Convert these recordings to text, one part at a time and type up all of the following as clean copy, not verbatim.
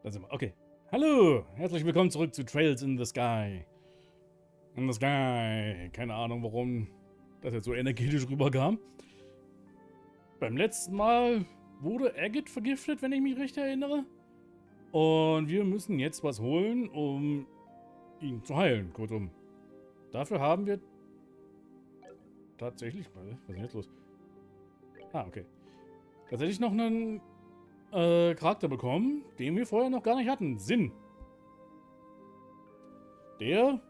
Da sind wir. Okay. Hallo, herzlich willkommen zurück zu Trails in the Sky. In the Sky. Keine Ahnung, warum das jetzt so energetisch rüberkam. Beim letzten Mal wurde Agate vergiftet, wenn ich mich recht erinnere. Und wir müssen jetzt was holen, um ihn zu heilen, kurzum. Dafür haben wir tatsächlich... Was ist denn jetzt los? Ah, okay. Tatsächlich noch einen Charakter bekommen, den wir vorher noch gar nicht hatten. Sinn. Der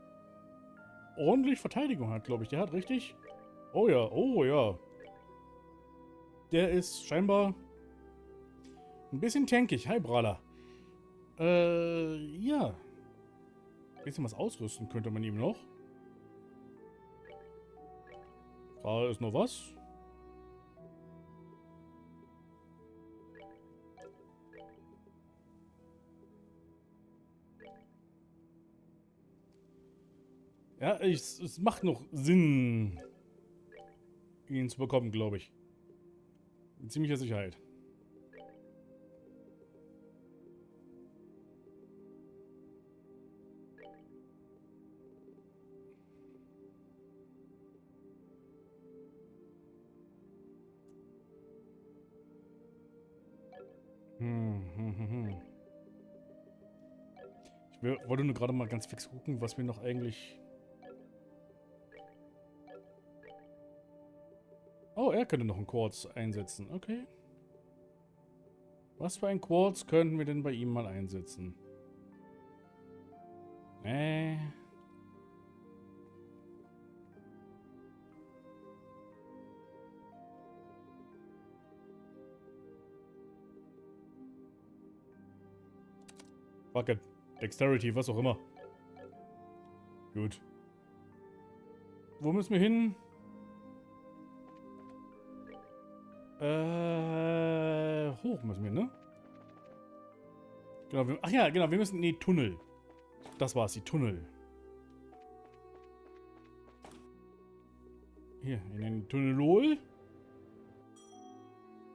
ordentlich Verteidigung hat, glaube ich. Der hat richtig... Oh ja, oh ja. Der ist scheinbar ein bisschen tankig. Hi, Brala. Ja. Ein bisschen was ausrüsten könnte man ihm noch. Frage ist nur was. Ja, es macht noch Sinn, ihn zu bekommen, glaube ich. Mit ziemlicher Sicherheit. Ich wollte nur gerade mal ganz fix gucken, was wir noch eigentlich... Oh, er könnte noch einen Quartz einsetzen. Okay. Was für ein Quartz könnten wir denn bei ihm mal einsetzen? Fuck it. Dexterity, was auch immer. Gut. Wo müssen wir hin? Hoch müssen wir, ne? Genau, ach ja, genau, wir müssen in die Tunnel. Das war's, die Tunnel. Hier, in den Tunnelol.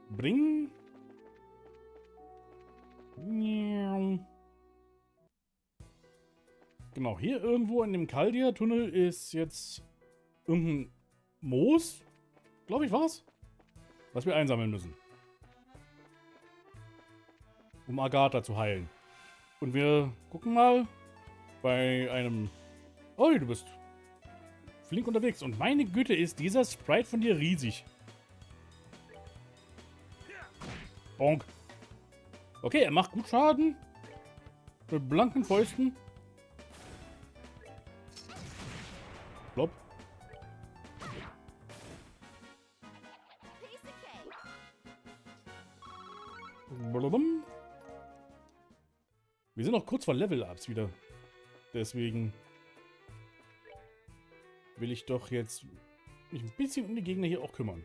Bring. Genau, hier irgendwo in dem Kaldia-Tunnel ist jetzt irgendein Moos. Glaube ich, war's. Was wir einsammeln müssen. Um Agatha zu heilen. Und wir gucken mal bei einem... Oh, du bist flink unterwegs. Und meine Güte, ist dieser Sprite von dir riesig. Bonk. Okay, er macht gut Schaden. Mit blanken Fäusten. Blopp. Wir sind noch kurz vor Level-Ups wieder. Deswegen will ich doch jetzt mich ein bisschen um die Gegner hier auch kümmern.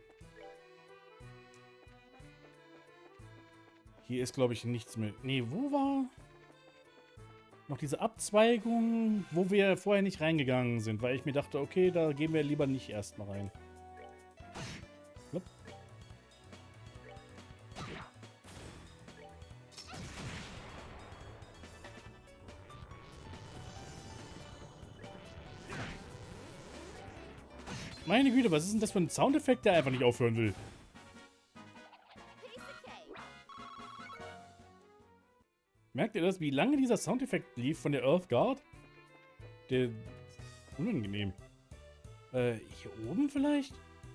Hier ist, glaube ich, nichts mehr. Nee, wo war noch diese Abzweigung, wo wir vorher nicht reingegangen sind, weil ich mir dachte, okay, da gehen wir lieber nicht erstmal rein. Hopp. Meine Güte, was ist denn das für ein Soundeffekt, der einfach nicht aufhören will? Merkt ihr das, wie lange dieser Soundeffekt lief von der Earth Guard? Der... Unangenehm. Hier oben vielleicht?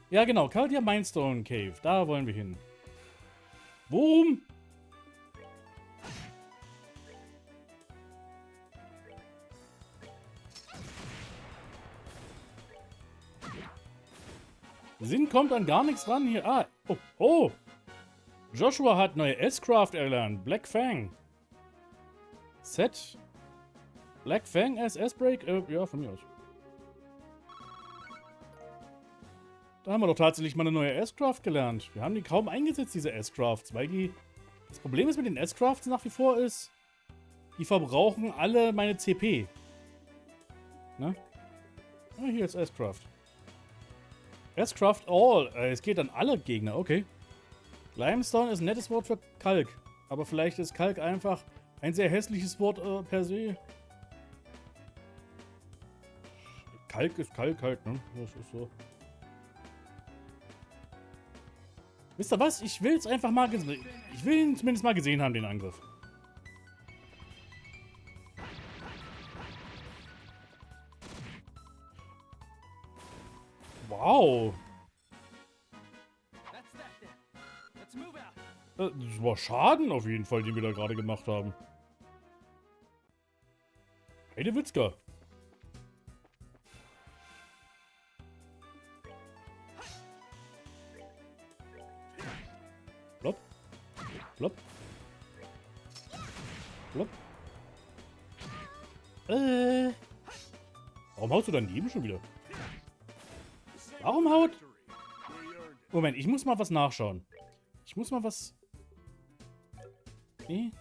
Ja, genau. Kaldia Mindstone Cave. Da wollen wir hin. Worum? Sinn kommt an gar nichts ran hier. Ah, oh, oh. Joshua hat neue S-Craft erlernt. Black Fang. Set. Black Fang as S-Break? Ja, von mir aus. Da haben wir doch tatsächlich mal eine neue S-Craft gelernt. Wir haben die kaum eingesetzt, diese S-Crafts, weil die... Das Problem ist mit den S-Crafts nach wie vor ist, die verbrauchen alle meine CP. Ne? Ah, hier ist S-Craft. S-Craft All. Es geht an alle Gegner, okay. Limestone ist ein nettes Wort für Kalk. Aber vielleicht ist Kalk einfach Ein sehr hässliches Wort per se. Kalk ist Kalk halt, ne? Das ist so. Wisst ihr was? Ich will es einfach mal gesehen. Ich will ihn zumindest mal gesehen haben, den Angriff. Wow. Das war Schaden auf jeden Fall, den wir da gerade gemacht haben. Heide Witzka. Plopp. Plopp. Plopp. Warum haust du daneben schon wieder? Warum haut... Moment, ich muss mal was nachschauen. Ich muss mal was... Nee.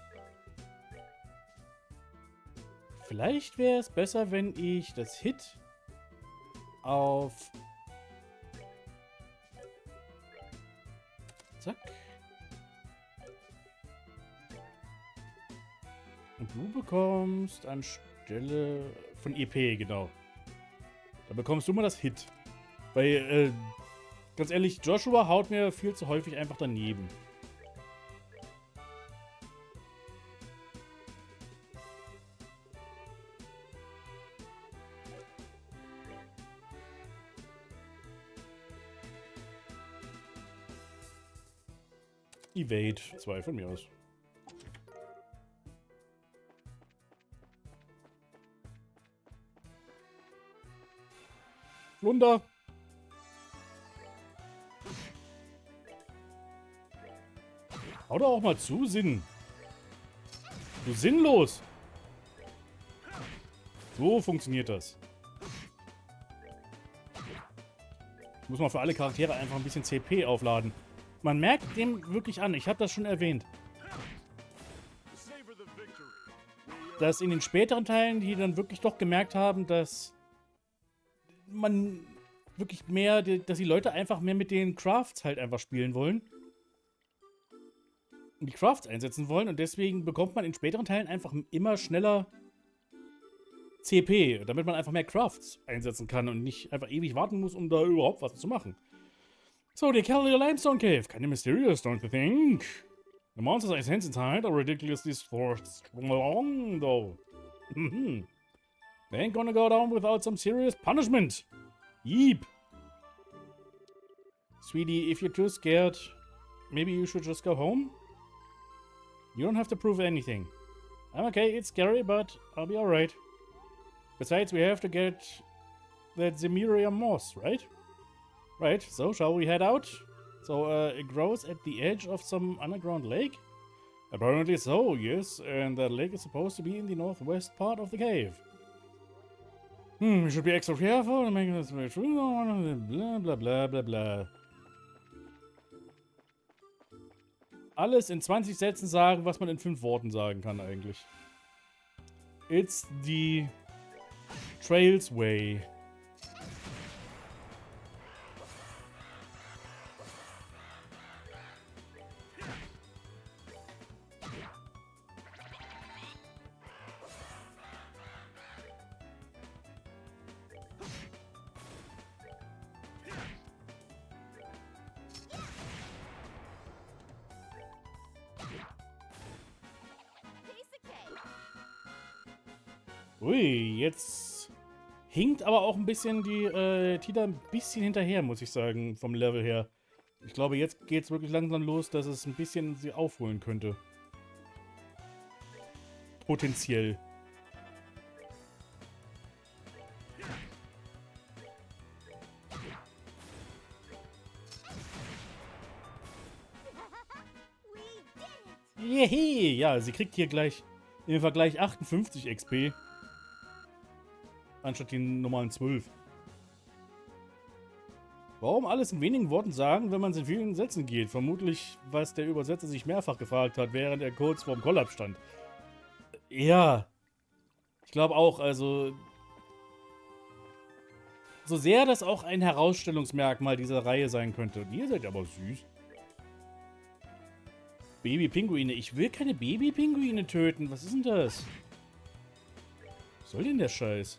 Vielleicht wäre es besser, wenn ich das Hit auf... Zack. Und du bekommst anstelle von EP, genau. Da bekommst du mal das Hit. Weil, ganz ehrlich, Joshua haut mir viel zu häufig einfach daneben. Evade 2 von mir aus. Flunder. Hau doch auch mal zu, Sinn. Du sinnlos. So funktioniert das. Muss man für alle Charaktere einfach ein bisschen CP aufladen. Man merkt dem wirklich an, ich habe das schon erwähnt, dass in den späteren Teilen die dann wirklich doch gemerkt haben, dass man wirklich mehr, dass die Leute einfach mehr mit den Crafts halt einfach spielen wollen. Und die Crafts einsetzen wollen und deswegen bekommt man in späteren Teilen einfach immer schneller CP, damit man einfach mehr Crafts einsetzen kann und nicht einfach ewig warten muss, um da überhaupt was zu machen. So, the Cavalier Limestone Cave. Kinda mysterious, don't you think? The monsters I sense inside are ridiculously strong, though. They ain't gonna go down without some serious punishment. Yeep. Sweetie, if you're too scared, maybe you should just go home? You don't have to prove anything. I'm okay, it's scary, but I'll be alright. Besides, we have to get that Zemirium moss, right? Right, so shall we head out? So, it grows at the edge of some underground lake? Apparently so, yes, and that lake is supposed to be in the northwest part of the cave. We should be extra careful and make this very true. Blah, blah, blah, blah, blah. Alles in 20 Sätzen sagen, was man in 5 Worten sagen kann eigentlich. It's the Trails way. Ui, jetzt hinkt aber auch ein bisschen die Tida ein bisschen hinterher, muss ich sagen, vom Level her. Ich glaube, jetzt geht es wirklich langsam los, dass es ein bisschen sie aufholen könnte. Potenziell. Jehe, ja, sie kriegt hier gleich im Vergleich 58 XP. Anstatt den normalen 12. Warum alles in wenigen Worten sagen, wenn man es in vielen Sätzen geht? Vermutlich, was der Übersetzer sich mehrfach gefragt hat, während er kurz vorm Kollaps stand. Ja. Ich glaube auch, also... So sehr das auch ein Herausstellungsmerkmal dieser Reihe sein könnte. Und ihr seid aber süß. Baby-Pinguine. Ich will keine Baby-Pinguine töten. Was ist denn das? Was soll denn der Scheiß?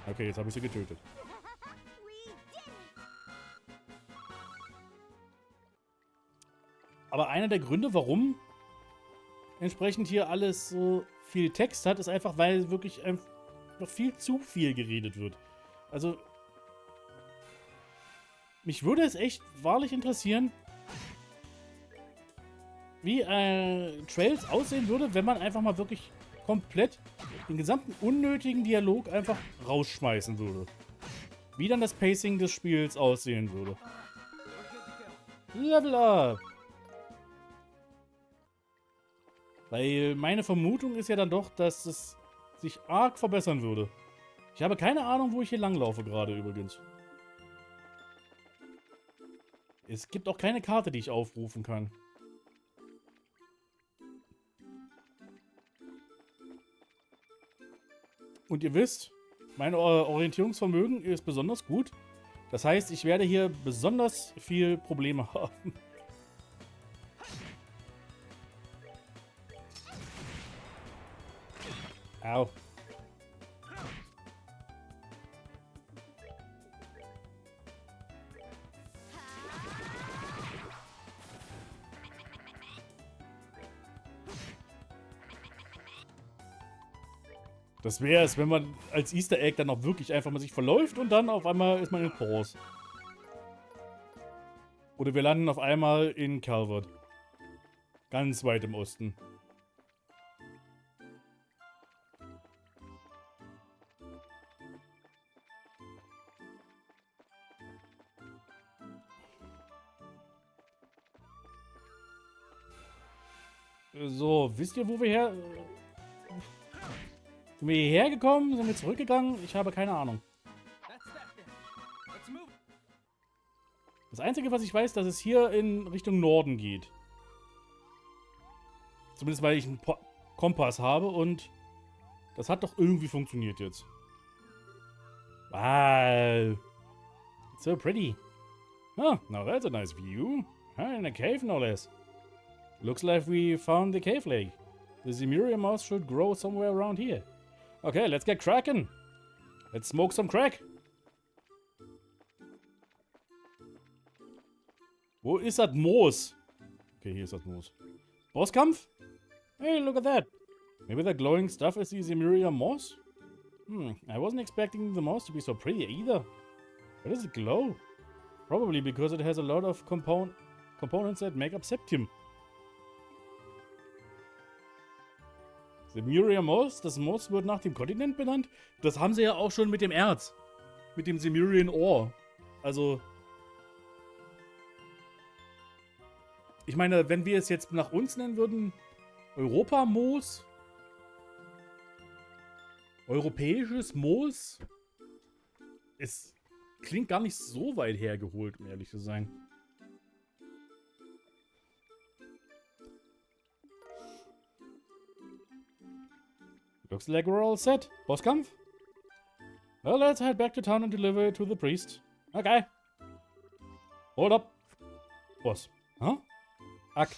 Okay, jetzt habe ich sie getötet. Aber einer der Gründe, warum entsprechend hier alles so viel Text hat, ist einfach, weil wirklich noch viel zu viel geredet wird. Also, mich würde es echt wahrlich interessieren, wie Trails aussehen würde, wenn man einfach mal wirklich komplett den gesamten unnötigen Dialog einfach rausschmeißen würde. Wie dann das Pacing des Spiels aussehen würde. Level up! Weil meine Vermutung ist ja dann doch, dass es sich arg verbessern würde. Ich habe keine Ahnung, wo ich hier langlaufe gerade übrigens. Es gibt auch keine Karte, die ich aufrufen kann. Und ihr wisst, mein Orientierungsvermögen ist besonders gut. Das heißt, ich werde hier besonders viel Probleme haben. Au. Das wäre es, wenn man als Easter Egg dann auch wirklich einfach mal sich verläuft und dann auf einmal ist man in Pause. Oder wir landen auf einmal in Calvert. Ganz weit im Osten. So, wisst ihr, wo wir her... Sind wir hierher gekommen? Sind wir zurückgegangen? Ich habe keine Ahnung. Das Einzige, was ich weiß, dass es hier in Richtung Norden geht. Zumindest, weil ich einen Kompass habe und das hat doch irgendwie funktioniert jetzt. Wow. It's so pretty. Oh, now that's a nice view. In a cave, no less. Looks like we found the cave lake. The Zemurian mouse should grow somewhere around here. Okay, let's get cracking. Let's smoke some crack. Wo ist das Moos? Okay, hier ist das Moos. Bosskampf? Hey, look at that. Maybe the glowing stuff is the Zemurian moss? I wasn't expecting the moss to be so pretty either. Why does it glow? Probably because it has a lot of components that make up Septium. Zemurian Moss, das Moss wird nach dem Kontinent benannt. Das haben sie ja auch schon mit dem Erz. Mit dem Zemurian Ore. Also... Ich meine, wenn wir es jetzt nach uns nennen würden, Europa-Moos, europäisches Moos, es klingt gar nicht so weit hergeholt, um ehrlich zu sein. Looks like we're all set. Bosskampf? Well, let's head back to town and deliver it to the priest. Okay. Hold up. Boss. Huh? Ack.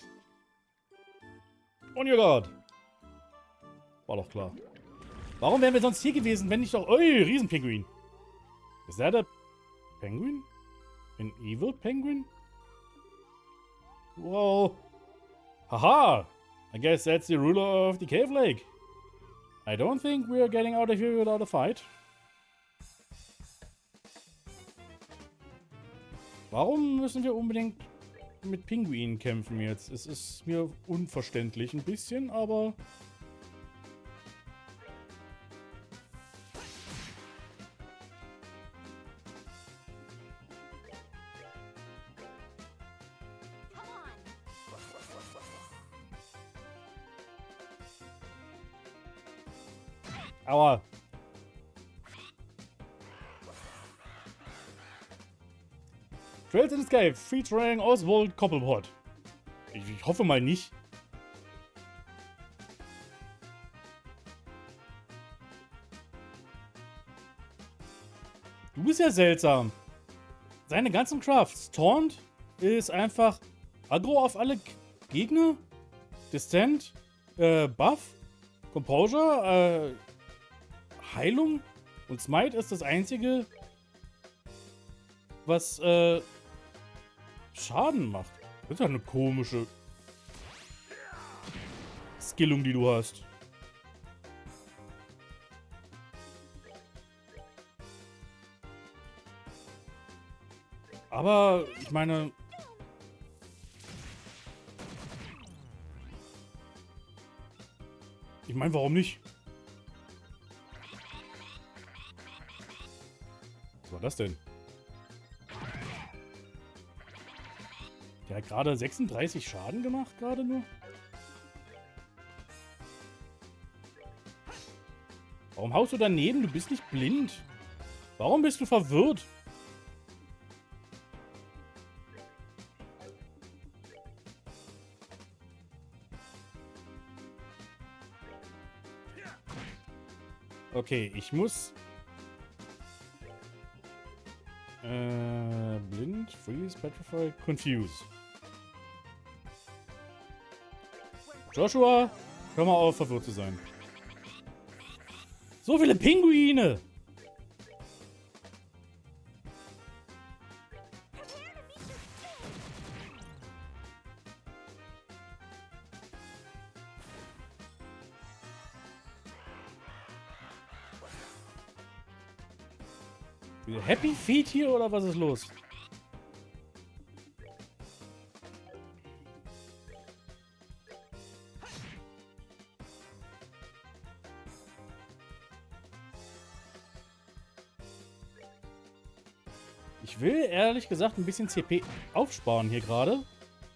On your guard. War doch klar. Warum wären wir sonst hier gewesen, wenn nicht doch... Ui, Riesenpinguin. Is that a penguin? An evil penguin? Whoa. Haha. I guess that's the ruler of the cave lake. I don't think we are getting out of here without a fight. Warum müssen wir unbedingt mit Pinguinen kämpfen jetzt? Es ist mir unverständlich ein bisschen, aber... Aua. Trails in the Sky featuring Oswald Cobblepot. Ich hoffe mal nicht. Du bist ja seltsam. Seine ganzen Crafts. Taunt ist einfach Aggro auf alle Gegner? Distant? Buff? Composure? Heilung? Und Smite ist das einzige, was Schaden macht. Das ist ja eine komische Skillung, die du hast. Aber, ich meine... warum nicht? Was war das denn? Der hat gerade 36 Schaden gemacht, gerade nur. Warum haust du daneben? Du bist nicht blind. Warum bist du verwirrt? Okay, ich muss... blind, freeze, petrify, confuse. Joshua, hör mal auf, verwirrt zu sein. So viele Pinguine! Happy Feet hier oder was ist los? Ich will ehrlich gesagt ein bisschen CP aufsparen hier gerade,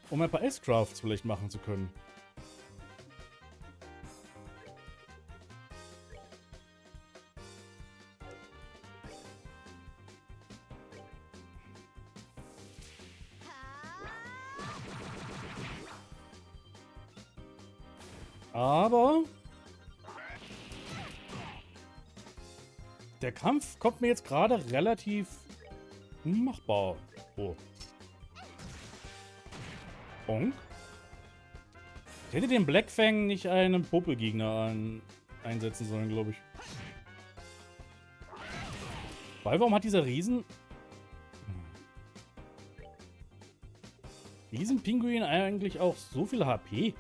um ein paar S-Crafts vielleicht machen zu können. Aber der Kampf kommt mir jetzt gerade relativ unmachbar vor. Bonk. Ich hätte den Blackfang nicht einen Popelgegner einsetzen sollen, glaube ich. Weil warum hat dieser Riesenpinguin eigentlich auch so viel HP?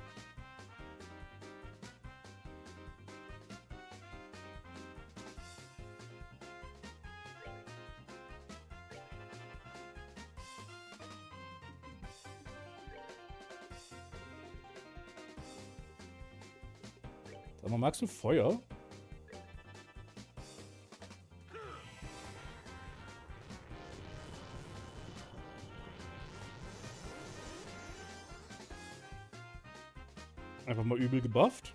Sag mal, magst du Feuer? Einfach mal übel gebufft.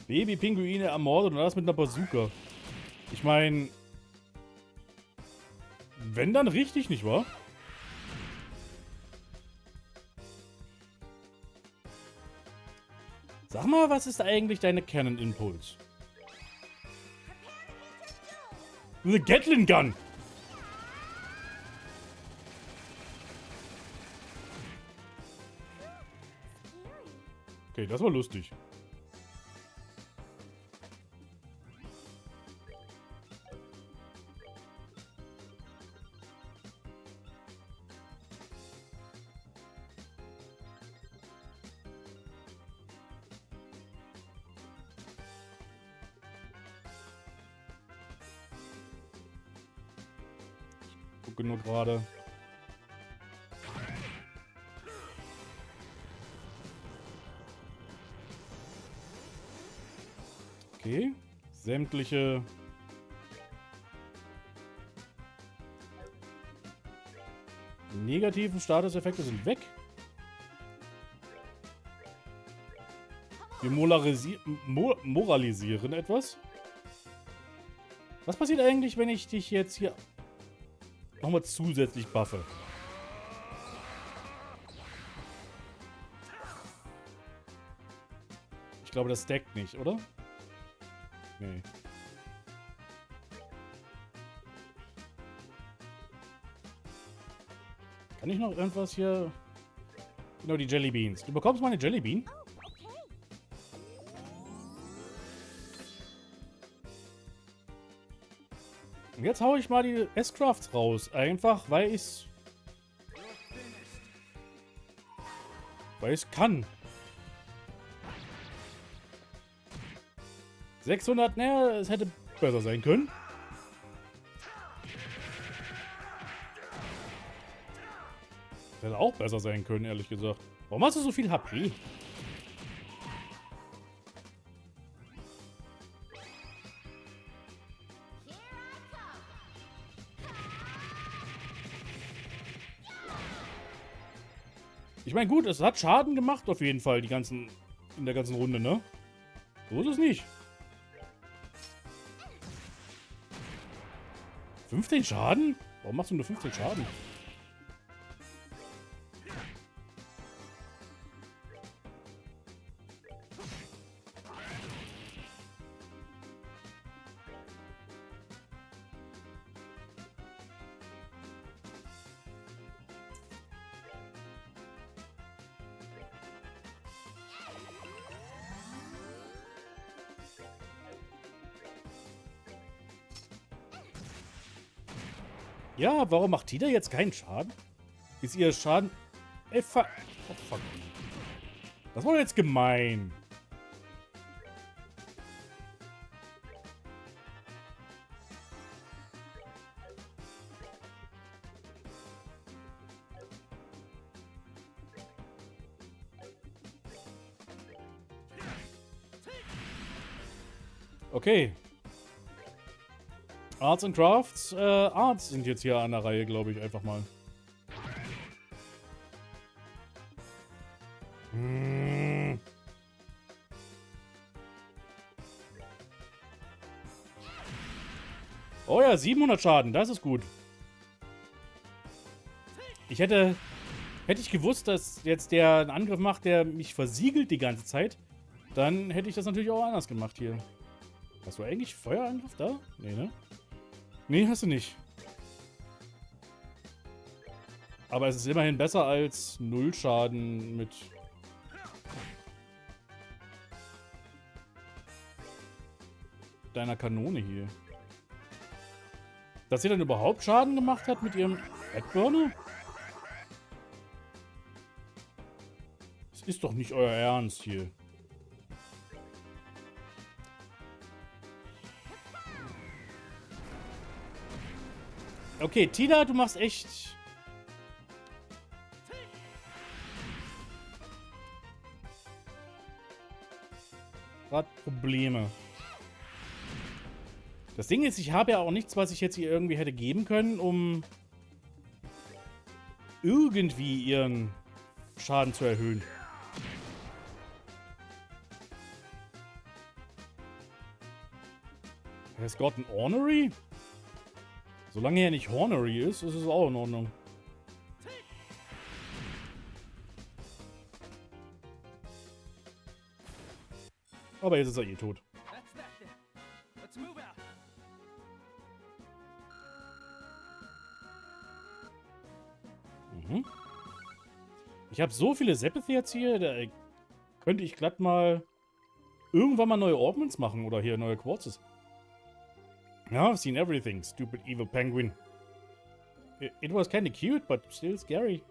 Baby-Pinguine ermordet und das mit einer Bazooka. Ich meine... Wenn dann richtig, nicht wahr? Sag mal, was ist eigentlich deine Cannon Impulse? Eine Gatling Gun! Okay, das war lustig. Gucke nur gerade. Okay. Sämtliche negativen Statuseffekte sind weg. Wir moralisieren etwas. Was passiert eigentlich, wenn ich dich jetzt hier nochmal zusätzlich buffe? Ich glaube, das stackt nicht, oder? Nee. Kann ich noch irgendwas hier... Genau, die Jellybeans. Du bekommst mal eine Jellybean. Und jetzt hau ich mal die S-Crafts raus. Einfach, weil ich's kann. 600, naja, es hätte besser sein können. Es hätte auch besser sein können, ehrlich gesagt. Warum hast du so viel HP? Ich meine, gut, es hat Schaden gemacht auf jeden Fall, in der ganzen Runde, ne? So ist es nicht. 15 Schaden? Warum machst du nur 15 Schaden? Ja, warum macht die da jetzt keinen Schaden? Ist ihr Schaden... Ey, fuck. Oh, fuck. Das war jetzt gemein. Okay. Arts and Crafts. Arts sind jetzt hier an der Reihe, glaube ich, einfach mal. Oh ja, 700 Schaden, das ist gut. Hätte ich gewusst, dass jetzt der einen Angriff macht, der mich versiegelt die ganze Zeit, dann hätte ich das natürlich auch anders gemacht hier. Hast du eigentlich Feuerangriff da? Nee, ne? Nee, hast du nicht. Aber es ist immerhin besser als 0 Schaden mit... deiner Kanone hier. Dass sie dann überhaupt Schaden gemacht hat mit ihrem Headburner? Das ist doch nicht euer Ernst hier. Okay, Tina, du machst echt... gerade Probleme. Das Ding ist, ich habe ja auch nichts, was ich jetzt ihr irgendwie hätte geben können, um irgendwie ihren Schaden zu erhöhen. Has got an Ornery? Solange er nicht Hornery ist, ist es auch in Ordnung. Aber jetzt ist er eh tot. Mhm. Ich habe so viele Sepith jetzt hier, da könnte ich glatt mal irgendwann mal neue Ornaments machen oder hier neue Quartzes. Yeah, I've seen everything, stupid evil penguin. It was kinda cute, but still scary.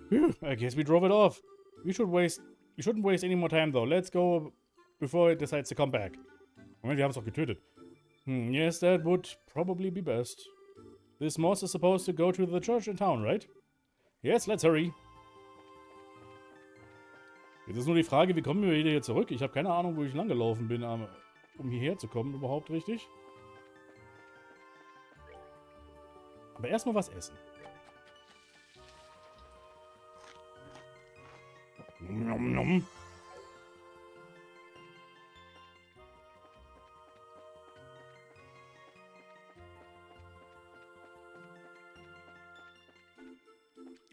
Phew, I guess we drove it off. We shouldn't waste any more time though. Let's go before it decides to come back. Moment, wir haben es doch getötet. Yes, that would probably be best. This moss is supposed to go to the church in town, right? Yes, let's hurry. Jetzt ist nur die Frage, wie kommen wir wieder hier zurück? Ich habe keine Ahnung, wo ich lang gelaufen bin, um hierher zu kommen, überhaupt richtig. Aber erstmal was essen. Nom, nom.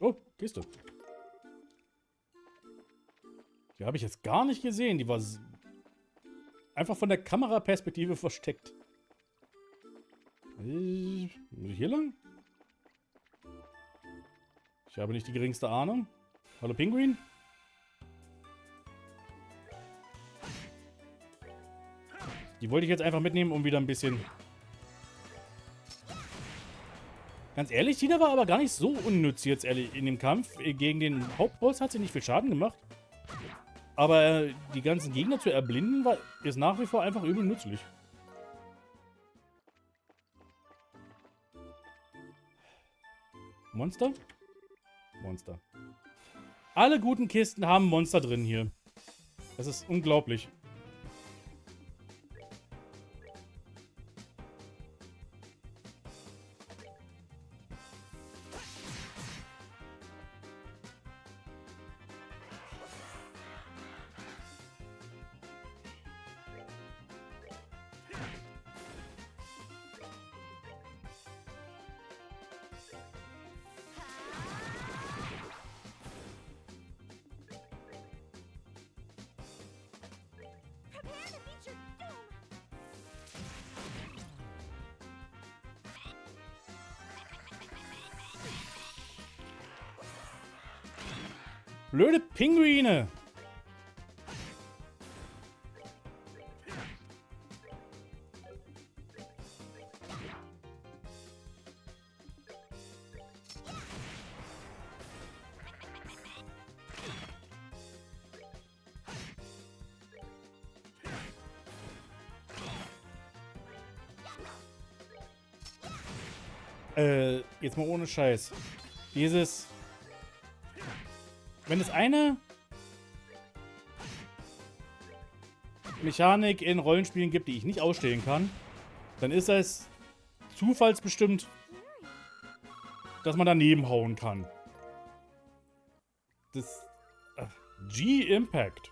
Oh, Kiste. Die habe ich jetzt gar nicht gesehen. Die war einfach von der Kameraperspektive versteckt. Muss ich hier lang? Ich habe nicht die geringste Ahnung. Hallo Pinguin? Die wollte ich jetzt einfach mitnehmen, um wieder ein bisschen... Ganz ehrlich, Tina war aber gar nicht so unnütz jetzt ehrlich in dem Kampf. Gegen den Hauptboss hat sie nicht viel Schaden gemacht. Aber die ganzen Gegner zu erblinden, ist nach wie vor einfach übel nützlich. Monster? Monster. Alle guten Kisten haben Monster drin hier. Das ist unglaublich. Blöde Pinguine! Jetzt mal ohne Scheiß. Dieses... Wenn es eine Mechanik in Rollenspielen gibt, die ich nicht ausstehen kann, dann ist es zufallsbestimmt, dass man daneben hauen kann. Das... G-Impact.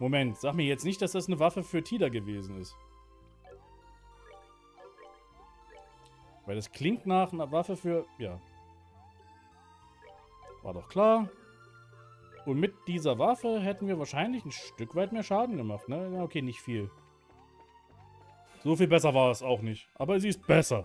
Moment, sag mir jetzt nicht, dass das eine Waffe für Tida gewesen ist. Weil das klingt nach einer Waffe für... Ja. War doch klar. Und mit dieser Waffe hätten wir wahrscheinlich ein Stück weit mehr Schaden gemacht, ne? Okay, nicht viel. So viel besser war es auch nicht. Aber sie ist besser.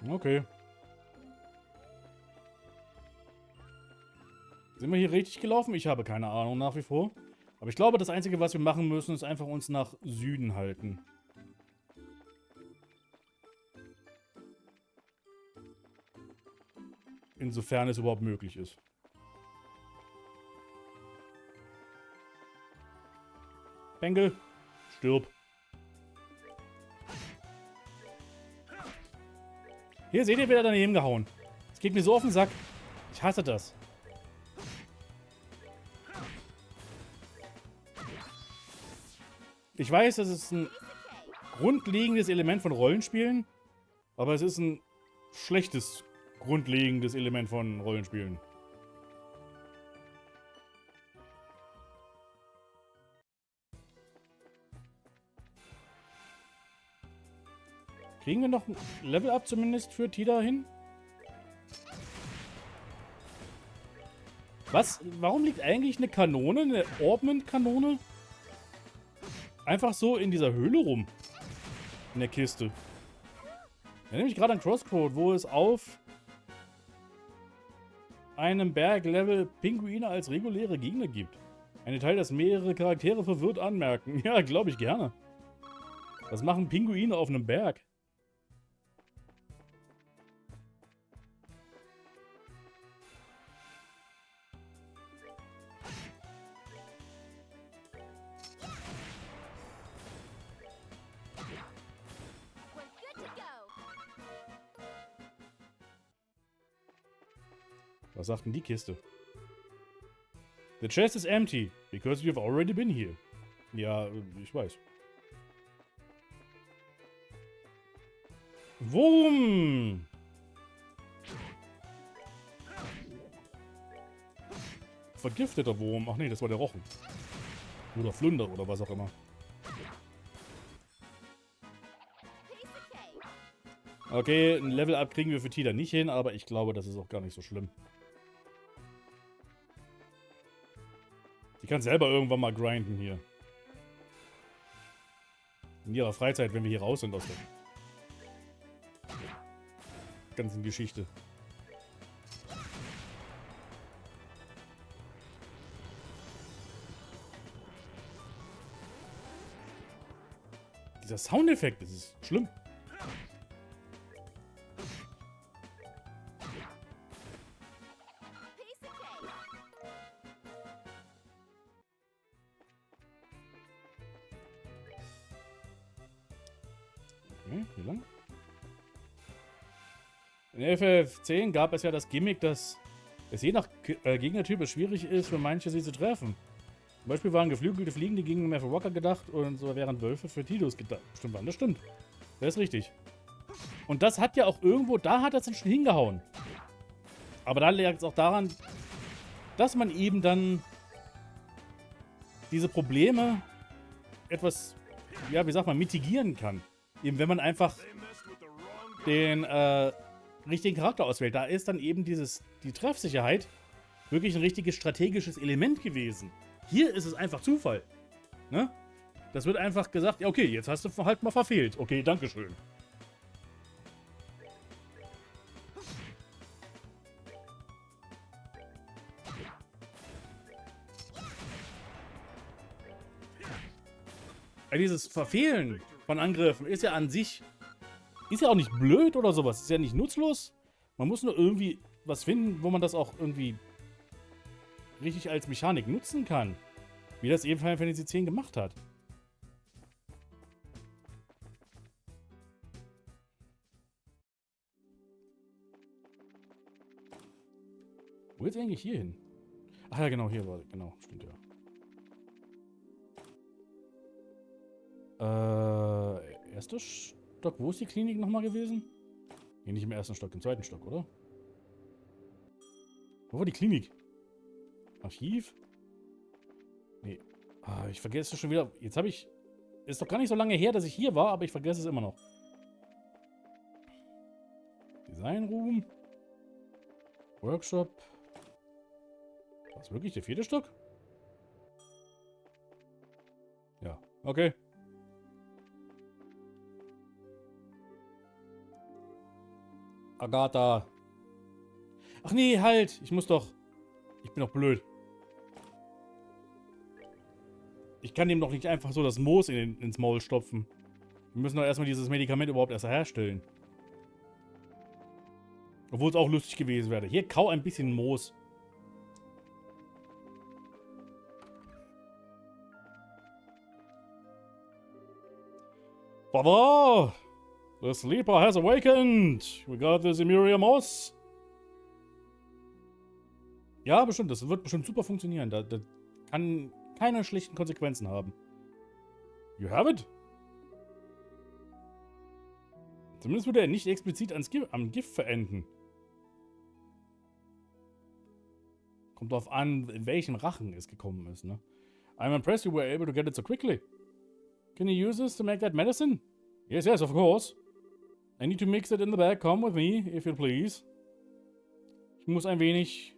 Okay. Sind wir hier richtig gelaufen? Ich habe keine Ahnung nach wie vor. Aber ich glaube, das Einzige, was wir machen müssen, ist einfach uns nach Süden halten. Insofern es überhaupt möglich ist. Bengel, stirb. Hier, seht ihr, wieder daneben gehauen. Das geht mir so auf den Sack. Ich hasse das. Ich weiß, das ist ein grundlegendes Element von Rollenspielen, aber es ist ein schlechtes, grundlegendes Element von Rollenspielen. Kriegen wir noch ein Level-Up zumindest für Tida hin? Was? Warum liegt eigentlich eine Kanone, eine Orbment-Kanone, einfach so in dieser Höhle rum? In der Kiste. Ja, nämlich gerade an Crossroad, wo es auf einem Berglevel Pinguine als reguläre Gegner gibt. Ein Detail, das mehrere Charaktere verwirrt anmerken. Ja, glaube ich gerne. Was machen Pinguine auf einem Berg? Was sagt denn die Kiste? The chest is empty, because you've already been here. Ja, ich weiß. Wurm! Vergifteter Wurm. Ach nee, das war der Rochen. Oder Flunder oder was auch immer. Okay, ein Level-Up kriegen wir für Tida nicht hin, aber ich glaube, das ist auch gar nicht so schlimm. Die kann selber irgendwann mal grinden hier. In ihrer Freizeit, wenn wir hier raus sind aus der ganzen Geschichte. Dieser Soundeffekt, das ist schlimm. Okay, wie lang? In FF10 gab es ja das Gimmick, dass es je nach Gegnertyp es schwierig ist, für manche sie zu treffen. Zum Beispiel waren geflügelte Fliegen, die gingen mehr für Walker gedacht und so wären Wölfe für Tidus gedacht. Stimmt, das stimmt. Das ist richtig. Und das hat ja auch irgendwo, da hat das dann schon hingehauen. Aber da lag es auch daran, dass man eben dann diese Probleme etwas, ja, wie sagt man, mitigieren kann. Eben wenn man einfach den richtigen Charakter auswählt. Da ist dann eben die Treffsicherheit wirklich ein richtiges strategisches Element gewesen. Hier ist es einfach Zufall. Ne? Das wird einfach gesagt, ja okay, jetzt hast du halt mal verfehlt. Okay, dankeschön. Ja, dieses Verfehlen von Angriffen ist ja an sich, ist ja auch nicht blöd oder sowas, ist ja nicht nutzlos. Man muss nur irgendwie was finden, wo man das auch irgendwie richtig als Mechanik nutzen kann. Wie das eben Final Fantasy X gemacht hat. Wo geht's eigentlich hier hin? Ach ja, genau, hier war, genau, stimmt ja. Erster Stock, wo ist die Klinik nochmal gewesen? Hier nicht im ersten Stock, im zweiten Stock, oder? Wo war die Klinik? Archiv? Nee. Ah, ich vergesse schon wieder. Jetzt habe ich... Ist doch gar nicht so lange her, dass ich hier war, aber ich vergesse es immer noch. Design Room. Workshop. War es wirklich der vierte Stock? Ja, okay. Agatha. Ach nee, halt. Ich muss doch... Ich bin doch blöd. Ich kann dem doch nicht einfach so das Moos ins Maul stopfen. Wir müssen doch erstmal dieses Medikament überhaupt erst herstellen. Obwohl es auch lustig gewesen wäre. Hier, kau ein bisschen Moos. Father! The sleeper has awakened! We got this Emeria Moss! Ja, bestimmt. Das wird bestimmt super funktionieren. Das kann keine schlechten Konsequenzen haben. You have it? Zumindest würde er nicht explizit am Gift verenden. Kommt drauf an, in welchem Rachen es gekommen ist, ne? I'm impressed you were able to get it so quickly. Can you use this to make that medicine? Yes, yes, of course. I need to mix it in the bag. Come with me, if you please. Ich muss ein wenig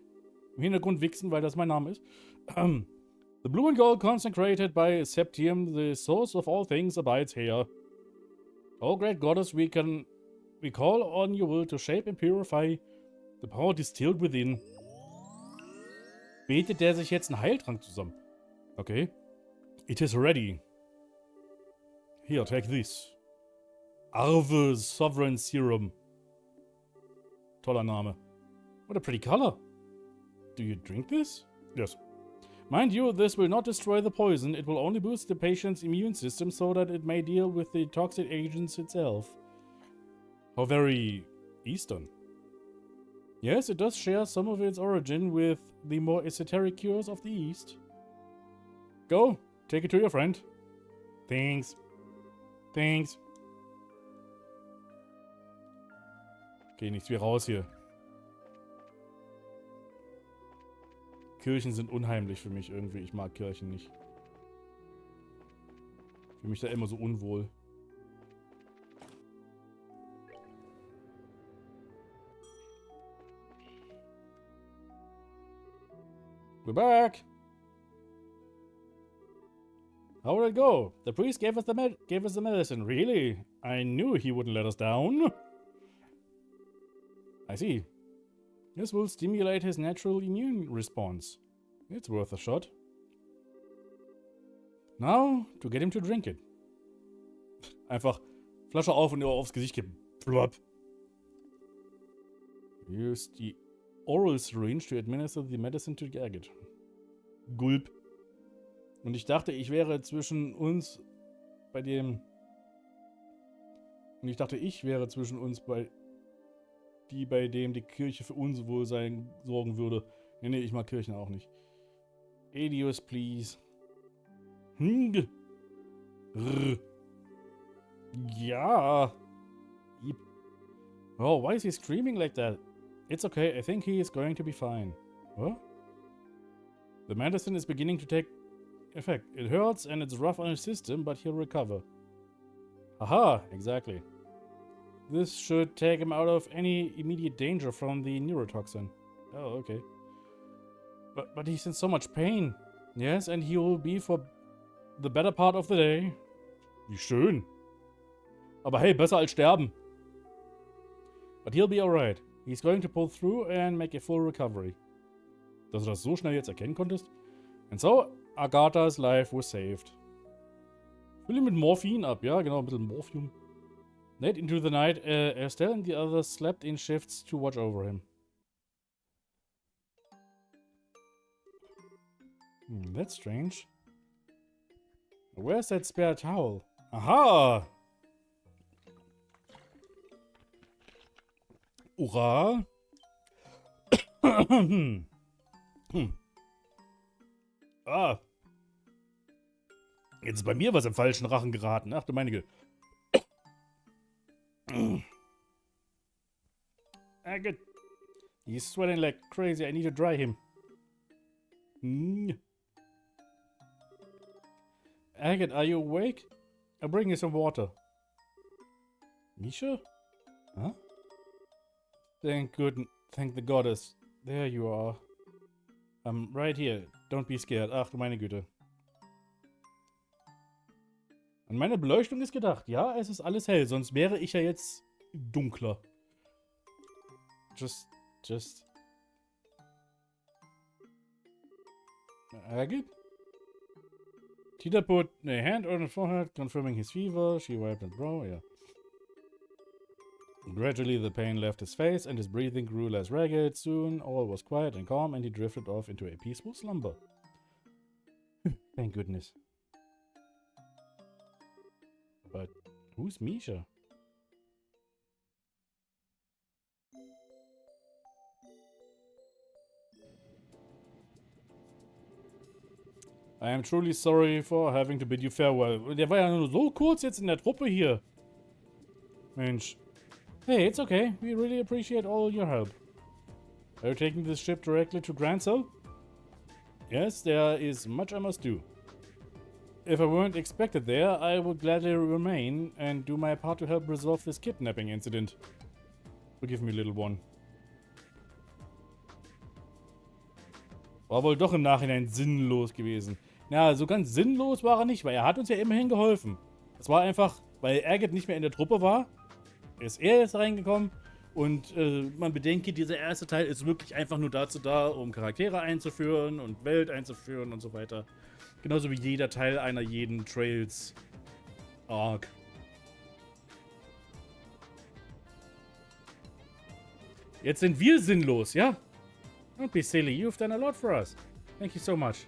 im Hintergrund wichsen, weil das mein Name ist. The blue and gold consecrated by Septium, the source of all things, abides here. O great goddess, we call on your will to shape and purify the power distilled within. Betet der sich jetzt einen Heiltrank zusammen? Okay. It is ready. Here, take this. Arve Sovereign Serum. Toller Name. What a pretty color. Do you drink this? Yes. Mind you, this will not destroy the poison. It will only boost the patient's immune system so that it may deal with the toxic agents itself. How very Eastern. Yes, it does share some of its origin with the more esoteric cures of the East. Go, take it to your friend. Thanks. Thanks. Okay, nichts wie raus hier. Kirchen sind unheimlich für mich irgendwie. Ich mag Kirchen nicht. Ich fühle mich da immer so unwohl. We're back. How did it go? The priest gave us the medicine. Really? I knew he wouldn't let us down. I see. This will stimulate his natural immune response. It's worth a shot. Now, to get him to drink it. Einfach Flasche auf und aufs Gesicht kippen. Plop. Use the oral syringe to administer the medicine to Gergit. Gulp. Und ich dachte, ich wäre zwischen uns bei dem... Und ich dachte, ich wäre zwischen uns bei dem die Kirche für Unwohlsein sorgen würde. Nee, ich mag Kirchen auch nicht. Adios, please. Ja. Oh, why is he screaming like that? It's okay, I think he is going to be fine. What? The medicine is beginning to take effect. It hurts and it's rough on his system, but he'll recover. Aha, exactly. This should take him out of any immediate danger from the neurotoxin. Oh, okay. But he's in so much pain. Yes, and he will be for the better part of the day. Wie schön. Aber hey, besser als sterben. But he'll be alright. He's going to pull through and make a full recovery. Dass du das so schnell jetzt erkennen konntest? And so, Agatha's life was saved. Füll ihn mit Morphin ab, ja, genau, ein bisschen Morphium. Late into the night, Estelle and the others slept in shifts to watch over him. That's strange. Where's that spare towel? Aha! Hurra! Ah! Jetzt ist bei mir was im falschen Rachen geraten. Ach du meine Güte. Agate! He's sweating like crazy. I need to dry him. Agate, are you awake? I'll bring you some water. Misha? Huh? Thank the goddess. There you are. I'm right here. Don't be scared. Ach du meine Güte. An meine Beleuchtung ist gedacht. Ja, es ist alles hell. Sonst wäre ich ja jetzt dunkler. Just. Agate? Tita put a hand on her forehead, confirming his fever. She wiped her brow, yeah. Gradually the pain left his face and his breathing grew less ragged. Soon all was quiet and calm and he drifted off into a peaceful slumber. Thank goodness. But who's Misha? I am truly sorry for having to bid you farewell. Der war ja nur so kurz jetzt in der Truppe hier. Mensch. Hey, it's okay. We really appreciate all your help. Are you taking this ship directly to Grancel? Yes, there is much I must do. If I weren't expected there, I would gladly remain and do my part to help resolve this kidnapping incident. Forgive me, little one. War wohl doch im Nachhinein sinnlos gewesen. Ja, so ganz sinnlos war er nicht, weil er hat uns ja immerhin geholfen. Es war einfach, weil Agate nicht mehr in der Truppe war, ist er jetzt reingekommen und man bedenke, dieser erste Teil ist wirklich einfach nur dazu da, um Charaktere einzuführen und Welt einzuführen und so weiter. Genauso wie jeder Teil einer jeden Trails Arc. Jetzt sind wir sinnlos, ja? Don't be silly, you've done a lot for us. Thank you so much.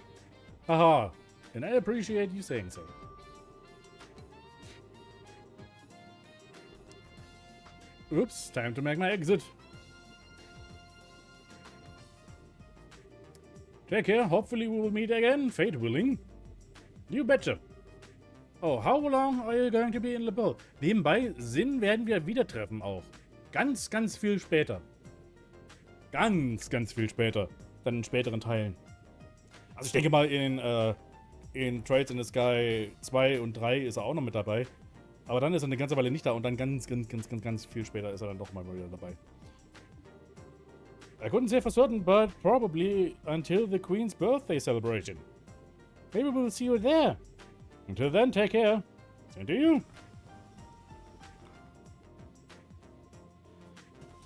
Haha, and I appreciate you saying so. Oops, time to make my exit. Take care, hopefully we will meet again, fate willing. You betcha. Oh, how long are you going to be in Le Beau? Nebenbei, Sinn werden wir wieder treffen auch. Ganz, ganz viel später. Ganz, ganz viel später. Dann in späteren Teilen. Also ich denke mal in Trails in the Sky 2 und 3 ist er auch noch mit dabei. Aber dann ist er eine ganze Weile nicht da und dann ganz viel später ist er dann doch mal wieder dabei. I couldn't say for certain, but probably until the Queen's birthday celebration. Maybe we'll see you there. Until then, take care. Same to you.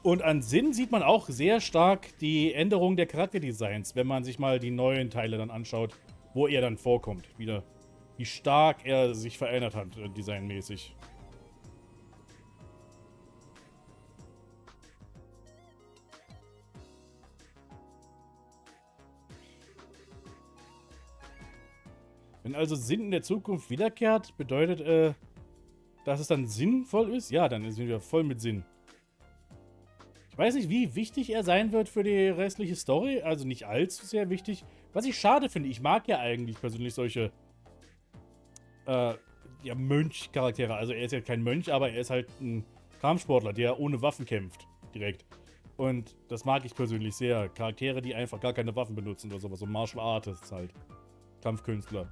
Und an Sinn sieht man auch sehr stark die Änderung der Charakterdesigns, wenn man sich mal die neuen Teile dann anschaut, wo er dann vorkommt. Wieder, wie stark er sich verändert hat, designmäßig. Wenn also Sinn in der Zukunft wiederkehrt, bedeutet, dass es dann sinnvoll ist? Ja, dann sind wir voll mit Sinn. Ich weiß nicht, wie wichtig er sein wird für die restliche Story. Also nicht allzu sehr wichtig. Was ich schade finde, ich mag ja eigentlich persönlich solche ja, Mönch-Charaktere. Also er ist ja kein Mönch, aber er ist halt ein Kampfsportler, der ohne Waffen kämpft. Direkt. Und das mag ich persönlich sehr. Charaktere, die einfach gar keine Waffen benutzen oder sowas. So Martial Artists halt. Kampfkünstler.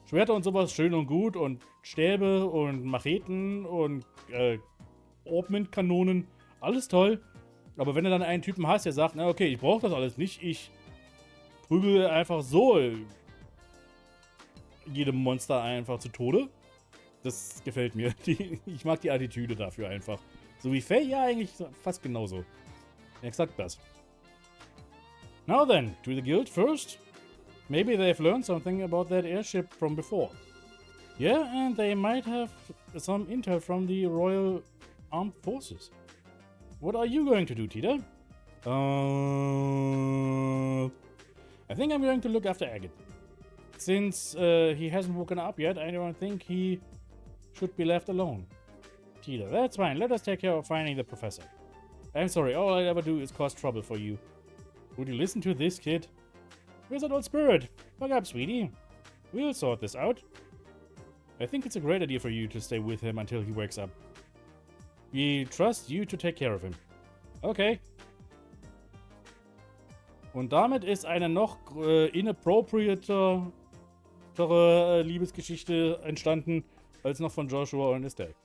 Schwerter und sowas schön und gut und Stäbe und Macheten und Augment-Kanonen. Alles toll. Aber wenn du dann einen Typen hast, der sagt, na okay, ich brauche das alles nicht, ich prügel einfach so jedem Monster einfach zu Tode. Das gefällt mir. Ich mag die Attitüde dafür einfach. So wie Faye, ja eigentlich fast genauso. Exakt das. Now then, to the guild first. Maybe they've learned something about that airship from before. Yeah, and they might have some intel from the Royal Armed Forces. What are you going to do, Tita? I think I'm going to look after Agate. Since he hasn't woken up yet, I don't think he should be left alone. Tita, that's fine. Let us take care of finding the professor. I'm sorry, all I ever do is cause trouble for you. Would you listen to this, kid? Where's that old spirit? Wake up, sweetie. We'll sort this out. I think it's a great idea for you to stay with him until he wakes up. We trust you to take care of him. Okay. Und damit ist eine noch inappropriatere Liebesgeschichte entstanden, als noch von Joshua und Estelle.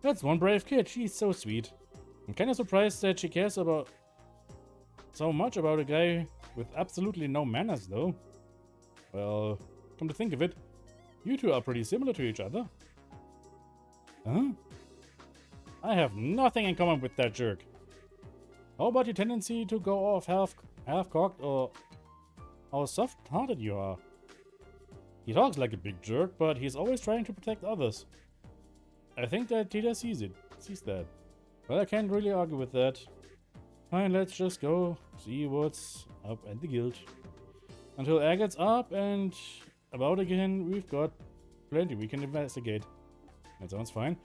That's one brave kid. She's so sweet. I'm kind of surprised that she cares about so much about a guy with absolutely no manners, though. Well, come to think of it, you two are pretty similar to each other. Huh? I have nothing in common with that jerk. How about your tendency to go off half-cocked or how soft-hearted you are? He talks like a big jerk, but he's always trying to protect others. I think that Tita sees that. Well, I can't really argue with that. Fine, let's just go see what's up at the guild. Until Agate's up and about again, we've got plenty we can investigate. That sounds fine.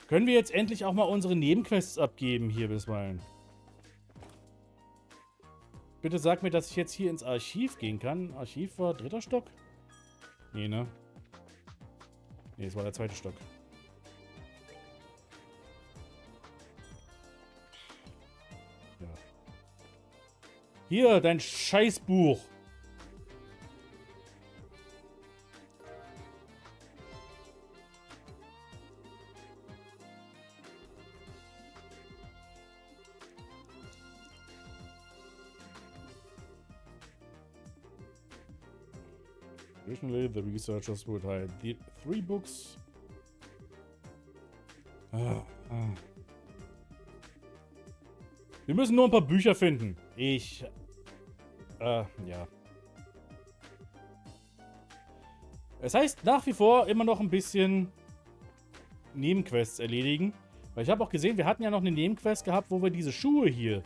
Können wir jetzt endlich auch mal unsere Nebenquests abgeben hier bisweilen? Bitte sag mir, dass ich jetzt hier ins Archiv gehen kann. Archiv war 3. Stock? Nee, ne? Nee, es war der 2. Stock. Ja. Hier, dein Scheißbuch. Originally, the researchers would hide the 3 books. Wir müssen nur ein paar Bücher finden. Ja. Es heißt nach wie vor immer noch ein bisschen Nebenquests erledigen. Weil ich habe auch gesehen, wir hatten ja noch eine Nebenquest gehabt, wo wir diese Schuhe hier,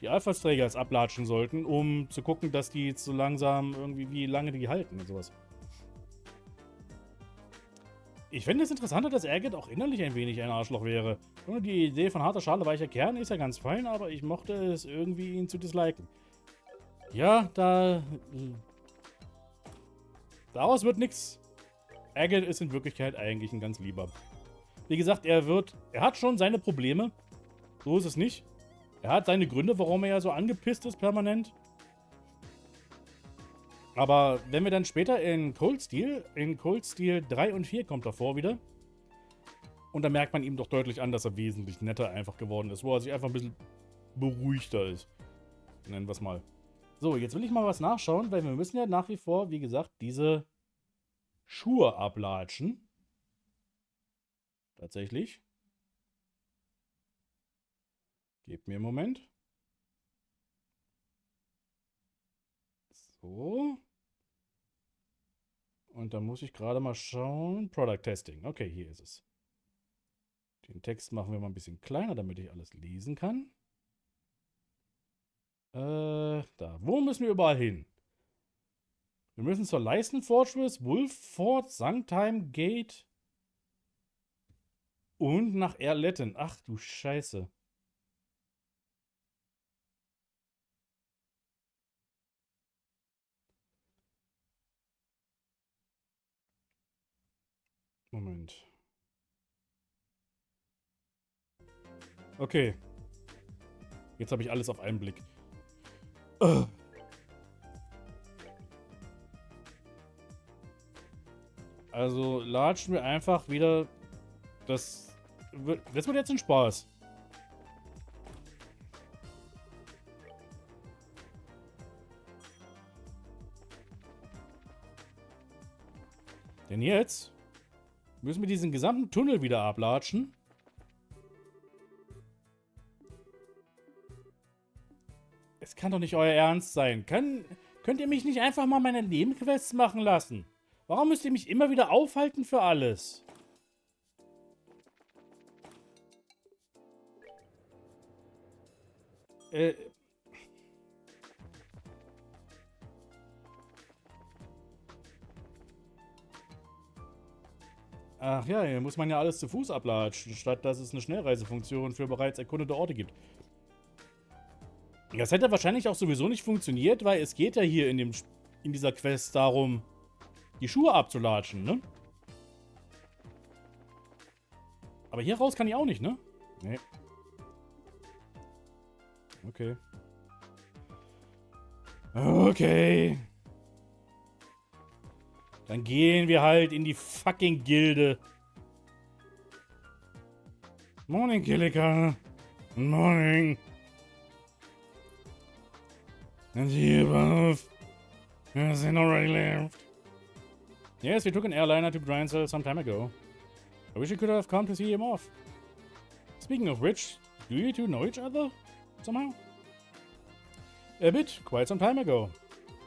die Alphas-Trägers, ablatschen sollten, um zu gucken, dass die jetzt so langsam irgendwie, wie lange die halten und sowas. Ich finde es interessanter, dass Agate auch innerlich ein wenig ein Arschloch wäre. Nur die Idee von harter Schale, weicher Kern ist ja ganz fein, aber ich mochte es irgendwie, ihn zu disliken. Ja, daraus wird nichts. Agate ist in Wirklichkeit eigentlich ein ganz lieber. Wie gesagt, er hat schon seine Probleme. So ist es nicht. Er hat seine Gründe, warum er ja so angepisst ist permanent. Aber wenn wir dann später in Cold Steel 3 und 4 kommt er vor wieder. Und da merkt man ihm doch deutlich an, dass er wesentlich netter einfach geworden ist. Wo er sich einfach ein bisschen beruhigter ist. Nennen wir es mal. So, jetzt will ich mal was nachschauen, weil wir müssen ja nach wie vor, wie gesagt, diese Schuhe ablatschen. Tatsächlich. Gebt mir einen Moment. So. Und da muss ich gerade mal schauen. Product Testing. Okay, hier ist es. Den Text machen wir mal ein bisschen kleiner, damit ich alles lesen kann. Da. Wo müssen wir überall hin? Wir müssen zur Leisten Fortress, Wolford, Sanctime Gate und nach Erletten. Ach du Scheiße. Moment. Okay. Jetzt habe ich alles auf einen Blick. Also latschen wir einfach wieder das wird jetzt ein Spaß. Denn jetzt müssen wir diesen gesamten Tunnel wieder ablatschen. Es kann doch nicht euer Ernst sein. Könnt ihr mich nicht einfach mal meine Nebenquests machen lassen? Warum müsst ihr mich immer wieder aufhalten für alles? Ach ja, hier muss man ja alles zu Fuß ablatschen, statt dass es eine Schnellreisefunktion für bereits erkundete Orte gibt. Das hätte wahrscheinlich auch sowieso nicht funktioniert, weil es geht ja hier in dieser Quest darum, die Schuhe abzulatschen, ne? Aber hier raus kann ich auch nicht, ne? Nee. Okay. Okay. Dann gehen wir halt in die fucking Gilde. Morning, Killiker. Morning. And you both. Has it already left? Yes, we took an airliner to Hirnzellen some time ago. I wish you could have come to see him off. Speaking of which, do you two know each other? Somehow? A bit, quite some time ago.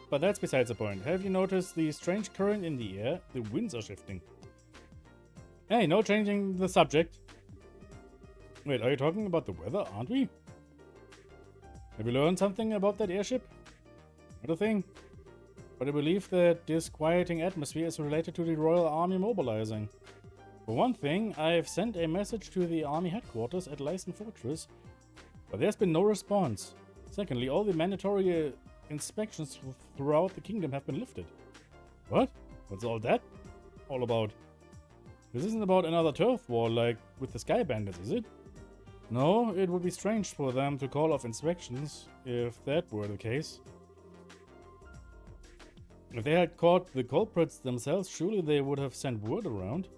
But that's besides the point. Have you noticed the strange current in the air? The winds are shifting. Hey, no changing the subject. Wait, are you talking about the weather, aren't we? Have you learned something about that airship? Not a thing. But I believe that disquieting atmosphere is related to the Royal Army mobilizing. For one thing, I've sent a message to the Army headquarters at Leisten Fortress, but there's been no response. Secondly, all the mandatory inspections throughout the kingdom have been lifted. What? What's all that all about? This isn't about another turf war like with the Sky Bandits, is it? No, it would be strange for them to call off inspections if that were the case. If they had caught the culprits themselves, surely they would have sent word around.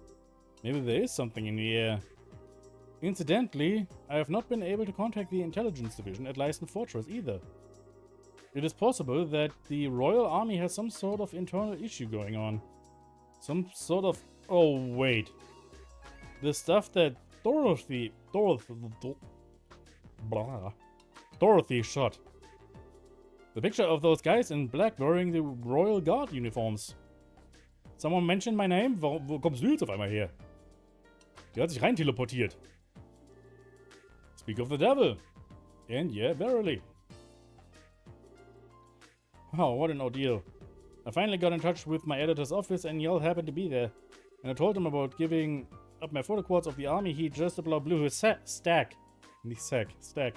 Maybe there is something in the air. Incidentally, I have not been able to contact the intelligence division at Leisten Fortress either. It is possible that the Royal Army has some sort of internal issue going on. Some sort of... Oh, wait. The stuff that Dorothy shot. The picture of those guys in black wearing the Royal Guard uniforms. Someone mentioned my name? Wo kommst du jetzt auf einmal her? Die hat sich rein teleportiert. Speak of the devil. And yeah, verily. Oh, what an ordeal. I finally got in touch with my editor's office and Yell happened to be there. And I told him about giving up my photo quads of the army. He just about blew his stack. Nicht sack, stack.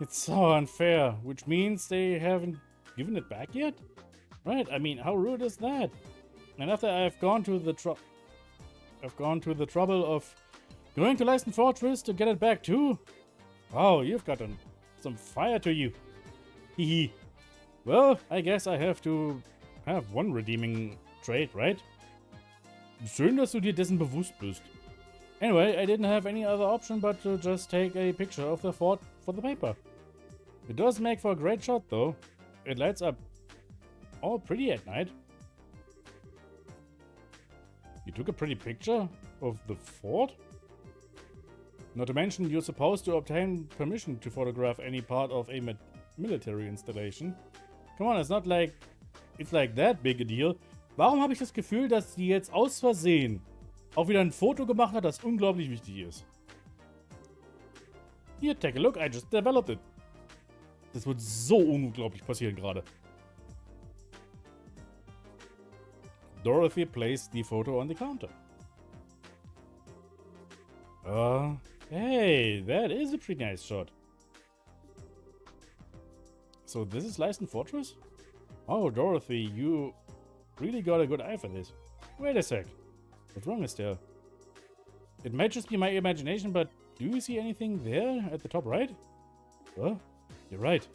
It's so unfair, which means they haven't given it back yet? Right, I mean, how rude is that? And after I've gone to the trouble of going to Leisten Fortress to get it back too? Wow, you've got some fire to you. Hehe. Well, I guess I have to have one redeeming trait, right? Schön, dass du dir dessen bewusst bist. Anyway, I didn't have any other option but to just take a picture of the fort for the paper. It does make for a great shot though. It lights up all pretty at night. You took a pretty picture of the fort? Not to mention, you're supposed to obtain permission to photograph any part of a military installation. Come on, it's not like it's like that big a deal. Warum habe ich das Gefühl, dass sie jetzt aus Versehen auch wieder ein Foto gemacht hat, das unglaublich wichtig ist? Here, take a look, I just developed it. Das wird so unglaublich passieren gerade. Dorothy placed the photo on the counter. Hey, that is a pretty nice shot. So this is Leisten Fortress? Oh, Dorothy, you really got a good eye for this. Wait a sec. What's wrong, Estelle? It might just be my imagination, but do you see anything there at the top right? Well, you're right.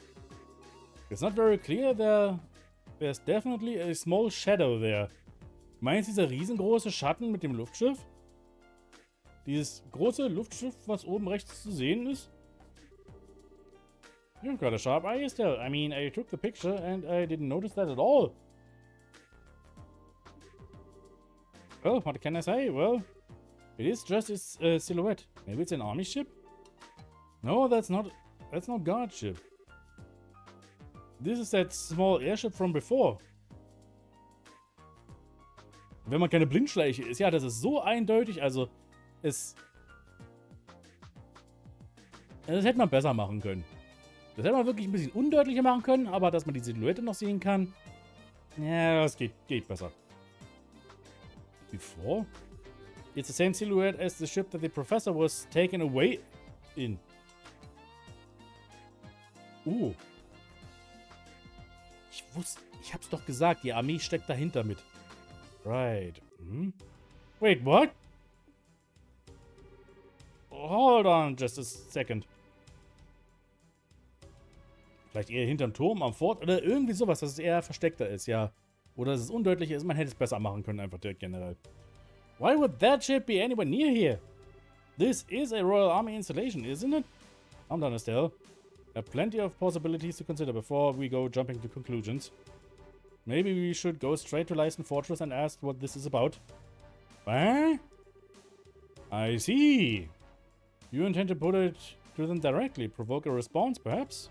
It's not very clear. There's definitely a small shadow there. Meinst du dieser riesengroße Schatten mit dem Luftschiff? Dieses große Luftschiff, was oben rechts zu sehen ist? You've got a sharp eye, Estelle. I mean, I took the picture and I didn't notice that at all. Well, what can I say? Well, it is just its silhouette. Maybe it's an army ship? No, that's not guard ship. This is that small airship from before. Wenn man keine Blindschleiche ist, ja, das ist so eindeutig, also das hätte man besser machen können. Das hätte man wirklich ein bisschen undeutlicher machen können, aber dass man die Silhouette noch sehen kann, ja, das geht besser. Before? It's the same silhouette as the ship that the professor was taken away in. Ich hab's doch gesagt, die Armee steckt dahinter mit. Right. Wait, what? Hold on just a second. Vielleicht eher hinterm Turm, am Fort oder irgendwie sowas, dass es eher versteckter ist, ja. Oder dass es undeutlicher ist, man hätte es besser machen können, einfach direkt generell. Why would that ship be anywhere near here? This is a Royal Army installation, isn't it? I'm done, Estelle. There are plenty of possibilities to consider before we go jumping to conclusions. Maybe we should go straight to Leisten Fortress and ask what this is about. What? I see. You intend to put it to them directly, provoke a response, perhaps?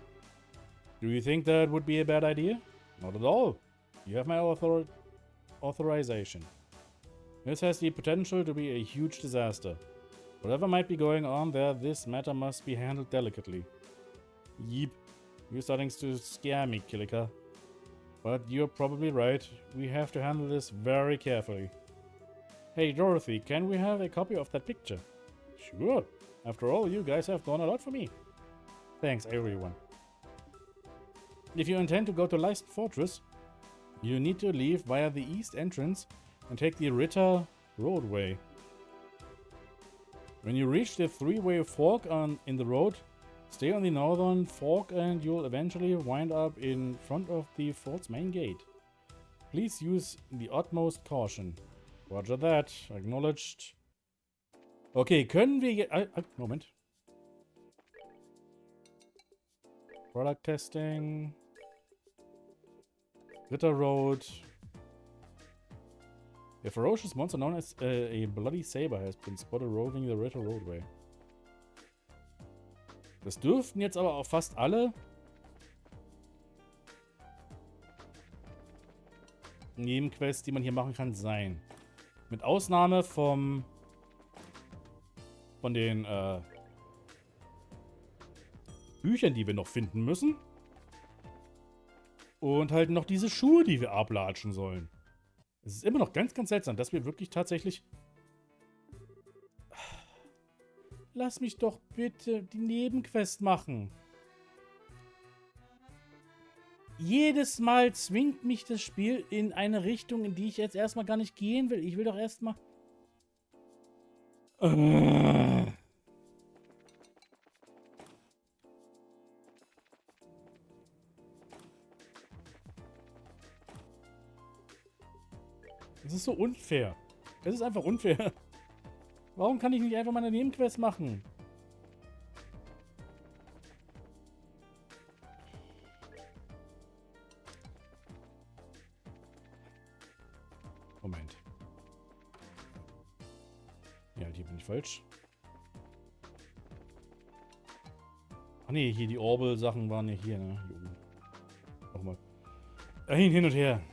Do you think that would be a bad idea? Not at all. You have my authorization. This has the potential to be a huge disaster. Whatever might be going on there, this matter must be handled delicately. Yeep. You're starting to scare me, Kilika. But you're probably right. We have to handle this very carefully. Hey, Dorothy, can we have a copy of that picture? Sure. After all, you guys have done a lot for me. Thanks, everyone. If you intend to go to Leisten Fortress, you need to leave via the east entrance and take the Ritter roadway. When you reach the three-way fork in the road, stay on the northern fork and you'll eventually wind up in front of the fort's main gate. Please use the utmost caution. Roger that. Acknowledged. Okay, können wir jetzt... Moment. Product Testing. Ritter Road. A ferocious monster known as a bloody saber has been spotted roving the Ritter Roadway. Das dürften jetzt aber auch fast alle Nebenquests, die man hier machen kann, sein. Mit Ausnahme von den Büchern, die wir noch finden müssen. Und halt noch diese Schuhe, die wir ablatschen sollen. Es ist immer noch ganz, ganz seltsam, dass wir wirklich tatsächlich... Lass mich doch bitte die Nebenquest machen. Jedes Mal zwingt mich das Spiel in eine Richtung, in die ich jetzt erstmal gar nicht gehen will. Ich will doch erstmal... Es ist so unfair. Es ist einfach unfair. Warum kann ich nicht einfach meine Nebenquest machen? Moment. Ja, hier bin ich falsch. Ach nee, hier die Orbel-Sachen waren ja hier, ne? Hier oben. Nochmal. Hin und her.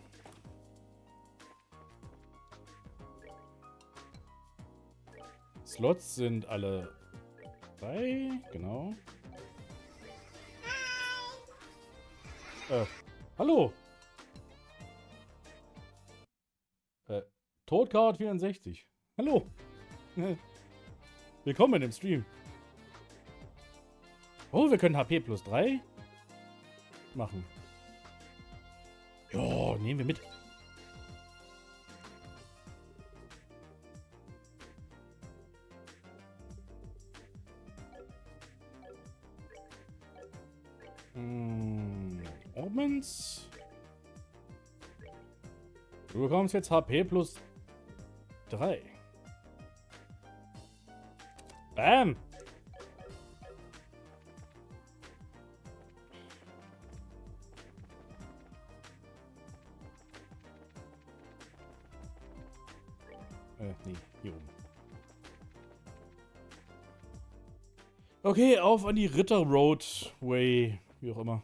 Slots sind alle 3, genau. Hallo! Todcard 64. Hallo! Willkommen im Stream. Oh, wir können HP plus 3 machen. Ja, nehmen wir mit. Omens. Du bekommst jetzt HP plus 3. Bam! Nee, hier oben. Okay, auf an die Ritter Road Way, wie auch immer.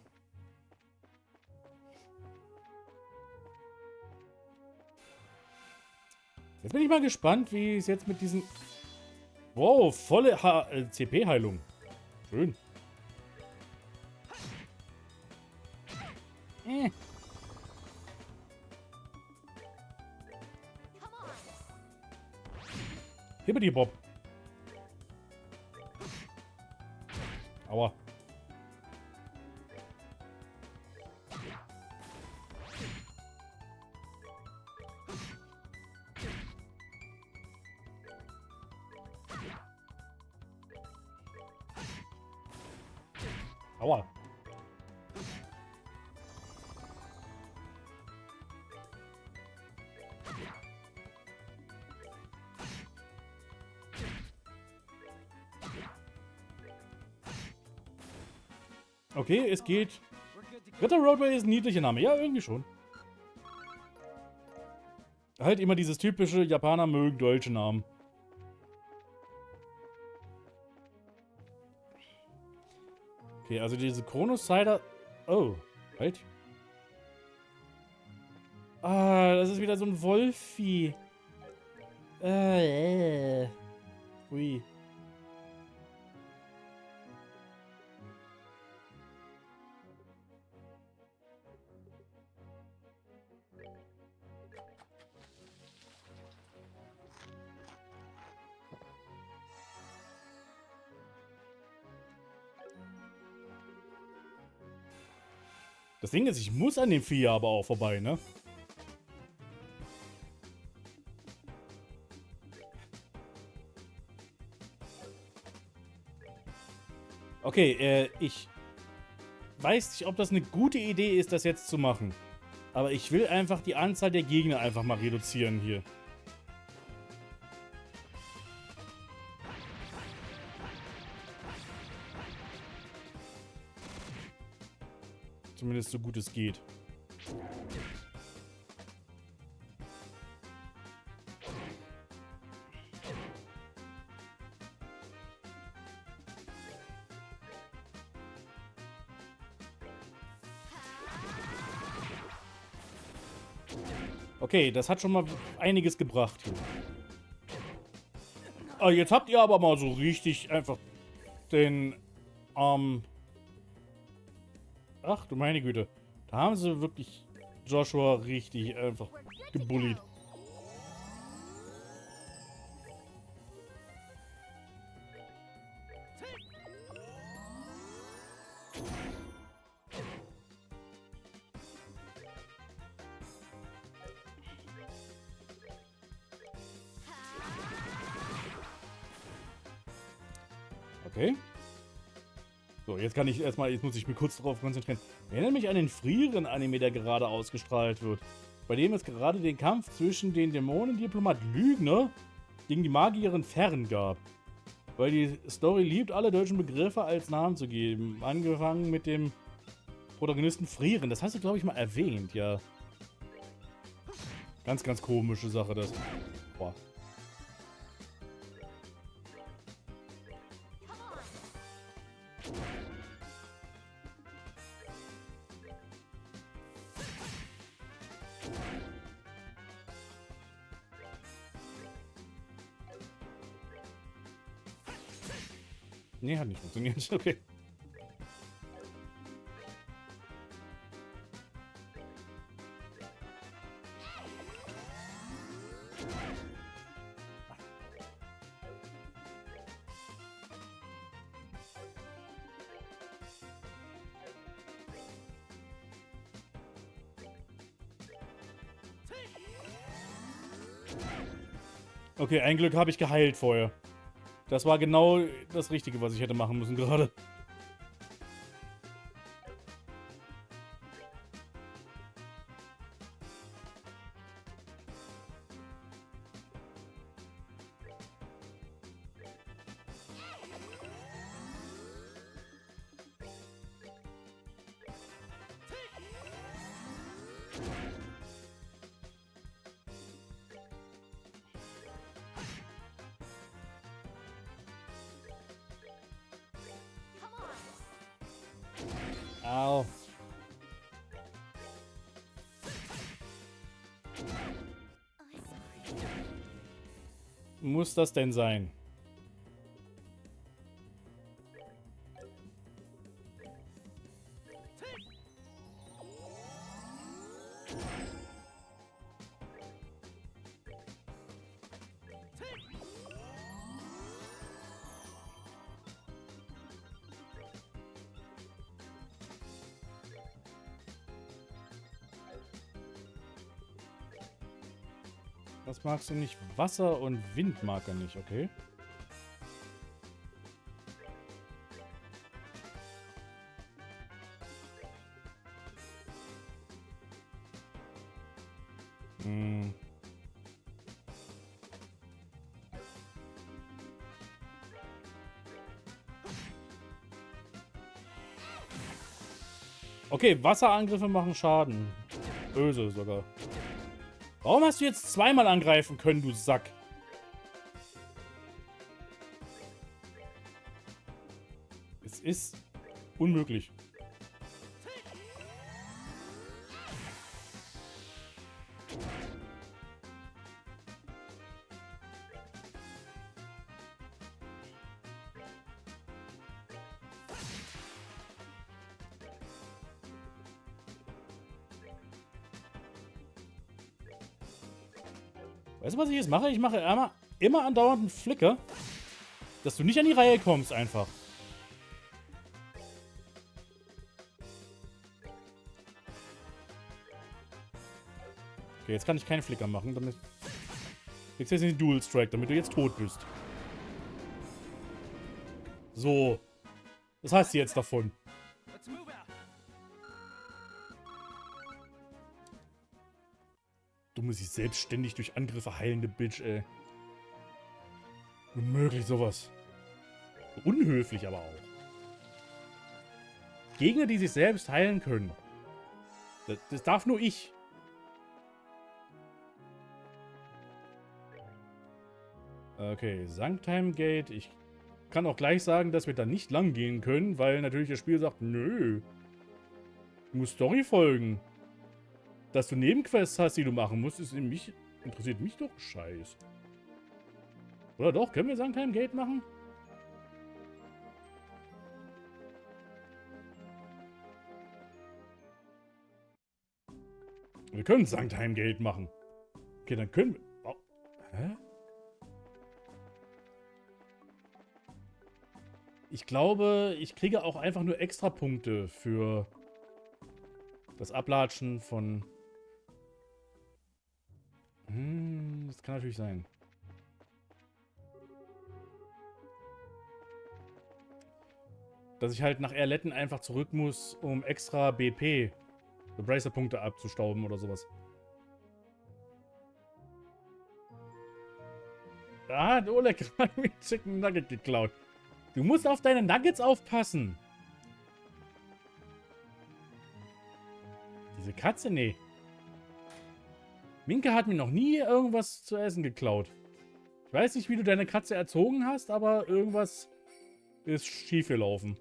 Jetzt bin ich mal gespannt, wie es jetzt mit diesen... Wow, volle CP-Heilung. Schön. Hibbidi Bob. Aua. Aua. Okay, es geht. Ritter Roadway ist ein niedlicher Name. Ja, irgendwie schon. Halt immer dieses typische, Japaner mögen deutsche Namen. Okay, also diese Chrono-Cider... Oh, halt. Ah, das ist wieder so ein Wolfvieh. Ui. Das Ding ist, ich muss an dem Vieh aber auch vorbei, ne? Okay, ich weiß nicht, ob das eine gute Idee ist, das jetzt zu machen. Aber ich will einfach die Anzahl der Gegner einfach mal reduzieren hier. Zumindest so gut es geht. Okay, das hat schon mal einiges gebracht hier. Ah, jetzt habt ihr aber mal so richtig einfach den ach du meine Güte. Da haben sie wirklich Joshua richtig einfach gebullied. Okay. So, jetzt kann ich erstmal, jetzt muss ich mich kurz darauf konzentrieren. Erinnere mich an den früheren Anime, der gerade ausgestrahlt wird. Bei dem es gerade den Kampf zwischen den Dämonendiplomat Lügner gegen die Magierin fern gab. Weil die Story liebt, alle deutschen Begriffe als Namen zu geben. Angefangen mit dem Protagonisten Frieren. Das hast du, glaube ich, mal erwähnt, ja. Ganz, ganz komische Sache, das. Boah. Nee, hat nicht funktioniert. Okay. Okay, ein Glück habe ich geheilt vorher. Das war genau das Richtige, was ich hätte machen müssen gerade. Au. Muss das denn sein? Was magst du nicht? Wasser und Wind mag er nicht, okay? Hm. Okay, Wasserangriffe machen Schaden. Böse sogar. Warum hast du jetzt zweimal angreifen können, du Sack? Es ist unmöglich. Weißt du, was ich jetzt mache? Ich mache immer andauernd einen Flicker, dass du nicht an die Reihe kommst einfach. Okay, jetzt kann ich keinen Flicker machen, damit... Kriegst jetzt den Dual Strike, damit du jetzt tot bist. So. Das heißt jetzt davon. Du musst dich selbstständig durch Angriffe heilende Bitch, ey. Unmöglich sowas. Unhöflich aber auch. Gegner, die sich selbst heilen können. Das darf nur ich. Okay, Sanctime Gate. Ich kann auch gleich sagen, dass wir da nicht lang gehen können, weil natürlich das Spiel sagt, nö. Du musst Story folgen. Dass du Nebenquests hast, die du machen musst, interessiert mich doch scheiß. Oder doch? Können wir Sanctime Gate machen? Wir können Sanctime Gate machen. Okay, dann können wir... Oh. Hä? Ich glaube, ich kriege auch einfach nur Extrapunkte für das Ablatschen von... das kann natürlich sein. Dass ich halt nach Erletten einfach zurück muss, um extra BP, so Bracer-Punkte abzustauben oder sowas. Da hat Oleg gerade mit Chicken Nugget geklaut. Du musst auf deine Nuggets aufpassen. Diese Katze, nee. Minka hat mir noch nie irgendwas zu essen geklaut. Ich weiß nicht, wie du deine Katze erzogen hast, aber irgendwas ist schief gelaufen.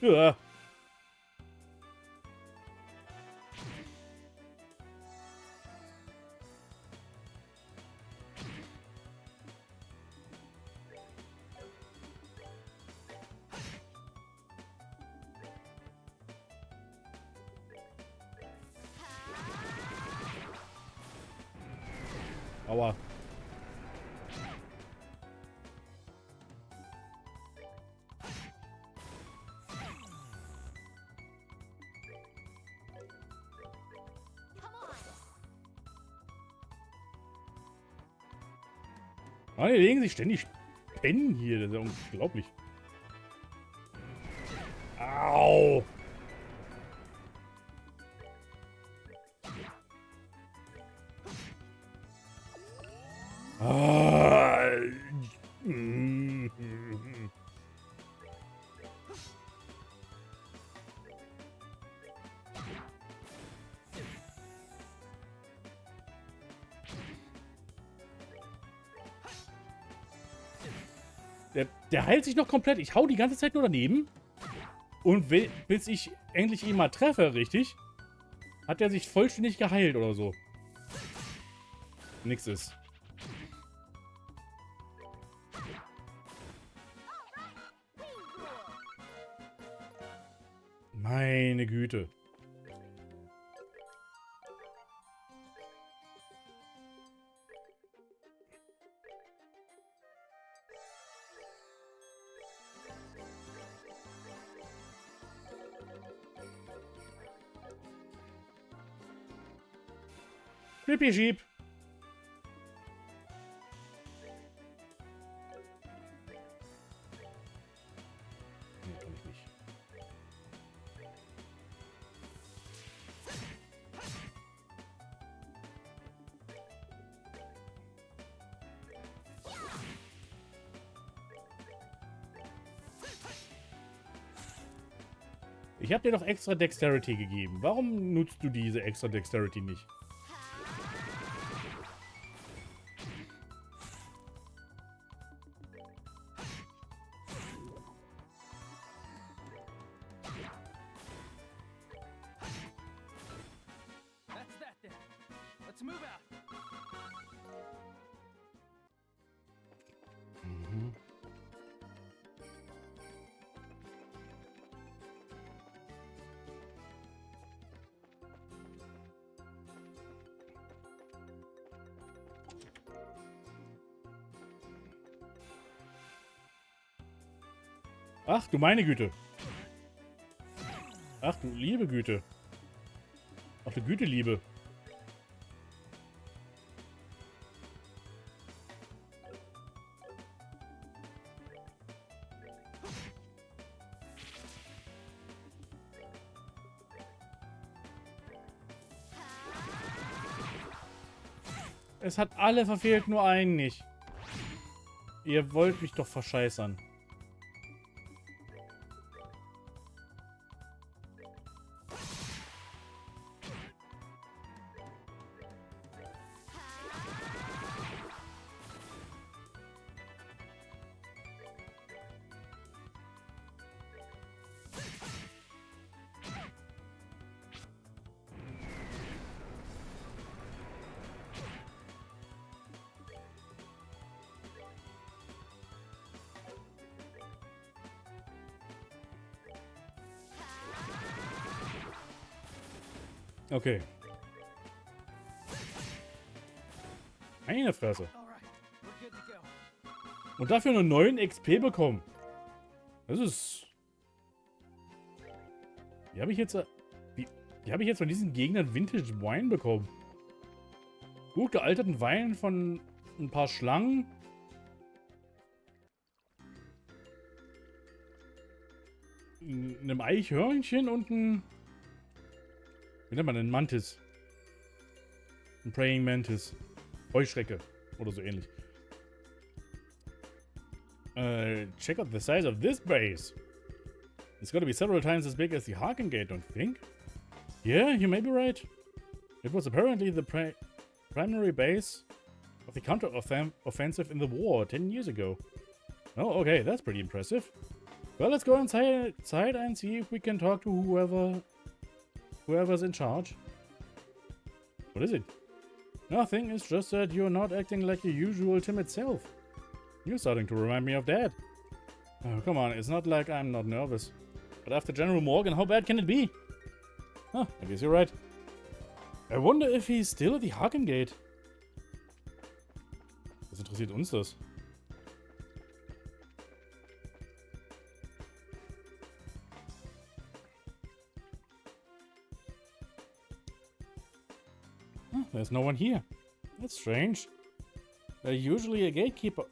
Ja. Aua. Ah, die legen sich ständig pennen hier. Das ist ja unglaublich. Au! Ah. Der heilt sich noch komplett. Ich hau die ganze Zeit nur daneben. Und bis ich endlich ihn mal treffe, richtig, hat er sich vollständig geheilt oder so. Nix ist. Meine Güte. Schnippi Schieb. Nee, kann ich nicht. Ich habe dir doch extra Dexterity gegeben. Warum nutzt du diese extra Dexterity nicht? Mhm. Ach, du meine Güte. Ach, du liebe Güte. Ach, du Güte, Liebe. Es hat alle verfehlt, nur einen nicht. Ihr wollt mich doch verscheißern. Okay. Meine Fresse. Und dafür nur 9 XP bekommen. Das ist... Wie habe ich jetzt... Wie habe ich jetzt von diesen Gegnern Vintage Wine bekommen? gut gealterten Wein von ein paar Schlangen. Einem Eichhörnchen und ein... Wie nennt man denn? Mantis. Ein Praying Mantis. Heuschrecke. Oder so ähnlich. Check out the size of this base. It's got to be several times as big as the Harken Gate, don't you think? Yeah, you may be right. It was apparently the primary base of the counter-offensive in the war 10 years ago. Oh, okay, that's pretty impressive. Well, let's go inside and see if we can talk to whoever's in charge. What is it? Nothing, it's just that you're not acting like your usual timid self. You're starting to remind me of Dad. Oh, come on, it's not like I'm not nervous. But after General Morgan, how bad can it be? Huh, I guess you're right. I wonder if he's still at the Harken Gate. Was interessiert uns das? Huh, there's no one here. That's strange. There's usually a gatekeeper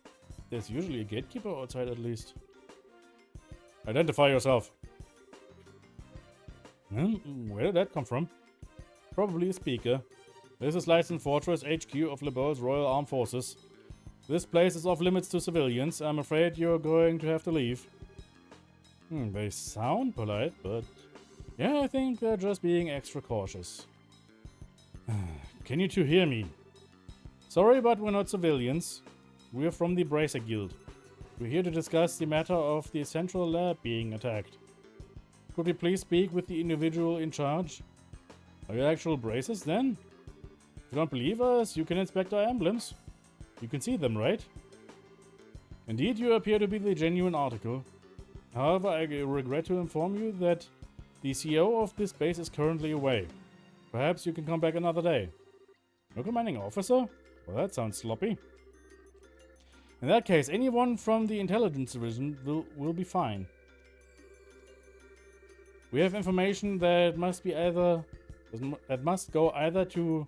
outside at least. Identify yourself. Where did that come from? Probably a speaker. This is Licensed Fortress HQ of LeBeau's Royal Armed Forces. This place is off limits to civilians. I'm afraid you're going to have to leave. They sound polite, but... yeah, I think they're just being extra cautious. Can you two hear me? Sorry, but we're not civilians. We're from the Bracer Guild. We're here to discuss the matter of the central lab being attacked. Could we please speak with the individual in charge? Are you actual bracers then? If you don't believe us, you can inspect our emblems. You can see them, right? Indeed, you appear to be the genuine article. However, I regret to inform you that the CEO of this base is currently away. Perhaps you can come back another day. No commanding officer? Well, that sounds sloppy. In that case, anyone from the intelligence division will be fine. We have information that must go either to...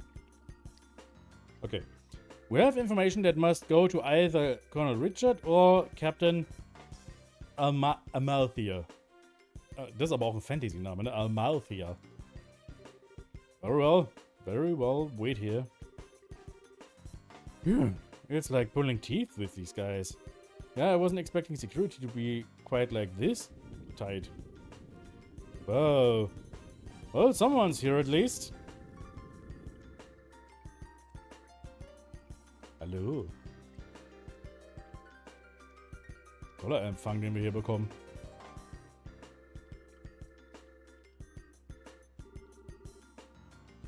okay. We have information that must go to either Colonel Richard or Captain Amalthea. Das ist aber auch ein Fantasy-Name, ne? Amalthea. Very well, wait here. It's like pulling teeth with these guys. Yeah, I wasn't expecting security to be quite like this tight. Whoa. Well, someone's here at least. Hallo. Toller Empfang, den wir hier bekommen.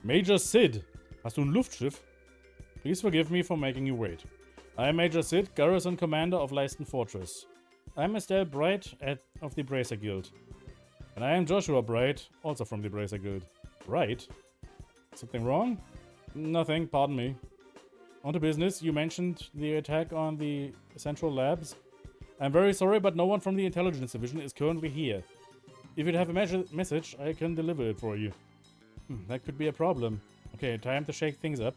Major Sid. Hast du ein Luftschiff? Please forgive me for making you wait. I am Major Sid, Garrison Commander of Licensed Fortress. I am Estelle Bright of the Bracer Guild. And I am Joshua Bright, also from the Bracer Guild. Bright? Something wrong? Nothing, pardon me. On to business, you mentioned the attack on the central labs. I'm very sorry, but no one from the intelligence division is currently here. If you'd have a message, I can deliver it for you. That could be a problem. Okay, time to shake things up.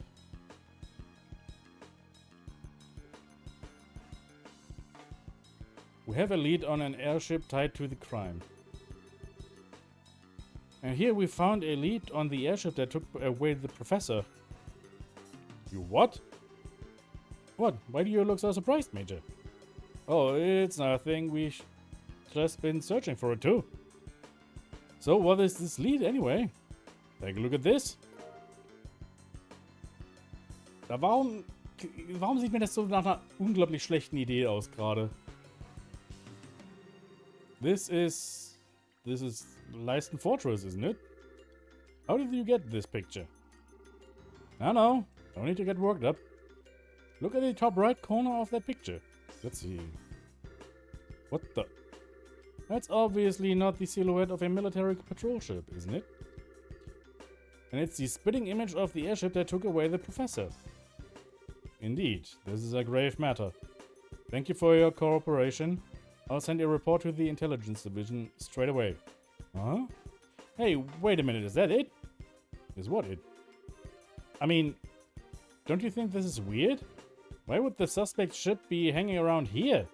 We have a lead on an airship tied to the crime. And here we found a lead on the airship that took away the professor. You what? What? Why do you look so surprised, Major? Oh, it's nothing. We've just been searching for it too. So what is this lead anyway? Take a look at this. Warum sieht mir das so nach einer unglaublich schlechten Idee aus gerade? This is Licensed Fortress, isn't it? How did you get this picture? No, don't need to get worked up. Look at the top right corner of that picture. Let's see. What the? That's obviously not the silhouette of a military patrol ship, isn't it? And it's the spitting image of the airship that took away the professor. Indeed, this is a grave matter. Thank you for your cooperation. I'll send a report to the intelligence division straight away. Huh? Hey, wait a minute, is that it? Is what it? I mean, Don't you think this is weird? Why would the suspect ship be hanging around here?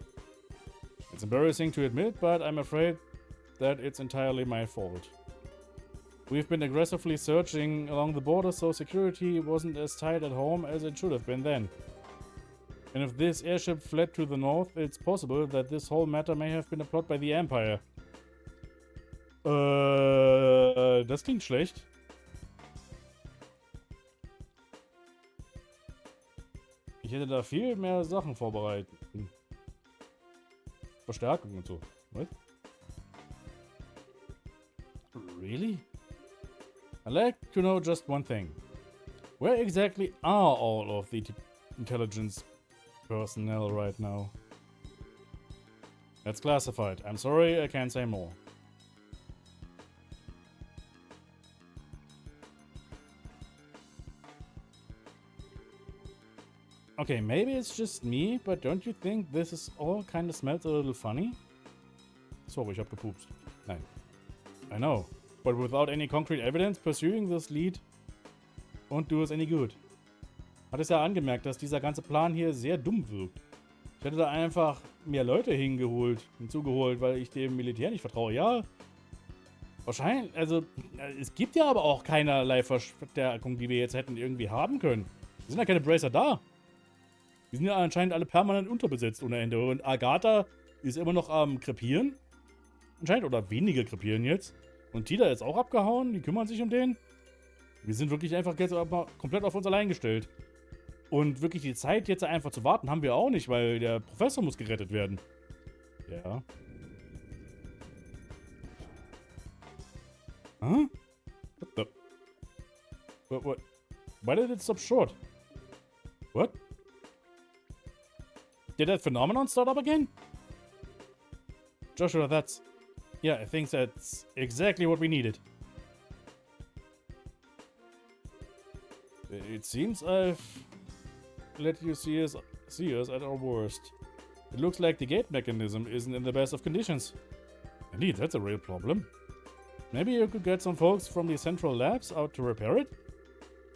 It's embarrassing to admit, but I'm afraid that it's entirely my fault. We've been aggressively searching along the border, so security wasn't as tight at home as it should have been then. And if this airship fled to the north, it's possible that this whole matter may have been a plot by the Empire. Das klingt schlecht. Ich hätte da viel mehr Sachen vorbereitet. Verstärkung und so. What? Really? I'd like to know just one thing. Where exactly are all of the intelligence personnel right now? That's classified. I'm sorry, I can't say more. Okay, maybe it's just me, but don't you think this is all kind of smells a little funny? Sorry, ich hab gepupst. Nein. I know, but without any concrete evidence, pursuing this lead won't do us any good. Hat es ja angemerkt, dass dieser ganze Plan hier sehr dumm wirkt. Ich hätte da einfach mehr Leute hinzugeholt, weil ich dem Militär nicht vertraue. Ja, wahrscheinlich, also es gibt ja aber auch keinerlei Verstärkung, die wir jetzt hätten irgendwie haben können. Es sind ja keine Bracer da. Die sind ja anscheinend alle permanent unterbesetzt ohne Ende. Und Agatha ist immer noch am Krepieren. Anscheinend, oder weniger krepieren jetzt. Und Tila ist auch abgehauen, die kümmern sich um den. Wir sind wirklich einfach jetzt mal komplett auf uns allein gestellt. Und wirklich die Zeit jetzt einfach zu warten haben wir auch nicht, weil der Professor muss gerettet werden. Ja. Huh? What the? What? Why did it stop short? What? Did that phenomenon start up again? Joshua, that's... Yeah, I think that's exactly what we needed. It seems I've let you see us at our worst. It looks like the gate mechanism isn't in the best of conditions. Indeed, that's a real problem. Maybe you could get some folks from the central labs out to repair it?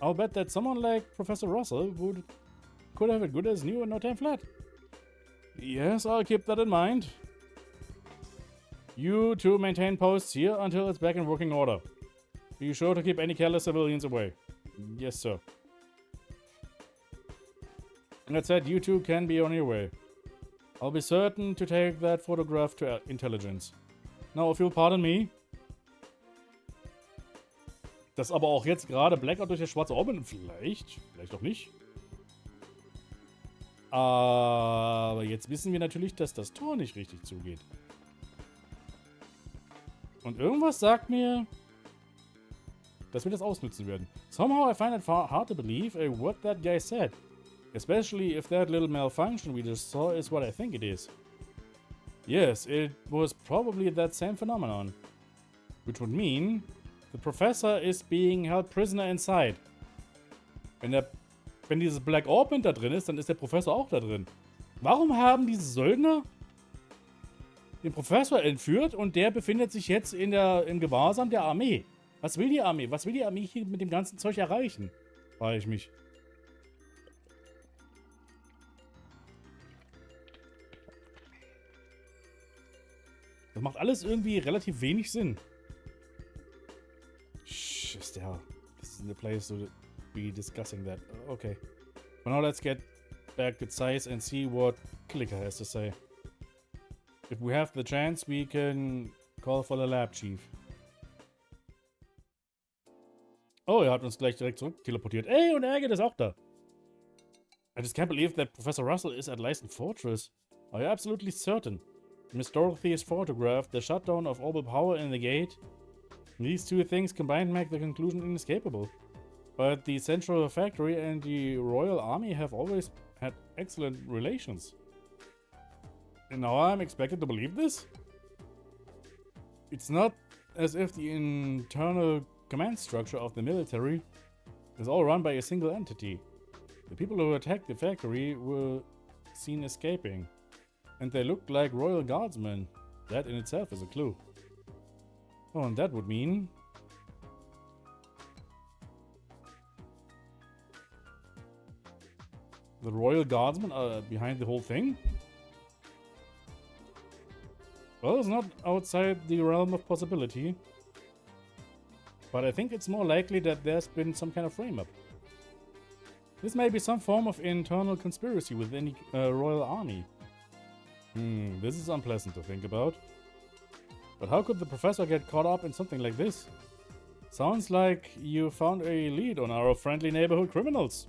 I'll bet that someone like Professor Russell could have it good as new in no time flat. Yes, I'll keep that in mind. You two maintain posts here until it's back in working order. Be sure to keep any careless civilians away. Yes, sir. And that said, you two can be on your way. I'll be certain to take that photograph to intelligence. Now, if you'll pardon me. Dass aber auch jetzt gerade Blackout durch das schwarze Orbit, vielleicht auch nicht. Aber jetzt wissen wir natürlich, dass das Tor nicht richtig zugeht. Und irgendwas sagt mir, dass wir das ausnutzen werden. Somehow I find it hard to believe what that guy said. Especially if that little malfunction we just saw is what I think it is. Yes, it was probably that same phenomenon. Which would mean the professor is being held prisoner inside. Wenn dieses Black Orbit da drin ist, dann ist der Professor auch da drin. Warum haben diese Söldner den Professor entführt und der befindet sich jetzt im Gewahrsam der Armee? Was will die Armee? Was will die Armee hier mit dem ganzen Zeug erreichen? Frage ich mich. Das macht alles irgendwie relativ wenig Sinn. Shh, Estelle. This isn't the place to be discussing that. Okay. For now, let's get back to Zeiss and see what Clicker has to say. If we have the chance, we can call for the lab chief. Oh, er hat uns gleich direkt zurück teleportiert. Ey, und Agate ist auch da. I just can't believe that Professor Russell is at Leisten Fortress. Are you absolutely certain? Miss Dorothy's photographed the shutdown of orbital power in the gate. These two things combined make the conclusion inescapable. But the Central Factory and the Royal Army have always had excellent relations. And now I'm expected to believe this? It's not as if the internal command structure of the military is all run by a single entity. The people who attacked the factory were seen escaping. And they looked like royal guardsmen. That in itself is a clue. Oh, and that would mean... The Royal Guardsmen are behind the whole thing? Well, it's not outside the realm of possibility. But I think it's more likely that there's been some kind of frame-up. This may be some form of internal conspiracy within the royal army. This is unpleasant to think about. But how could the professor get caught up in something like this? Sounds like you found a lead on our friendly neighborhood criminals.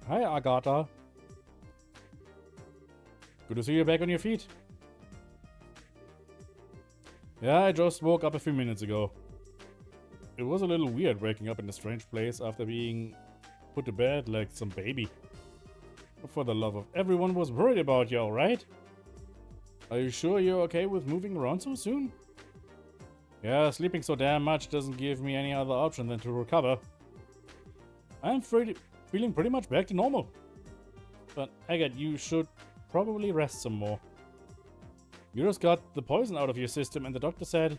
Hi, Agatha. Good to see you back on your feet. Yeah, I just woke up a few minutes ago. It was a little weird waking up in a strange place after being put to bed like some baby. For the love of everyone was worried about you, alright? Are you sure you're okay with moving around so soon? Yeah, sleeping so damn much doesn't give me any other option than to recover. I'm feeling pretty much back to normal. But Agatha, you should probably rest some more. You just got the poison out of your system and the doctor said...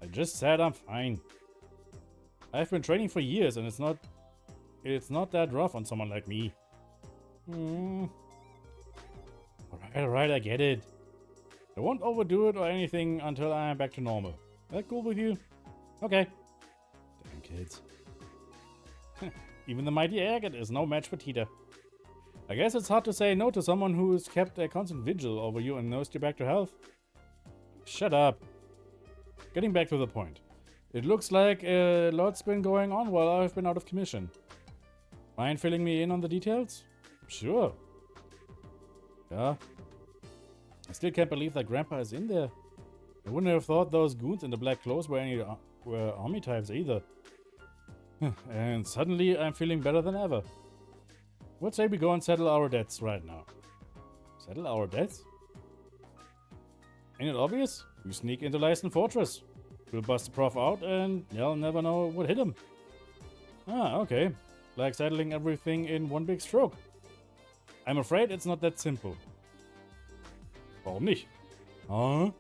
I just said I'm fine. I've been training for years and it's not that rough on someone like me. Alright, I get it. I won't overdo it or anything until I am back to normal. That cool with you? Okay. Damn kids. Even the mighty Agatha is no match for Tita. I guess it's hard to say no to someone who has kept a constant vigil over you and nursed you back to health. Shut up. Getting back to the point. It looks like a lot's been going on while I've been out of commission. Mind filling me in on the details? Sure. Yeah. I still can't believe that Grandpa is in there. I wouldn't have thought those goons in the black clothes were army types either. And suddenly I'm feeling better than ever. What say we go and settle our debts right now? Settle our debts? Ain't it obvious? We sneak into Leisten Fortress. We'll bust the prof out and they'll never know what hit him. Ah, okay. Like settling everything in one big stroke. I'm afraid it's not that simple. Warum nicht? Huh?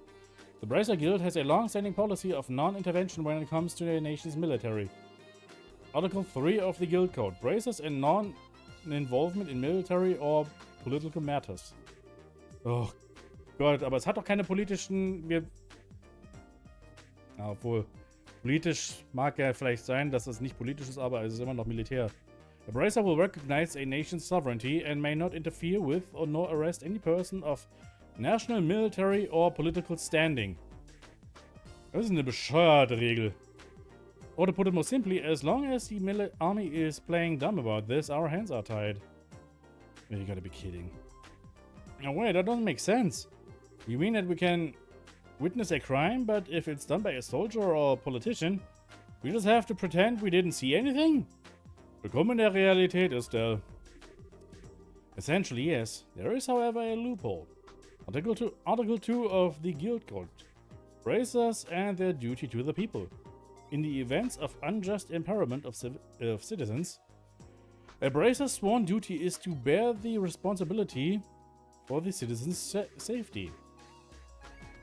The Bracer Guild has a long-standing policy of non-intervention when it comes to a nation's military. Article 3 of the Guild Code braces in non-involvement in military or political matters. Oh Gott, aber es hat doch keine politischen... Obwohl, politisch mag ja vielleicht sein, dass es nicht politisch ist, aber es ist immer noch Militär. A Bracer will recognize a nation's sovereignty and may not interfere with or nor arrest any person of national, military or political standing. Das ist eine bescheuerte Regel. Or to put it more simply, as long as the army is playing dumb about this, our hands are tied. You gotta be kidding. No way, that doesn't make sense. You mean that we can witness a crime, but if it's done by a soldier or a politician, we just have to pretend we didn't see anything? Willkommen in der Realität, Estelle. Essentially, yes. There is, however, a loophole. Article 2 of the Guild Code. Bracers and their duty to the people. In the events of unjust impairment of citizens, a Bracer's sworn duty is to bear the responsibility for the citizens' safety.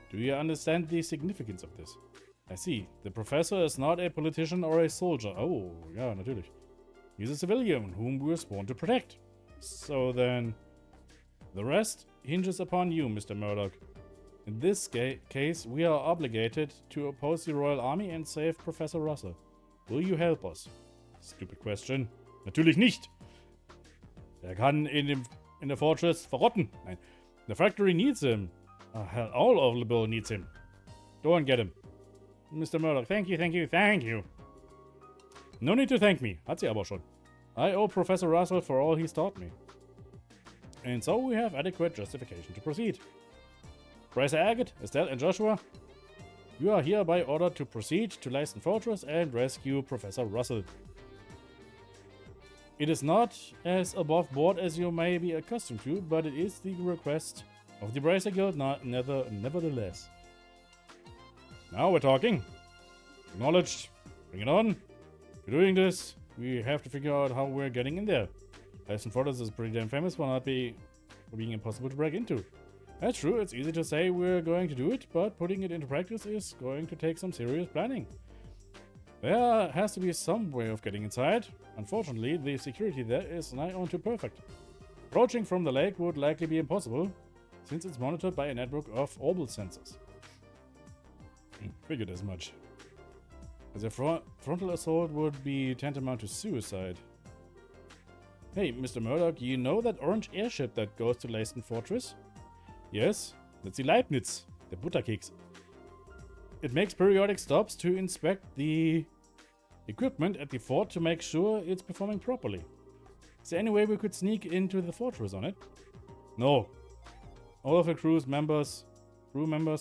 Do you understand the significance of this? I see. The professor is not a politician or a soldier. Oh, ja, natürlich. He's a civilian whom we are sworn to protect. So then, the rest hinges upon you, Mr. Murdoch. In this case, we are obligated to oppose the Royal Army and save Professor Russell. Will you help us? Stupid question. Natürlich nicht. Er kann in der Fortress verrotten. Nein. The factory needs him. Oh, hell, all of the bill needs him. Go and get him. Mr. Murdoch, thank you, thank you, thank you. No need to thank me. Hat sie aber schon. I owe Professor Russell for all he's taught me. And so we have adequate justification to proceed. Bracer Agatha, Estelle and Joshua, you are hereby ordered to proceed to Leisten Fortress and rescue Professor Russell. It is not as above board as you may be accustomed to, but it is the request of the Bracer Guild nevertheless. Now we're talking. Acknowledged. Bring it on. We're doing this. We have to figure out how we're getting in there. Leisten Fortress is pretty damn famous for being impossible to break into. That's true, it's easy to say we're going to do it, but putting it into practice is going to take some serious planning. There has to be some way of getting inside. Unfortunately, the security there is nigh on to perfect. Approaching from the lake would likely be impossible, since it's monitored by a network of orbital sensors. Figured as much. As a frontal assault would be tantamount to suicide. Hey, Mr. Murdoch, you know that orange airship that goes to Leisten Fortress? Yes, that's the Leibniz, the Butterkeks. It makes periodic stops to inspect the equipment at the fort to make sure it's performing properly. Is there any way we could sneak into the fortress on it? No. All of the crew members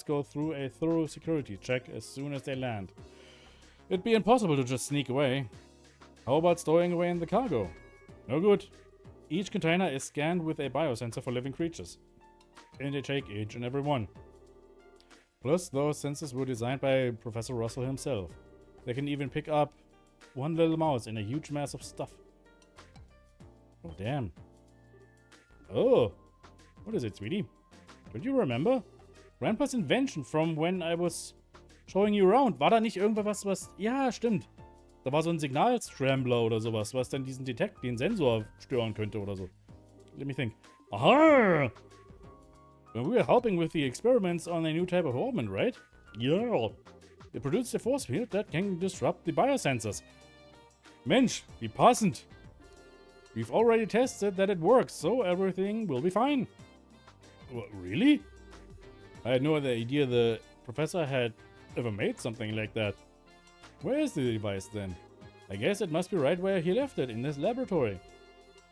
go through a thorough security check as soon as they land. It'd be impossible to just sneak away. How about stowing away in the cargo? No good. Each container is scanned with a biosensor for living creatures. And they take each and every one. Plus, those sensors were designed by Professor Russell himself. They can even pick up one little mouse in a huge mass of stuff. Oh, damn. Oh, what is it, sweetie? Don't you remember? Grandpa's invention from when I was showing you around. War da nicht irgendwas, was... Ja, stimmt. Da war so ein Signalscrambler oder sowas, was dann diesen den Sensor stören könnte oder so. Let me think. Aha! When we were helping with the experiments on a new type of orbit, right? Yeah. It produced a force field that can disrupt the biosensors. Mensch, wie passend. We've already tested that it works, so everything will be fine. What, really? I had no other idea the professor had ever made something like that. Where is the device then? I guess it must be right where he left it, in this laboratory.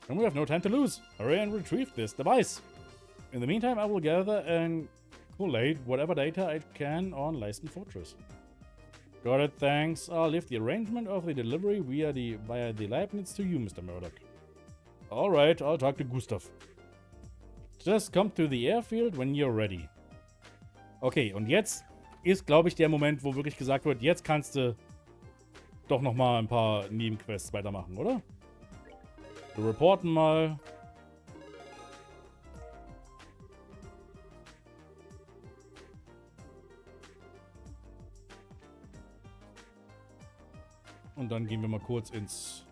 And we have no time to lose. Hurry and retrieve this device. In the meantime, I will gather and collate whatever data I can on Leisten Fortress. Got it, thanks. I'll leave the arrangement of the delivery via the Leibniz to you, Mr. Murdoch. Alright, I'll talk to Gustav. Just come to the airfield when you're ready. Okay, und jetzt ist, glaube ich, der Moment, wo wirklich gesagt wird, jetzt kannst du doch nochmal ein paar Nebenquests weitermachen, oder? Wir reporten mal. Und dann gehen wir mal kurz ins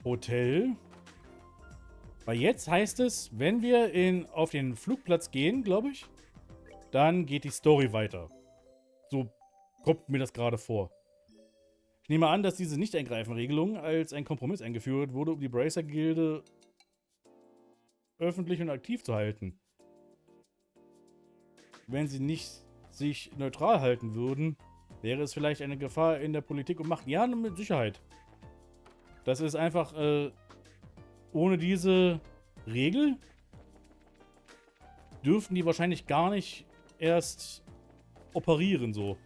Hotel. Weil jetzt heißt es, wenn wir auf den Flugplatz gehen, glaube ich, dann geht die Story weiter. So kommt mir das gerade vor. Ich nehme an, dass diese Nicht-Eingreifen-Regelung als ein Kompromiss eingeführt wurde, um die Bracer-Gilde öffentlich und aktiv zu halten. Wenn sie nicht sich neutral halten würden, wäre es vielleicht eine Gefahr in der Politik und Macht. Ja, mit Sicherheit. Das ist einfach, ohne diese Regel dürften die wahrscheinlich gar nicht erst operieren, so.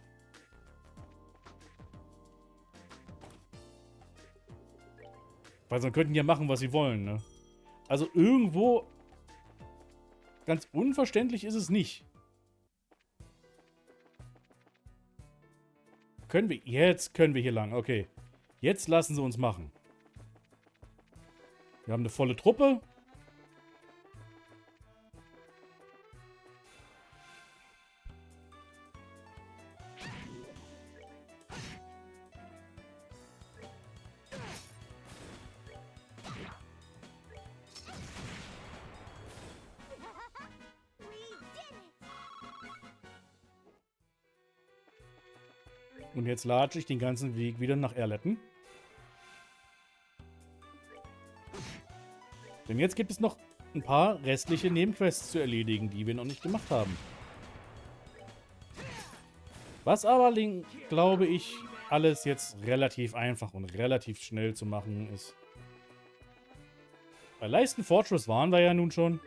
Weil sie könnten ja machen, was sie wollen, ne? Also irgendwo ganz unverständlich ist es nicht. Jetzt können wir hier lang, okay. Jetzt lassen sie uns machen. Wir haben eine volle Truppe. Und jetzt latsche ich den ganzen Weg wieder nach Erletten. Denn jetzt gibt es noch ein paar restliche Nebenquests zu erledigen, die wir noch nicht gemacht haben. Was aber, glaube ich, alles jetzt relativ einfach und relativ schnell zu machen ist. Bei Leisten Fortress waren wir ja nun schon.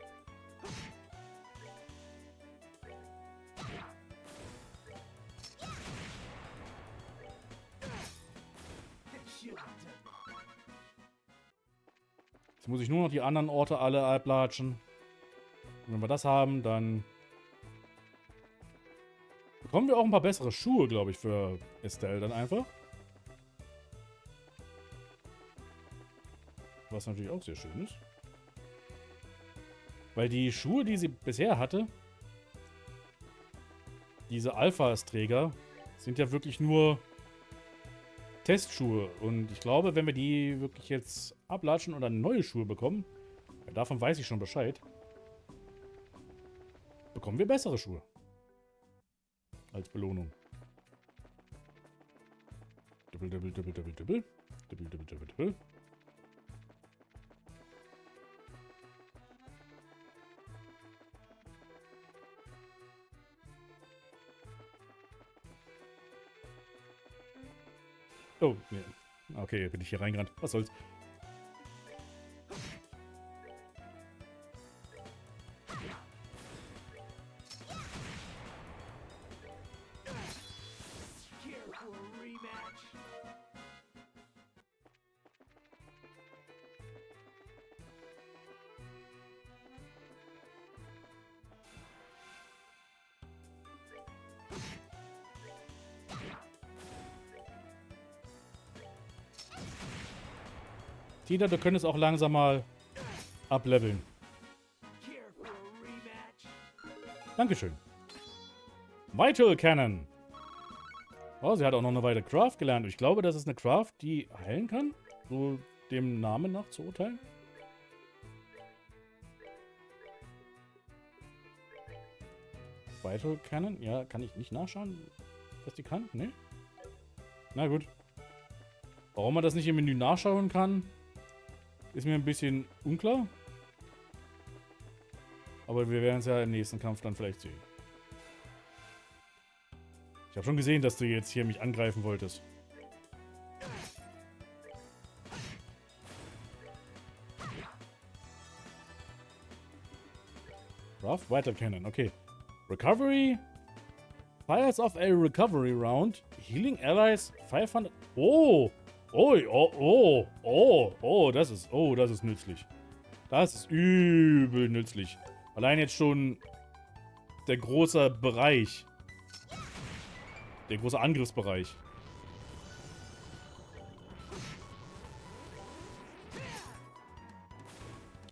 Jetzt muss ich nur noch die anderen Orte alle ablatschen. Und wenn wir das haben, dann bekommen wir auch ein paar bessere Schuhe, glaube ich, für Estelle dann einfach. Was natürlich auch sehr schön ist. Weil die Schuhe, die sie bisher hatte, diese Alphas-Träger, sind ja wirklich nur Testschuhe. Und ich glaube, wenn wir die wirklich jetzt ablatschen und dann neue Schuhe bekommen, davon weiß ich schon Bescheid, bekommen wir bessere Schuhe. Als Belohnung. Dübbel, dübbel, dübbel, dübbel, dübbel. Dübbel, dübbel, dübbel, dübbel. Oh, nee. Okay, bin ich hier reingerannt. Was soll's. Tina, du könntest auch langsam mal ableveln. Dankeschön. Vital Cannon. Oh, sie hat auch noch eine weitere Craft gelernt. Ich glaube, das ist eine Craft, die heilen kann. So dem Namen nach zu urteilen. Vital Cannon? Ja, kann ich nicht nachschauen, was die kann? Ne? Na gut. Warum man das nicht im Menü nachschauen kann, ist mir ein bisschen unklar. Aber wir werden es ja im nächsten Kampf dann vielleicht sehen. Ich habe schon gesehen, dass du jetzt hier mich angreifen wolltest. Rough Vital Cannon, okay. Recovery. Fires of a Recovery Round. Healing Allies 500. Oh! Oh, das ist nützlich. Das ist übel nützlich. Allein jetzt schon der große Bereich. Der große Angriffsbereich.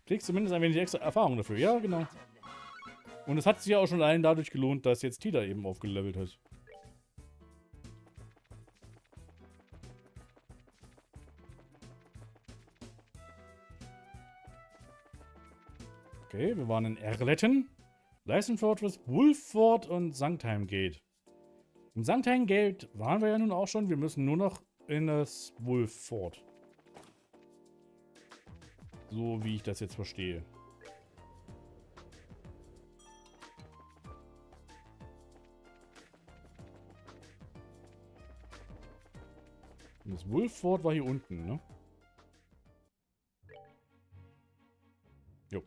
Kriegst zumindest ein wenig extra Erfahrung dafür. Ja, genau. Und es hat sich ja auch schon allein dadurch gelohnt, dass jetzt Tida eben aufgelevelt hat. Okay, wir waren in Erletten, Lyson Fortress, Wolffort und Sanctheim Gate. Im Sanctheim Gate waren wir ja nun auch schon. Wir müssen nur noch in das Wolffort. So wie ich das jetzt verstehe. Und das Wolffort war hier unten, ne? Jo.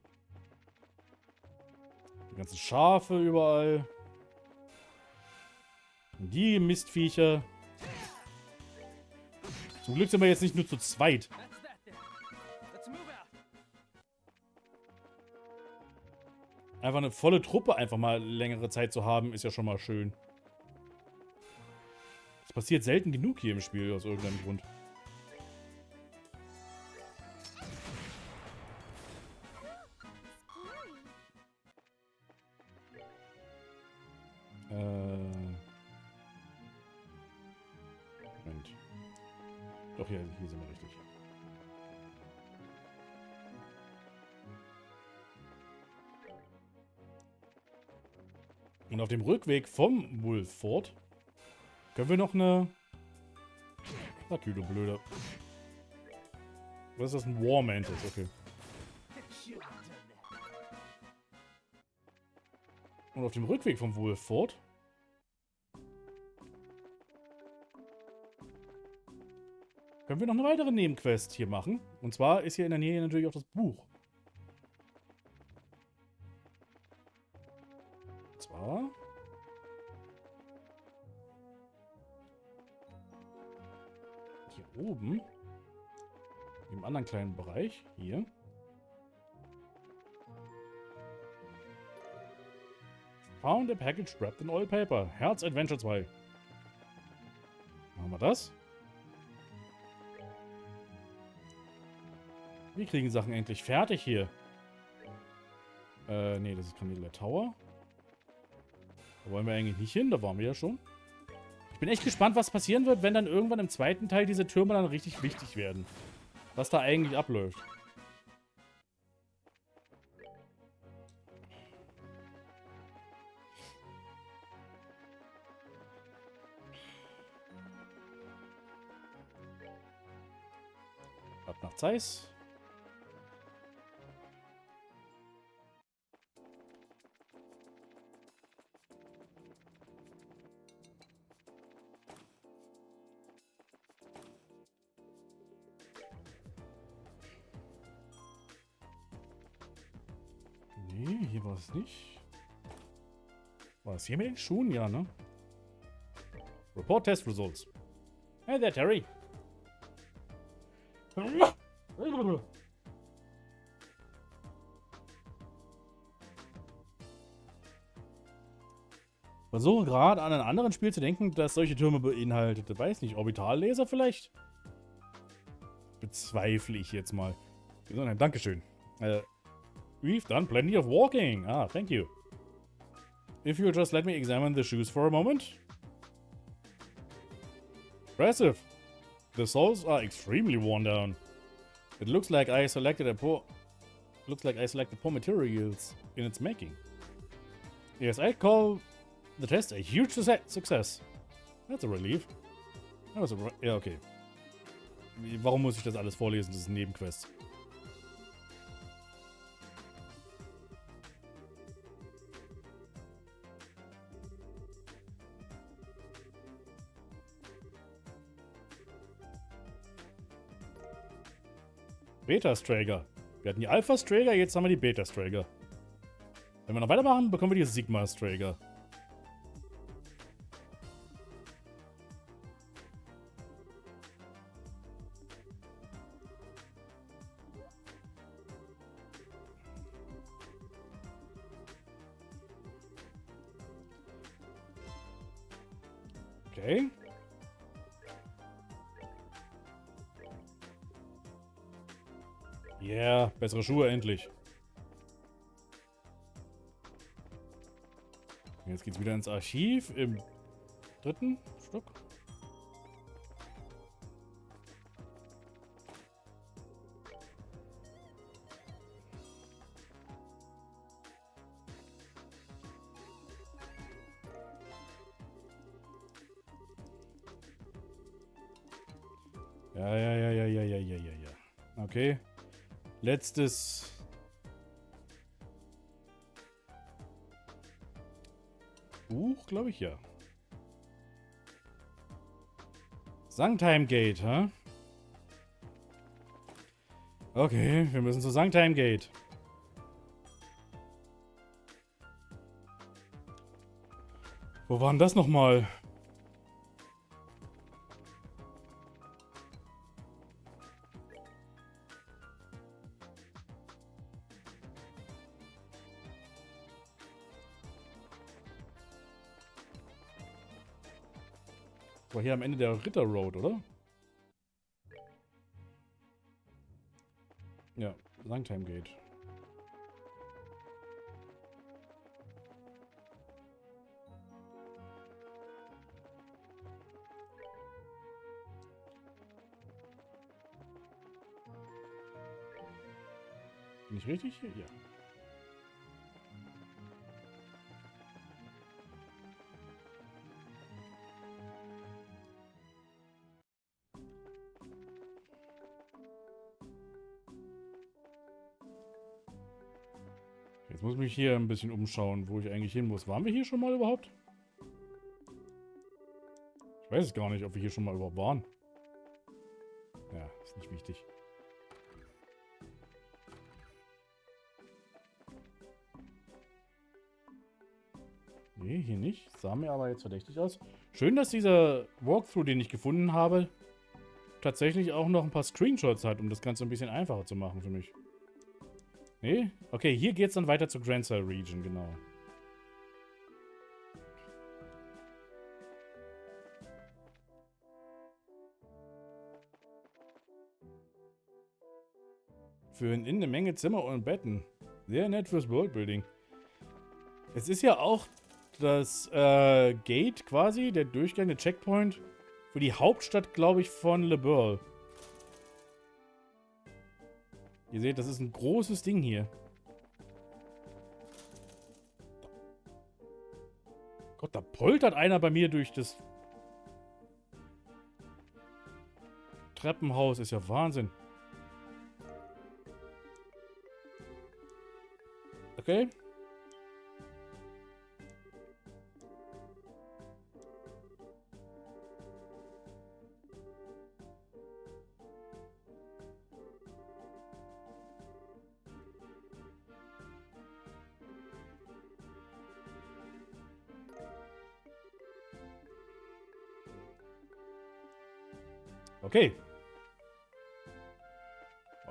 Die ganzen Schafe überall. Und die Mistviecher. Zum Glück sind wir jetzt nicht nur zu zweit. Einfach eine volle Truppe einfach mal längere Zeit zu haben, ist ja schon mal schön. Das passiert selten genug hier im Spiel, aus irgendeinem Grund. Moment. Doch, hier sind wir richtig. Und auf dem Rückweg vom Wolffort können wir noch eine... Sag du Blöder. Was ist das? Ein War Mantis? Okay. Und auf dem Rückweg vom Wolffort können wir noch eine weitere Nebenquest hier machen. Und zwar ist hier in der Nähe natürlich auch das Buch. Und zwar... hier oben. Im anderen kleinen Bereich. Hier. Found a package wrapped in oil paper. Herz Adventure 2. Machen wir das. Wir kriegen Sachen endlich fertig hier. Nee, das ist Camilla Tower. Da wollen wir eigentlich nicht hin, da waren wir ja schon. Ich bin echt gespannt, was passieren wird, wenn dann irgendwann im zweiten Teil diese Türme dann richtig wichtig werden. Was da eigentlich abläuft. Ab nach Zeiss. Nee, hier war es nicht. War es hier mit den Schuhen? Ja, ne? Report Test Results. Hey there, Terry. Versuche gerade an ein anderes Spiel zu denken, das solche Türme beinhaltet. Weiß nicht, Orbitalleser vielleicht? Bezweifle ich jetzt mal. Nein, Dankeschön. We've done plenty of walking. Ah, thank you. If you'll just let me examine the shoes for a moment. Impressive. The soles are extremely worn down. It looks like I selected poor materials in its making. Yes, I'd call the test a huge success. That's a relief. Ja, okay. Warum muss ich das alles vorlesen? Das ist ein Nebenquest. Beta-Strager. Wir hatten die Alpha-Strager, jetzt haben wir die Beta-Strager. Wenn wir noch weitermachen, bekommen wir die Sigma-Strager. Okay. Yeah, bessere Schuhe endlich. Jetzt geht's wieder ins Archiv im dritten Stock. Ja. Okay. Letztes. Buch, glaube ich, ja. Sangtime Gate, hä? Okay, wir müssen zu Sangtime Gate. Wo war denn das nochmal? War hier am Ende der Ritter Road, oder? Ja, Sangtime Gate. Bin ich richtig hier? Ja. Jetzt muss ich mich hier ein bisschen umschauen, wo ich eigentlich hin muss. Waren wir hier schon mal überhaupt? Ich weiß es gar nicht, ob wir hier schon mal überhaupt waren. Ja, ist nicht wichtig. Nee, hier nicht. Sah mir aber jetzt verdächtig aus. Schön, dass dieser Walkthrough, den ich gefunden habe, tatsächlich auch noch ein paar Screenshots hat, um das Ganze ein bisschen einfacher zu machen für mich. Nee? Okay, hier geht's dann weiter zur Grand Cell Region, genau. Für ein eine Menge Zimmer und Betten. Sehr nett fürs Worldbuilding. Es ist ja auch das Gate quasi, der Durchgang, der Checkpoint für die Hauptstadt, glaube ich, von Le Burle. Ihr seht, das ist ein großes Ding hier. Gott, da poltert einer bei mir durch das Treppenhaus. Ist ja Wahnsinn. Okay. Okay.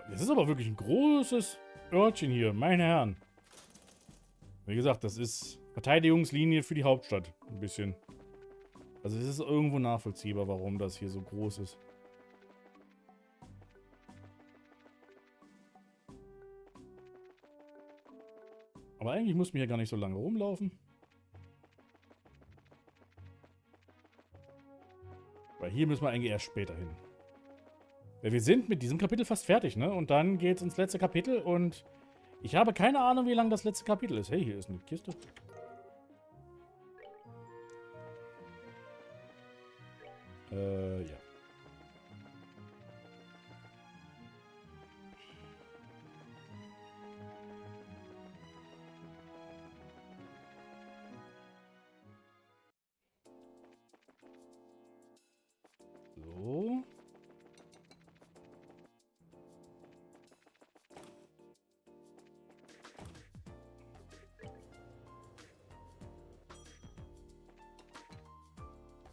Das ist aber wirklich ein großes Örtchen hier, meine Herren. Wie gesagt, das ist Verteidigungslinie für die Hauptstadt. Ein bisschen. Also es ist irgendwo nachvollziehbar, warum das hier so groß ist. Aber eigentlich muss man hier gar nicht so lange rumlaufen. Weil hier müssen wir eigentlich erst später hin. Weil wir sind mit diesem Kapitel fast fertig, ne? Und dann geht's ins letzte Kapitel und ich habe keine Ahnung, wie lang das letzte Kapitel ist. Hey, hier ist eine Kiste. Ja. So.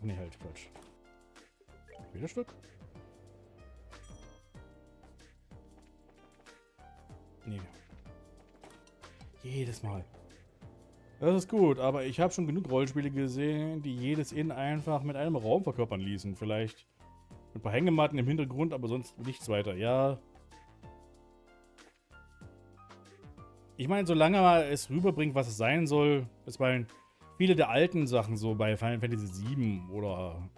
Nee, halt, Quatsch. Wieder Stück? Nee. Jedes Mal. Das ist gut, aber ich habe schon genug Rollenspiele gesehen, die jedes In einfach mit einem Raum verkörpern ließen. Vielleicht mit ein paar Hängematten im Hintergrund, aber sonst nichts weiter. Ja. Ich meine, solange man es rüberbringt, was es sein soll, ist bei viele der alten Sachen so bei Final Fantasy VII oder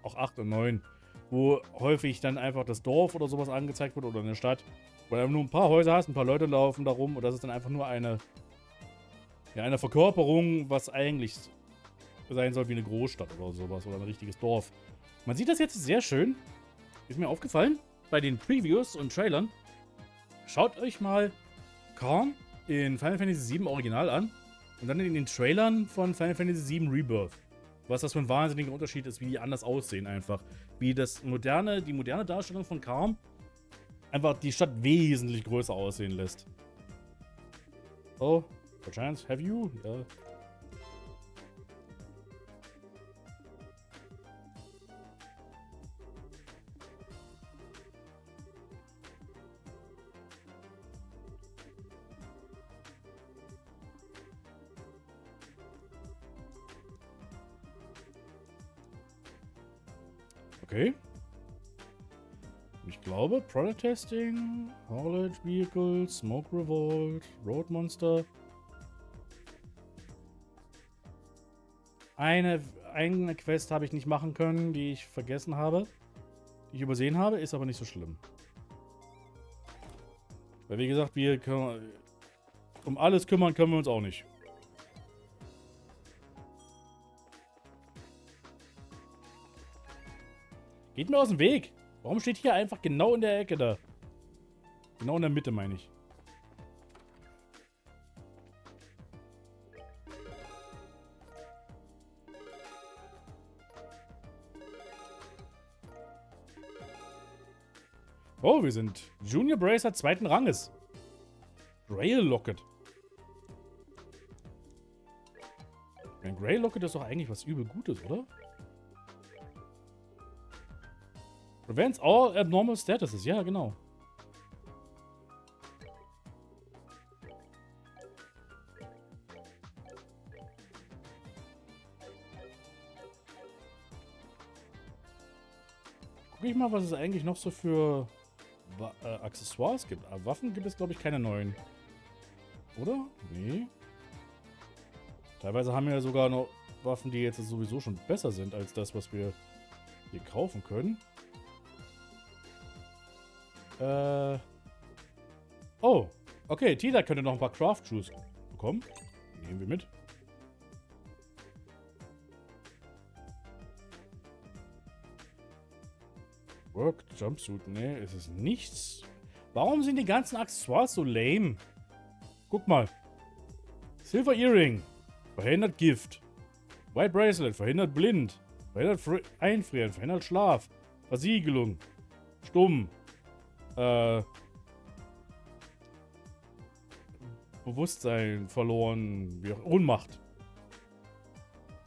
auch 8 und 9, wo häufig dann einfach das Dorf oder sowas angezeigt wird oder eine Stadt, wo du nur ein paar Häuser hast, ein paar Leute laufen da rum und das ist dann einfach nur eine Verkörperung, was eigentlich sein soll wie eine Großstadt oder sowas oder ein richtiges Dorf. Man sieht das jetzt sehr schön. Ist mir aufgefallen bei den Previews und Trailern. Schaut euch mal Korn in Final Fantasy VII Original an und dann in den Trailern von Final Fantasy VII Rebirth. Was das für ein wahnsinniger Unterschied ist, wie die anders aussehen einfach. Wie die moderne Darstellung von Karm einfach die Stadt wesentlich größer aussehen lässt. Oh, perchance, have you? Ja. Okay. Ich glaube, Product Testing, Haulage Vehicle, Smoke Revolt, Road Monster. Eine Quest habe ich nicht machen können, die ich vergessen habe. Die ich übersehen habe, ist aber nicht so schlimm. Weil wie gesagt, um alles kümmern können wir uns auch nicht. Geht mir aus dem Weg. Warum steht hier einfach genau in der Ecke da? Genau in der Mitte, meine ich. Oh, wir sind Junior Bracer zweiten Ranges. Grail Locket. Ein Grail Locket ist doch eigentlich was übel Gutes, oder? Prevents all abnormal statuses. Ja, genau. Guck ich mal, was es eigentlich noch so für Accessoires gibt. Aber Waffen gibt es, glaube ich, keine neuen. Oder? Nee. Teilweise haben wir ja sogar noch Waffen, die jetzt sowieso schon besser sind als das, was wir hier kaufen können. Oh, okay, Tila könnte noch ein paar Craft Shoes bekommen. Nehmen wir mit. Work Jumpsuit, ne, ist es nichts. Warum sind die ganzen Accessoires so lame? Guck mal. Silver Earring, verhindert Gift. White Bracelet, verhindert blind. Verhindert Einfrieren, verhindert Schlaf. Versiegelung. Stumm. Bewusstsein verloren. Ohnmacht.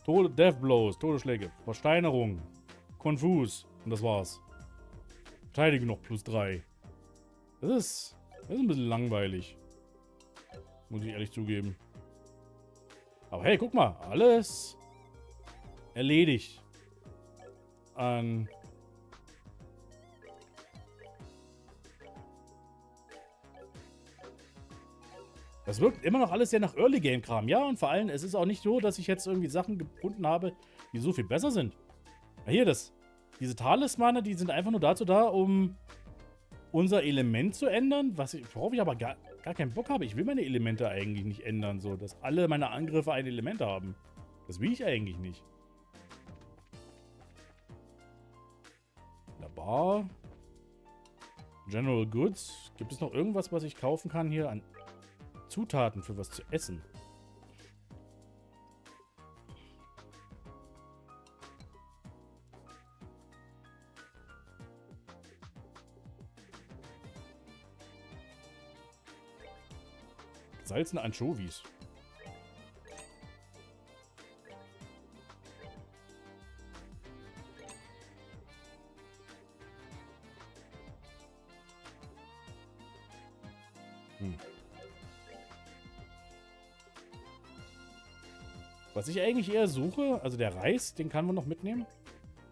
Death Blows, Todesschläge. Versteinerung. Konfus. Und das war's. Verteidigung noch +3. Das ist ein bisschen langweilig. Muss ich ehrlich zugeben. Aber hey, guck mal. Alles erledigt. Das wirkt immer noch alles sehr nach Early Game Kram. Ja, und vor allem, es ist auch nicht so, dass ich jetzt irgendwie Sachen gefunden habe, die so viel besser sind. Ja, hier, diese Talismane, die sind einfach nur dazu da, um unser Element zu ändern, worauf ich aber gar keinen Bock habe. Ich will meine Elemente eigentlich nicht ändern, so, dass alle meine Angriffe ein Element haben. Das will ich eigentlich nicht. Eine Bar. General Goods. Gibt es noch irgendwas, was ich kaufen kann hier an Zutaten für was zu essen? Salzene Anchovies. Was ich eigentlich eher suche, also der Reis, den kann man noch mitnehmen.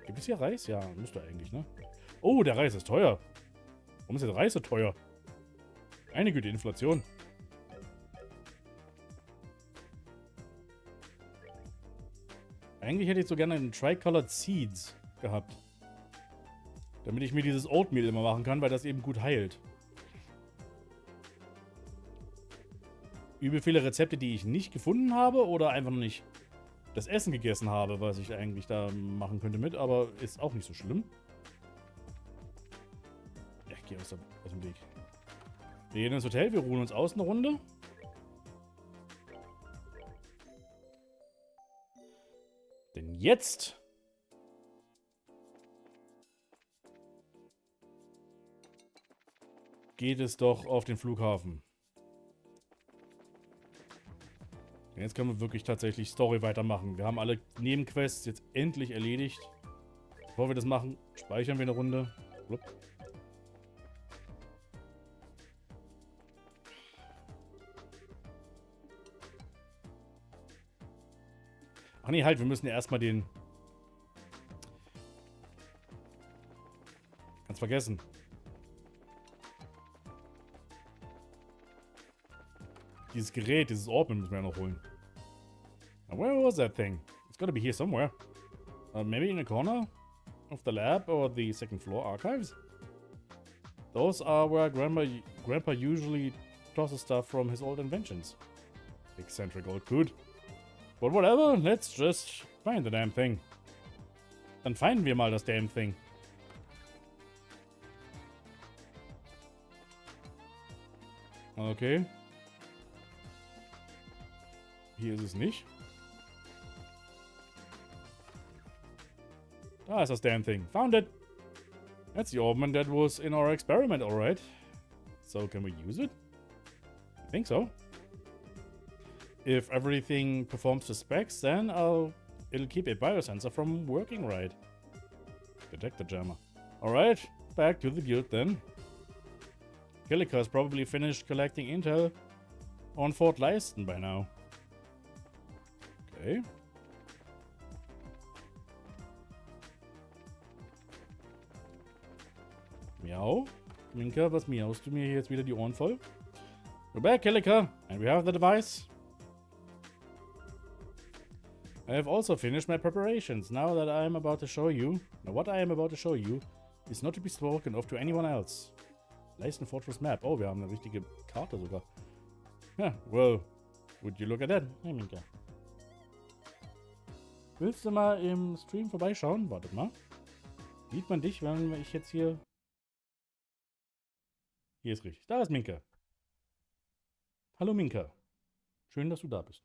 Gibt es hier Reis? Ja, müsste eigentlich, ne? Oh, der Reis ist teuer. Warum ist der Reis so teuer? Eine Güte, Inflation. Eigentlich hätte ich so gerne einen Tricolored Seeds gehabt. Damit ich mir dieses Oatmeal immer machen kann, weil das eben gut heilt. Übel viele Rezepte, die ich nicht gefunden habe oder einfach noch nicht das Essen gegessen habe, was ich eigentlich da machen könnte mit, aber ist auch nicht so schlimm. Ja, ich gehe aus dem Weg. Wir gehen ins Hotel, wir ruhen uns aus eine Runde. Denn jetzt geht es doch auf den Flughafen. Jetzt können wir wirklich tatsächlich Story weitermachen. Wir haben alle Nebenquests jetzt endlich erledigt. Bevor wir das machen, speichern wir eine Runde. Blub. Ach nee, halt, wir müssen ja erstmal den... Ganz vergessen. Dieses Gerät, dieses Orbit müssen wir ja noch holen. Now, where was that thing? It's gotta be here somewhere. Maybe in a corner of the lab or the second floor archives? Those are where Grandpa usually tosses stuff from his old inventions. Eccentric old coot. But whatever, let's just find the damn thing. Dann finden wir mal das damn thing. Okay. Hier ist es nicht. Da ist das damn thing. Found it. That's the orbment that was in our experiment, alright. So, can we use it? I think so. If everything performs to specs, then it'll keep a biosensor from working right. Detect the jammer. Alright, back to the guild then. Killica's probably finished collecting intel on Fort Leisten by now. Okay. Miau. Minka, was miaust du mir hier jetzt wieder die Ohren voll? We're back, Killica, and we have the device. I have also finished my preparations. Now what I am about to show you is not to be spoken of to anyone else. Leisten Fortress Map. Oh, wir haben eine richtige Karte sogar. Ja, well, would you look at that? Hey, Minka. Willst du mal im Stream vorbeischauen? Wartet mal. Sieht man dich, wenn ich jetzt hier... Hier ist richtig. Da ist Minka. Hallo Minka. Schön, dass du da bist.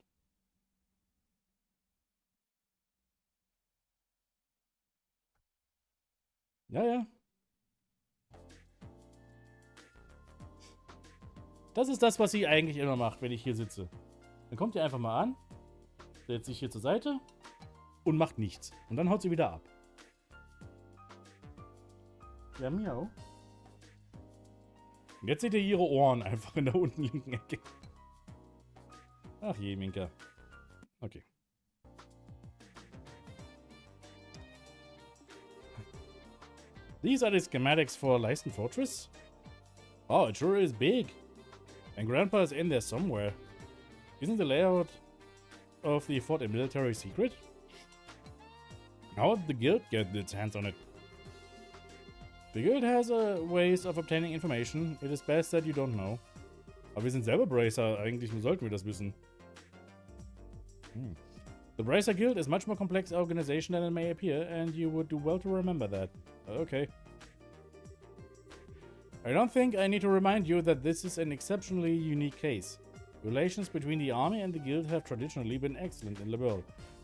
Ja, ja. Das ist das, was sie eigentlich immer macht, wenn ich hier sitze. Dann kommt ihr einfach mal an, setzt sich hier zur Seite und macht nichts. Und dann haut sie wieder ab. Ja, miau. Und jetzt seht ihr ihre Ohren einfach in der unten linken Ecke. Ach je, Minka. Okay. These are the schematics for Leisten Fortress. Oh, it sure is big. And Grandpa is in there somewhere. Isn't the layout of the fort a military secret? How did the guild get its hands on it? The guild has ways of obtaining information. It is best that you don't know. Aber wir sind selber Bracer. Eigentlich sollten wir das wissen. The Bracer Guild is much more complex organization than it may appear, and you would do well to remember that. Okay. I don't think I need to remind you that this is an exceptionally unique case. Relations between the army and the guild have traditionally been excellent in Liberl,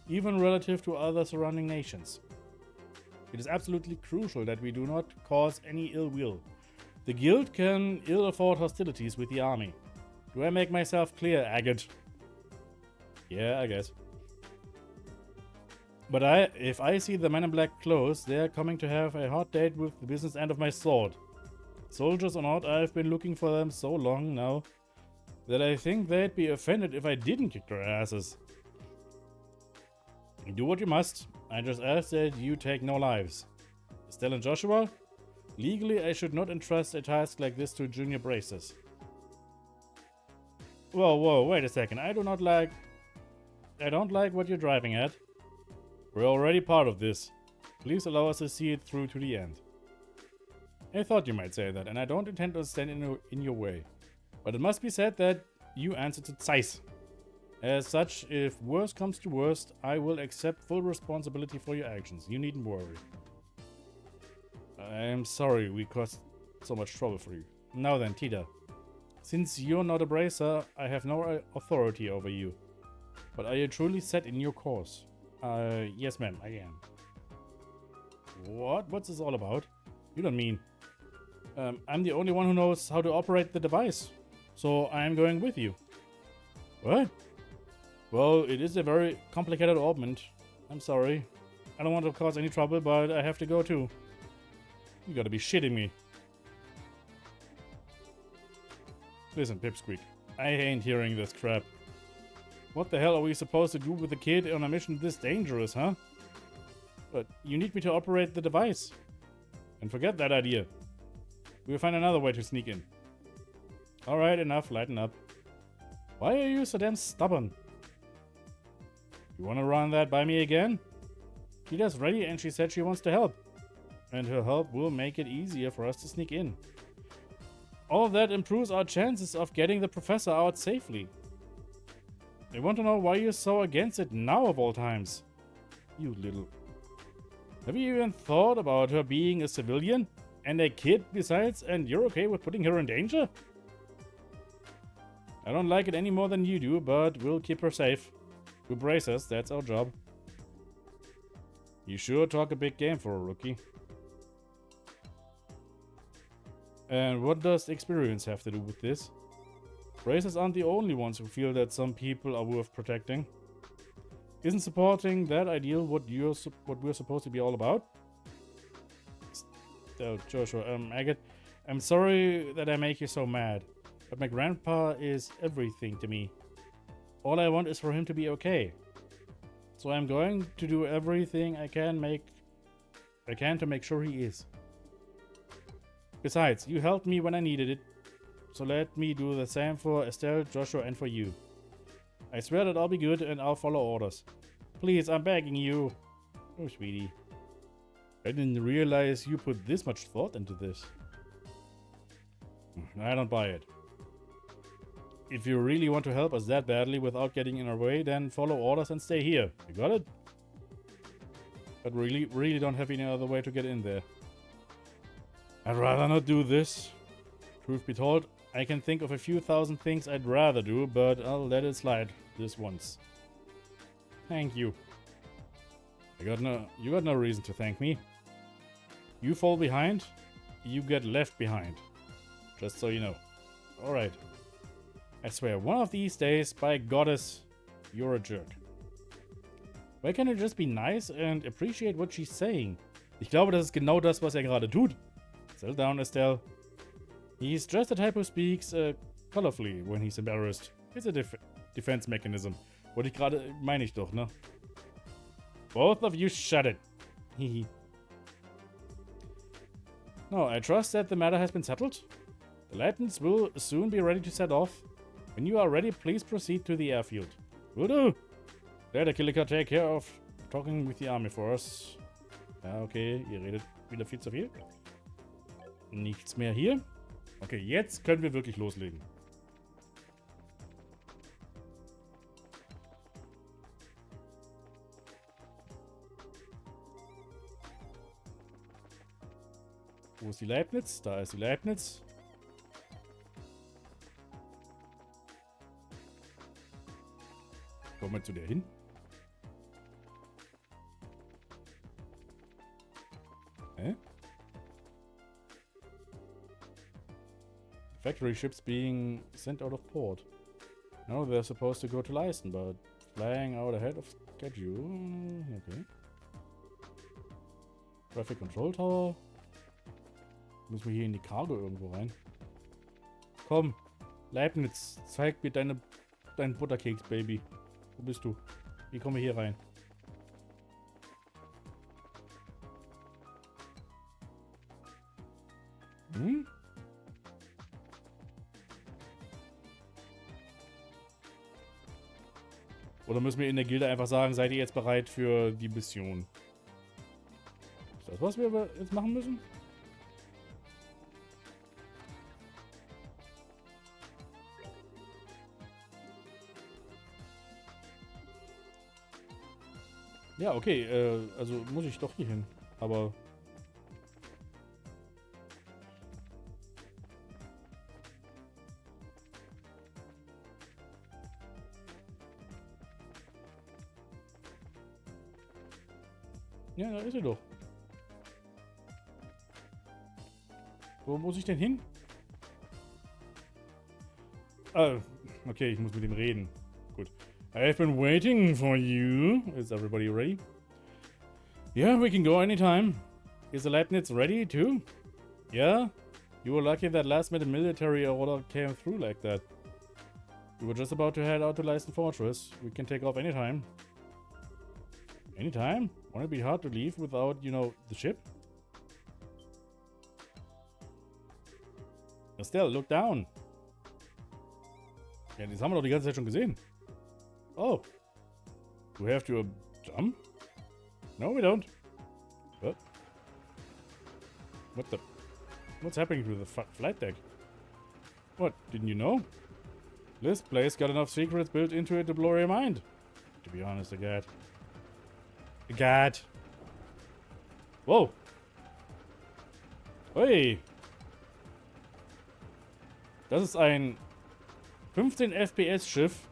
even relative to other surrounding nations. It is absolutely crucial that we do not cause any ill will. The guild can ill afford hostilities with the army. Do I make myself clear, Agate? Yeah, I guess. But if I see the men in black clothes, they are coming to have a hot date with the business end of my sword. Soldiers or not, I've been looking for them so long now that I think they'd be offended if I didn't kick their asses. Do what you must. I just ask that you take no lives. Estelle and Joshua? Legally, I should not entrust a task like this to junior bracers. Whoa, wait a second. I don't like what you're driving at. We're already part of this. Please allow us to see it through to the end. I thought you might say that, and I don't intend to stand in your way. But it must be said that you answer to Zeiss. As such, if worst comes to worst, I will accept full responsibility for your actions. You needn't worry. I am sorry we caused so much trouble for you. Now then, Tita. Since you're not a bracer, I have no authority over you. But are you truly set in your course? Yes ma'am, I am. What? What's this all about? You don't mean... I'm the only one who knows how to operate the device. So I'm going with you. What? Well, it is a very complicated orbment. I'm sorry. I don't want to cause any trouble, but I have to go too. You gotta be shitting me. Listen, Pipsqueak. I ain't hearing this crap. What the hell are we supposed to do with a kid on a mission this dangerous, huh? But you need me to operate the device. And forget that idea. We'll find another way to sneak in. Alright, enough, lighten up. Why are you so damn stubborn? You wanna run that by me again? Tita's ready and she said she wants to help. And her help will make it easier for us to sneak in. All of that improves our chances of getting the professor out safely. I want to know why you're so against it now of all times. You little... Have you even thought about her being a civilian? And a kid besides, and you're okay with putting her in danger? I don't like it any more than you do, but we'll keep her safe. We'll brace us, that's our job. You sure talk a big game for a rookie. And what does experience have to do with this? Bracers aren't the only ones who feel that some people are worth protecting. Isn't supporting that ideal what we're supposed to be all about? Joshua, Agate, I'm sorry that I make you so mad, but my grandpa is everything to me. All I want is for him to be okay. So I'm going to do everything I can to make sure he is. Besides, you helped me when I needed it, so let me do the same for Estelle, Joshua, and for you. I swear that I'll be good and I'll follow orders. Please, I'm begging you. Oh, sweetie. I didn't realize you put this much thought into this. I don't buy it. If you really want to help us that badly without getting in our way, then follow orders and stay here. You got it? But really don't have any other way to get in there. I'd rather not do this. Truth be told, I can think of a few thousand things I'd rather do, but I'll let it slide this once. Thank you. You got no reason to thank me. You fall behind, you get left behind. Just so you know. Alright. I swear, one of these days, by goddess, you're a jerk. Why can't you just be nice and appreciate what she's saying? Ich glaube, das ist genau das, was er gerade tut. Settle down, Estelle. He's just the type who speaks colorfully when he's embarrassed. It's a defense mechanism. Wollte ich gerade, meine ich doch, ne? Both of you shut it. Hehe. No, I trust that the matter has been settled. The Latins will soon be ready to set off. When you are ready, please proceed to the airfield. Will do. Let the Killiker take care of talking with the army for us. Ja, okay, ihr redet wieder viel zu viel. Nichts mehr hier. Okay, jetzt können wir wirklich loslegen. Wo ist die Leibniz? Da ist die Leibniz. Kommen wir zu der hin. Hä? Factory ships being sent out of port. No, they're supposed to go to Leisten, but flying out ahead of schedule. Okay. Traffic Control Tower. Müssen wir hier in die Cargo irgendwo rein? Komm, Leibniz, zeig mir dein Butterkeks, Baby. Wo bist du? Wie kommen wir hier rein? Hm? Oder müssen wir in der Gilde einfach sagen, seid ihr jetzt bereit für die Mission? Ist das, was wir jetzt machen müssen? Ja, okay, also muss ich doch hier hin. Aber... Ja, da ist sie doch. Wo muss ich denn hin? Ah, okay, ich muss mit ihm reden. Gut. I've been waiting for you. Is everybody ready? Yeah, we can go anytime. Is the Leibniz ready too? Yeah? You were lucky that last-minute military order came through like that. We were just about to head out to Leisten Fortress. We can take off anytime. Anytime? Won't it be hard to leave without, you know, the ship? Estelle, look down. Ja, das haben wir doch die ganze Zeit schon gesehen. Oh. Do we have to jump? No, we don't. What the... What's happening to the flight deck? What, didn't you know? This place got enough secrets built into it to blow your mind. To be honest, God. Wow. Ui. Das ist ein 15 FPS Schiff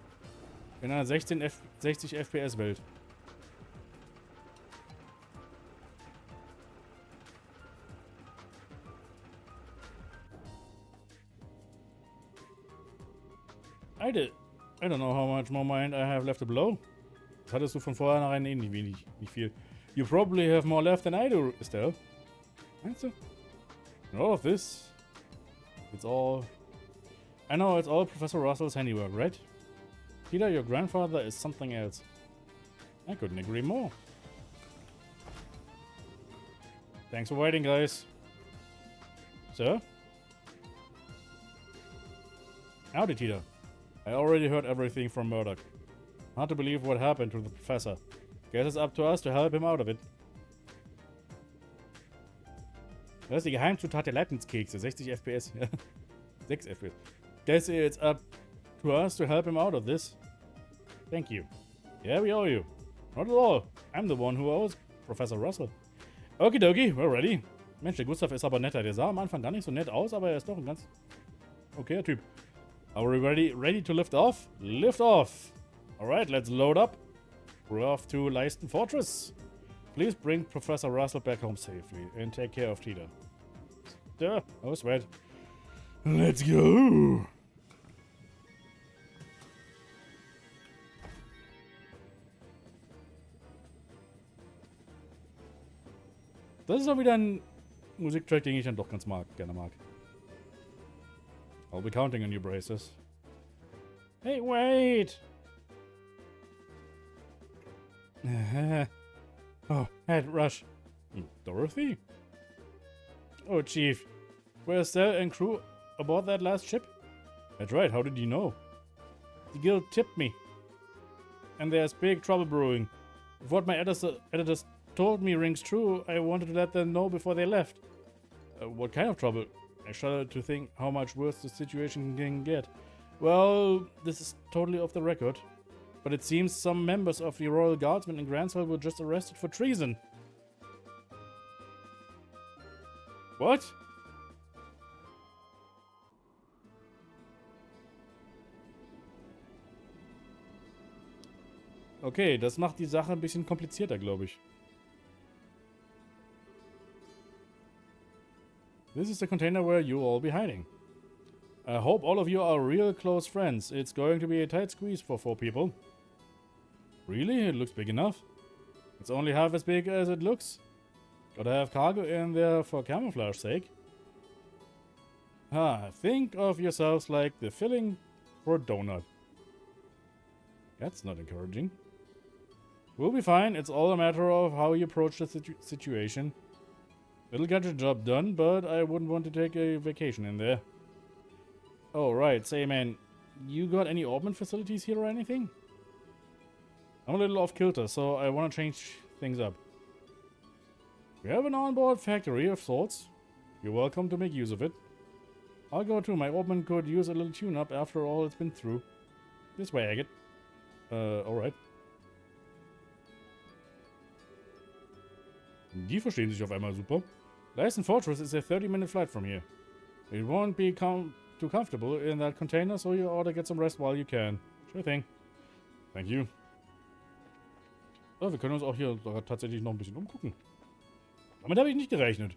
in einer 60 FPS Welt. I don't know how much more mind I have left to blow. Das hattest du von vornherein eh nicht viel. You probably have more left than I do, Estelle. Meinst du? And all of this, it's all... I know it's all Professor Russell's handiwork, right? Peter, your grandfather is something else. I couldn't agree more. Thanks for waiting, guys. Sir? Howdy, Peter. I already heard everything from Murdoch. Hard to believe what happened to the professor. Guess it's up to us to help him out of it. Das ist die Geheimzutat der Leibnizkekse. 60 FPS. 6 FPS. Guess it's up to us to help him out of this. Thank you. Yeah, we owe you. Not at all. I'm the one who owes Professor Russell. Okidoki, we're ready. Mensch, der Gustav ist aber netter. Der sah am Anfang gar nicht so nett aus, aber er ist doch ein ganz okayer Typ. Are we ready to lift off? Lift off. Alright, let's load up. We're off to Leisten Fortress. Please bring Professor Russell back home safely and take care of Tita. Duh, oh sweat. Let's go. Das ist auch wieder ein Musiktrack, den ich dann doch ganz gerne mag. I'll be counting on you, braces. Hey, wait! Oh, head rush. Dorothy? Oh, Chief. Were Estelle and crew aboard that last ship? That's right, how did you know? The guild tipped me. And there's big trouble brewing. If what my editors told me rings true, I wanted to let them know before they left. What kind of trouble? I shudder to think how much worse the situation can get. Well, this is totally off the record. But it seems some members of the Royal Guardsmen in Granswell were just arrested for treason. What? Okay, das macht die Sache ein bisschen komplizierter, glaube ich. This is the container where you'll all be hiding. I hope all of you are real close friends. It's going to be a tight squeeze for 4 people. Really? It looks big enough. It's only half as big as it looks. Gotta have cargo in there for camouflage sake. Think of yourselves like the filling for a donut. That's not encouraging. We'll be fine. It's all a matter of how you approach the situation. It'll get the job done, but I wouldn't want to take a vacation in there. Oh, right. Say, man, you got any Orbman facilities here or anything? I'm a little off kilter, so I want to change things up. We have an onboard factory of sorts. You're welcome to make use of it. I'll go too. My Orbman could use a little tune-up after all it's been through. This way, Agate. Alright. Die verstehen sich auf einmal super. Leisten Fortress is a 30-minute flight from here. It won't be too comfortable in that container, so you ought to get some rest while you can. Sure thing. Thank you. Oh, wir können uns auch hier tatsächlich noch ein bisschen umgucken. Damit habe ich nicht gerechnet.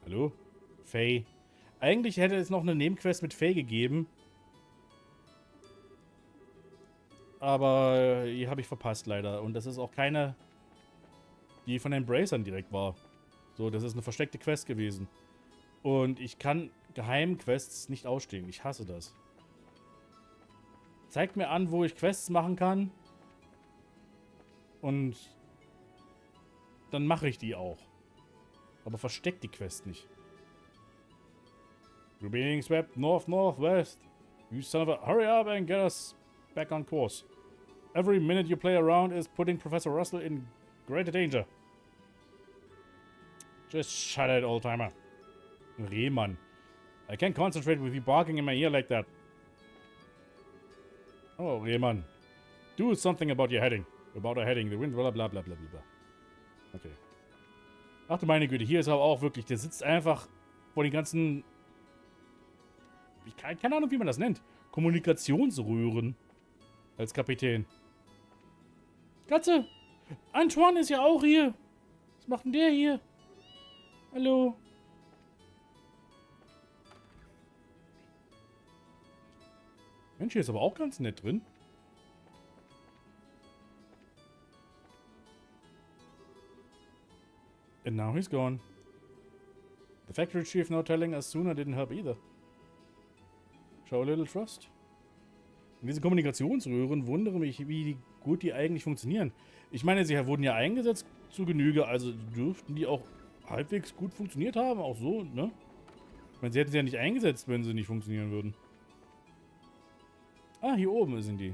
Hallo? Faye. Eigentlich hätte es noch eine Nebenquest mit Faye gegeben. Aber die habe ich verpasst leider. Und das ist auch keine, die von den Bracern direkt war. So, das ist eine versteckte Quest gewesen. Und ich kann Geheimquests nicht ausstehen. Ich hasse das. Zeigt mir an, wo ich Quests machen kann. Und dann mache ich die auch. Aber versteckt die Quest nicht. We're being swept north-northwest. You son of a... Hurry up and get us back on course. Every minute you play around is putting Professor Russell in greater danger. Just shut it, old-timer. Rehmann. I can't concentrate with you barking in my ear like that. Oh, Rehmann. Do something about your heading. About our heading. The wind, bla bla bla bla bla. Okay. Ach du meine Güte, hier ist aber auch wirklich, der sitzt einfach vor den ganzen... Keine Ahnung, wie man das nennt. Kommunikationsröhren. Als Kapitän. Katze! Antoine ist ja auch hier. Was macht denn der hier? Hallo? Mensch, hier ist aber auch ganz nett drin. And now he's gone. The factory chief no telling us sooner didn't help either. Show a little trust. Und diese Kommunikationsröhren wundere mich, wie gut die eigentlich funktionieren. Ich meine, sie wurden ja eingesetzt zu Genüge, also dürften die auch halbwegs gut funktioniert haben, auch so, ne? Ich meine, sie hätten sie ja nicht eingesetzt, wenn sie nicht funktionieren würden. Ah, hier oben sind die.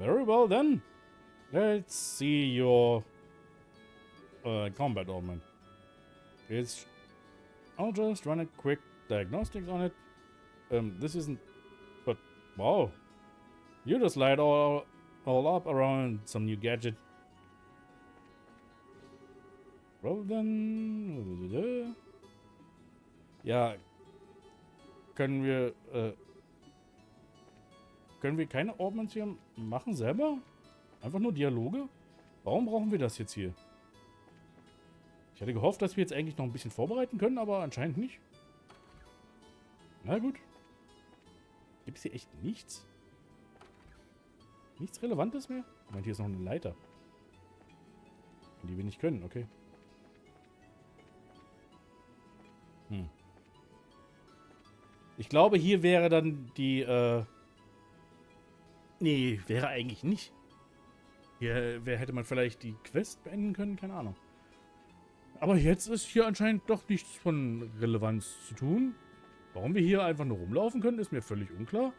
Very well then. Let's see your combat element. I'll just run a quick diagnostics on it. This isn't... But, wow. You just light all up around some new gadget. Well then... Ja, können wir keine Ordnungs hier machen selber? Einfach nur Dialoge? Warum brauchen wir das jetzt hier? Ich hatte gehofft, dass wir jetzt eigentlich noch ein bisschen vorbereiten können, aber anscheinend nicht. Na gut. Gibt es hier echt nichts? Nichts Relevantes mehr? Moment, hier ist noch eine Leiter. Die wir nicht können, okay. Ich glaube, hier wäre dann die, nee, wäre eigentlich nicht. Hier hätte man vielleicht die Quest beenden können, keine Ahnung. Aber jetzt ist hier anscheinend doch nichts von Relevanz zu tun. Warum wir hier einfach nur rumlaufen können, ist mir völlig unklar.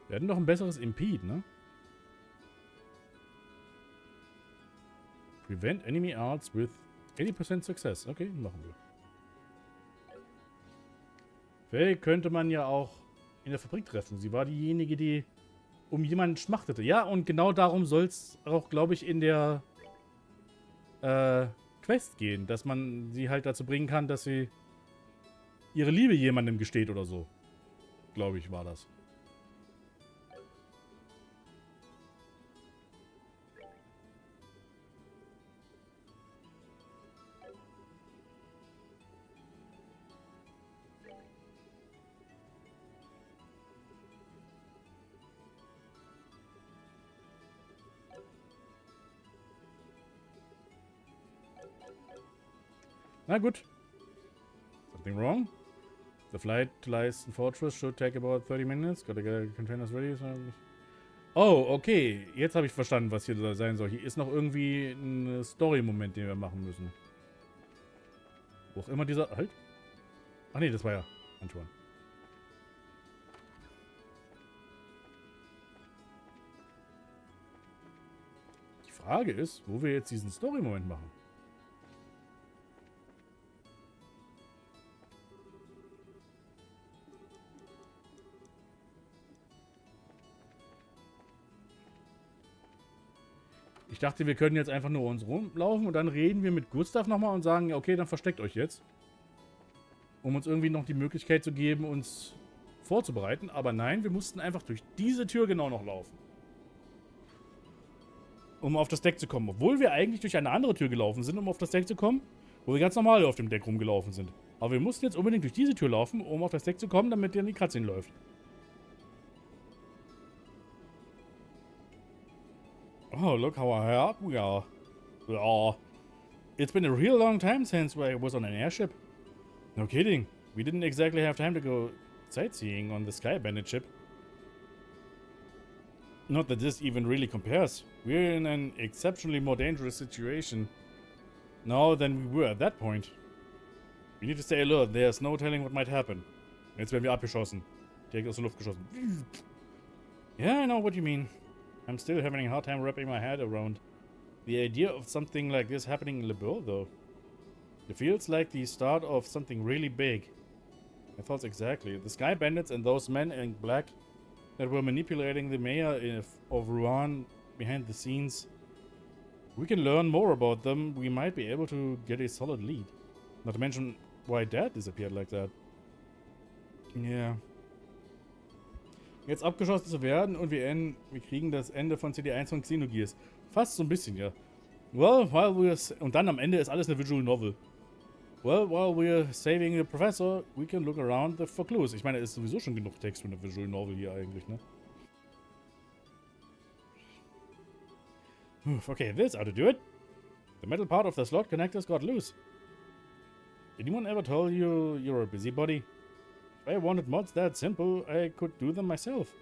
Wir hatten doch ein besseres Impede, ne? Prevent enemy arts with 80% success. Okay, machen wir. Faye könnte man ja auch in der Fabrik treffen. Sie war diejenige, die um jemanden schmachtete. Ja, und genau darum soll es auch, glaube ich, in der Quest gehen. Dass man sie halt dazu bringen kann, dass sie ihre Liebe jemandem gesteht oder so. Glaube ich, war das. Na gut. Something wrong? The flight to Leisten Fortress should take about 30 minutes. Gotta get containers ready. Oh, okay. Jetzt habe ich verstanden, was hier sein soll. Hier ist noch irgendwie ein Story-Moment, den wir machen müssen. Wo auch immer dieser... Halt. Ach nee, das war ja Antoine. Die Frage ist, wo wir jetzt diesen Story-Moment machen. Ich dachte, wir können jetzt einfach nur uns rumlaufen und dann reden wir mit Gustav nochmal und sagen, okay, dann versteckt euch jetzt. Um uns irgendwie noch die Möglichkeit zu geben, uns vorzubereiten. Aber nein, wir mussten einfach durch diese Tür genau noch laufen. Um auf das Deck zu kommen. Obwohl wir eigentlich durch eine andere Tür gelaufen sind, um auf das Deck zu kommen, wo wir ganz normal auf dem Deck rumgelaufen sind. Aber wir mussten jetzt unbedingt durch diese Tür laufen, um auf das Deck zu kommen, damit dann die Cutscene läuft. Oh, look how high up we are. Oh, it's been a real long time since I was on an airship. No kidding. We didn't exactly have time to go sightseeing on the Sky Bandit ship. Not that this even really compares. We're in an exceptionally more dangerous situation now than we were at that point. We need to stay alert. There's no telling what might happen. Jetzt werden wir abgeschossen. Direkt aus der Luft geschossen. Yeah, I know what you mean. I'm still having a hard time wrapping my head around the idea of something like this happening in Le Bourg, though. It feels like the start of something really big. I thought exactly. The Sky Bandits and those men in black that were manipulating the mayor of Rouen behind the scenes. We can learn more about them. We might be able to get a solid lead. Not to mention why Dad disappeared like that. Yeah. Jetzt abgeschossen zu werden und wir kriegen das Ende von CD1 von Xenogears. Fast so ein bisschen, ja. Well, und dann am Ende ist alles eine Visual Novel. Well, while we're saving the professor, we can look around for clues. Ich meine, es ist sowieso schon genug Text für eine Visual Novel hier eigentlich, ne? Okay, this ought to do it. The metal part of the slot connectors got loose. Anyone ever told you you're a busybody? If I wanted mods that simple, I could do them myself.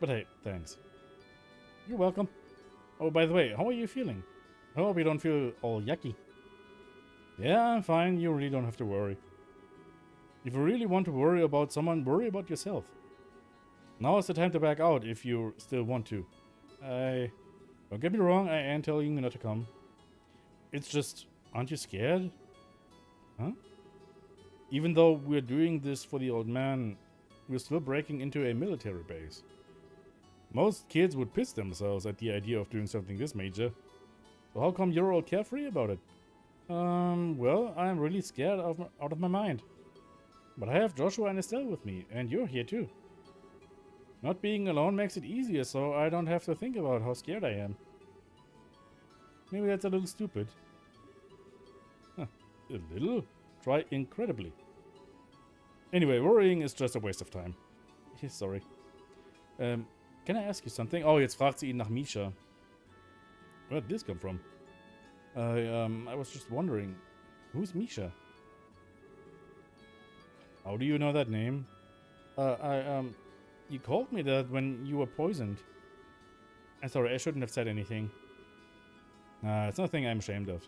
But hey, thanks. You're welcome. Oh, by the way, how are you feeling? I hope you don't feel all yucky. Yeah, I'm fine. You really don't have to worry. If you really want to worry about someone, worry about yourself. Now is the time to back out if you still want to. Don't get me wrong, I am telling you not to come. It's just, aren't you scared? Huh? Even though we're doing this for the old man, we're still breaking into a military base. Most kids would piss themselves at the idea of doing something this major. So how come you're all carefree about it? Well, I'm really scared out of my mind. But I have Joshua and Estelle with me, and you're here too. Not being alone makes it easier, so I don't have to think about how scared I am. Maybe that's a little stupid. Huh, a little? Try incredibly. Anyway, worrying is just a waste of time. Sorry. Can I ask you something? Oh, jetzt fragt sie ihn nach Misha. Where did this come from? I was just wondering, who's Misha? How do you know that name? You called me that when you were poisoned. I'm sorry, I shouldn't have said anything. It's nothing I'm ashamed of.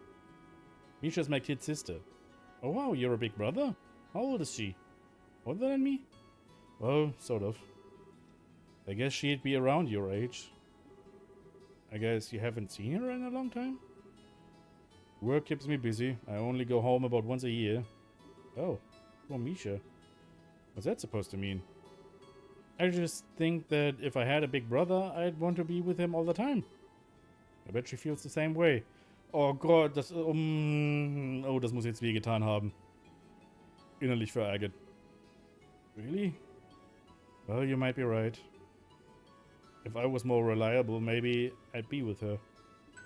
Misha's my kid sister. Oh wow, you're a big brother? How old is she? Older than me? Well, sort of. I guess she'd be around your age. I guess you haven't seen her in a long time? Work keeps me busy. I only go home about once a year. Oh, poor Misha. What's that supposed to mean? I just think that if I had a big brother, I'd want to be with him all the time. I bet she feels the same way. Oh Gott, das... oh, das muss jetzt wehgetan haben. Innerlich verärgert. Really? Well, you might be right. If I was more reliable, maybe I'd be with her.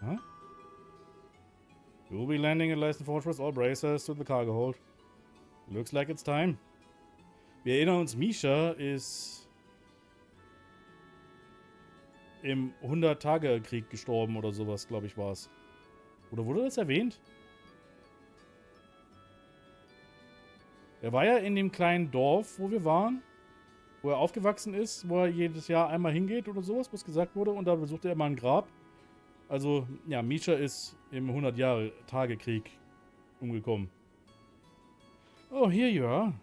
Huh? You'll be landing at Leisten Fortress, all bracers to the cargo hold. Looks like it's time. Wir erinnern uns, Misha ist im 100-Tage-Krieg gestorben oder sowas, glaube ich, war es. Oder wurde das erwähnt? Er war ja in dem kleinen Dorf, wo wir waren, wo er aufgewachsen ist, wo er jedes Jahr einmal hingeht oder sowas, was gesagt wurde, und da besuchte er mal ein Grab. Also, ja, Misha ist im 100-Jahre-Tage-Krieg umgekommen. Oh, here you are.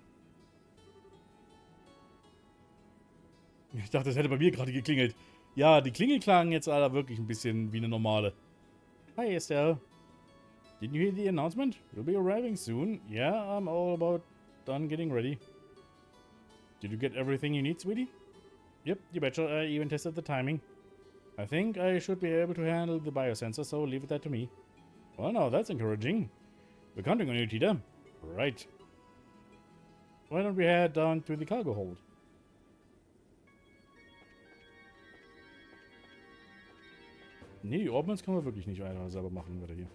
Ich dachte, das hätte bei mir gerade geklingelt. Ja, die Klingel klangen jetzt aber wirklich ein bisschen wie eine normale. Hi, Estelle. Didn't you hear the announcement? You'll be arriving soon. Yeah, I'm all about done getting ready. Did you get everything you need, sweetie? Yep, you betcha. I even tested the timing. I think I should be able to handle the biosensor, so leave that to me. Well, now that's encouraging. We're counting on you, Tita. Right. Why don't we head down to the cargo hold? Nee, die Ordnance kann man wirklich nicht einfach selber machen, wieder hier.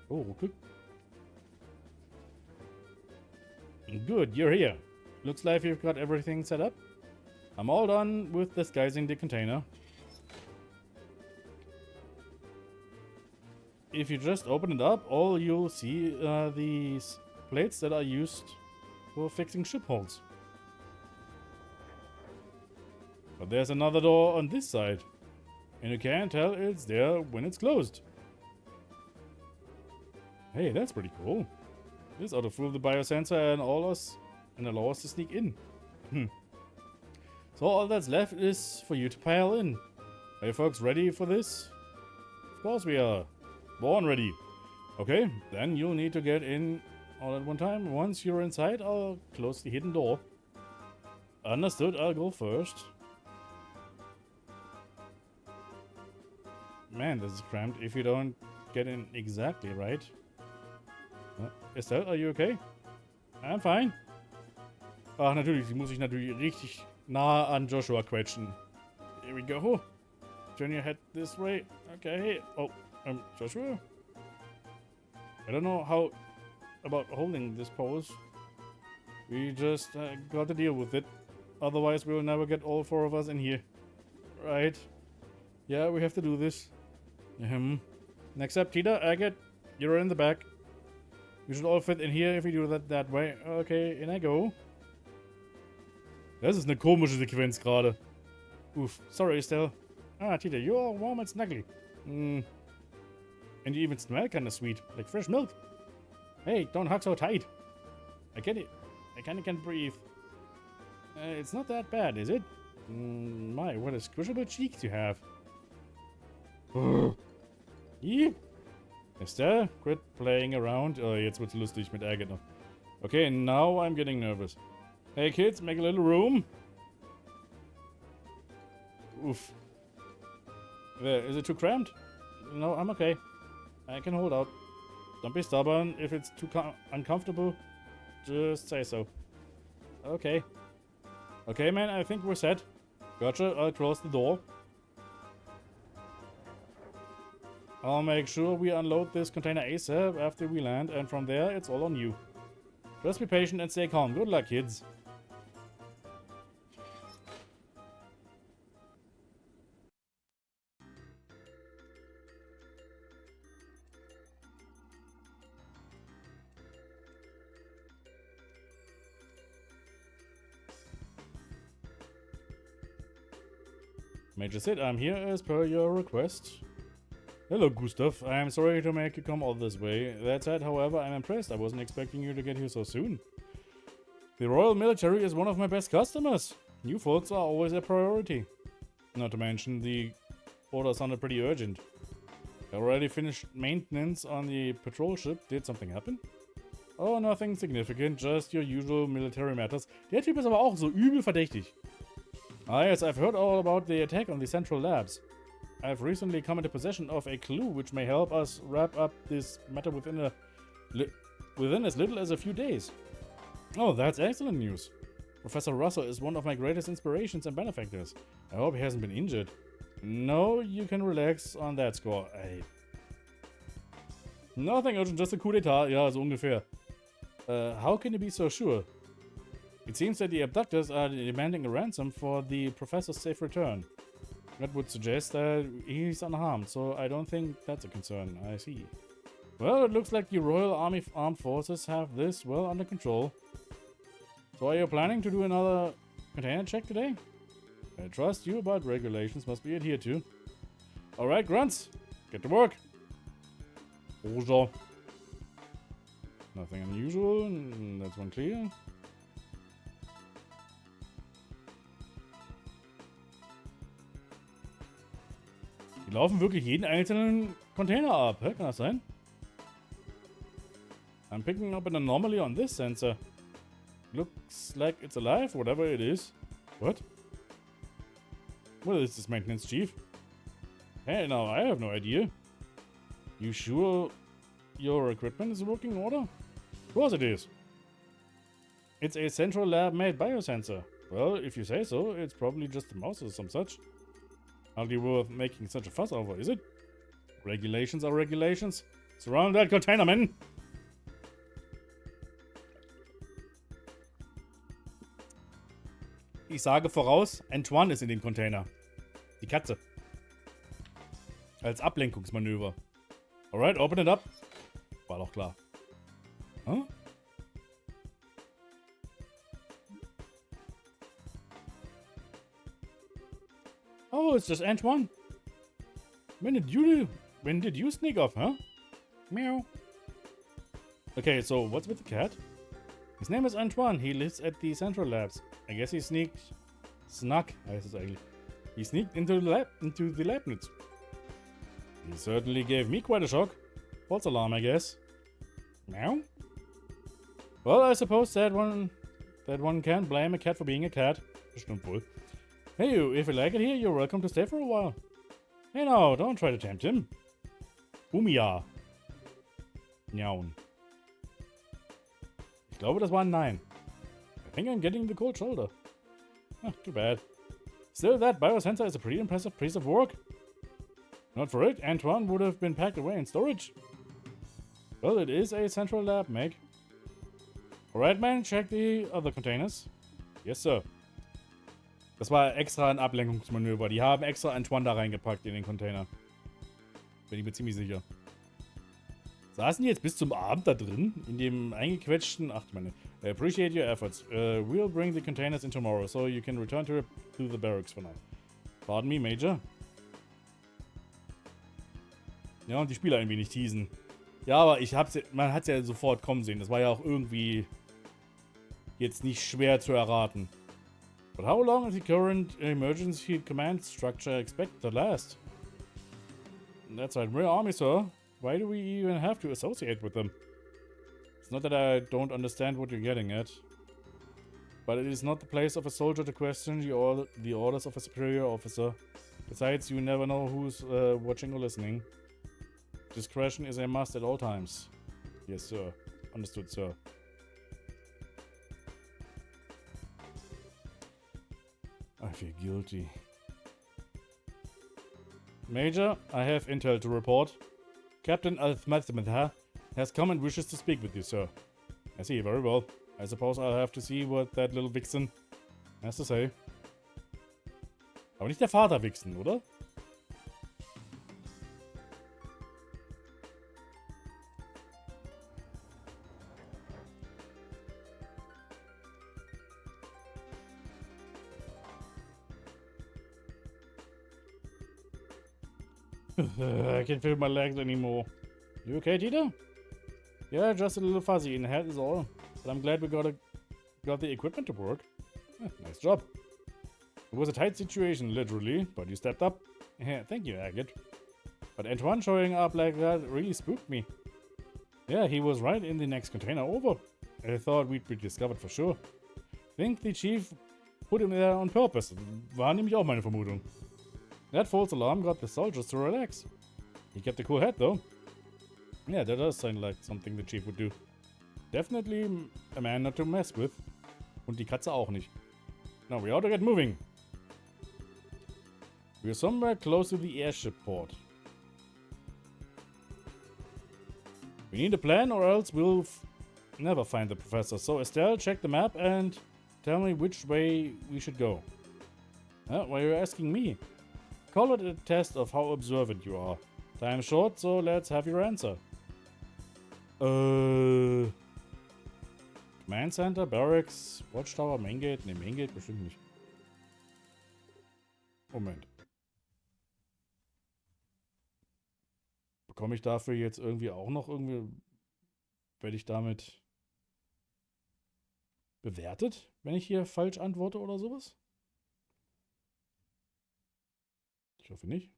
Oh, okay. Good, you're here. Looks like you've got everything set up. I'm all done with disguising the container. If you just open it up, all you'll see are these plates that are used for fixing ship holds. But there's another door on this side, and you can't tell it's there when it's closed. Hey, that's pretty cool. This ought to fool the biosensor and allow us to sneak in. So all that's left is for you to pile in. Are you folks ready for this? Of course we are. Born ready. Okay, then you'll need to get in all at one time. Once you're inside, I'll close the hidden door. Understood, I'll go first. Man, this is cramped if you don't get in exactly right. Estelle, are you okay? I'm fine. Ach, natürlich, sie muss sich natürlich richtig nah an Joshua quetschen. Here we go. Turn your head this way. Okay. Oh, Joshua? I don't know how about holding this pose. We just got to deal with it. Otherwise, we'll never get all four of us in here. Right. Yeah, we have to do this. Next up, Tita, Agate, you're in the back. We should all fit in here if we do that way. Okay, in I go. Das ist eine komische Sequenz gerade. Oof, sorry, Estelle. Ah, Tita, you're all warm and snuggly. And you even smell kind of sweet, like fresh milk. Hey, don't hug so tight. I get it. I kind of can't breathe. It's not that bad, is it? My, what a squishable cheeks you have. Yep. Estelle, quit playing around. Oh, jetzt wird's lustig mit Agate noch. Okay, now I'm getting nervous. Hey kids, make a little room. Oof. There, is it too cramped? No, I'm okay. I can hold out. Don't be stubborn. If it's too uncomfortable, just say so. Okay. Okay, man, I think we're set. Gotcha, I'll close the door. I'll make sure we unload this container ASAP after we land, and from there, it's all on you. Just be patient and stay calm. Good luck, kids. Major Sid, I'm here as per your request. Hello, Gustav. I'm sorry to make you come all this way. That said, however, I'm impressed. I wasn't expecting you to get here so soon. The Royal Military is one of my best customers. You folks are always a priority. Not to mention, the order sounded pretty urgent. I already finished maintenance on the patrol ship. Did something happen? Oh, nothing significant. Just your usual military matters. Der Typ ist aber auch so übel verdächtig. Ah yes, I've heard all about the attack on the central labs. I've recently come into possession of a clue which may help us wrap up this matter within as little as a few days. Oh, that's excellent news. Professor Russell is one of my greatest inspirations and benefactors. I hope he hasn't been injured. No, you can relax on that score. Nothing urgent, just a coup d'etat. Ja, so ungefähr. How can you be so sure? It seems that the abductors are demanding a ransom for the professor's safe return. That would suggest that he's unharmed, so I don't think that's a concern. I see. Well, it looks like the Royal Army Armed Forces have this well under control. So are you planning to do another container check today? I trust you, but regulations must be adhered to. Alright, grunts, get to work. Roger. Nothing unusual, that's one clear. Die laufen wirklich jeden einzelnen Container ab, hä? Kann das sein? I'm picking up an anomaly on this sensor. Looks like it's alive, whatever it is. What? What is this, maintenance chief? Hey, now I have no idea. You sure your equipment is in working order? Of course it is. It's a central lab-made biosensor. Well, if you say so, it's probably just a mouse or some such. Hardly worth making such a fuss over, is it? Regulations are regulations. Surround that container, men! Ich sage voraus, Antoine ist in dem Container. Die Katze. Als Ablenkungsmanöver. Alright, open it up. War doch klar. Huh? Oh, it's just Antoine. When did you sneak off, huh? Meow. Okay, so what's with the cat? His name is Antoine. He lives at the Central Labs. I guess he snuck into the lab nits. He certainly gave me quite a shock. False alarm, I guess. Meow. Well, I suppose that one can't blame a cat for being a cat. Bestimmt wohl. Hey you, if you like it here, you're welcome to stay for a while. Hey now, don't try to tempt him. Umia. Nyaun. Ich glaube, das war ein Nein. I think I'm getting the cold shoulder. Too bad. Still, that biosensor is a pretty impressive piece of work. Not for it, Antoine would have been packed away in storage. Well, it is a central lab, Meg. Alright, man, check the other containers. Yes, sir. Das war extra ein Ablenkungsmanöver. Die haben extra Antoine da reingepackt in den Container. Bin ich mir ziemlich sicher. Saßen die jetzt bis zum Abend da drin? In dem eingequetschten... Ach, ich meine... Appreciate your efforts. We'll bring the containers in tomorrow, so you can return to the barracks for now. Pardon me, Major. Ja, und die Spieler ein wenig teasen. Ja, aber man hat es ja sofort kommen sehen. Das war ja auch irgendwie jetzt nicht schwer zu erraten. But how long is the current emergency command structure expected to last? That's right, we're army, sir. Why do we even have to associate with them? It's not that I don't understand what you're getting at. But it is not the place of a soldier to question the orders of a superior officer. Besides, you never know who's watching or listening. Discretion is a must at all times. Yes, sir. Understood, sir. I feel guilty. Major, I have intel to report. Captain Althmatha has come and wishes to speak with you, sir. I see, very well. I suppose I'll have to see what that little vixen has to say. Aber nicht der Vater Vixen, oder? I can't feel my legs anymore. You okay, Tita? Yeah, just a little fuzzy in the head is all. But I'm glad we got the equipment to work. Nice job. It was a tight situation, literally, but you stepped up. Yeah, thank you, Agate. But Antoine showing up like that really spooked me. Yeah, he was right in the next container over. I thought we'd be discovered for sure. Think the chief put him there on purpose. War nämlich auch meine Vermutung. That false alarm got the soldiers to relax. He kept a cool head, though. Yeah, that does sound like something the chief would do. Definitely a man not to mess with. Und die Katze auch nicht. Now we ought to get moving. We're somewhere close to the airship port. We need a plan or else we'll never find the professor. So Estelle, check the map and tell me which way we should go. Why are you asking me? Call it a test of how observant you are. Time's short, so let's have your answer. Command Center, Barracks, Watchtower, Main Gate. Ne, Main Gate bestimmt nicht. Moment. Bekomme ich dafür jetzt irgendwie auch noch irgendwie... Werde ich damit bewertet, wenn ich hier falsch antworte oder sowas? Ich hoffe nicht.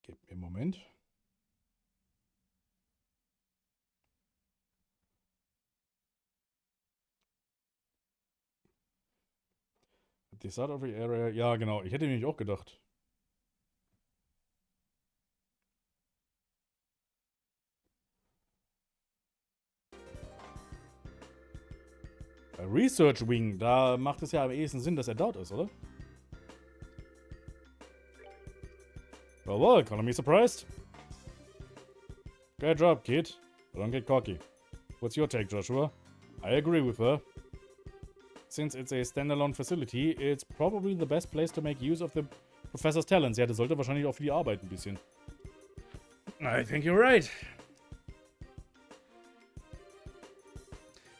Gebt mir einen Moment. The start of the area. Ja, genau. Ich hätte nämlich auch gedacht. Research Wing, da macht es ja am ehesten Sinn, dass er dort ist, oder? Well, economy surprised. Great job, kid. But don't get cocky. What's your take, Joshua? I agree with her. Since it's a standalone facility, it's probably the best place to make use of the professor's talents. Ja, das sollte wahrscheinlich auch für die Arbeit ein bisschen. I think you're right.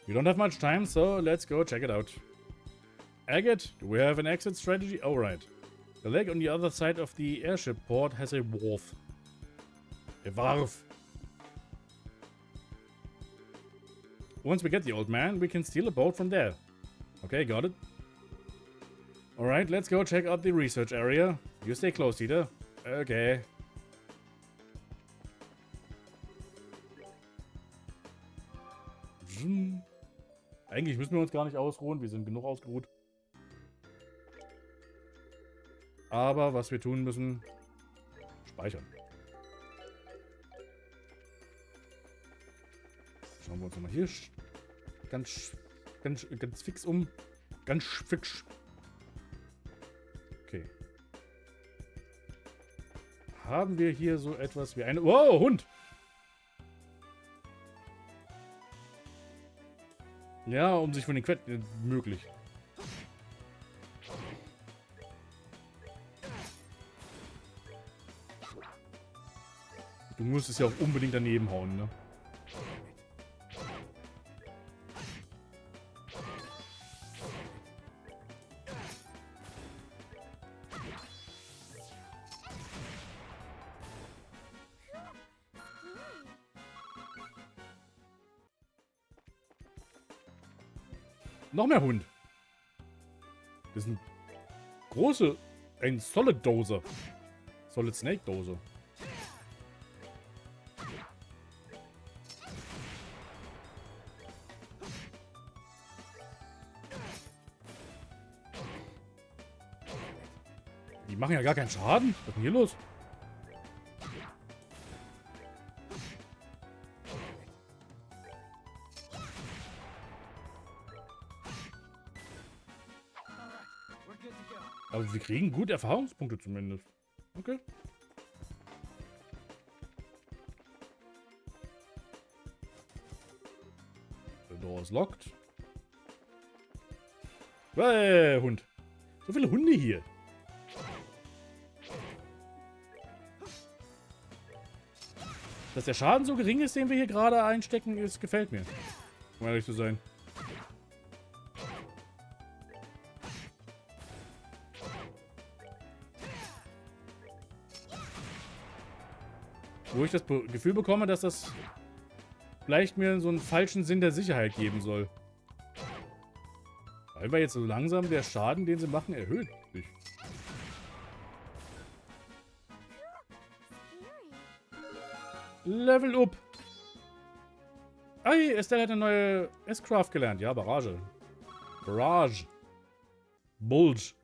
We don't have much time, so let's go check it out. Agate, do we have an exit strategy? Oh, right. The lake on the other side of the airship port has a wharf. A wharf. Once we get the old man, we can steal a boat from there. Okay, got it. Alright, let's go check out the research area. You stay close, Tita. Okay. Eigentlich müssen wir uns gar nicht ausruhen. Wir sind genug ausgeruht. Aber was wir tun müssen, speichern. Schauen wir uns mal hier ganz fix um. Ganz fix. Okay. Haben wir hier so etwas wie eine... Wow, Hund! Ja, um sich von den Quetten möglich. Du musst es ja auch unbedingt daneben hauen, ne? Noch mehr Hund. Das ist ein Solid Dose. Solid Snake Dose. Die machen ja gar keinen Schaden. Was ist denn hier los? Aber wir kriegen gut Erfahrungspunkte zumindest. Okay. The door is locked. Hey, Hund. So viele Hunde hier. Dass der Schaden so gering ist, den wir hier gerade einstecken, gefällt mir. Um ehrlich zu sein. Wo ich das Gefühl bekomme, dass das vielleicht mir so einen falschen Sinn der Sicherheit geben soll. Weil wir jetzt so langsam der Schaden, den sie machen, erhöht sich. Level up. Ei, Estelle hat eine neue S-Craft gelernt. Ja, Barrage. Barrage. Bulge.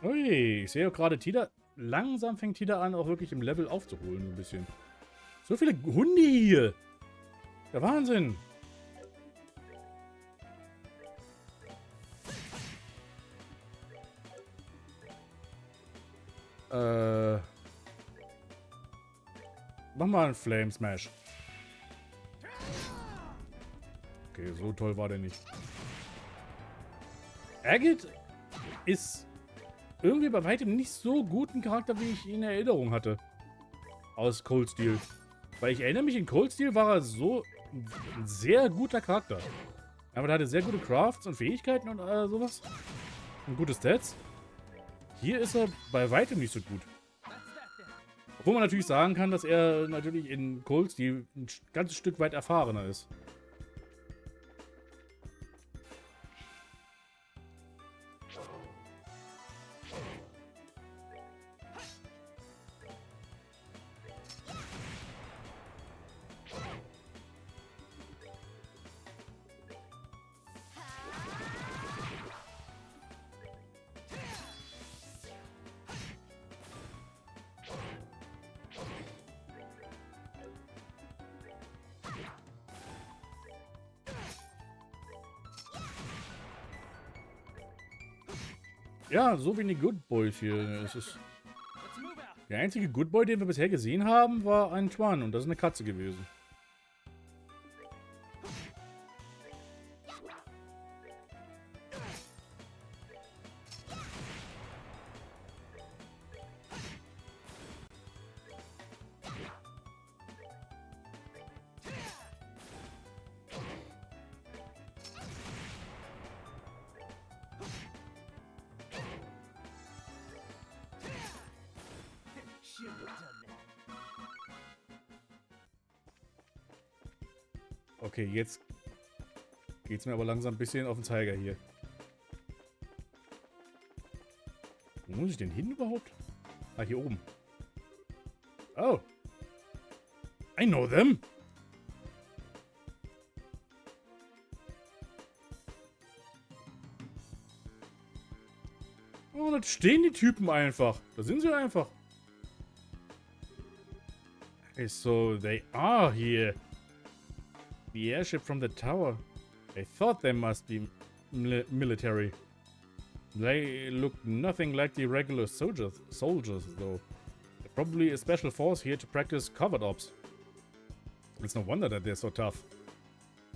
Ui, ich sehe auch gerade Tida. Langsam fängt Tida an, auch wirklich im Level aufzuholen, ein bisschen. So viele Hunde hier. Der Wahnsinn. Mach mal einen Flame Smash. Okay, so toll war der nicht. Agate ist irgendwie bei weitem nicht so guten Charakter, wie ich ihn in Erinnerung hatte. Aus Cold Steel. Weil ich erinnere mich, in Cold Steel war er so ein sehr guter Charakter. Aber er hatte sehr gute Crafts und Fähigkeiten und sowas. Und gute Stats. Hier ist er bei weitem nicht so gut. Obwohl man natürlich sagen kann, dass er natürlich in Cold Steel ein ganzes Stück weit erfahrener ist. Ja, so wie die Good Boys hier. Es ist der einzige Good Boy, den wir bisher gesehen haben, war ein Twan und das ist eine Katze gewesen. Okay, jetzt geht's mir aber langsam ein bisschen auf den Zeiger hier. Wo muss ich denn hin überhaupt? Ah, hier oben. Oh. I know them. dort stehen die Typen einfach. Da sind sie einfach. Okay, so they are here. The airship from the tower. I thought they must be military. They look nothing like the regular soldiers though. They're probably a special force here to practice covert ops. It's no wonder that they're so tough.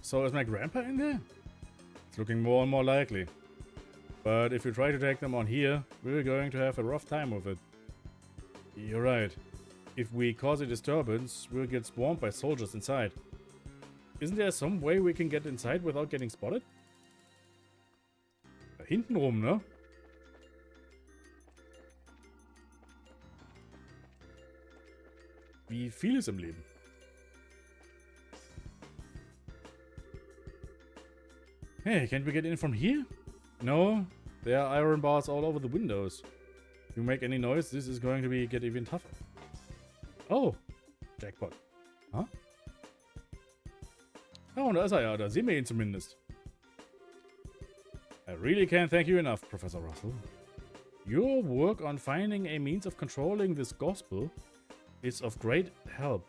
So is my grandpa in there? It's looking more and more likely. But if you try to take them on here, we're going to have a rough time with it. You're right. If we cause a disturbance, we'll get swarmed by soldiers inside. Isn't there some way we can get inside without getting spotted? Da hinten rum, ne? Wie vieles im Leben. Hey, can't we get in from here? No, there are iron bars all over the windows. If you make any noise, this is going to get even tougher. Oh, Jackpot. Huh? Oh, da ist er ja, da sehen wir ihn zumindest. I really can't thank you enough, Professor Russell. Your work on finding a means of controlling this gospel is of great help.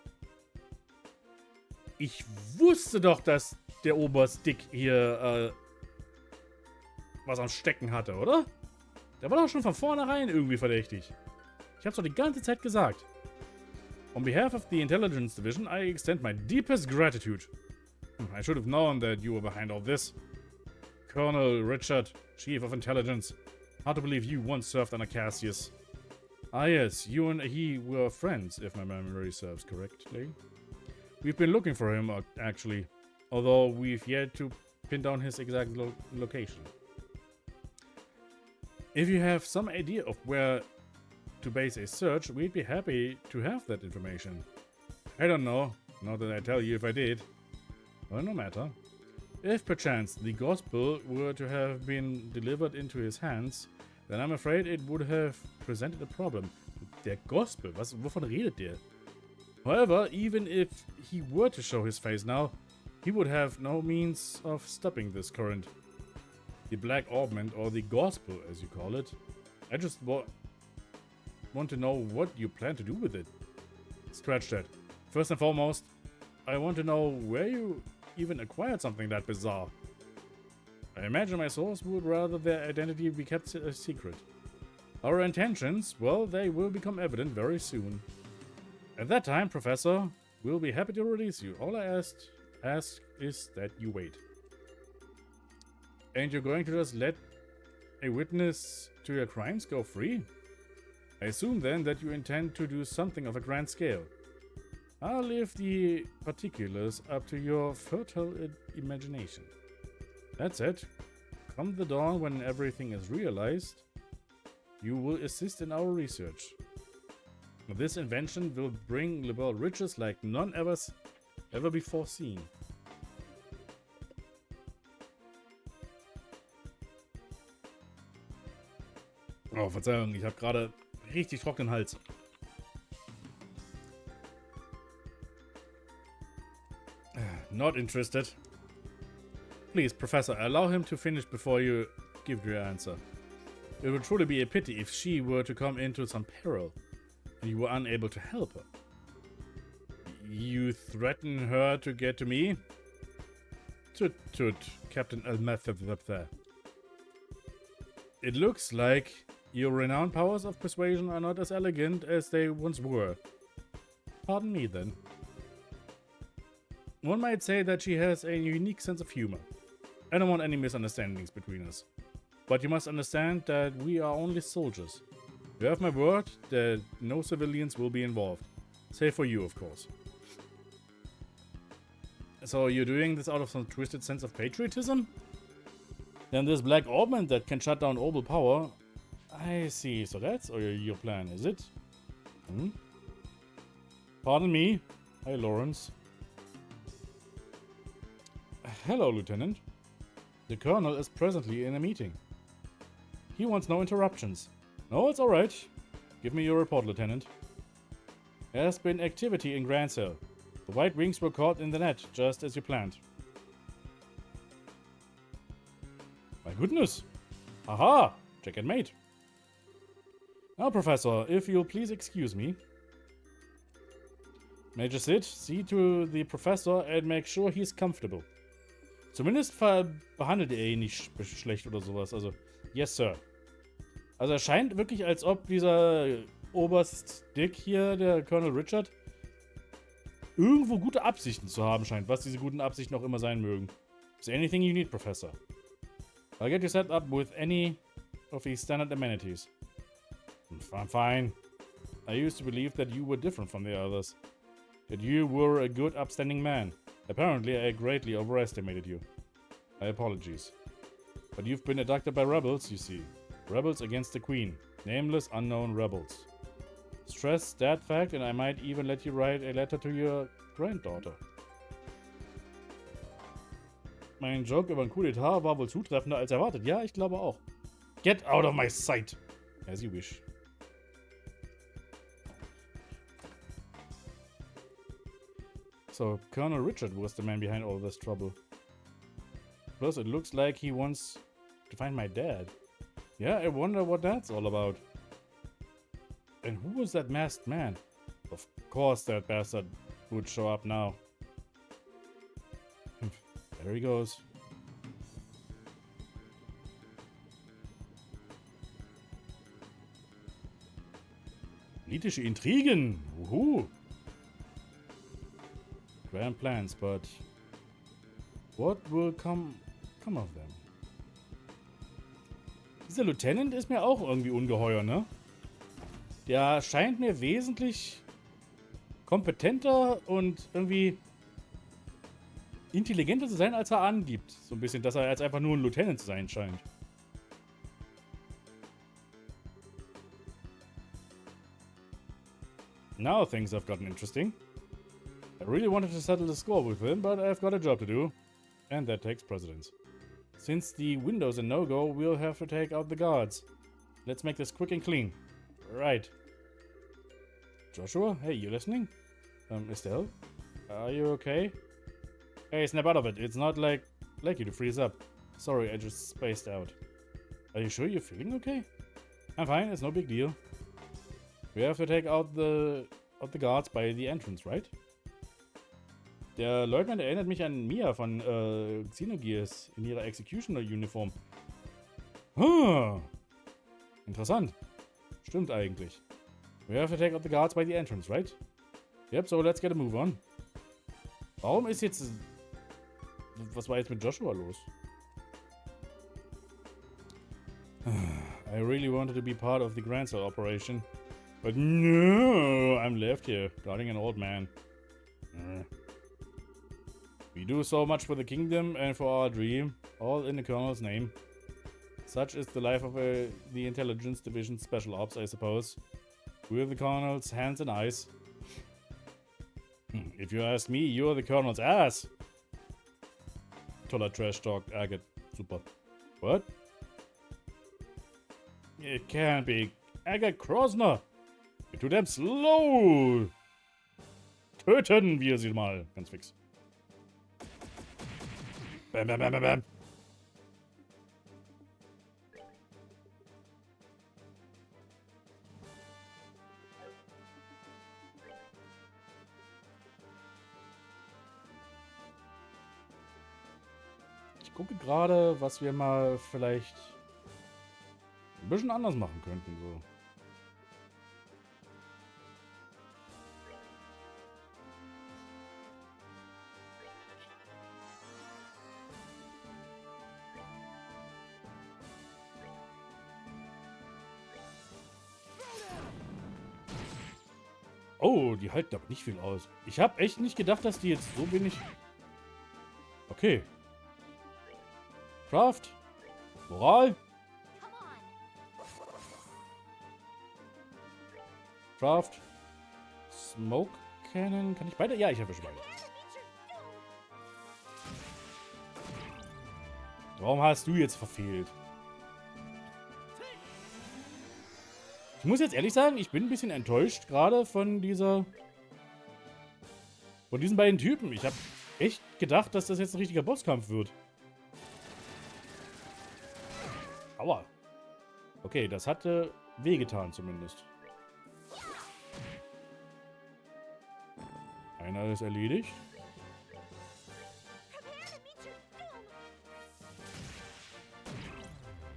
Ich wusste doch, dass der Oberst Dick hier was am Stecken hatte, oder? Der war doch schon von vornherein irgendwie verdächtig. Ich hab's doch die ganze Zeit gesagt. On behalf of the Intelligence Division, I extend my deepest gratitude. I should have known that you were behind all this. Colonel Richard, Chief of Intelligence. Hard to believe you once served under Cassius. Ah yes, you and he were friends, if my memory serves correctly. We've been looking for him, actually. Although we've yet to pin down his exact location. If you have some idea of where to base a search, we'd be happy to have that information. I don't know, not that I tell you if I did. Well, no matter. If perchance the gospel were to have been delivered into his hands, then I'm afraid it would have presented a problem. Der Gospel? Wovon redet der? However, even if he were to show his face now, he would have no means of stopping this current. The Black Augment, or the Gospel as you call it. I just want to know what you plan to do with it. Scratch that. First and foremost, I want to know where you even acquired something that bizarre. I imagine my source would rather their identity be kept a secret. Our intentions, well, they will become evident very soon. At that time, Professor, we'll be happy to release you. All I ask is that you wait. And you're going to just let a witness to your crimes go free? I assume then that you intend to do something of a grand scale. I'll leave the particulars up to your fertile imagination. That's it. Come the dawn when everything is realized, you will assist in our research. This invention will bring Liberal riches like none ever before seen. Oh, Verzeihung, ich habe gerade richtig trockenen Hals. Not interested. Please, Professor, allow him to finish before you give your answer. It would truly be a pity if she were to come into some peril and you were unable to help her. You threaten her to get to me? Tut tut, Captain Elmetheth. It looks like your renowned powers of persuasion are not as elegant as they once were. Pardon me, then. One might say that she has a unique sense of humor. I don't want any misunderstandings between us. But you must understand that we are only soldiers. You have my word that no civilians will be involved. Save for you, of course. So you're doing this out of some twisted sense of patriotism? Then this Black Augment that can shut down orbital power. I see, so that's your plan, is it? Pardon me. Hi, Lawrence. Hello, Lieutenant. The Colonel is presently in a meeting. He wants no interruptions. No, it's alright. Give me your report, Lieutenant. There has been activity in Grand Cell. The White Wings were caught in the net, just as you planned. My goodness! Aha! Check and mate. Now, Professor, if you'll please excuse me. Major Sid, see to the Professor and make sure he's comfortable. Zumindest behandelt er ihn nicht schlecht oder sowas. Also, yes, sir. Also, er scheint wirklich, als ob dieser Oberst Dick hier, der Colonel Richard, irgendwo gute Absichten zu haben scheint, was diese guten Absichten auch immer sein mögen. Is there anything you need, Professor? I'll get you set up with any of these standard amenities. I'm fine. I used to believe that you were different from the others. That you were a good, upstanding man. Apparently, I greatly overestimated you. My apologies. But you've been abducted by rebels, you see. Rebels against the Queen. Nameless, unknown rebels. Stress that fact and I might even let you write a letter to your granddaughter. Mein Joke über ein Coup d'etat war wohl zutreffender als erwartet. Ja, ich glaube auch. Get out of my sight! As you wish. So, Colonel Richard was the man behind all this trouble. Plus, it looks like he wants to find my dad. Yeah, I wonder what that's all about. And who was that masked man? Of course that bastard would show up now. There he goes. Politische Intrigen! Uhu! Grand plans, but what will come of them? Dieser Lieutenant ist mir auch irgendwie ungeheuer, ne? Der scheint mir wesentlich kompetenter und irgendwie intelligenter zu sein, als er angibt. So ein bisschen, dass er jetzt einfach nur ein Lieutenant zu sein scheint. Now things have gotten interesting. I really wanted to settle the score with him, but I've got a job to do. And that takes precedence. Since the window's a no-go, we'll have to take out the guards. Let's make this quick and clean. Right. Joshua? Hey, you listening? Estelle? Are you okay? Hey, snap out of it. It's not like you to freeze up. Sorry, I just spaced out. Are you sure you're feeling okay? I'm fine, it's no big deal. We have to take out the guards by the entrance, right? Der Leutnant erinnert mich an Mia von Xenogears in ihrer Executioner-Uniform. Huh. Interessant. Stimmt eigentlich. We have to take out the guards by the entrance, right? Yep, so let's get a move on. Warum ist jetzt... Was war jetzt mit Joshua los? I really wanted to be part of the Grand Cell operation. But no, I'm left here, guarding an old man. We do so much for the kingdom and for our dream, all in the Colonel's name. Such is the life of the Intelligence Division Special Ops, I suppose. We're the Colonel's hands and eyes. If you ask me, you're the Colonel's ass. Toller Trash Talk, Agate. Super. What? It can't be. Agate Krosner. You're too damn slow. Töten wir sie mal. Ganz fix. Bam, bam, bam, bam, bam. Ich gucke gerade, was wir mal vielleicht ein bisschen anders machen könnten. So. Oh, die halten aber nicht viel aus. Ich habe echt nicht gedacht, dass die jetzt so wenig... Okay. Craft. Moral. Craft. Smoke Cannon. Kann ich beide? Ja, ich habe schon beide. Warum hast du jetzt verfehlt? Ich muss jetzt ehrlich sagen, ich bin ein bisschen enttäuscht gerade von diesen beiden Typen. Ich habe echt gedacht, dass das jetzt ein richtiger Bosskampf wird. Aua. Okay, das hatte wehgetan zumindest. Einer ist erledigt.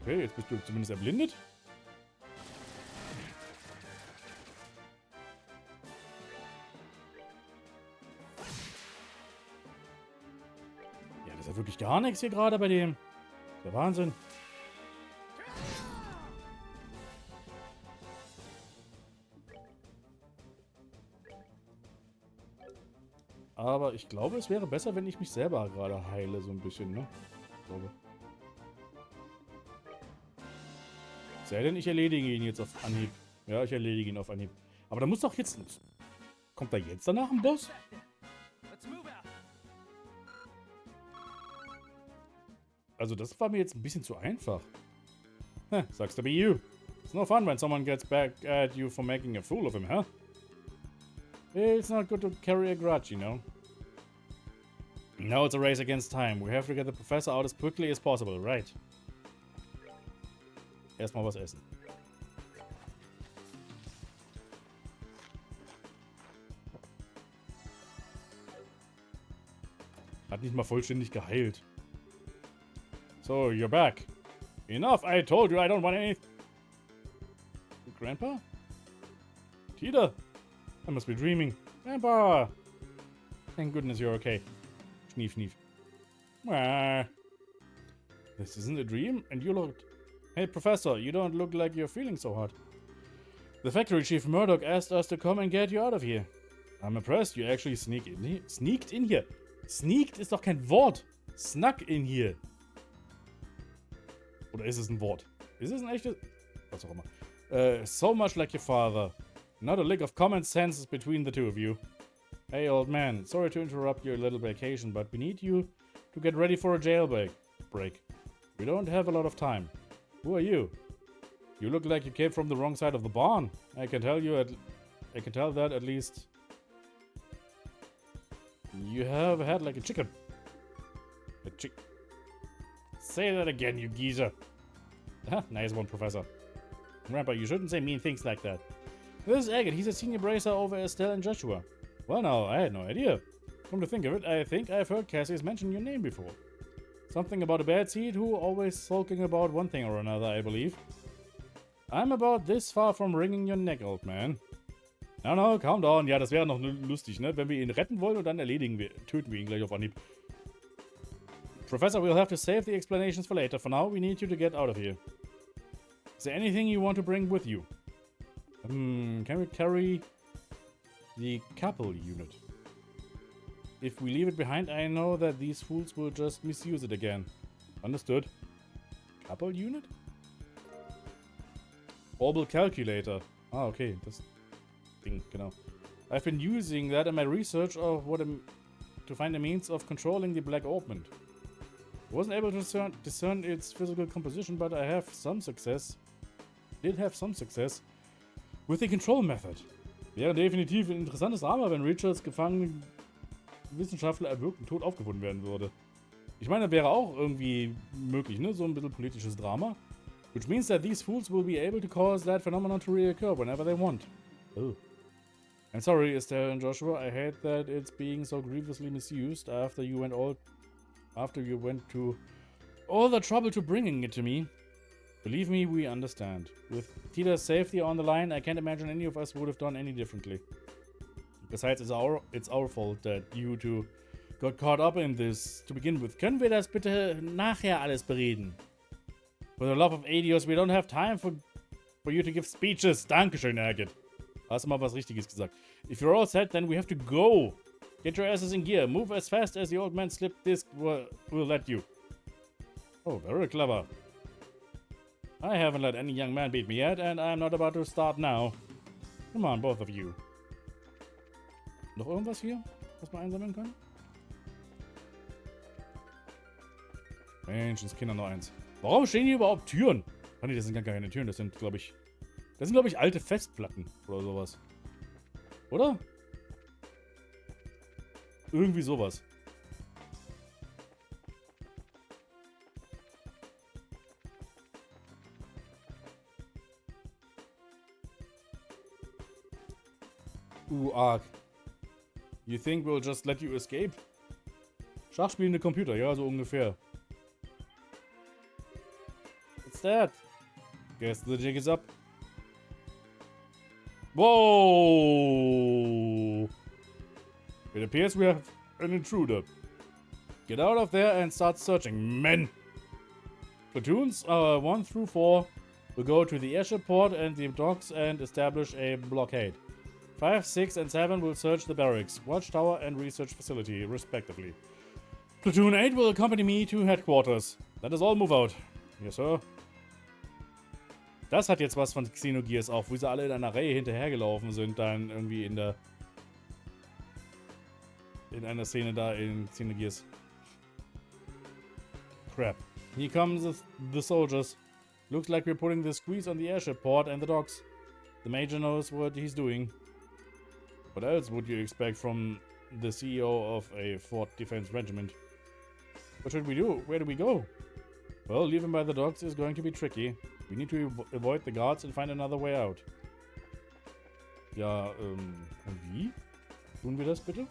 Okay, jetzt bist du zumindest erblindet. Ja, das ist ja wirklich gar nichts hier gerade bei dem. Der Wahnsinn. Aber ich glaube, es wäre besser, wenn ich mich selber gerade heile, so ein bisschen, ne? Ich glaube. Sei denn, ich erledige ihn jetzt auf Anhieb. Ja, ich erledige ihn auf Anhieb. Aber da muss doch jetzt... Kommt da jetzt danach ein Boss? Also das war mir jetzt ein bisschen zu einfach. Sucks to be you. It's no fun when someone gets back at you for making a fool of him, huh? It's not good to carry a grudge, you know. Now it's a race against time. We have to get the professor out as quickly as possible, right? Erstmal was essen. Hat nicht mal vollständig geheilt. So, you're back. Enough, I told you I don't want any... Grandpa? Tita? I must be dreaming. Grandpa! Thank goodness you're okay. Schnief, schnief. Ah. This isn't a dream, and you looked... Hey, Professor, you don't look like you're feeling so hot. The factory chief Murdoch asked us to come and get you out of here. I'm impressed you actually sneaked in here. Sneaked ist doch kein Wort. Snuck in here. Oder ist es ein Wort? Ist es ein echtes... Was auch immer. So much like your father. Not a lick of common sense is between the two of you. Hey, old man. Sorry to interrupt your little vacation, but we need you to get ready for a jailbreak. We don't have a lot of time. Who are you? You look like you came from the wrong side of the barn. I can tell that at least. You have a head like a chicken. Say that again, you geezer. Nice one, Professor. Grandpa, you shouldn't say mean things like that. This is Agate. He's a senior bracer over Estelle and Joshua. Well, now, I had no idea. Come to think of it, I think I've heard Cassie's mention your name before. Something about a bad seed who always sulking about one thing or another, I believe. I'm about this far from wringing your neck, old man. No, calm down. Ja, das wäre noch lustig, ne? Wenn wir ihn retten wollen und dann töten wir ihn gleich auf Anhieb. Professor, we'll have to save the explanations for later. For now, we need you to get out of here. Is there anything you want to bring with you? Can we carry the couple unit? If we leave it behind, I know that these fools will just misuse it again. Understood. Couple unit? Orbital calculator. Ah, okay. Das Ding, genau. I've been using that in my research of to find a means of controlling the black orbment. I wasn't able to discern its physical composition, but I have some success. Did have some success with the control method. Wäre definitiv ein interessantes Drama, wenn Richards gefangene Wissenschaftler erwürgt und tot aufgefunden werden würde. Ich meine, wäre auch irgendwie möglich, ne? So ein bisschen politisches Drama. Which means that these fools will be able to cause that phenomenon to reoccur whenever they want. Oh. I'm sorry, Estelle and Joshua. I hate that it's being so grievously misused after you went to all the trouble to bringing it to me. Believe me, we understand. With Tita's safety on the line, I can't imagine any of us would have done any differently. Besides, it's our fault that you two got caught up in this to begin with. Können wir das bitte nachher alles bereden? For the love of Adios, we don't have time for you to give speeches. Dankeschön, Agate. Hast du mal was Richtiges gesagt. If you're all set, then we have to go. Get your asses in gear. Move as fast as the old man slip disc will let you. Oh, very clever. I haven't let any young man beat me yet, and I'm not about to start now. Come on, both of you. Noch irgendwas hier, was wir einsammeln können? Mensch, das Kinder noch eins. Warum stehen hier überhaupt Türen? Ah, nee, das sind gar keine Türen, das sind, glaube ich, alte Festplatten oder sowas. Oder? Irgendwie sowas. arg. You think we'll just let you escape? Schachspielende Computer, ja, so ungefähr. What's that? Guess the jig is up. Whoa! It appears we have an intruder. Get out of there and start searching, men! Platoons 1 through 4 will go to the airship port and the docks and establish a blockade. 5, 6, and 7 will search the barracks, watchtower, and research facility, respectively. Platoon 8 will accompany me to headquarters. Let us all move out. Yes, sir. Das hat jetzt was von Xenogears auch, wo sie alle in einer Reihe hinterhergelaufen sind, dann irgendwie in einer Szene da in Xenogears. Crap. Here comes the soldiers. Looks like we're putting the squeeze on the airship port and the docks. The major knows what he's doing. What else would you expect from the CEO of a 4th Defense Regiment? What should we do? Where do we go? Well, leaving by the docks is going to be tricky. We need to avoid the guards and find another way out. Ja, und wie? Tun wir das bitte?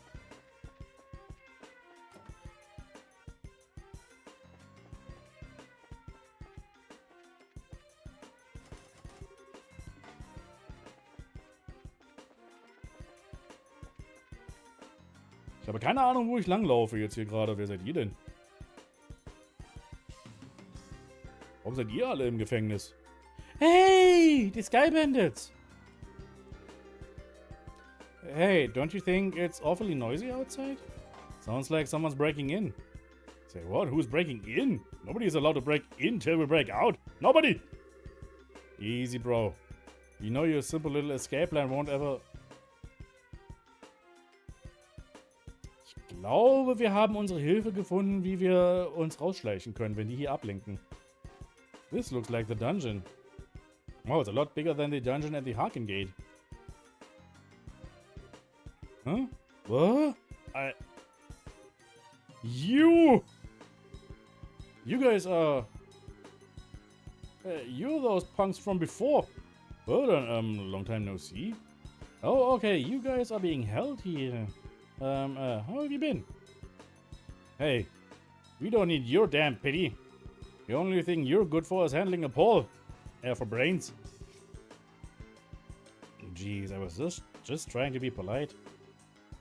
Ich habe keine Ahnung, wo ich langlaufe jetzt hier gerade. Wer seid ihr denn? Warum seid ihr alle im Gefängnis? Hey, die Sky Bandits! Hey, don't you think it's awfully noisy outside? Sounds like someone's breaking in. Say what? Who's breaking in? Nobody is allowed to break in till we break out. Nobody! Easy, bro. You know your simple little escape plan won't ever... Ich glaube, wir haben unsere Hilfe gefunden, wie wir uns rausschleichen können, wenn die hier ablenken. This looks like the dungeon. Oh, it's a lot bigger than the dungeon at the Harkin Gate. Huh? What? You guys are... you're those punks from before. Well then, long time no see. Oh, okay, you guys are being held here. How have you been? Hey, we don't need your damn pity. The only thing you're good for is handling a pole. For brains. Jeez, I was just trying to be polite.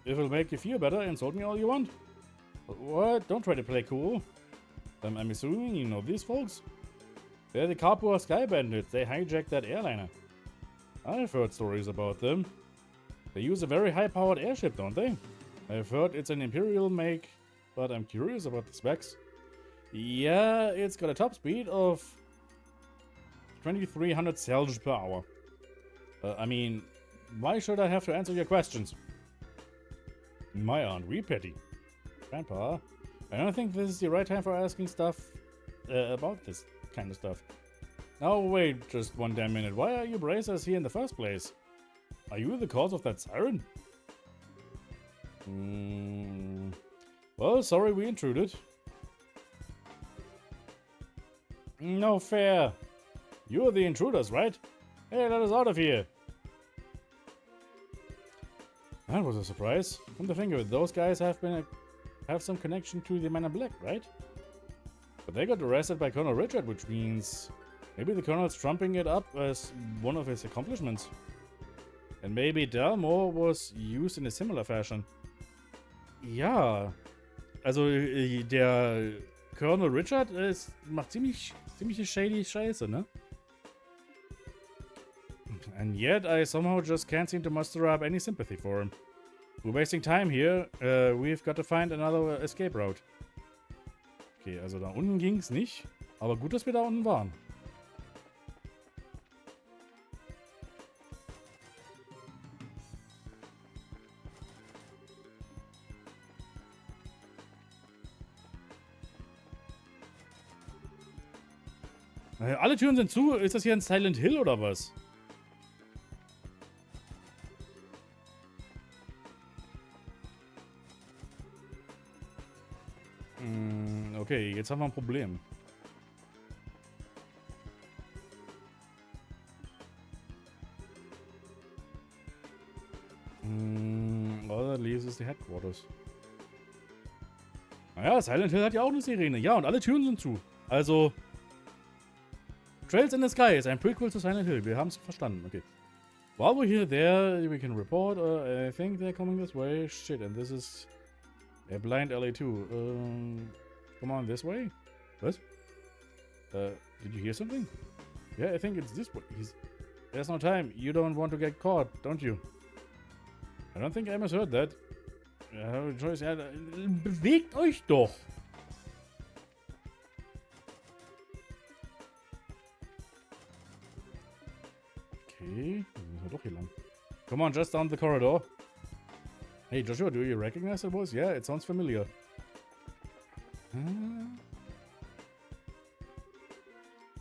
If it'll make you feel better, insult me all you want. What? Don't try to play cool. I'm assuming you know these folks? They're the Kapua Sky Bandits. They hijacked that airliner. I've heard stories about them. They use a very high-powered airship, don't they? I've heard it's an Imperial make, but I'm curious about the specs. Yeah, it's got a top speed of 2300 cells per hour. I mean, why should I have to answer your questions? My aren't we petty? Grandpa, I don't think this is the right time for asking stuff about this kind of stuff. Now wait just one damn minute. Why are you bracers here in the first place? Are you the cause of that siren? Well, sorry we intruded. No fair. You're the intruders, right? Hey, let us out of here. That was a surprise. Come to think of it, those guys have some connection to the Men in Black, right? But they got arrested by Colonel Richard, which means maybe the Colonel's trumping it up as one of his accomplishments. And maybe Dalmor was used in a similar fashion. Ja, also der Colonel Richard macht ziemliche shady Scheiße, ne? And yet I somehow just can't seem to muster up any sympathy for him. We're wasting time here. We've got to find another escape route. Okay, also da unten ging's nicht. Aber gut, dass wir da unten waren. Alle Türen sind zu. Ist das hier ein Silent Hill oder was? Okay, jetzt haben wir ein Problem. ist die Headquarters. Naja, Silent Hill hat ja auch eine Sirene. Ja, und alle Türen sind zu. Also, Trails in the Sky ist ein Prequel zu Silent Hill. Wir haben es verstanden. Okay. While we're here, there, we can report. I think they're coming this way. Shit, and this is a blind alley too. Come on, this way? What? Did you hear something? Yeah, I think it's this way. There's no time. You don't want to get caught, don't you? I don't think I misheard that. Choice. Ja, bewegt euch doch! Okay, dann müssen wir doch hier lang. Come on, just down the corridor. Hey Joshua, do you recognize that voice? Yeah, it sounds familiar.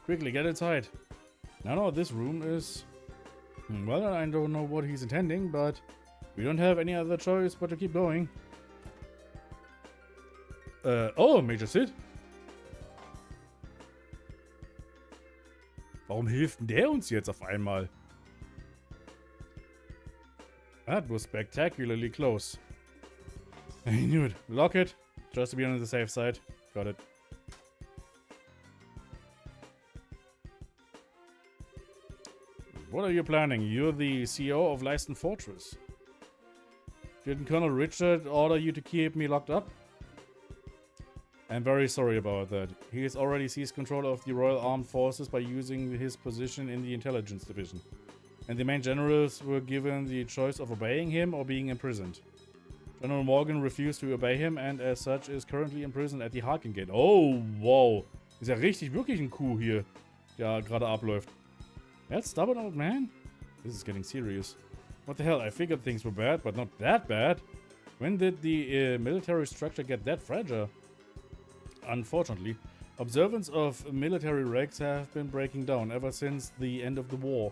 Quickly, get inside. No, this room is... Well, I don't know what he's intending, but we don't have any other choice but to keep going. Oh, Major Sid. Warum hilft denn der uns jetzt auf einmal? That was spectacularly close. I knew it. Lock it. Just to be on the safe side. Got it. What are you planning? You're the CEO of Leiston Fortress. Didn't Colonel Richard order you to keep me locked up? I'm very sorry about that. He has already seized control of the Royal Armed Forces by using his position in the Intelligence Division. And the main generals were given the choice of obeying him or being imprisoned. General Morgan refused to obey him and as such is currently imprisoned at the Harkin Gate. Oh, wow. Ist ja richtig wirklich ein Coup hier, der gerade abläuft. That stubborn old man? This is getting serious. What the hell, I figured things were bad, but not that bad. When did the military structure get that fragile? Unfortunately, observance of military ranks have been breaking down ever since the end of the war.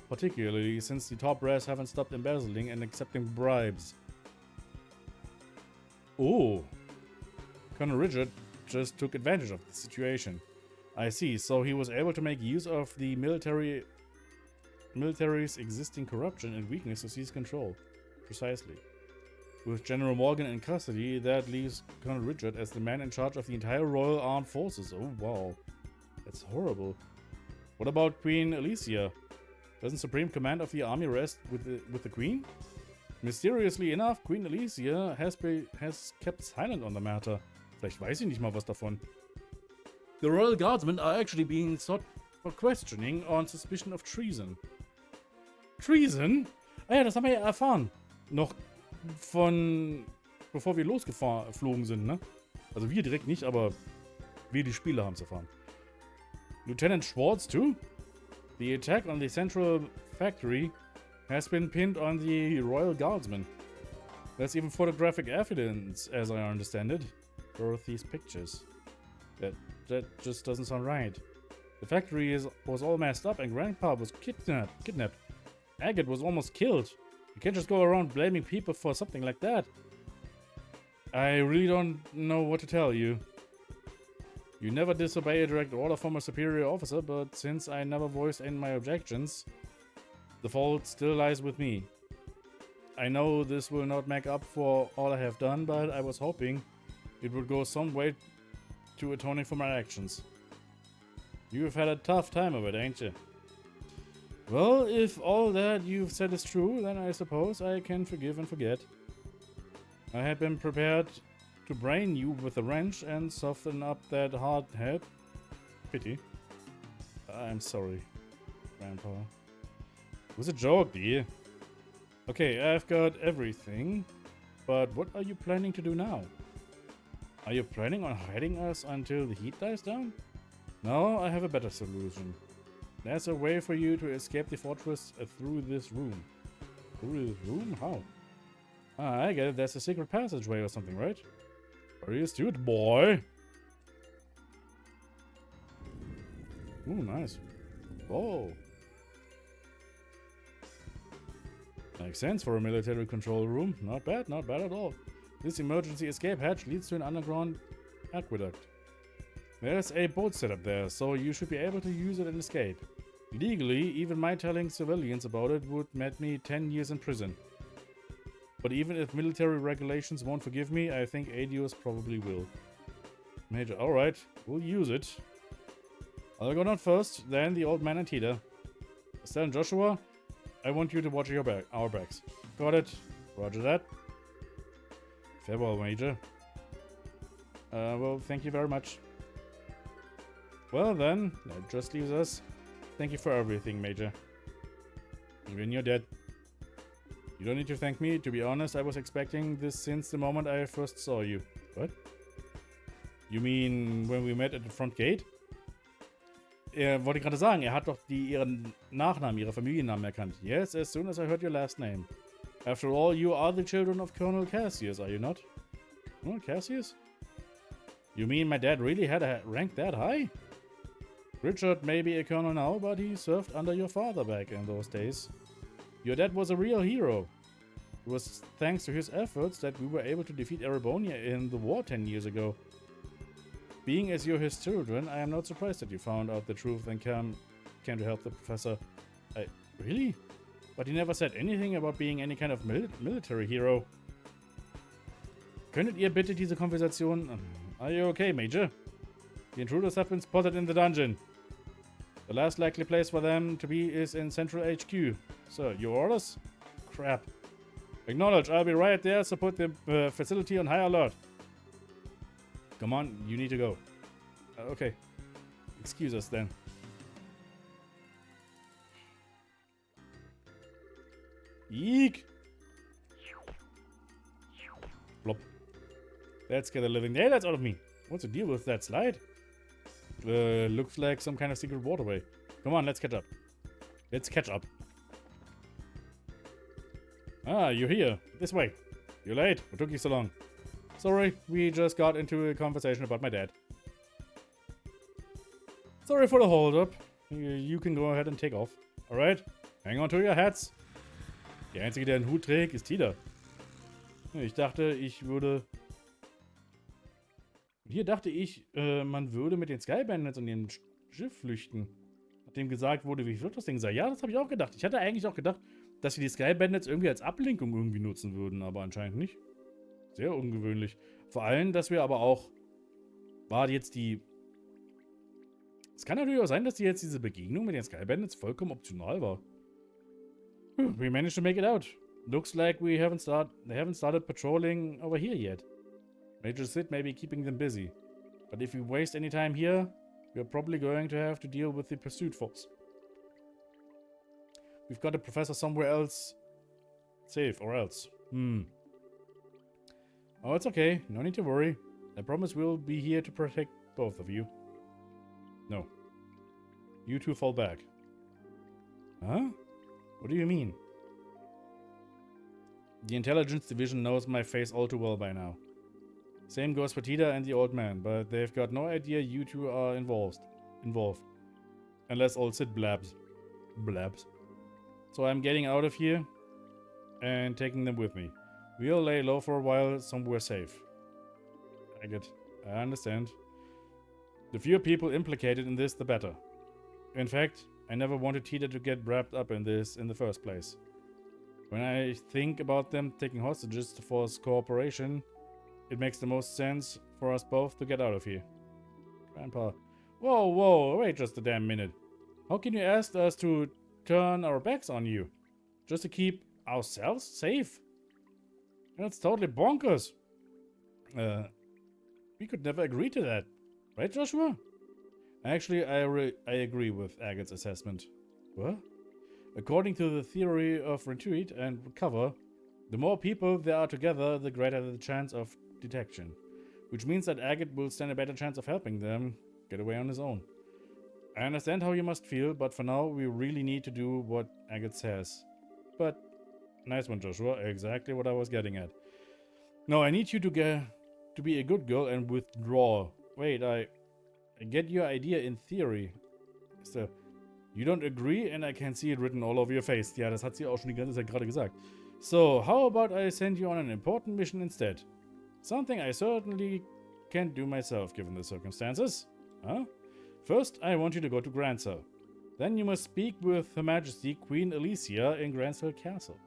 Particularly since the top brass haven't stopped embezzling and accepting bribes. Oh. Colonel Richard just took advantage of the situation. I see, so he was able to make use of the military's existing corruption and weakness to seize control. Precisely. With General Morgan in custody, that leaves Colonel Richard as the man in charge of the entire Royal Armed Forces. Oh, wow. That's horrible. What about Queen Alicia? Doesn't Supreme Command of the Army rest with the Queen? Mysteriously enough, Queen Alicia has kept silent on the matter. Vielleicht weiß sie nicht mal was davon. The Royal Guardsmen are actually being sought for questioning on suspicion of treason. Treason? Ah ja, das haben wir ja erfahren. Noch von... bevor wir losgeflogen sind, ne? Also wir direkt nicht, aber wir die Spieler haben es erfahren. Lieutenant Schwartz too? The attack on the central factory has been pinned on the Royal Guardsmen. There's even photographic evidence, as I understand it. There are these pictures. That just doesn't sound right. The factory was all messed up and Grandpa was kidnapped. Agate was almost killed. You can't just go around blaming people for something like that. I really don't know what to tell you. You never disobey a direct order from a superior officer, but since I never voiced any of my objections, the fault still lies with me. I know this will not make up for all I have done, but I was hoping it would go some way to atoning for my actions. You've had a tough time of it, ain't you? Well, if all that you've said is true, then I suppose I can forgive and forget. I had been prepared to brain you with a wrench and soften up that hard head. Pity. I'm sorry, Grandpa. It was a joke, dear. Okay, I've got everything, but what are you planning to do now? Are you planning on hiding us until the heat dies down? No, I have a better solution. There's a way for you to escape the fortress through this room. Through this room? How? Ah, I get it. There's a secret passageway or something, right? Very astute, boy. Ooh, nice. Whoa. Makes sense for a military control room. Not bad at all. This emergency escape hatch leads to an underground aqueduct. There's a boat set up there, so you should be able to use it and escape. Legally, even my telling civilians about it would net me 10 years in prison. But even if military regulations won't forgive me, I think Adios probably will. Major, alright, we'll use it. I'll go down first, then the old man and Tita. Estelle and Joshua, I want you to watch our backs. Got it. Roger that. Farewell, Major. Well, thank you very much. Well then, that just leaves us. Thank you for everything, Major. Even you're dead. You don't need to thank me. To be honest, I was expecting this since the moment I first saw you. What? You mean when we met at the front gate? Wollte ich gerade sagen, er hat doch ihren Nachnamen, ihre Familiennamen erkannt. Yes, as soon as I heard your last name. After all, you are the children of Colonel Cassius, are you not? Oh, Cassius? You mean my dad really had a rank that high? Richard may be a colonel now, but he served under your father back in those days. Your dad was a real hero. It was thanks to his efforts that we were able to defeat Erebonia in the war 10 years ago. Being as you're his children, I am not surprised that you found out the truth and came to help the professor. Really? But he never said anything about being any kind of military hero. Könntet ihr bitte diese Konversation... Are you okay, Major? The intruders have been spotted in the dungeon. The last likely place for them to be is in Central HQ. Sir, your orders? Crap. Acknowledge, I'll be right there, so put the facility on high alert. Come on, you need to go. Okay. Excuse us then. Eek! Blop. That scared the living daylights out of me. What's the deal with that slide? Looks like some kind of secret waterway. Come on, let's catch up. Let's catch up. Ah, you're here. This way. You're late. What took you so long? Sorry, we just got into a conversation about my dad. Sorry for the hold-up. You can go ahead and take off. Alright? Hang on to your hats. Der Einzige, der einen Hut trägt, ist Tida. Ich dachte, ich würde... Hier dachte ich, man würde mit den Sky Bandits und dem Schiff flüchten. Nachdem gesagt wurde, wie flott das Ding sei. Ja, das habe ich auch gedacht. Ich hatte eigentlich auch gedacht, dass wir die Sky Bandits irgendwie als Ablenkung irgendwie nutzen würden, aber anscheinend nicht. Sehr ungewöhnlich. Vor allem, dass wir aber auch... War jetzt die... Es kann natürlich auch sein, dass diese Begegnung mit den Sky Bandits vollkommen optional war. We managed to make it out. Looks like they haven't started patrolling over here yet. Major Sid may be keeping them busy. But if we waste any time here, we're probably going to have to deal with the pursuit force. We've got a professor somewhere else. Safe, or else. Oh, it's okay. No need to worry. I promise we'll be here to protect both of you. No. You two fall back. Huh? What do you mean? The intelligence division knows my face all too well by now. Same goes for Tita and the old man, but they've got no idea you two are involved. Unless old Sid blabs. So I'm getting out of here and taking them with me. We'll lay low for a while somewhere safe. I understand. The fewer people implicated in this, the better. In fact, I never wanted Tita to get wrapped up in this in the first place. When I think about them taking hostages to force cooperation, it makes the most sense for us both to get out of here. Grandpa. Whoa, wait just a damn minute. How can you ask us to turn our backs on you? Just to keep ourselves safe? That's totally bonkers. We could never agree to that. Right, Joshua? Actually, I agree with Agate's assessment. What? According to the theory of retreat and recover, the more people there are together, the greater the chance of detection. Which means that Agate will stand a better chance of helping them get away on his own. I understand how you must feel, but for now, we really need to do what Agate says. But, nice one, Joshua. Exactly what I was getting at. No, I need you to be a good girl and withdraw. Wait, I get your idea in theory. So, you don't agree and I can see it written all over your face. Ja, das hat sie auch schon die ganze Zeit gerade gesagt. So, how about I send you on an important mission instead? Something I certainly can't do myself given the circumstances. Huh? First, I want you to go to Grancel. Then you must speak with Her Majesty Queen Alicia in Grancel Castle.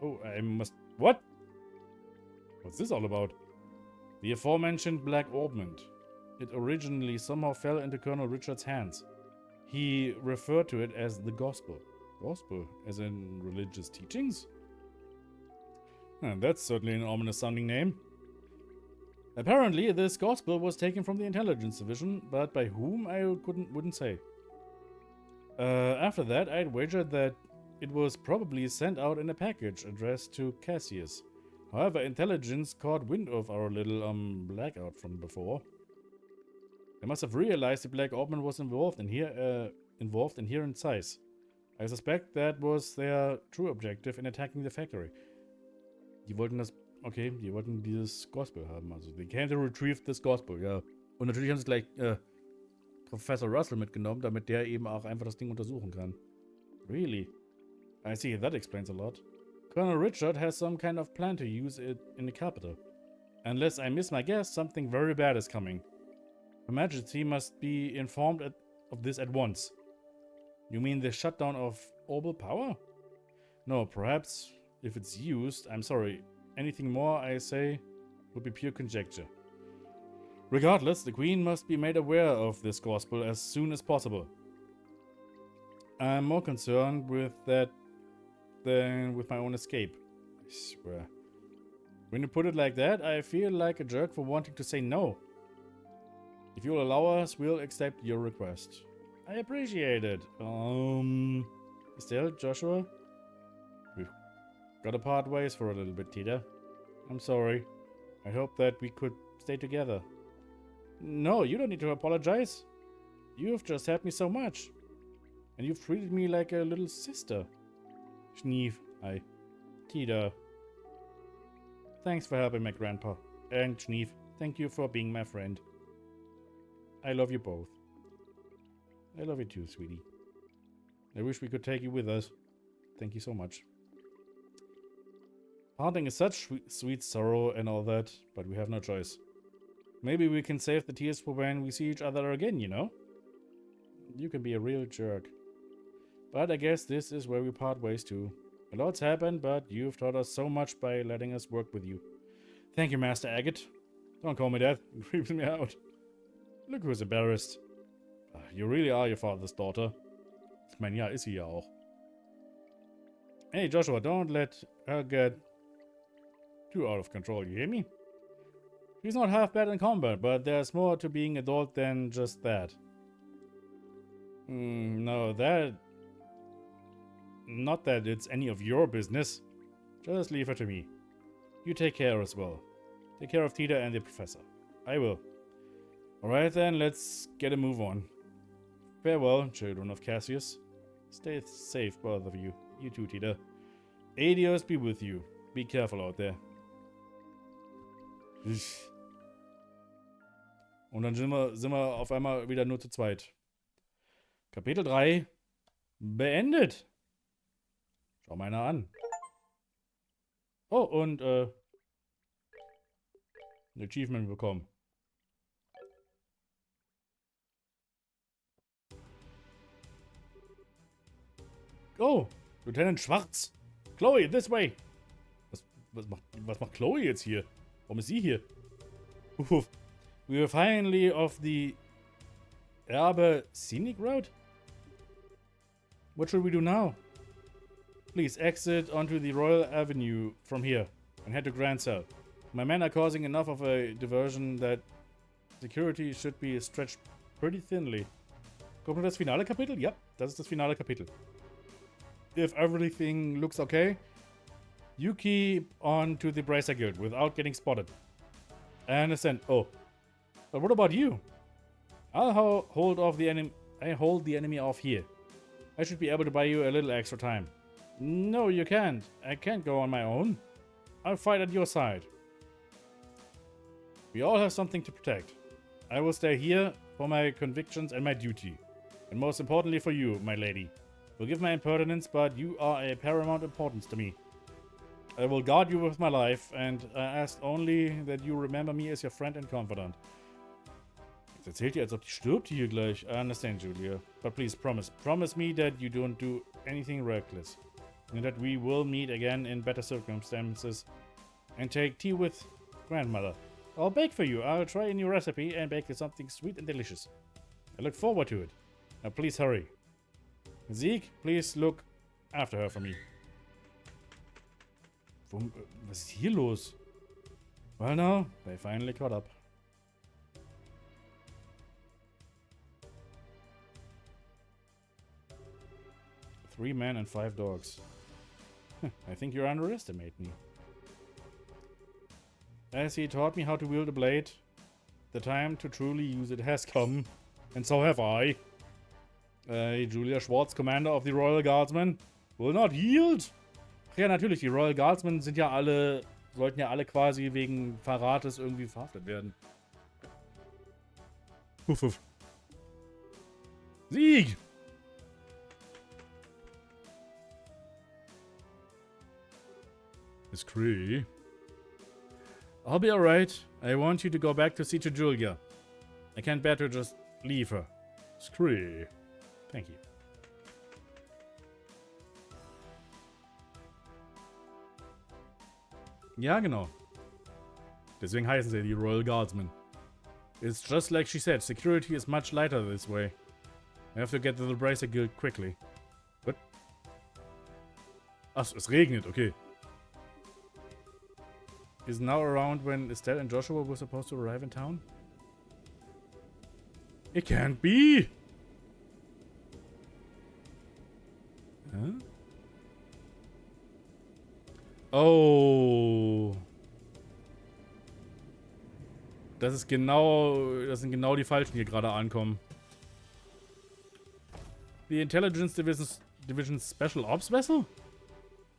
Oh, I must... What? What's this all about? The aforementioned black orbment. It originally somehow fell into Colonel Richard's hands. He referred to it as the gospel. Gospel? As in religious teachings? That's certainly an ominous sounding name. Apparently, this gospel was taken from the intelligence division, but by whom I wouldn't say. After that, I'd wagered that it was probably sent out in a package addressed to Cassius. However, intelligence caught wind of our little blackout from before. They must have realized the Black Orbman was involved in size. I suspect that was their true objective in attacking the factory. Die wollten dieses Gospel haben. Also, they came to retrieve this Gospel, ja. Und natürlich haben sie gleich Professor Russell mitgenommen, damit der eben auch einfach das Ding untersuchen kann. Really? I see, that explains a lot. Colonel Richard has some kind of plan to use it in the capital. Unless I miss my guess, something very bad is coming. Her Majesty must be informed of this at once. You mean the shutdown of orbital power? No, perhaps if it's used, I'm sorry. Anything more I say would be pure conjecture. Regardless, the Queen must be made aware of this gospel as soon as possible. I'm more concerned with that than with my own escape. I swear. When you put it like that, I feel like a jerk for wanting to say no. If you'll allow us, we'll accept your request. I appreciate it. Estelle, Joshua? We've gotta part ways for a little bit, Tita. I'm sorry. I hope that we could stay together. No, you don't need to apologize. You've just helped me so much. And you've treated me like a little sister. Schnief, hi. Tita. Thanks for helping my grandpa. And Schnief, thank you for being my friend. I love you both. I love you too, sweetie. I wish we could take you with us. Thank you so much. Parting is such sweet sorrow and all that, but we have no choice. Maybe we can save the tears for when we see each other again, you know? You can be a real jerk. But I guess this is where we part ways too. A lot's happened, but you've taught us so much by letting us work with you. Thank you, Master Agate. Don't call me that. It creeps me out. Look who's embarrassed. You really are your father's daughter. Ich meine, ja, ist sie ja auch. Hey, Joshua, don't let her get too out of control, you hear me? She's not half bad in combat, but there's more to being adult than just that. No, that... Not that it's any of your business. Just leave her to me. You take care as well. Take care of Tita and the professor. I will. Alright then, let's get a move on. Farewell, children of Cassius. Stay safe, both of you. You too, Tita. Adios be with you. Be careful out there. Und dann sind wir auf einmal wieder nur zu zweit. Kapitel 3 beendet. Schau mal einer an. Oh, und ein Achievement bekommen. Oh, Lieutenant Schwarz. Chloe, this way. Was macht Chloe jetzt hier? Warum ist sie hier? We were finally off the Erbe scenic route? What should we do now? Please exit onto the Royal Avenue from here and head to Grand Cell. My men are causing enough of a diversion that security should be stretched pretty thinly. Kommt nur das finale Kapitel? Ja, das ist das finale Kapitel. If everything looks okay, you keep on to the Bracer Guild without getting spotted. I understand. Oh, but what about you? I'll hold the enemy off here. I should be able to buy you a little extra time. No, you can't. I can't go on my own. I'll fight at your side. We all have something to protect. I will stay here for my convictions and my duty. And most importantly for you, my lady. Forgive my impertinence, but you are a paramount importance to me. I will guard you with my life, and I ask only that you remember me as your friend and confidant. Jetzt erzählt ihr, als ob die stirbt hier gleich. I understand, Julia. But please promise me that you don't do anything reckless. And that we will meet again in better circumstances and take tea with grandmother. I'll bake for you. I'll try a new recipe and bake you something sweet and delicious. I look forward to it. Now please hurry. Zeke, please look after her for me. Was ist hier los? Well, now, they finally caught up. Three men and 5 dogs. I think you underestimate me. As he taught me how to wield a blade, the time to truly use it has come. And so have I. Julia Schwartz, Commander of the Royal Guardsmen, will not yield. Ach ja, natürlich, die Royal Guardsmen sind ja alle, sollten ja alle quasi wegen Verrates irgendwie verhaftet werden. Huff, huff. Sieg! Miss Cree. I'll be alright. I want you to go back to see to Julia. I can't bear to just leave her. Miss Cree. Thank you. Ja, genau. Deswegen heißen sie die Royal Guardsmen. It's just like she said, security is much lighter this way. I have to get to the Bracer Guild quickly. What? Ach, es regnet, okay. Is now around when Estelle and Joshua were supposed to arrive in town? It can't be! Huh? Oh. Das sind genau die Falschen, die hier gerade ankommen. The Intelligence Division's Special Ops Vessel?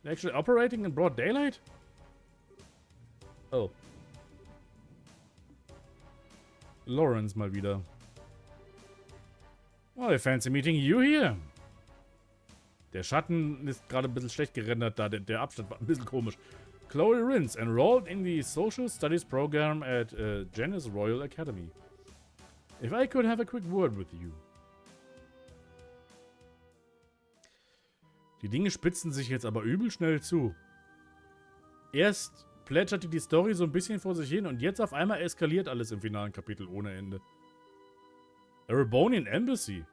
They're actually operating in broad daylight? Oh. Lawrence mal wieder. Oh, I fancy meeting you here. Der Schatten ist gerade ein bisschen schlecht gerendert, da der Abstand war ein bisschen komisch. Chloe Rins, enrolled in the Social Studies program at Janice Royal Academy. If I could have a quick word with you. Die Dinge spitzen sich jetzt aber übel schnell zu. Erst plätscherte die Story so ein bisschen vor sich hin und jetzt auf einmal eskaliert alles im finalen Kapitel ohne Ende. Erebonian Embassy.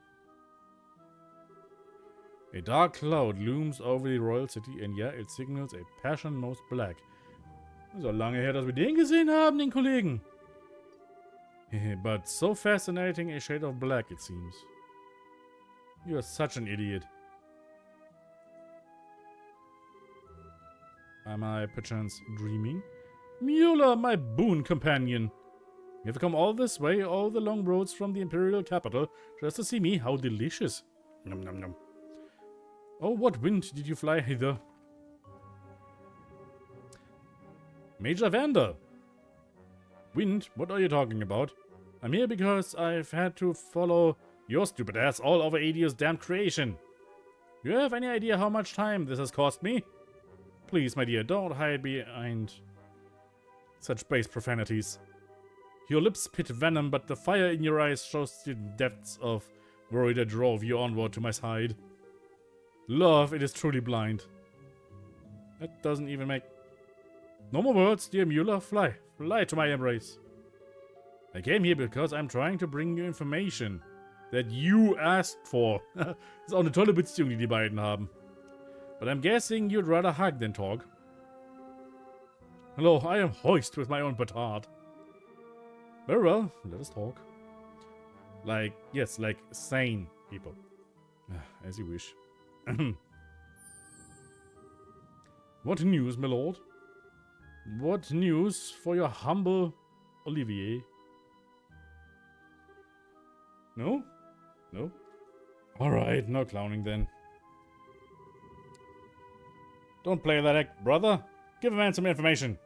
A dark cloud looms over the royal city and yeah, it signals a passion most black. Ist auch lange her, dass wir den gesehen haben, den Kollegen. But so fascinating a shade of black, it seems. You are such an idiot. Am I perchance dreaming? Mueller, my boon companion. You have come all this way, all the long roads from the imperial capital, just to see me? How delicious. Nom nom nom. Oh, what wind did you fly hither? Major Vander. Wind? What are you talking about? I'm here because I've had to follow your stupid ass all over Adio's damn creation. Do you have any idea how much time this has cost me? Please, my dear, don't hide behind such base profanities. Your lips spit venom, but the fire in your eyes shows the depths of worry that drove you onward to my side. Love, it is truly blind. That doesn't even make... No more words, dear Mueller. Fly. Fly to my embrace. I came here because I'm trying to bring you information that you asked for. Ist auch eine tolle Beziehung, die beiden haben. But I'm guessing you'd rather hug than talk. Hello, I am hoist with my own petard. Very well, let us talk. Like, yes, like sane people. As you wish. What news, my lord? What news for your humble Olivier? No? No? Alright, no clowning then. Don't play that act, brother. Give a man some information.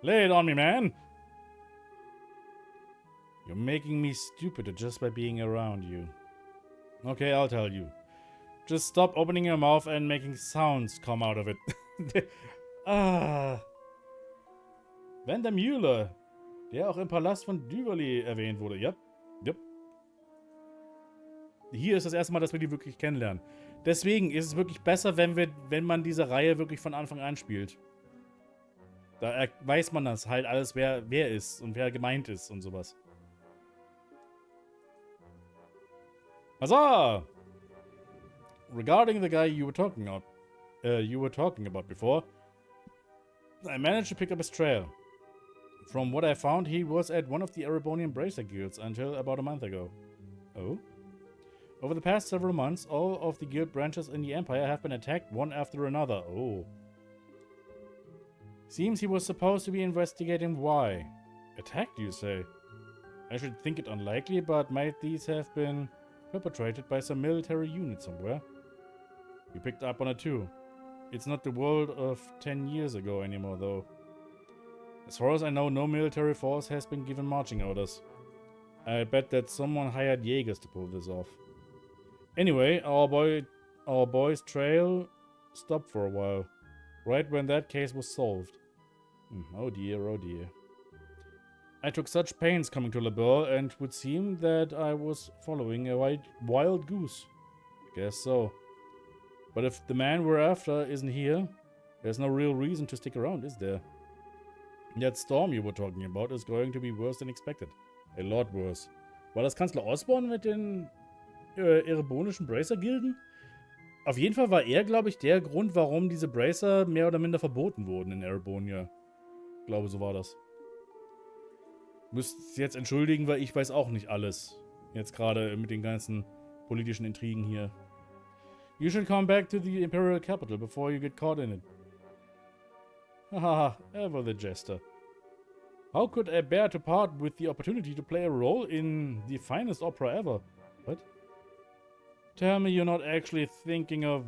Lay it on me, man. You're making me stupider just by being around you. Okay, I'll tell you. Just stop opening your mouth and making sounds come out of it. Vander Mueller, der auch im Palast von Duverly erwähnt wurde. Ja, ja. Hier ist das erste Mal, dass wir die wirklich kennenlernen. Deswegen ist es wirklich besser, wenn man diese Reihe wirklich von Anfang an spielt. Da weiß man das halt alles, wer ist und wer gemeint ist und sowas. Huzzah! Regarding the guy you were talking about before, I managed to pick up his trail. From what I found, he was at one of the Erebonian Bracer guilds until about a month ago. Oh? Over the past several months, all of the guild branches in the Empire have been attacked one after another. Oh. Seems he was supposed to be investigating why. Attacked, you say? I should think it unlikely, but might these have been perpetrated by some military unit somewhere? You picked up on it too. It's not the world of 10 years ago anymore, though. As far as I know, no military force has been given marching orders. I bet that someone hired Jaegers to pull this off. Anyway, our boy's trail stopped for a while, right when that case was solved. Oh dear, oh dear. I took such pains coming to Labeur, and it would seem that I was following a wild goose. Guess so. But if the man we're after isn't here, there's no real reason to stick around, is there? That storm you were talking about is going to be worse than expected. A lot worse. War das Kanzler Osborn mit den erebonischen Bracer-Gilden? Auf jeden Fall war er, glaube ich, der Grund, warum diese Bracer mehr oder minder verboten wurden in Erebonia. Ich glaube, so war das. Müsst jetzt entschuldigen, weil ich weiß auch nicht alles. Jetzt gerade mit den ganzen politischen Intrigen hier. You should come back to the Imperial Capital before you get caught in it. Haha, ever the jester. How could I bear to part with the opportunity to play a role in the finest opera ever? What? Tell me you're not actually thinking of...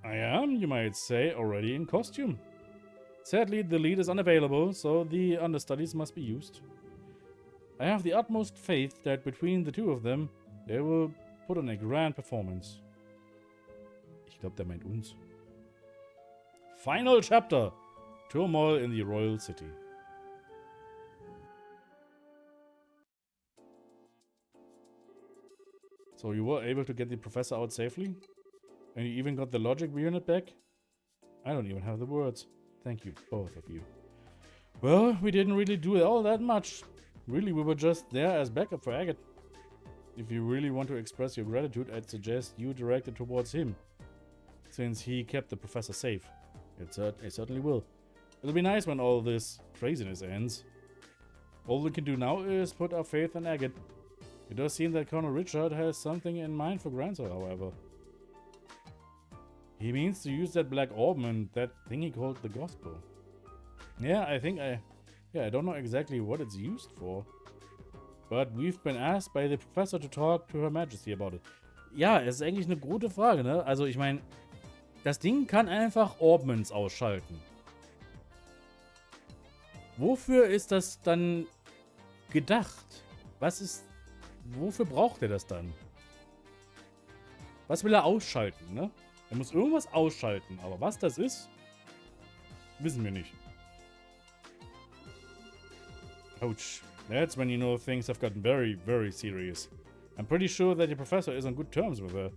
I am, you might say, already in costume. Sadly, the lead is unavailable, so the understudies must be used. I have the utmost faith that between the two of them, they will put on a grand performance. Ich glaube, der meint uns. Final chapter. Turmoil in the Royal City. So you were able to get the professor out safely? And you even got the logic unit back? I don't even have the words. Thank you, both of you. Well, we didn't really do all that much. Really, we were just there as backup for Agate. If you really want to express your gratitude, I'd suggest you direct it towards him, since he kept the professor safe. It certainly will. It'll be nice when all this craziness ends. All we can do now is put our faith in Agate. It does seem that Colonel Richard has something in mind for Grancer, however. He means to use that black orb and that thing he called the gospel. Yeah, I don't know exactly what it's used for. But we've been asked by the professor to talk to Her Majesty about it. Ja, es ist eigentlich eine gute Frage, ne? Also ich meine, das Ding kann einfach Orbments ausschalten. Wofür ist das dann gedacht? Wofür braucht er das dann? Was will er ausschalten, ne? Er muss irgendwas ausschalten, aber was das ist, wissen wir nicht. Ouch. That's when you know things have gotten very, very serious. I'm pretty sure that your professor is on good terms with her.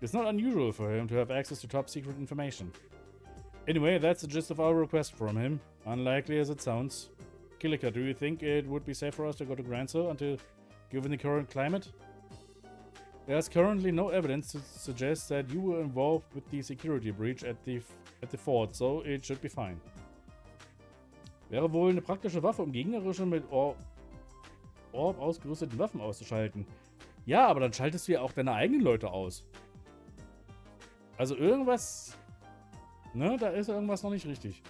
It's not unusual for him to have access to top secret information. Anyway, that's the gist of our request from him. Unlikely as it sounds. Kilika, do you think it would be safe for us to go to Grancer until, given the current climate? There's currently no evidence to suggest that you were involved with the security breach at the fort, so it should be fine. Wäre wohl eine praktische Waffe, um gegnerische mit Orb ausgerüsteten Waffen auszuschalten. Ja, aber dann schaltest du ja auch deine eigenen Leute aus. Also irgendwas... Ne, da ist irgendwas noch nicht richtig.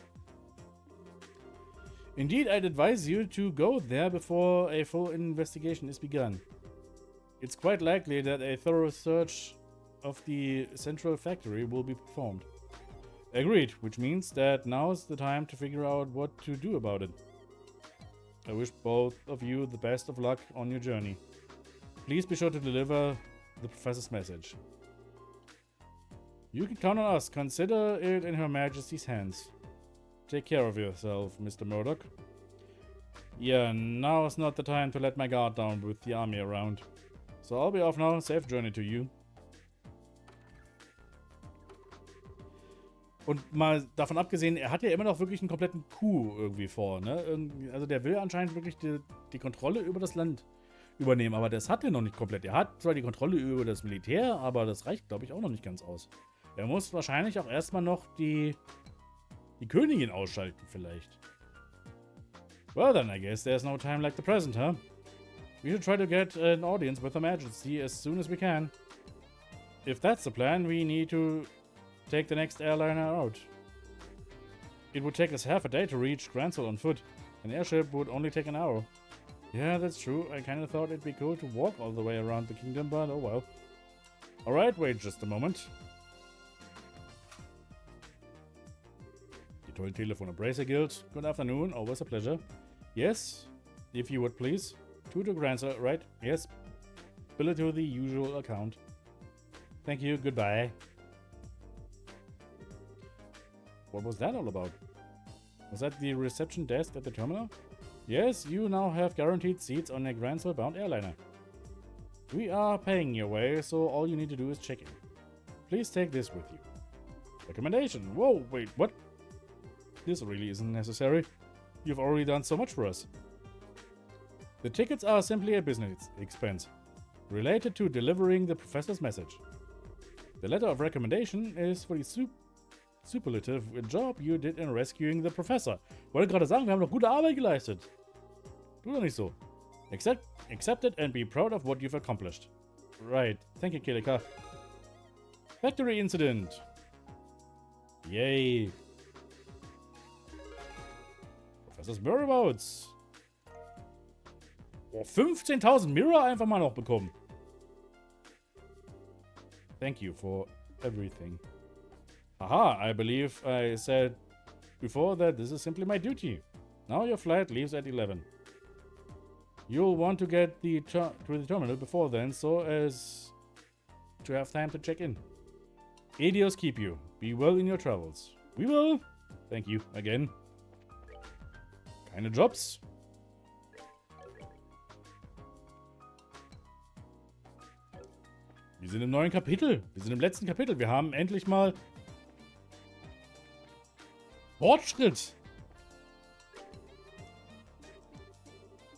Indeed, I'd advise you to go there before a full investigation is begun. It's quite likely that a thorough search of the central factory will be performed. Agreed, which means that now's the time to figure out what to do about it. I wish both of you the best of luck on your journey. Please be sure to deliver the professor's message. You can count on us. Consider it in Her Majesty's hands. Take care of yourself, Mr. Murdoch. Yeah, now is not the time to let my guard down with the army around. So I'll be off now. Safe journey to you. Und mal davon abgesehen, er hat ja immer noch wirklich einen kompletten Coup irgendwie vor, ne? Also der will anscheinend wirklich die Kontrolle über das Land übernehmen, aber das hat er noch nicht komplett. Er hat zwar die Kontrolle über das Militär, aber das reicht, glaube ich, auch noch nicht ganz aus. Er muss wahrscheinlich auch erstmal noch die Königin ausschalten, vielleicht. Well then, I guess there's no time like the present, huh? We should try to get an audience with Her Majesty as soon as we can. If that's the plan, we need to take the next airliner out. It would take us half a day to reach Gransel on foot. An airship would only take an hour. Yeah, that's true. I kinda thought it'd be cool to walk all the way around the kingdom, but oh well. Alright, wait just a moment. Die tollen Telefone. Bracer Guild. Good afternoon. Always a pleasure. Yes, if you would please. To Gransel, right? Yes. Bill it to the usual account. Thank you. Goodbye. What was that all about? Was that the reception desk at the terminal? Yes, you now have guaranteed seats on a Gransel-bound airliner. We are paying your way, so all you need to do is check in. Please take this with you. Recommendation. Whoa, wait, what? This really isn't necessary. You've already done so much for us. The tickets are simply a business expense, related to delivering the professor's message. The letter of recommendation is for the superlative job you did in rescuing the professor. Wollte gerade sagen, wir haben doch gute Arbeit geleistet. Tu doch nicht so. Accept it and be proud of what you've accomplished. Right. Thank you, Kilika. Factory incident. Yay. Professor's Whereabouts. Oh, 15.000 Mirror einfach mal noch bekommen. Thank you for everything. Haha, I believe I said before that this is simply my duty. Now your flight leaves at 11. You'll want to get to the terminal before then, so as to have time to check in. Adios keep you. Be well in your travels. We will. Thank you again. Keine Jobs. Wir sind im neuen Kapitel. Wir sind im letzten Kapitel. Wir haben endlich mal Fortschritt.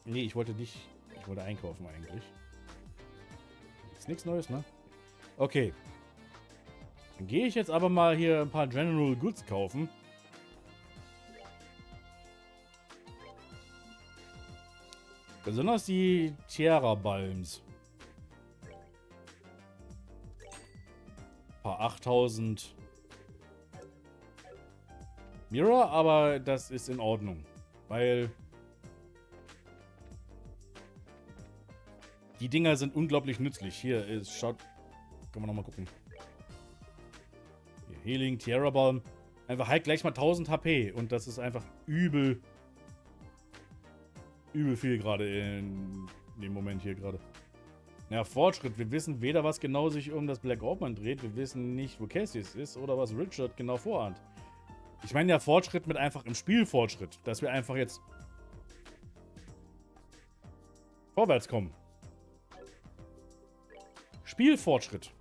Nee, ich wollte nicht. Ich wollte einkaufen eigentlich. Ist nichts Neues, ne? Okay. Dann gehe ich jetzt aber mal hier ein paar General Goods kaufen. Besonders die Tiara Balms. Paar 8000 Mirror, aber das ist in Ordnung. Weil die Dinger sind unglaublich nützlich. Hier ist, schaut, können wir nochmal gucken. Hier, Healing, Tiara Balm. Einfach halt gleich mal 1000 HP. Und das ist einfach übel viel gerade in dem Moment hier gerade. Ja, Fortschritt. Wir wissen weder, was genau sich um das Black Orpman dreht. Wir wissen nicht, wo Cassius ist oder was Richard genau vorhat. Ich meine ja Fortschritt mit einfach im Spiel Fortschritt. Dass wir einfach jetzt vorwärts kommen. Spielfortschritt.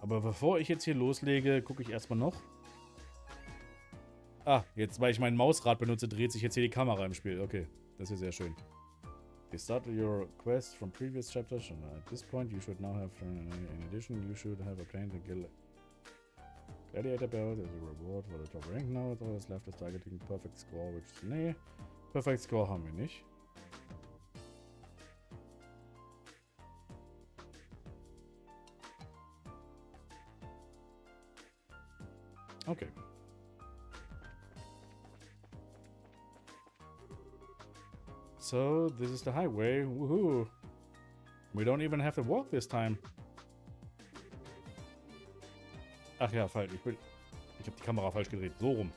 Aber bevor ich jetzt hier loslege, gucke ich erstmal noch. Ah, jetzt, weil ich mein Mausrad benutze, dreht sich jetzt hier die Kamera im Spiel. Okay, das ist sehr schön. You started your quest from previous chapters. At this point, you should now have, in addition, you should have obtained the Gladiator Belt as a reward for the top rank. Now, all that's left is targeting perfect score, which is, nee, perfect score haben wir nicht. Okay. So, this is the highway. Woohoo! We don't even have to walk this time. Ach ja, falsch. Ich habe die Kamera falsch gedreht. So rum.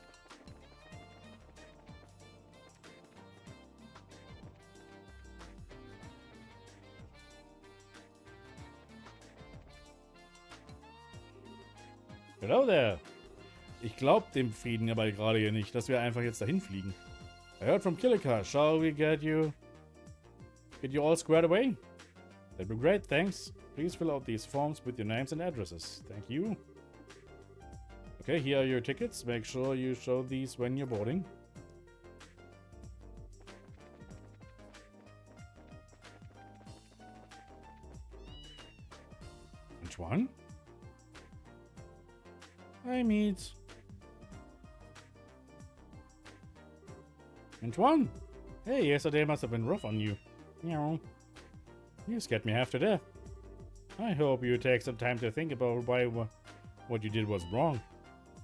Hello there. Ich glaube dem Frieden aber gerade hier nicht, dass wir einfach jetzt dahin fliegen. I heard from Kilika. Shall we get you all squared away? That'd be great, thanks. Please fill out these forms with your names and addresses. Thank you. Okay, here are your tickets. Make sure you show these when you're boarding. Which one? Hi, Meat. Antoine! Hey, yesterday must have been rough on you. Meow. You scared me half to death. I hope you take some time to think about why what you did was wrong.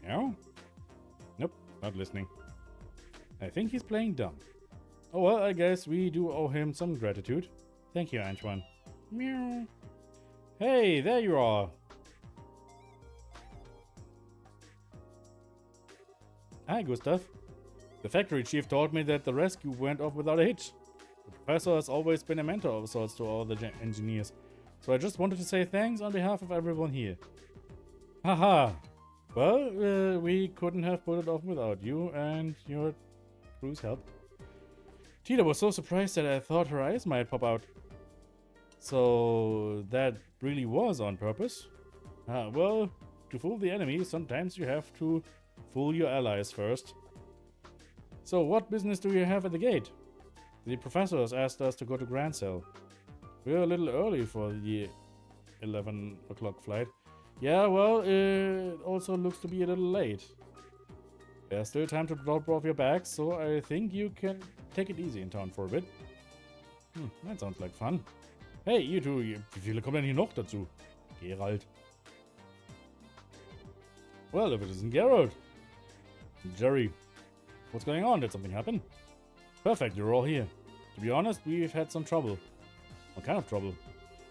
Meow? Nope, not listening. I think he's playing dumb. Oh well, I guess we do owe him some gratitude. Thank you, Antoine. Meow. Hey, there you are. Hi, Gustav. The factory chief told me that the rescue went off without a hitch. The professor has always been a mentor of sorts to all the engineers, so I just wanted to say thanks on behalf of everyone here. Haha. Well, we couldn't have pulled it off without you and your crew's help. Tita was so surprised that I thought her eyes might pop out. So that really was on purpose? Well, to fool the enemy, sometimes you have to fool your allies first. So what business do you have at the gate? The professor has asked us to go to Grand Cell. We're a little early for the 11 o'clock flight. Yeah, well, it also looks to be a little late. There's still time to drop off your bags, so I think you can take it easy in town for a bit. That sounds like fun. Hey, you two, wie viele kommen denn hier noch dazu? Gerald. Well, if it isn't Gerald. Jerry. What's going on? Did something happen? Perfect, you're all here. To be honest, we've had some trouble. What kind of trouble?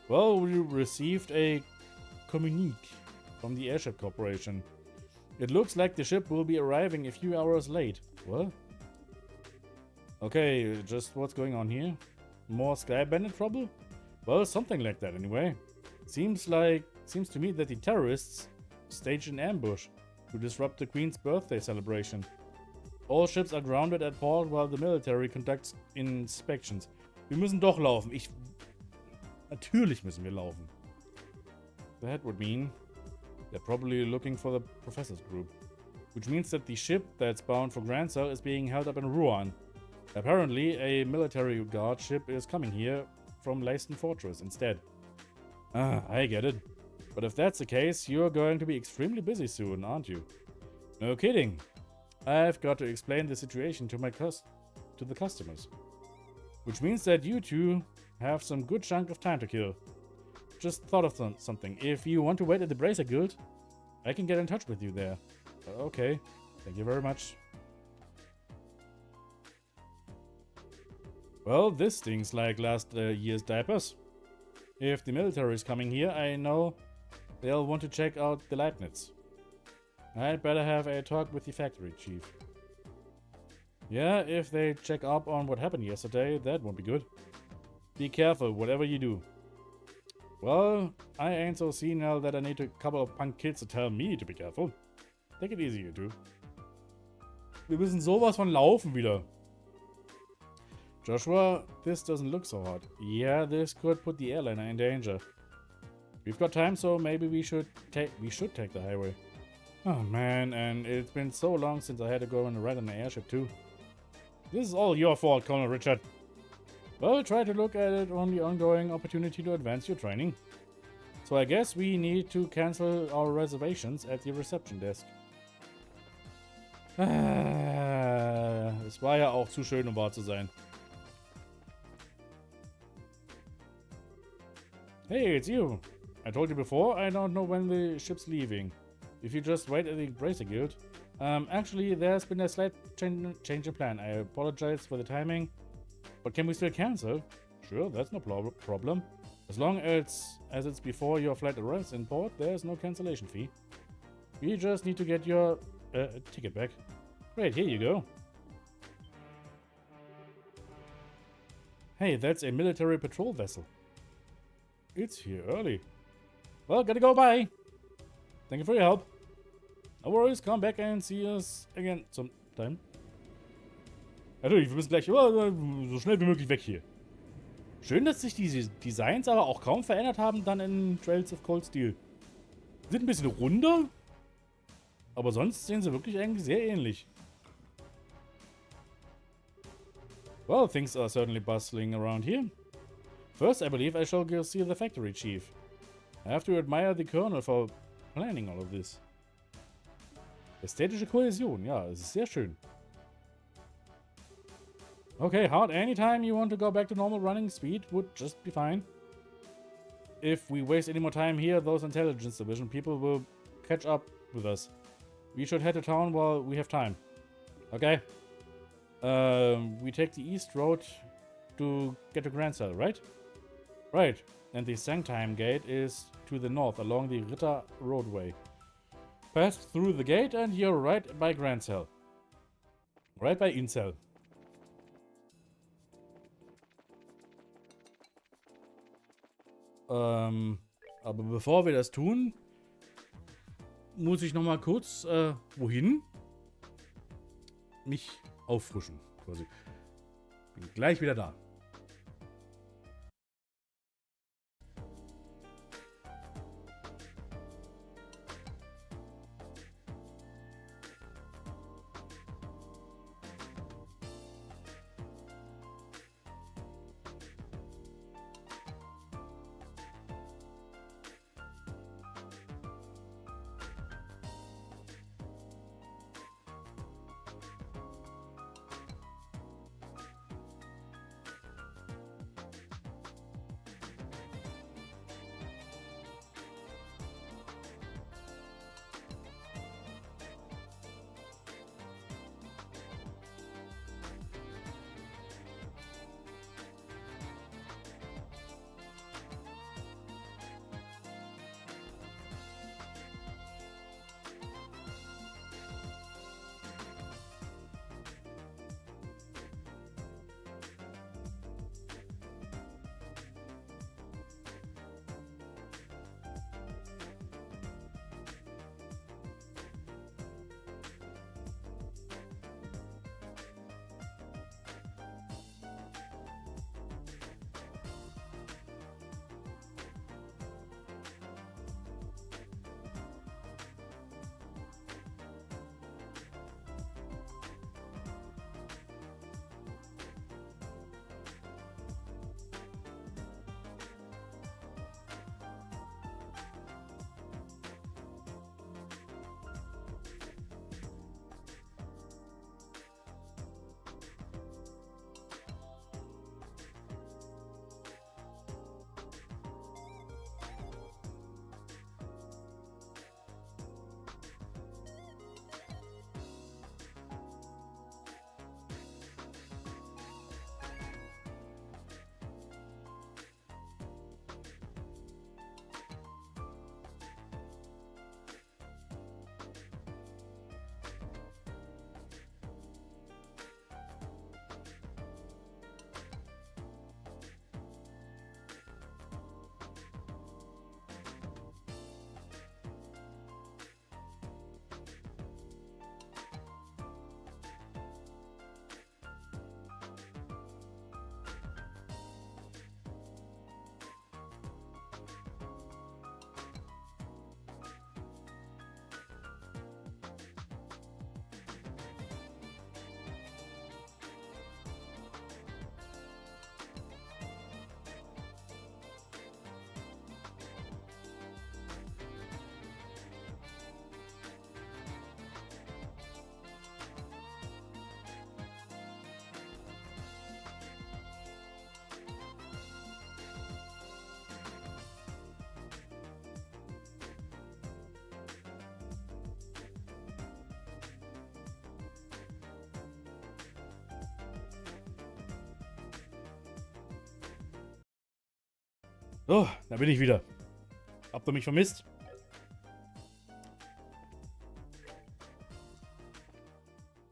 Well, we received a communique from the Airship Corporation. It looks like the ship will be arriving a few hours late. What? Okay, just what's going on here? More Sky Bandit trouble? Well, something like that anyway. Seems to me that the terrorists staged an ambush to disrupt the Queen's birthday celebration. All ships are grounded at port while the military conducts inspections. Wir müssen doch laufen. Natürlich müssen wir laufen. That would mean they're probably looking for the professor's group. Which means that the ship that's bound for Grand Cell is being held up in Rouen. Apparently, a military guard ship is coming here from Leyston Fortress instead. I get it. But if that's the case, you're going to be extremely busy soon, aren't you? No kidding. I've got to explain the situation to the customers. Which means that you two have some good chunk of time to kill. Just thought of something. If you want to wait at the Bracer Guild, I can get in touch with you there. Okay, thank you very much. Well, this stings like last year's diapers. If the military is coming here, I know they'll want to check out the Leibniz. I'd better have a talk with the factory chief. Yeah, if they check up on what happened yesterday, that won't be good. Be careful, whatever you do. Well, I ain't so senile that I need a couple of punk kids to tell me to be careful. Take it easy, you two. Wir müssen sowas von laufen wieder. Joshua, this doesn't look so hot. Yeah, this could put the airliner in danger. We've got time, so maybe we should take the highway. Oh man, and it's been so long since I had to go on a ride on an airship too. This is all your fault, Colonel Richard. Well, try to look at it on the ongoing opportunity to advance your training. So I guess we need to cancel our reservations at the reception desk. Es war ja auch zu schön, um wahr zu sein. Hey, it's you. I told you before, I don't know when the ship's leaving. If you just wait at the Bracer Guild. Actually, there's been a slight change in plan. I apologize for the timing. But can we still cancel? Sure, that's no problem. As long as it's before your flight arrives in port, there's no cancellation fee. We just need to get your ticket back. Great, here you go. Hey, that's a military patrol vessel. It's here early. Well, gotta go, bye. Thank you for your help. No worries, come back and see us again sometime. Natürlich, wir müssen gleich so schnell wie möglich weg hier. Schön, dass sich diese Designs aber auch kaum verändert haben dann in Trails of Cold Steel. Sind ein bisschen runder, aber sonst sehen sie wirklich eigentlich sehr ähnlich. Well, things are certainly bustling around here. First, I believe I shall go see the factory chief. I have to admire the colonel for planning all of this. Ästhetische Kohäsion, ja, es ist sehr schön. Okay, Hart, anytime you want to go back to normal running speed would just be fine. If we waste any more time here, those intelligence division people will catch up with us. We should head to town while we have time. Okay. We take the east road to get to Grandsell, right? Right. And the Sanctime Gate is to the north along the Ritter roadway. Pass through the gate and you're right by Grandsell. Right by Incel. Aber bevor wir das tun, muss ich noch mal kurz, wohin? Mich auffrischen, quasi. Bin gleich wieder da. So, da bin ich wieder. Habt ihr mich vermisst?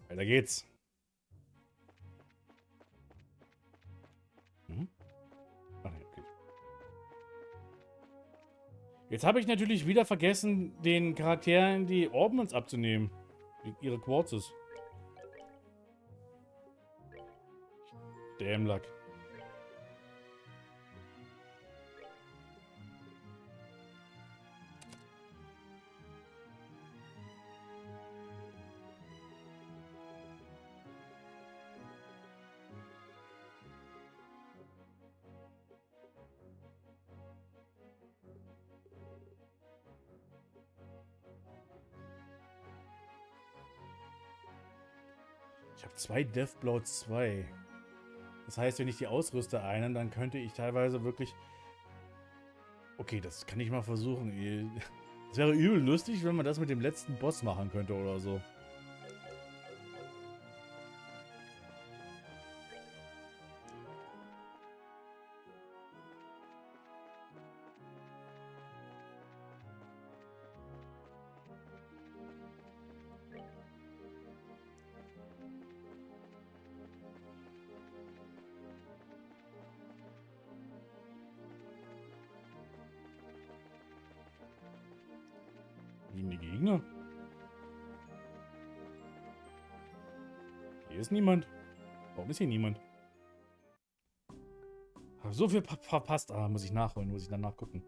Weiter geht's. Ach nee, okay. Jetzt habe ich natürlich wieder vergessen, den Charakteren die Orbments abzunehmen. Ihre Quarzes. Dämlack. Ich habe 2 Deathblow 2. Das heißt, wenn ich die ausrüste einen, dann könnte ich teilweise wirklich... Okay, das kann ich mal versuchen. Es wäre übel lustig, wenn man das mit dem letzten Boss machen könnte oder so. Wie die Gegner? Hier ist niemand. Warum ist hier niemand? Hab so viel verpasst. Ah, muss ich nachholen, muss ich dann nachgucken.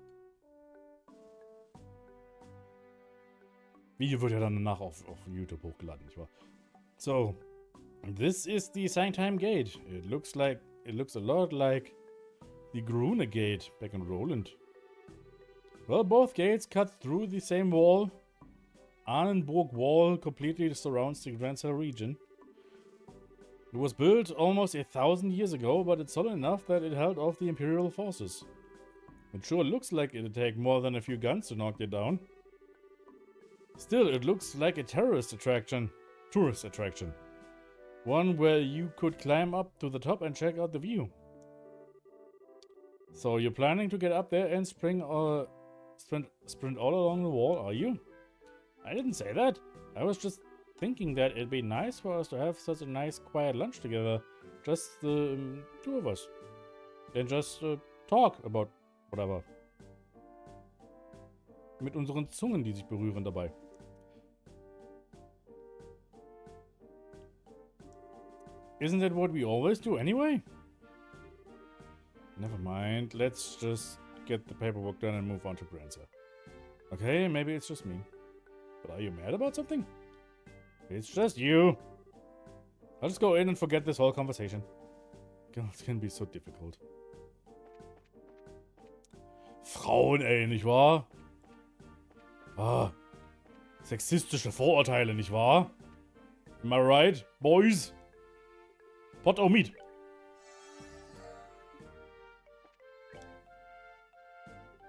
Video wird ja dann danach auf YouTube hochgeladen, nicht wahr? So, this is the Sangtime Gate. It looks a lot like the Grune Gate back in Roland. Well, both gates cut through the same wall. Ahnenburg Wall completely surrounds the Hirnzellen region. It was built almost 1,000 years ago, but it's solid enough that it held off the Imperial forces. It sure looks like it'd take more than a few guns to knock it down. Still, it looks like a tourist attraction. One where you could climb up to the top and check out the view. So you're planning to get up there and sprint all along the wall, are you? I didn't say that. I was just thinking that it'd be nice for us to have such a nice quiet lunch together. Just the two of us. And just talk about whatever. Mit unseren Zungen, die sich berühren dabei. Isn't that what we always do anyway? Never mind. Let's just get the paperwork done and move on to Grancer. Okay, maybe it's just me. But are you mad about something? It's just you. I'll just go in and forget this whole conversation. God, it can be so difficult. Frauen, ey, nicht wahr? Ah, sexistische Vorurteile, nicht wahr? Am I right, boys? Pot au meat.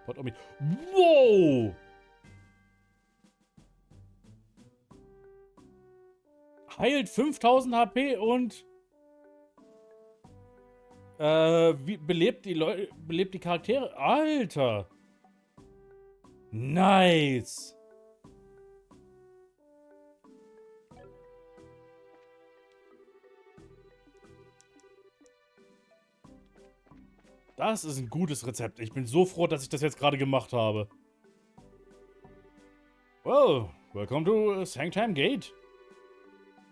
Pot au meat. Wow! Heilt 5000 HP und belebt die Charaktere. Alter! Nice! Das ist ein gutes Rezept. Ich bin so froh, dass ich das jetzt gerade gemacht habe. Well, welcome to Sangtime Gate.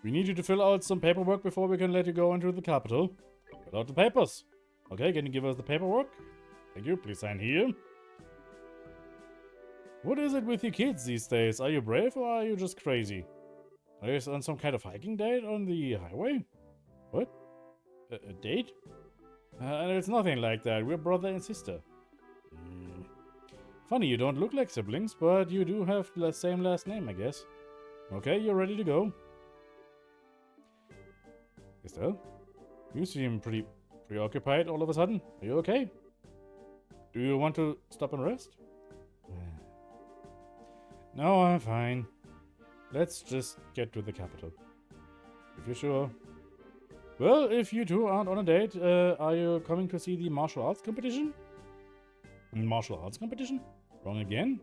We need you to fill out some paperwork before we can let you go into the capital. Fill out the papers. Okay, can you give us the paperwork? Thank you. Please sign here. What is it with you kids these days? Are you brave or are you just crazy? Are you on some kind of hiking date on the highway? What? A date? It's nothing like that. We're brother and sister. Funny, you don't look like siblings, but you do have the same last name, I guess. Okay, you're ready to go. Estelle? You seem pretty preoccupied all of a sudden. Are you okay? Do you want to stop and rest? No, I'm fine. Let's just get to the capital. If you're sure. Well, if you two aren't on a date, are you coming to see the martial arts competition? Martial arts competition? Wrong again?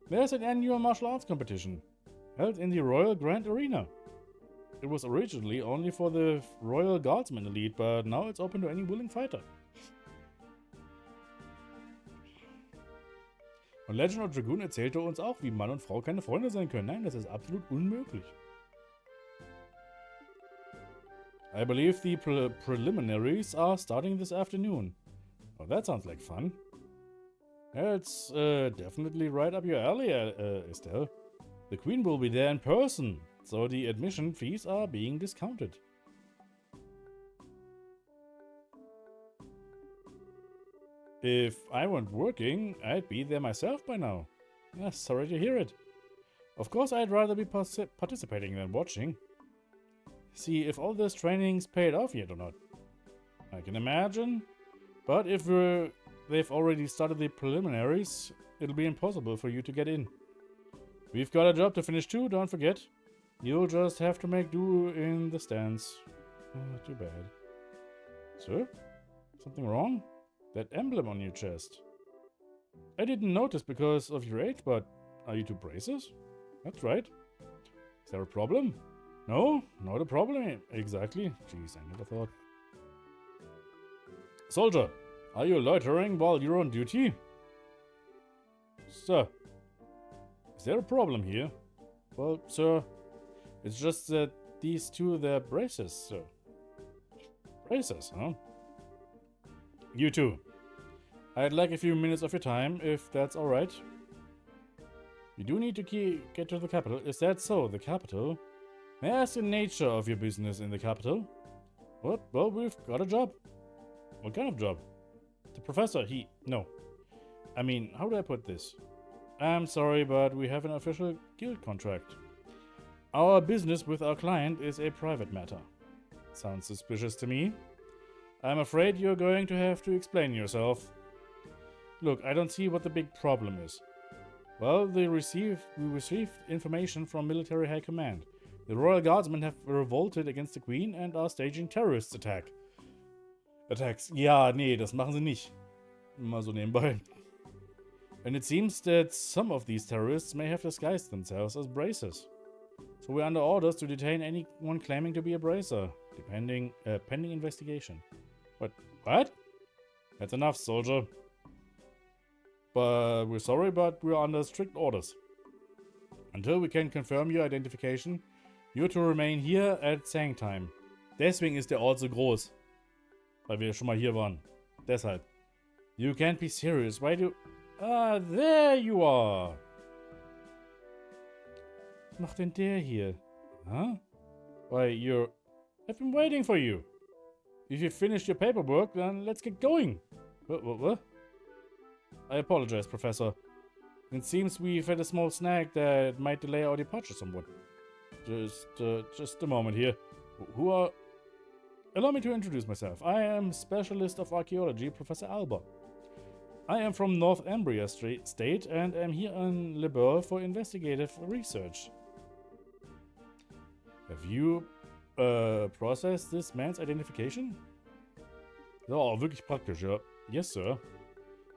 There's an annual martial arts competition, held in the Royal Grand Arena. It was originally only for the Royal Guardsman Elite, but now it's open to any willing fighter. Und Legend of Dragoon erzählte uns auch, wie Mann und Frau keine Freunde sein können. Nein, das ist absolut unmöglich. I believe the preliminaries are starting this afternoon. Oh, that sounds like fun. Yeah, it's definitely right up your alley, Estelle. The Queen will be there in person, so the admission fees are being discounted. If I weren't working, I'd be there myself by now. Yeah, sorry to hear it. Of course, I'd rather be participating than watching. See if all this training's paid off yet or not. I can imagine, but if they've already started the preliminaries, it'll be impossible for you to get in. We've got a job to finish too, don't forget. You'll just have to make do in the stands. Too bad. Sir? Something wrong? That emblem on your chest. I didn't notice because of your age, but are you two braces? That's right. Is there a problem? No, not a problem. Exactly. Jeez, I never thought. Soldier, are you loitering while you're on duty? Sir, is there a problem here? Well, sir, it's just that these two, they're braces, sir. Braces, huh? You too. I'd like a few minutes of your time, if that's alright. You do need to get to the capital. Is that so, the capital? May I ask the nature of your business in the capital? What? Well, we've got a job. What kind of job? The professor, no. I mean, how do I put this? I'm sorry, but we have an official guild contract. Our business with our client is a private matter. Sounds suspicious to me. I'm afraid you're going to have to explain yourself. Look, I don't see what the big problem is. Well, we received information from military high command. The Royal Guardsmen have revolted against the Queen and are staging terrorist attacks. Ja, nee, das machen sie nicht. Mal so nebenbei. And it seems that some of these terrorists may have disguised themselves as braces. So we're under orders to detain anyone claiming to be a bracer, pending investigation. What? That's enough, soldier. But we're sorry, but we're under strict orders. Until we can confirm your identification, you're to remain here at Sangtime. Deswegen ist der Ort so groß. Weil wir schon mal hier waren. Deshalb. You can't be serious. Why do... Ah, there you are. Was macht denn der hier? Huh? Why, I've been waiting for you. If you finished your paperwork, then let's get going. What? I apologize, Professor. It seems we've had a small snag that might delay our departure somewhat. Just a moment here. Allow me to introduce myself. I am Specialist of Archaeology, Professor Alba. I am from North Umbria State and am here in Liberl for investigative research. Have you processed this man's identification? Oh, wirklich praktisch, ja. Yes, sir.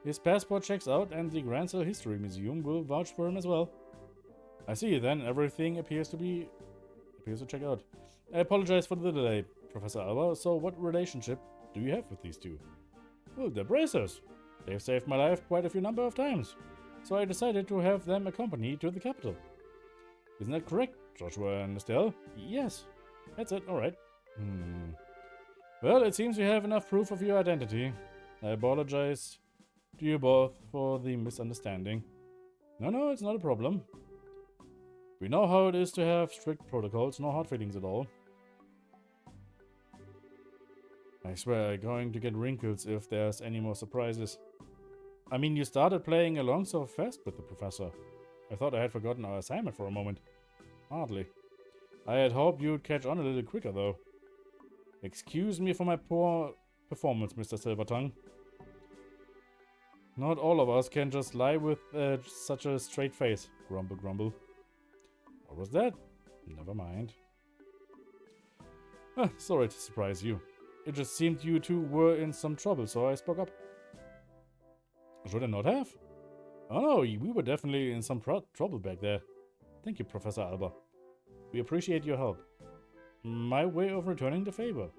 His passport checks out and the Grancel History Museum will vouch for him as well. I see, then everything appears to check out. I apologize for the delay, Professor Alba. So what relationship do you have with these two? Well, they're bracers. They've saved my life quite a few number of times. So I decided to have them accompany to the capital. Isn't that correct, Joshua and Estelle? Yes. That's it, alright. Well, it seems we have enough proof of your identity. I apologize to you both for the misunderstanding. No, it's not a problem. We know how it is to have strict protocols, no hard feelings at all. I swear I'm going to get wrinkles if there's any more surprises. I mean, you started playing along so fast with the professor. I thought I had forgotten our assignment for a moment. Hardly. I had hoped you'd catch on a little quicker, though. Excuse me for my poor performance, Mr. Silvertongue. Not all of us can just lie with such a straight face. Grumble, grumble. What was that? Never mind. Sorry to surprise you. It just seemed you two were in some trouble, so I spoke up. Should I not have? Oh no, we were definitely in some trouble back there. Thank you, Professor Alba. We appreciate your help. My way of returning the favor.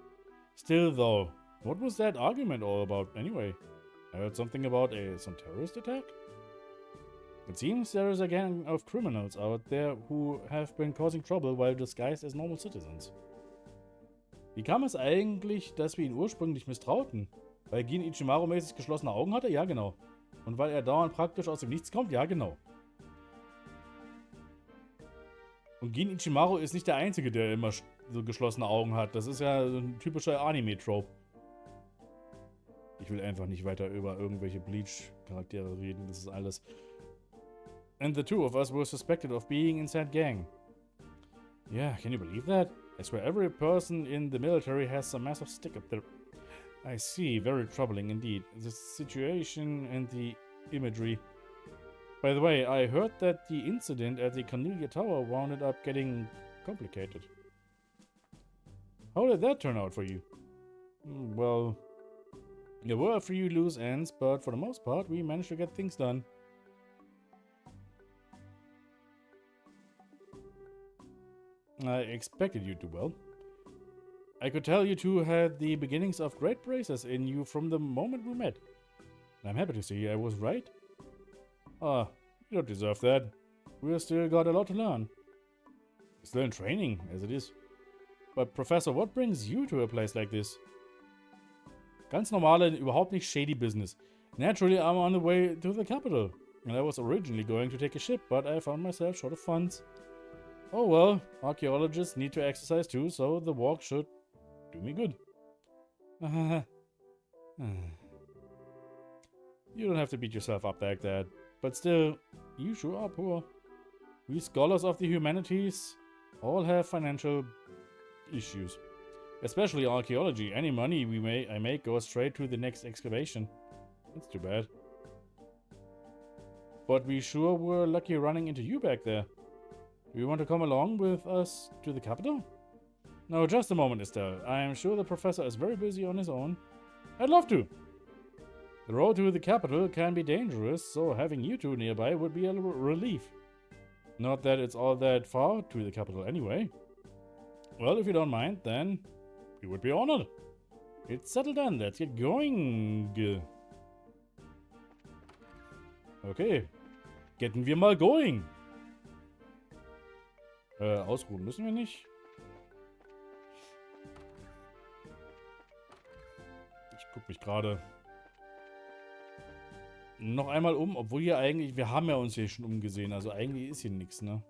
Still though, what was that argument all about anyway? I heard something about some terrorist attack? It seems there is a gang of criminals out there who have been causing trouble while disguised as normal citizens. Wie kam es eigentlich, dass wir ihn ursprünglich misstrauten? Weil Gin Ichimaru mäßig geschlossene Augen hatte? Ja, genau. Und weil er dauernd praktisch aus dem Nichts kommt? Ja, genau. Und Gin Ichimaru ist nicht der Einzige, der immer so geschlossene Augen hat. Das ist ja so ein typischer Anime-Trope. Ich will einfach nicht weiter über irgendwelche Bleach-Charaktere reden. Das ist alles. And the two of us were suspected of being in that gang. Yeah, can you believe that? I swear every person in the military has some massive stick up there. I see, very troubling indeed. The situation and the imagery. By the way, I heard that the incident at the Cornelia Tower wound up getting complicated. How did that turn out for you? Well, there were a few loose ends, but for the most part, we managed to get things done. I expected you to, well. I could tell you two had the beginnings of great braces in you from the moment we met. And I'm happy to see I was right. Ah, you don't deserve that. We've still got a lot to learn. We're still in training, as it is. But Professor, what brings you to a place like this? Ganz normale, überhaupt nicht shady business. Naturally, I'm on the way to the capital. And I was originally going to take a ship, but I found myself short of funds. Oh well, archaeologists need to exercise too, so the walk should do me good. You don't have to beat yourself up like that. But still, you sure are poor. We scholars of the humanities all have financial issues. Especially archaeology. Any money I make goes straight to the next excavation. That's too bad. But we sure were lucky running into you back there. Do you want to come along with us to the capital? No, just a moment, Estelle. I am sure the professor is very busy on his own. I'd love to. The road to the capital can be dangerous, so having you two nearby would be a relief. Not that it's all that far to the capital anyway. Well, if you don't mind, then we would be honored. It's settled then. Let's get going. Okay. Getten wir mal going. Ausruhen müssen wir nicht. Ich gucke mich gerade noch einmal um, obwohl hier eigentlich, wir haben ja uns hier schon umgesehen, also eigentlich ist hier nichts, ne?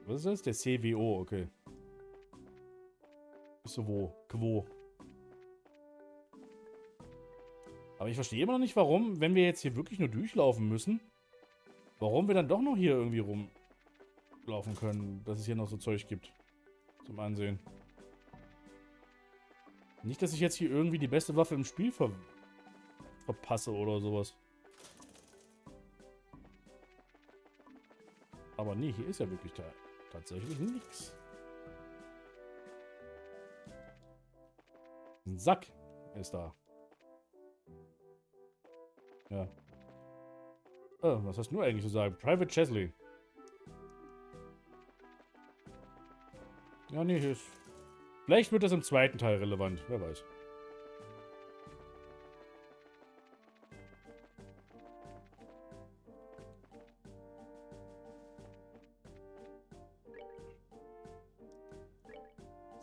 Was ist das? Der CWO, okay. Ist so wo? Quo. Aber ich verstehe immer noch nicht, warum, wenn wir jetzt hier wirklich nur durchlaufen müssen, warum wir dann doch noch hier irgendwie rumlaufen können, dass es hier noch so Zeug gibt. Zum Ansehen. Nicht, dass ich jetzt hier irgendwie die beste Waffe im Spiel verpasse oder sowas. Aber nee, hier ist ja wirklich tatsächlich nichts. Ein Sack ist da. Ja. Was hast du eigentlich zu sagen? Private Chesley. Ja, nee, hier ist... Vielleicht wird das im zweiten Teil relevant. Wer weiß.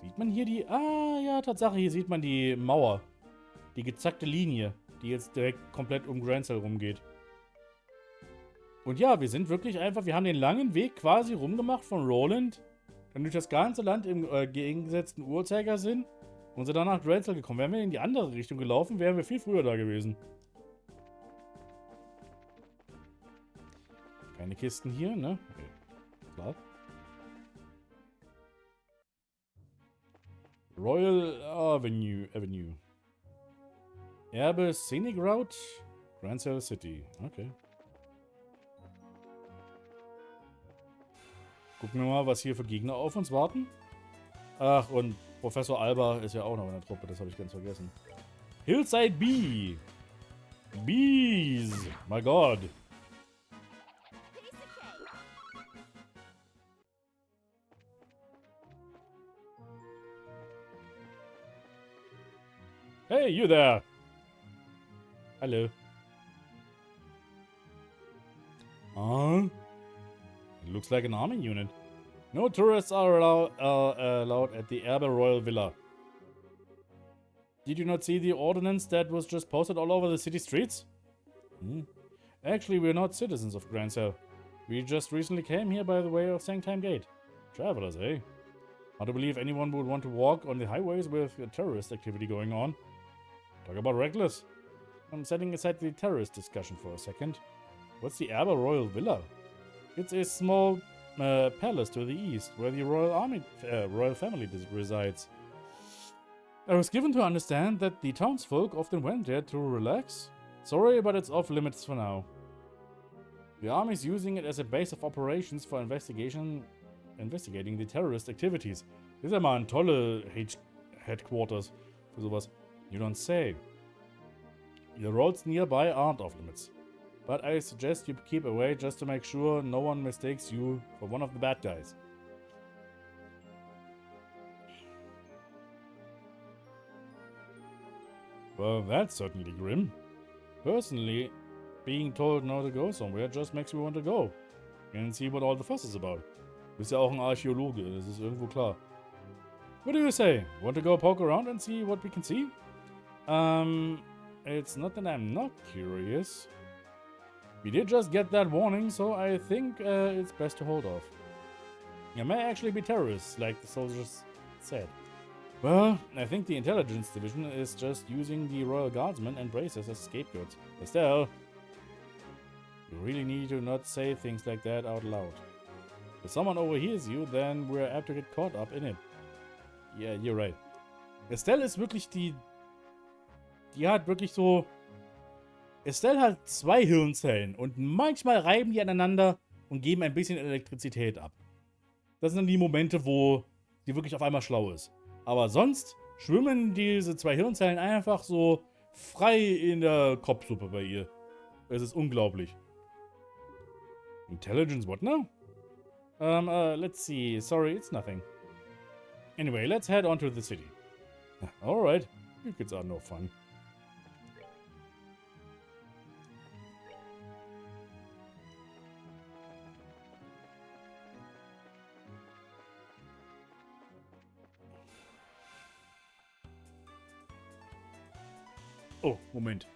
Sieht man hier die... Ah, ja, Tatsache. Hier sieht man die Mauer. Die gezackte Linie, die jetzt direkt komplett um Hirnzellen rumgeht. Und ja, wir sind wirklich einfach... Wir haben den langen Weg quasi rumgemacht von Roland... Dann durch das ganze Land im gegengesetzten Uhrzeigersinn und sind dann nach Hirnzellen gekommen. Wären wir in die andere Richtung gelaufen, wären wir viel früher da gewesen. Keine Kisten hier, ne? Okay. Klar. Royal Avenue. Erbe Scenic Route, Hirnzellen City. Okay. Gucken wir mal, was hier für Gegner auf uns warten. Ach, und Professor Alba ist ja auch noch in der Truppe, das habe ich ganz vergessen. Hillside Bee. Bees. My God. Hey, you there. Hallo. Huh? It looks like an army unit. No tourists are allowed at the Erbe Royal Villa. Did you not see the ordinance that was just posted all over the city streets? Actually, we're not citizens of Grancel. We just recently came here by the way of Sanctime Gate. Travelers, eh? Hard to believe anyone would want to walk on the highways with a terrorist activity going on. Talk about reckless. I'm setting aside the terrorist discussion for a second. What's the Erbe Royal Villa? It's a small palace to the east where the royal family resides. I was given to understand that the townsfolk often went there to relax. Sorry, but it's off limits for now. The army's using it as a base of operations for investigating the terrorist activities. Das ist ja mal ein tolle Headquarters für sowas. You don't say. The roads nearby aren't off limits. But I suggest you keep away just to make sure no one mistakes you for one of the bad guys. Well, that's certainly grim. Personally, being told not to go somewhere just makes me want to go. And see what all the fuss is about. Du bist ja auch ein Archäologe, das ist irgendwo klar. What do you say? Want to go poke around and see what we can see? It's not that I'm not curious. We did just get that warning, so I think it's best to hold off. There may actually be terrorists, like the soldiers said. Well, I think the intelligence division is just using the royal guardsmen and bracers as scapegoats. Estelle, you really need to not say things like that out loud. If someone overhears you, then we're apt to get caught up in it. Yeah, you're right. Estelle ist wirklich die hat wirklich so... Estelle hat 2 Hirnzellen und manchmal reiben die aneinander und geben ein bisschen Elektrizität ab. Das sind dann die Momente, wo sie wirklich auf einmal schlau ist. Aber sonst schwimmen diese 2 Hirnzellen einfach so frei in der Kopfsuppe bei ihr. Es ist unglaublich. Intelligence, what now? Let's see. Sorry, it's nothing. Anyway, let's head on to the city. Alright, you kids are no fun. Oh, Moment.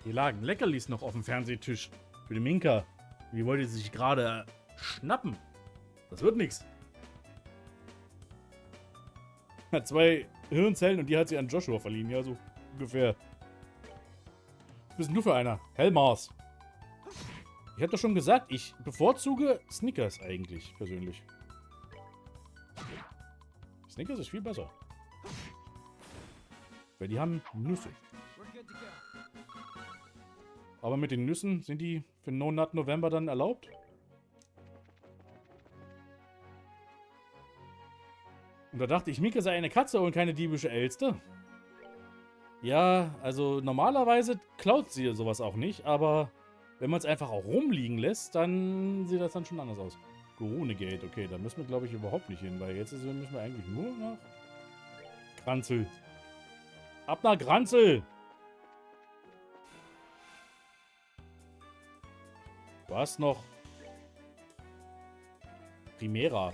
Hier lagen Leckerlis noch auf dem Fernsehtisch. Für die Minka. Die wollte sie sich gerade schnappen. Das wird nichts. Hat 2 Hirnzellen und die hat sie an Joshua verliehen. Ja, so ungefähr. Was bist denn du für einer? Hellmars. Ich hab doch schon gesagt, ich bevorzuge Snickers eigentlich, persönlich. Snickers ist viel besser. Weil die haben Nüsse. Aber mit den Nüssen sind die für No Nut November dann erlaubt? Und da dachte ich, Mika sei eine Katze und keine diebische Elster. Ja, also normalerweise klaut sie sowas auch nicht, aber wenn man es einfach auch rumliegen lässt, dann sieht das dann schon anders aus. Corona-Gate, okay, da müssen wir glaube ich überhaupt nicht hin, weil jetzt müssen wir eigentlich nur nach Granzel. Ab nach Granzel! Was noch? Primera.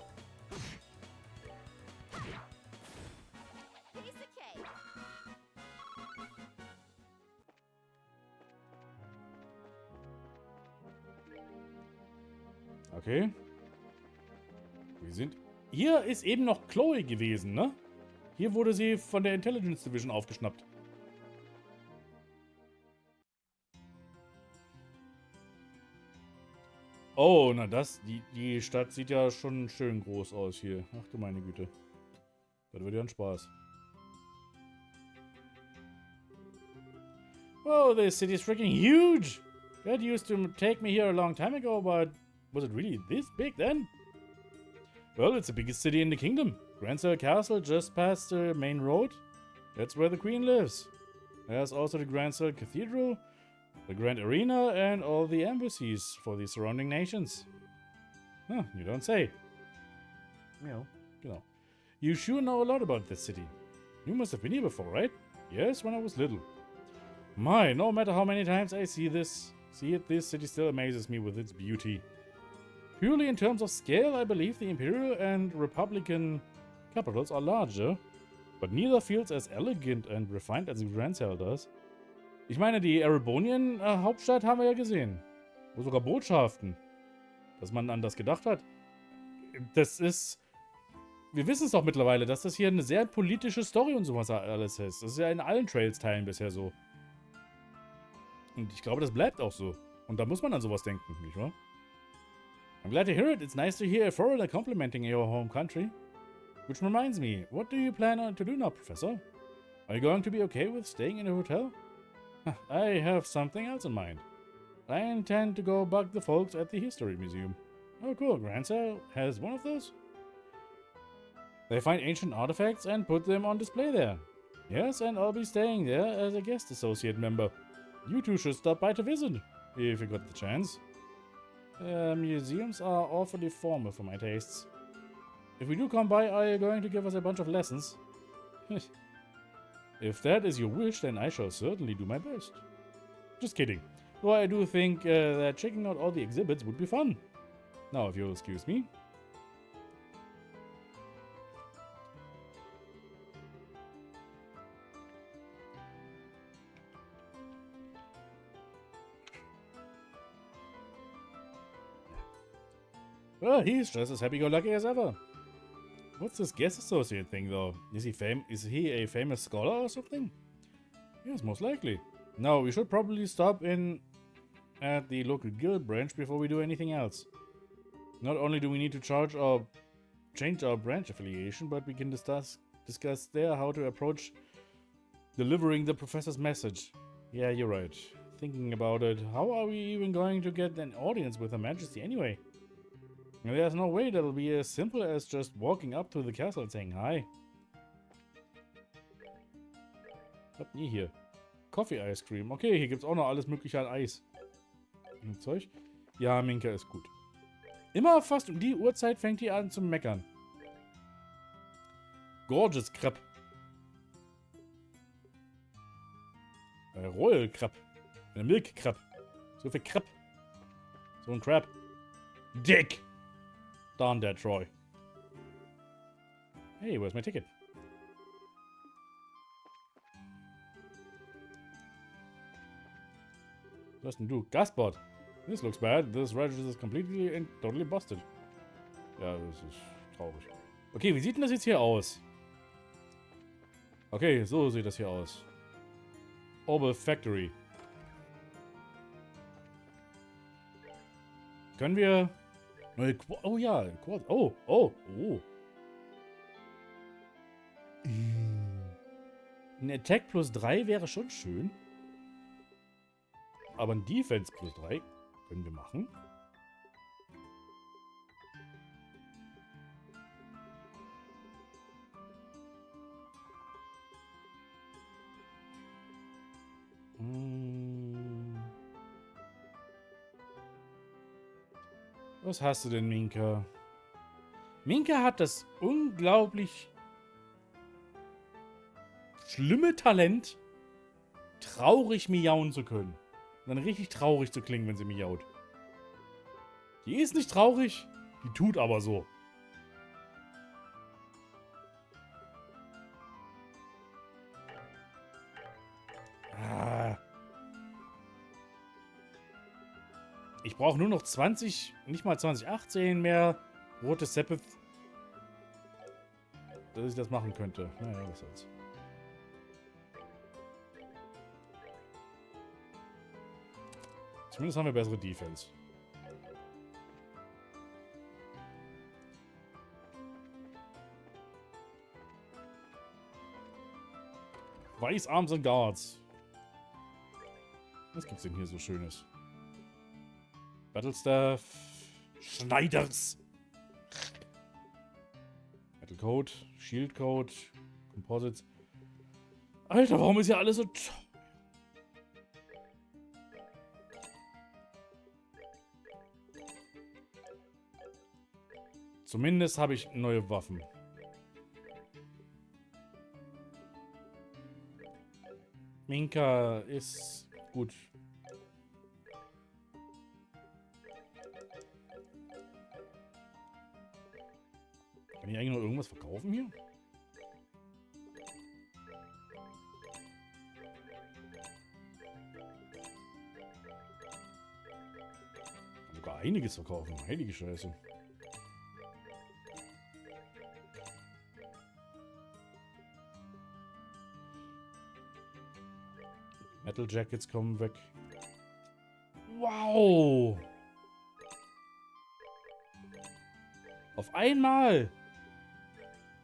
Okay. Wir sind... Hier ist eben noch Chloe gewesen, ne? Hier wurde sie von der Intelligence Division aufgeschnappt. Oh, na das... Die Stadt sieht ja schon schön groß aus hier. Ach du meine Güte. Das wird ja ein Spaß. Oh, this city is freaking huge! That used to take me here a long time ago, but... Was it really this big then? Well, it's the biggest city in the kingdom. Grancel Castle just past the main road. That's where the queen lives. There's also the Grancel Cathedral, the Grand Arena, and all the embassies for the surrounding nations. Huh, you don't say. Genau. You sure know a lot about this city. You must have been here before, right? Yes, when I was little. My, no matter how many times I see it, this city still amazes me with its beauty. Purely in terms of scale, I believe the Imperial and Republican capitals are larger, but neither feels as elegant and refined as the Hirnzellen does. Ich meine, die Erebonian-Hauptstadt haben wir ja gesehen. Wo sogar Botschaften. Dass man an das gedacht hat. Das ist... Wir wissen es doch mittlerweile, dass das hier eine sehr politische Story und sowas alles ist. Das ist ja in allen Trails-Teilen bisher so. Und ich glaube, das bleibt auch so. Und da muss man an sowas denken, nicht wahr? I'm glad to hear it. It's nice to hear a foreigner complimenting your home country. Which reminds me, what do you plan to do now, Professor? Are you going to be okay with staying in a hotel? I have something else in mind. I intend to go bug the folks at the History Museum. Oh cool, Grandcell has one of those? They find ancient artifacts and put them on display there. Yes, and I'll be staying there as a guest associate member. You two should stop by to visit, if you got the chance. Museums are awfully formal for my tastes. If we do come by, are you going to give us a bunch of lessons? If that is your wish, then I shall certainly do my best. Just kidding. Though I do think that checking out all the exhibits would be fun. Now, if you'll excuse me. Well, he's just as happy-go-lucky as ever. What's this guest associate thing, though? Is he a famous scholar or something? Yes, most likely. No, we should probably stop in at the local guild branch before we do anything else. Not only do we need to change our branch affiliation, but we can discuss there how to approach delivering the professor's message. Yeah, you're right. Thinking about it, how are we even going to get an audience with Her Majesty anyway? There's no way that'll be as simple as just walking up to the castle and saying hi. Was habt ihr hier? Coffee Ice Cream. Okay, hier gibt's auch noch alles mögliche an Eis. Und Zeug. Ja, Minka ist gut. Immer fast um die Uhrzeit fängt die an zu meckern. Gorgeous Crepe. Royal Crepe. Eine Milk Crepe. So viel Crepe. So ein Crab. Dick! Darn that, Troy. Hey, where's my ticket? Was denn du? Gasbot. This looks bad. This register is completely and totally busted. Ja, das ist traurig. Okay, wie sieht denn das jetzt hier aus? Okay, so sieht das hier aus. Orbital Factory. Können wir... Oh ja, oh. Ein Attack plus 3 wäre schon schön. Aber ein Defense plus 3 können wir machen. Was hast du denn, Minka? Minka hat das unglaublich schlimme Talent, traurig miauen zu können. Und dann richtig traurig zu klingen, wenn sie miaut. Die ist nicht traurig, die tut aber so. Ich brauche nur noch 20, nicht mal 2018 mehr rote Sepith, dass ich das machen könnte. Naja, was soll's. Zumindest haben wir bessere Defense. Weißarms und Guards. Was gibt's denn hier so Schönes? Battlestaff. Schneiders. Battle Code. Shield Code. Composites. Alter, warum ist hier alles so teuer? Zumindest habe ich neue Waffen. Minka ist gut. Kann ich eigentlich noch irgendwas verkaufen hier? Sogar einiges verkaufen. Heilige Scheiße. Metal Jackets kommen weg. Wow! Auf einmal!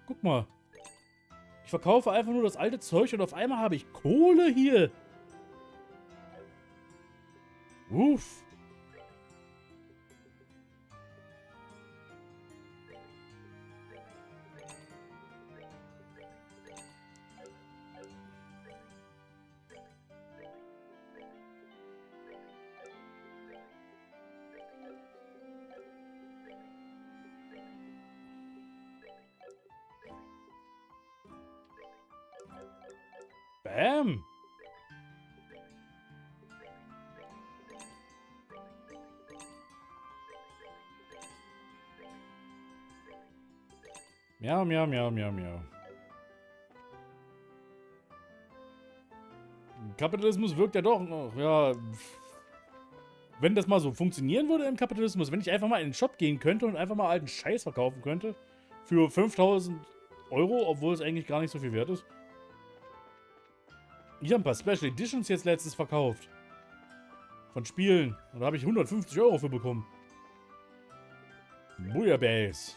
Guck mal. Ich verkaufe einfach nur das alte Zeug und auf einmal habe ich Kohle hier. Uff. Bam! Miau, miau, miau, miau, miau. Kapitalismus wirkt ja doch noch, ja. Wenn das mal so funktionieren würde im Kapitalismus, wenn ich einfach mal in den Shop gehen könnte und einfach mal alten Scheiß verkaufen könnte für 5.000 Euro, obwohl es eigentlich gar nicht so viel wert ist. Ich habe ein paar Special Editions jetzt letztens verkauft. Von Spielen. Und da habe ich 150 Euro für bekommen. Bouillabaisse.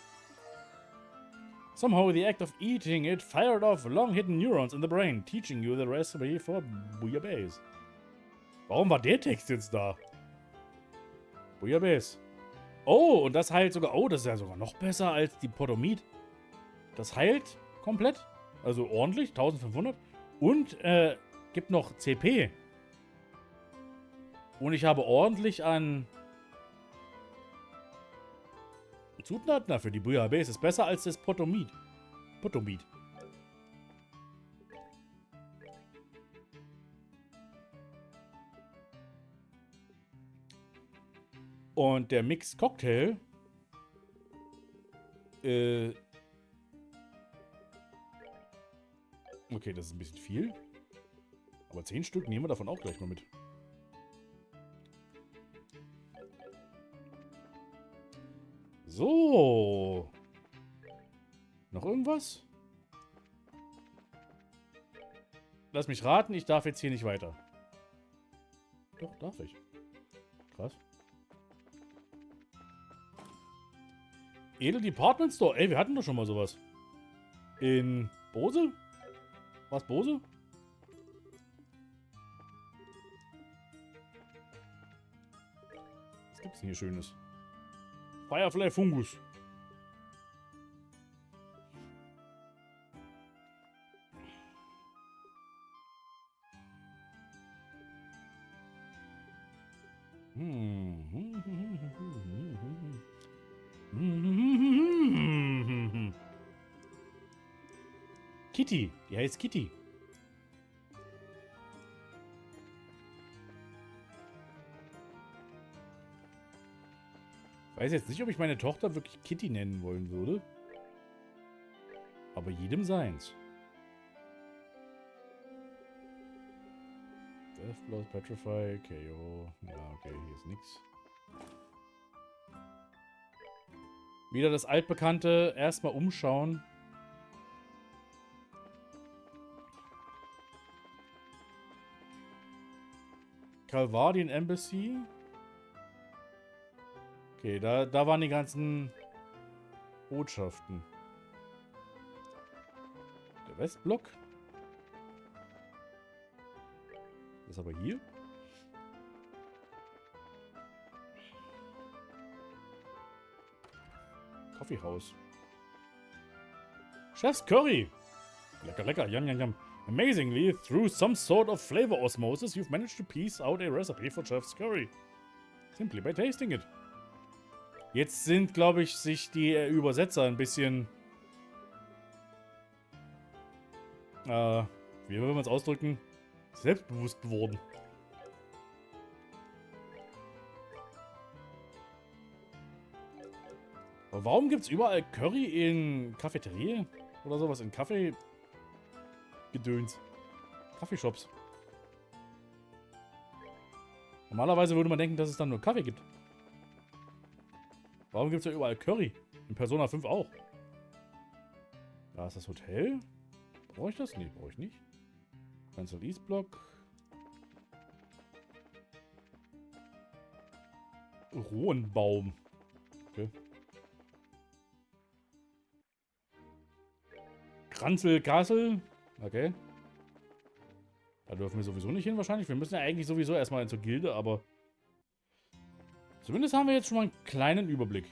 Somehow the act of eating it fired off long hidden neurons in the brain, teaching you the recipe for Bouillabaisse. Warum war der Text jetzt da? Bouillabaisse. Oh, und das heilt sogar... Oh, das ist ja sogar noch besser als die Potomid. Das heilt komplett. Also ordentlich, 1500. Und, gibt noch CP. Und ich habe ordentlich an Zutaten dafür. Die Bouillabaisse ist besser als das Potomid. Potomid. Und der Mix Cocktail okay, das ist ein bisschen viel. Aber 10 Stück nehmen wir davon auch gleich mal mit. So. Noch irgendwas? Lass mich raten, ich darf jetzt hier nicht weiter. Doch, darf ich. Krass. Edel Department Store. Ey, wir hatten doch schon mal sowas. In Bose? Was, Bose? Was gibt's denn hier Schönes? Firefly Fungus. Kitty. Die heißt Kitty. Ich weiß jetzt nicht, ob ich meine Tochter wirklich Kitty nennen wollen würde. Aber jedem seins. Deathblow, Petrify, KO. Ja, okay, hier ist nix. Wieder das altbekannte. Erstmal umschauen. Calvadian Embassy. Okay, da waren die ganzen Botschaften. Der Westblock. Das ist aber hier. Kaffeehaus. Chef's Curry. Lecker, lecker. Yum, yum, yum. Amazingly, through some sort of flavor osmosis, you've managed to piece out a recipe for Chef's Curry. Simply by tasting it. Jetzt sind, glaube ich, sich die Übersetzer ein bisschen... wie will man es ausdrücken? selbstbewusst geworden. Aber warum gibt es überall Curry in Cafeterie oder sowas? In Kaffee-Gedöns. Kaffeeshops. Normalerweise würde man denken, dass es dann nur Kaffee gibt. Warum gibt es ja überall Curry? In Persona 5 auch. Da ist das Hotel. Brauche ich das? Nee, brauche ich nicht. Cancel East Block. Rohenbaum. Okay. Kranzel Castle. Okay. Da dürfen wir sowieso nicht hin wahrscheinlich. Wir müssen ja eigentlich sowieso erstmal zur Gilde, aber zumindest haben wir jetzt schon mal einen kleinen Überblick.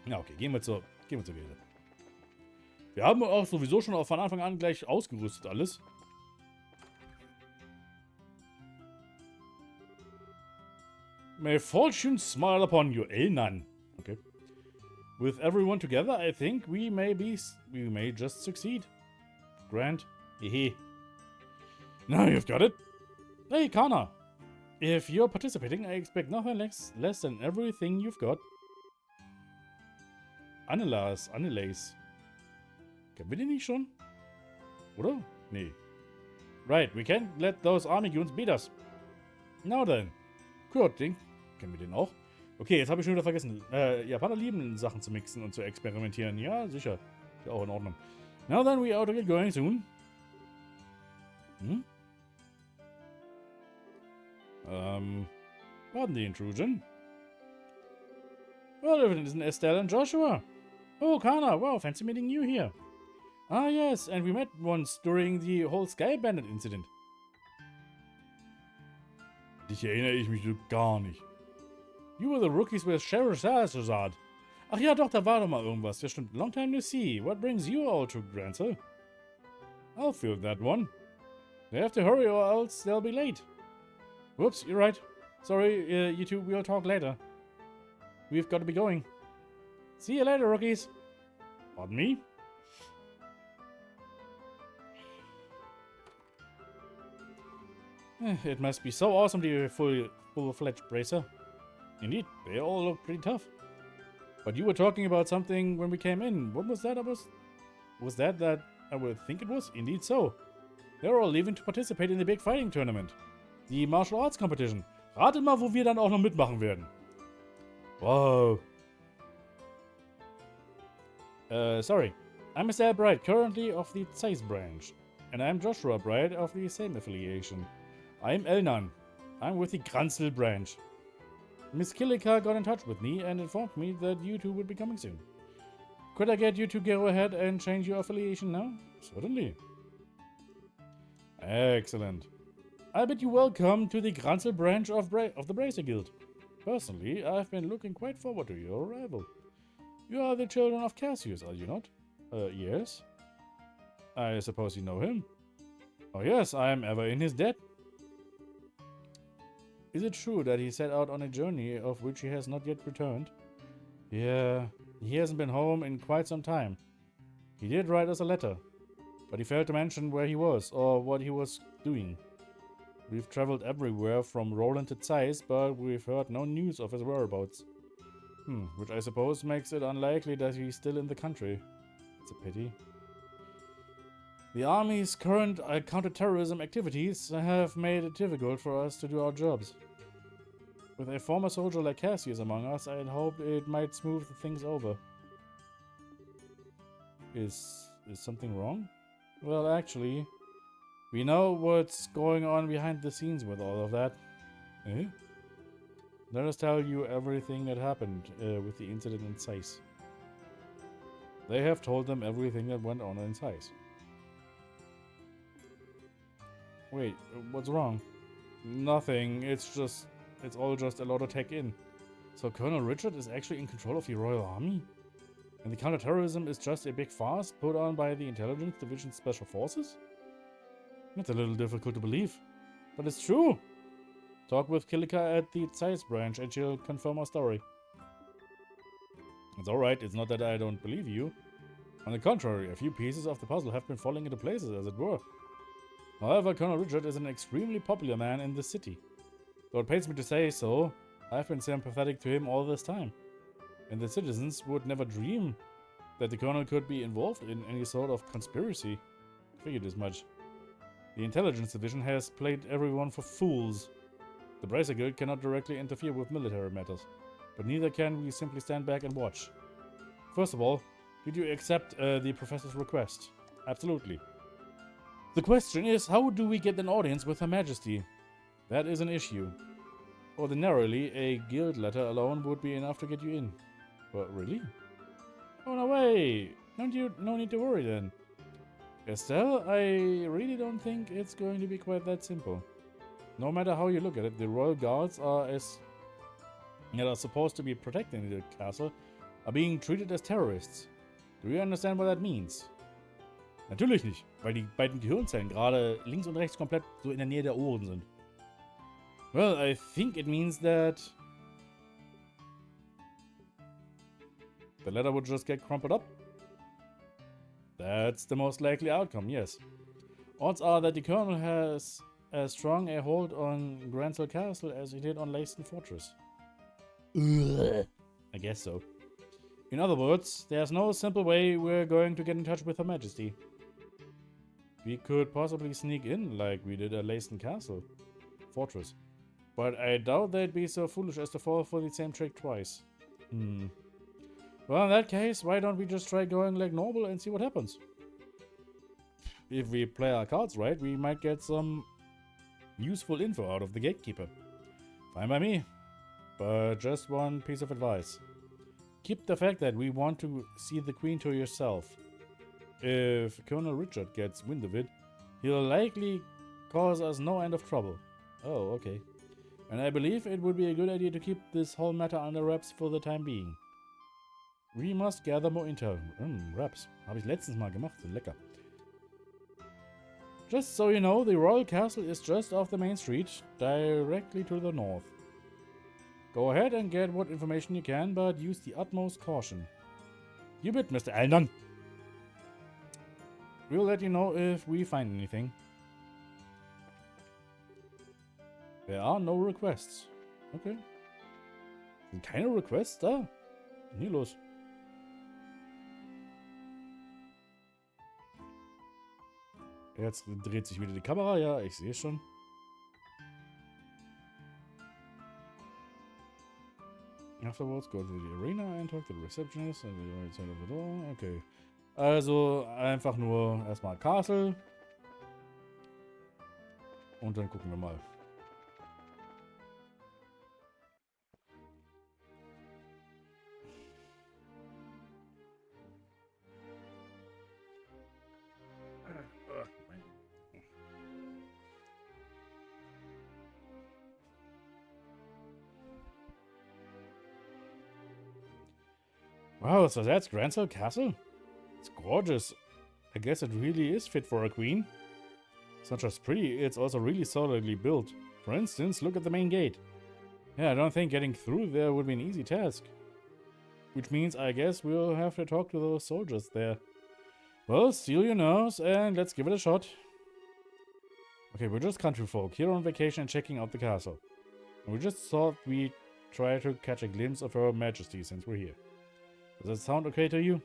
Ja, okay, gehen wir zur Gilde. Wir haben auch sowieso schon von Anfang an gleich ausgerüstet alles. May fortune smile upon you. Elnan. Okay. With everyone together, I think we may just succeed. Grant. Hehe. Now you've got it. Hey, Kana. If you're participating, I expect nothing less than everything you've got. Annelays. Kennen wir die nicht schon? Oder? Nee. Right, we can't let those army goons beat us. Now then. Kurt, Ding. Kennen wir den auch? Okay, jetzt habe ich schon wieder vergessen. Japaner lieben Sachen zu mixen und zu experimentieren. Ja, sicher. Ist ja auch in Ordnung. Now then, we ought to get going soon. Pardon the intrusion. Well, if it isn't Estelle and Joshua. Oh, Kana, wow, fancy meeting you here. Ah, yes, and we met once during the whole Sky Bandit incident. Dich erinnere ich mich so gar nicht. You were the rookies with Sheriff. Ach ja, doch, da war doch mal irgendwas. Ja, stimmt. Long time no see. What brings you all to Gransel? I'll fill that one. They have to hurry or else they'll be late. Whoops, you're right. Sorry, you two, we'll talk later. We've got to be going. See you later, rookies. Pardon me? It must be so awesome to be a full-fledged bracer. Indeed, they all look pretty tough. But you were talking about something when we came in. What was that? Was that I would think it was? Indeed so. They're all leaving to participate in the big fighting tournament. The martial arts competition. Rate mal, wo wir dann auch noch mitmachen werden. Wow. Sorry. I'm Estelle Bright, currently of the Zeiss branch. And I'm Joshua Bright of the same affiliation. I'm Elnan. I'm with the Kranzel branch. Miss Killica got in touch with me and informed me that you two would be coming soon. Could I get you to go ahead and change your affiliation now? Certainly. Excellent. I bid you welcome to the Kranzel branch of the Bracer Guild. Personally, I've been looking quite forward to your arrival. You are the children of Cassius, are you not? Yes. I suppose you know him? Oh yes, I am ever in his debt. Is it true that he set out on a journey of which he has not yet returned? Yeah, he hasn't been home in quite some time. He did write us a letter, but he failed to mention where he was or what he was doing. We've traveled everywhere from Roland to Zeiss, but we've heard no news of his whereabouts. Which I suppose makes it unlikely that he's still in the country. It's a pity. The army's current counter-terrorism activities have made it difficult for us to do our jobs. With a former soldier like Cassius among us, I had hoped it might smooth things over. Is something wrong? Well, actually, we know what's going on behind the scenes with all of that. Eh? Let us tell you everything that happened with the incident in Zeiss. They have told them everything that went on in Zeiss. Wait, what's wrong? Nothing, it's all just a lot of tech in. So Colonel Richard is actually in control of the Royal Army? And the counterterrorism is just a big farce put on by the Intelligence Division's Special Forces? It's a little difficult to believe, but it's true. Talk with Killica at the Zeiss branch and she'll confirm our story. It's alright, it's not that I don't believe you. On the contrary, a few pieces of the puzzle have been falling into places, as it were. However, Colonel Richard is an extremely popular man in the city. Though it pains me to say so, I've been sympathetic to him all this time. And the citizens would never dream that the Colonel could be involved in any sort of conspiracy. Figured as much. The intelligence division has played everyone for fools. The Bracer Guild cannot directly interfere with military matters, but neither can we simply stand back and watch. First of all, did you accept the professor's request? Absolutely. The question is, how do we get an audience with Her Majesty? That is an issue. Ordinarily, a guild letter alone would be enough to get you in. But really? Oh, no way! No need to worry then. Estelle, I really don't think it's going to be quite that simple. No matter how you look at it, the royal guards that are supposed to be protecting the castle are being treated as terrorists. Do you understand what that means? Natürlich nicht, weil die beiden Gehirnzellen gerade links und rechts komplett so in der Nähe der Ohren sind. Well, I think it means that the letter would just get crumpled up. That's the most likely outcome, yes. Odds are that the Colonel has as strong a hold on Grancel Castle as he did on Leyston Fortress. Ugh. I guess so. In other words, there's no simple way we're going to get in touch with Her Majesty. We could possibly sneak in like we did at Leyston Castle Fortress. But I doubt they'd be so foolish as to fall for the same trick twice. Well, in that case, why don't we just try going like normal and see what happens? If we play our cards right, we might get some useful info out of the gatekeeper. Fine by me. But just one piece of advice. Keep the fact that we want to see the Queen to yourself. If Colonel Richard gets wind of it, he'll likely cause us no end of trouble. Oh, okay. And I believe it would be a good idea to keep this whole matter under wraps for the time being. We must gather more intel. Wraps. Habe ich letztens mal gemacht. Sind lecker. Just so you know, the royal castle is just off the main street, directly to the north. Go ahead and get what information you can, but use the utmost caution. You bet, Mr. Allen. We'll let you know if we find anything. There are no requests. Okay. Sind keine Requests da? Was ist denn hier los? Jetzt dreht sich wieder die Kamera. Ja, ich sehe es schon. Afterwards, go to the arena and talk to the receptionist and the right side of the door. Okay. Also einfach nur erstmal Castle. Und dann gucken wir mal. Wow, so that's Grancel Castle? It's gorgeous. I guess it really is fit for a queen. It's not just pretty, it's also really solidly built. For instance, look at the main gate. Yeah, I don't think getting through there would be an easy task. Which means I guess we'll have to talk to those soldiers there. Well, steel your nerves and let's give it a shot. Okay, we're just country folk here on vacation and checking out the castle. And we just thought we'd try to catch a glimpse of Her Majesty since we're here. Does that sound okay to you?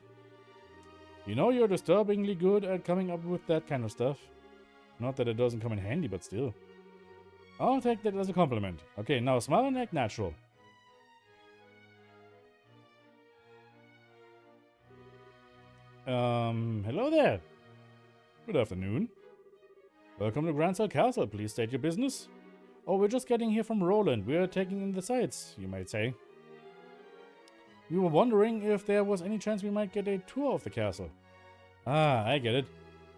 You know you're disturbingly good at coming up with that kind of stuff. Not that it doesn't come in handy, but still. I'll take that as a compliment. Okay, now smile and act natural. Hello there. Good afternoon. Welcome to Grancel Castle. Please state your business. Oh, we're just getting here from Roland. We're taking in the sights, you might say. We were wondering if there was any chance we might get a tour of the castle. Ah, I get it.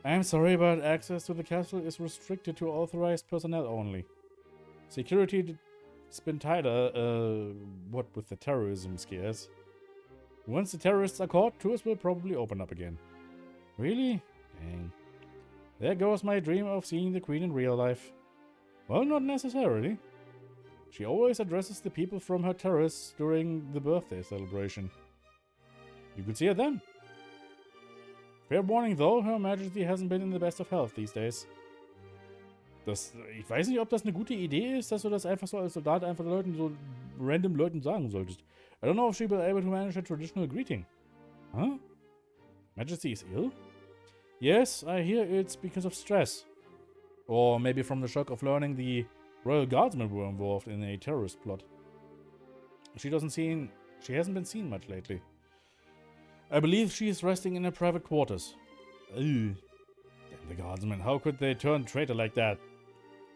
I'm sorry, but access to the castle is restricted to authorized personnel only. Security's been tighter, what with the terrorism scares. Once the terrorists are caught, tours will probably open up again. Really? Dang. There goes my dream of seeing the Queen in real life. Well, not necessarily. She always addresses the people from her terrace during the birthday celebration. You could see her then. Fair warning though, Her Majesty hasn't been in the best of health these days. Ich weiß nicht, ob das eine gute Idee ist, dass du das einfach so als Soldat einfach so random Leuten sagen solltest. I don't know if she will be able to manage a traditional greeting. Huh? Majesty is ill? Yes, I hear it's because of stress. Or maybe from the shock of learning the Royal Guardsmen were involved in a terrorist plot. She hasn't been seen much lately. I believe she is resting in her private quarters. Ugh. Damn the Guardsmen, how could they turn traitor like that?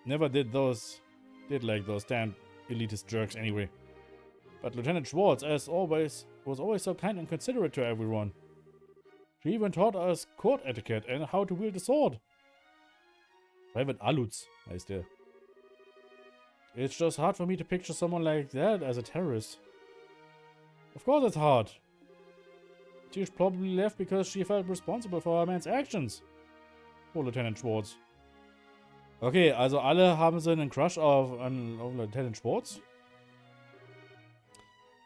Never did like those damn elitist jerks anyway. But Lieutenant Schwartz, as always, was always so kind and considerate to everyone. She even taught us court etiquette and how to wield a sword. Private Alutz heißt der. It's just hard for me to picture someone like that as a terrorist. Of course it's hard. She probably left because she felt responsible for her man's actions. Poor Lieutenant Schwartz. Okay, also alle haben sie einen Crush auf Lieutenant Schwartz?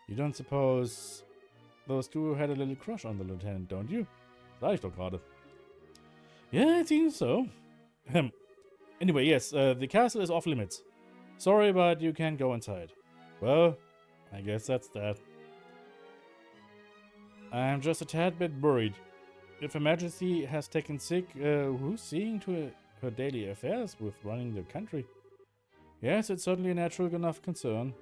You don't suppose those two had a little crush on the lieutenant, don't you? Sag ich doch gerade. Yeah, it seems so. Anyway, yes, the castle is off limits. Sorry, but you can't go inside. Well, I guess that's that. I'm just a tad bit worried. If Her Majesty has taken sick, who's seeing to her daily affairs with running the country? Yes, it's certainly a natural enough concern.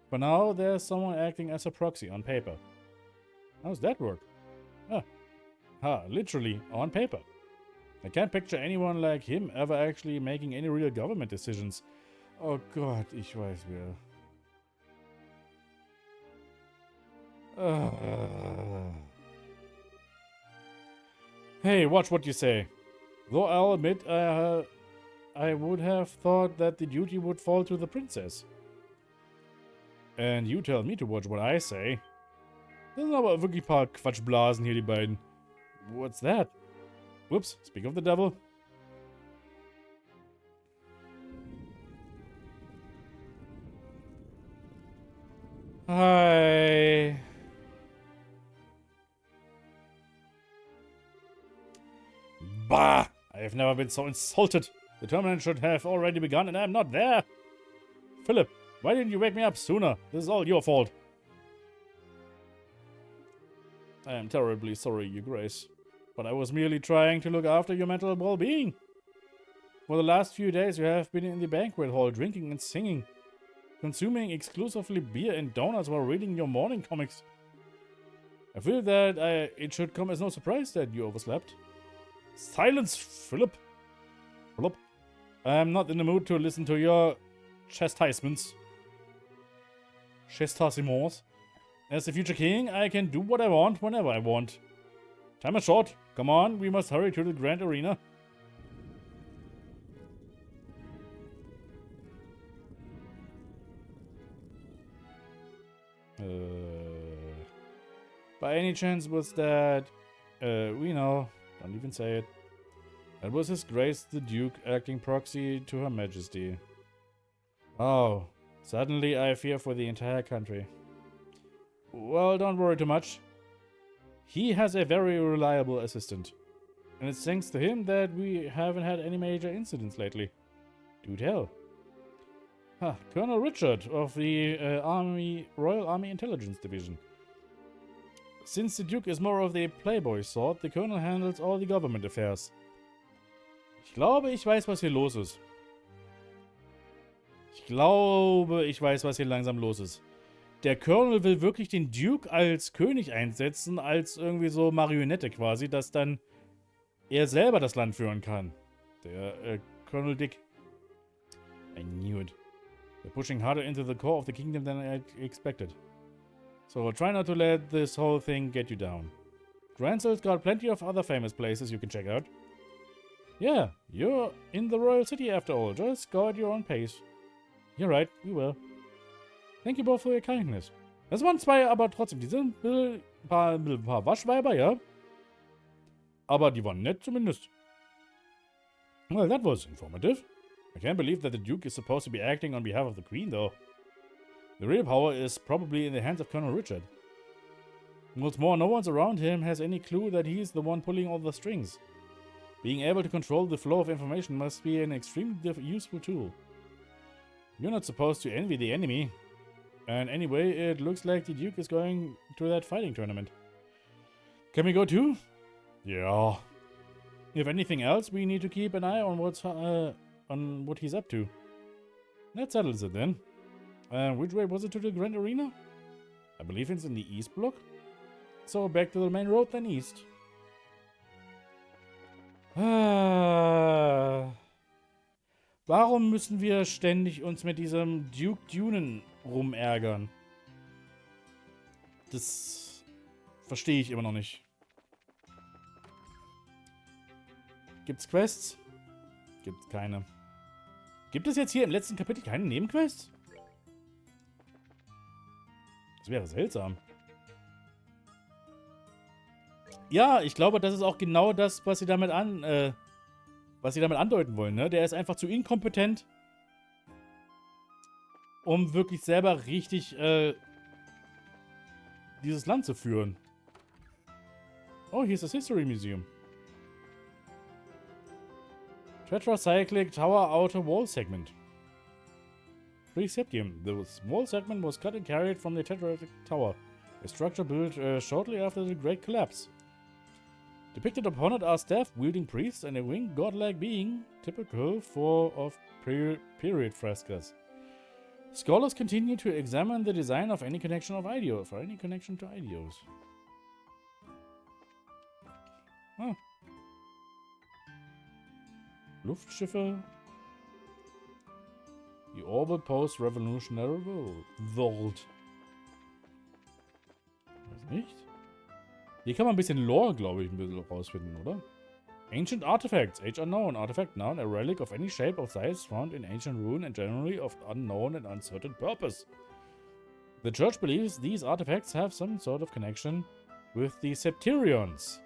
For now, there's someone acting as a proxy on paper. How's that work? Literally, on paper. I can't picture anyone like him ever actually making any real government decisions. Oh Gott, ich weiß wer. Hey, watch what you say. Though I'll admit, I would have thought that the duty would fall to the princess. And you tell me to watch what I say. Das sind aber wirklich ein paar Quatschblasen hier, die beiden. What's that? Whoops, speak of the devil. Hi. Bah! I have never been so insulted. The tournament should have already begun and I'm not there. Philip, why didn't you wake me up sooner? This is all your fault. I am terribly sorry, Your Grace, but I was merely trying to look after your mental well-being. For the last few days you have been in the banquet hall drinking and singing, consuming exclusively beer and donuts while reading your morning comics. I feel that it should come as no surprise that you overslept. Silence, Philip! Philip, I am not in the mood to listen to your chastisements. Chastisements. As the future king, I can do what I want whenever I want. Time is short. Come on, we must hurry to the grand arena. By any chance was that... we know. Don't even say it. That was His Grace the Duke acting proxy to Her Majesty. Oh, suddenly I fear for the entire country. Well, don't worry too much. He has a very reliable assistant. And it's thanks to him that we haven't had any major incidents lately. Do tell. Colonel Richard of the Royal Army Intelligence Division. Since the Duke is more of the Playboy sort, the Colonel handles all the government affairs. Ich glaube, ich weiß, was hier los ist. Ich glaube, ich weiß, was hier langsam los ist. Der Colonel will wirklich den Duke als König einsetzen, als irgendwie so Marionette quasi, dass dann er selber das Land führen kann. Der Colonel Dick. I knew it. They're pushing harder into the core of the kingdom than I expected. So try not to let this whole thing get you down. Gransel's got plenty of other famous places you can check out. Yeah, you're in the royal city after all. Just go at your own pace. You're right, we will. Thank you both for your kindness. Das waren zwei, aber trotzdem, die sind ein paar Waschweiber, ja. Aber die waren nett zumindest. Well, that was informative. I can't believe that the Duke is supposed to be acting on behalf of the Queen, though. The real power is probably in the hands of Colonel Richard. What's more, no one around him has any clue that he's the one pulling all the strings. Being able to control the flow of information must be an extremely useful tool. You're not supposed to envy the enemy. And anyway, it looks like the Duke is going to that fighting tournament. Can we go too? Yeah. If anything else, we need to keep an eye on what he's up to. That settles it then. Which way was it to the Grand Arena? I believe it's in the East Block. So back to the main road then east. Warum müssen wir ständig uns mit diesem Duke Dunen rumärgern? Das verstehe ich immer noch nicht. Gibt's Quests? Gibt's keine. Gibt es jetzt hier im letzten Kapitel keine Nebenquests? Das wäre seltsam. Ja, ich glaube, das ist auch genau das, was sie damit andeuten wollen, ne? Der ist einfach zu inkompetent, um wirklich selber richtig dieses Land zu führen. Oh, hier ist das History Museum. Tetracyclic Tower Outer Wall Segment. Preceptium. The wall segment was cut and carried from the Tetracyclic Tower, a structure built shortly after the Great Collapse. Depicted upon it are staff-wielding priests and a winged godlike being, typical of period frescoes. Scholars continue to examine the design of any connection to ideos. Ah. Luftschiffe. The Orbital Post-Revolutionary World. Weiß nicht. Hier kann man ein bisschen Lore, glaube ich, ein bisschen rausfinden, oder? Ancient Artifacts. Age unknown. Artifact noun. A relic of any shape or size found in ancient ruin and generally of unknown and uncertain purpose. The church believes these artifacts have some sort of connection with the Septyrions.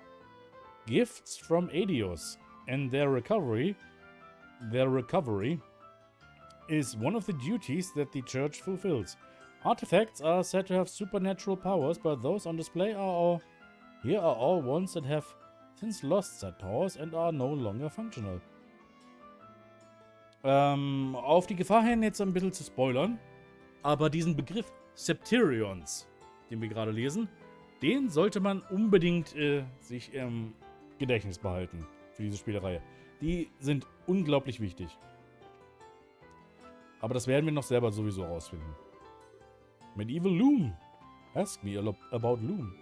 Gifts from Adios. And their recovery is one of the duties that the church fulfills. Artifacts are said to have supernatural powers, but those on display are all ones that have since lost said powers and are no longer functional. Auf die Gefahr hin, jetzt ein bisschen zu spoilern, aber diesen Begriff Septyrions, den wir gerade lesen, den sollte man unbedingt sich im Gedächtnis behalten für diese Spielereihe. Die sind unglaublich wichtig. Aber das werden wir noch selber sowieso rausfinden. Medieval Loom. Ask me about Loom.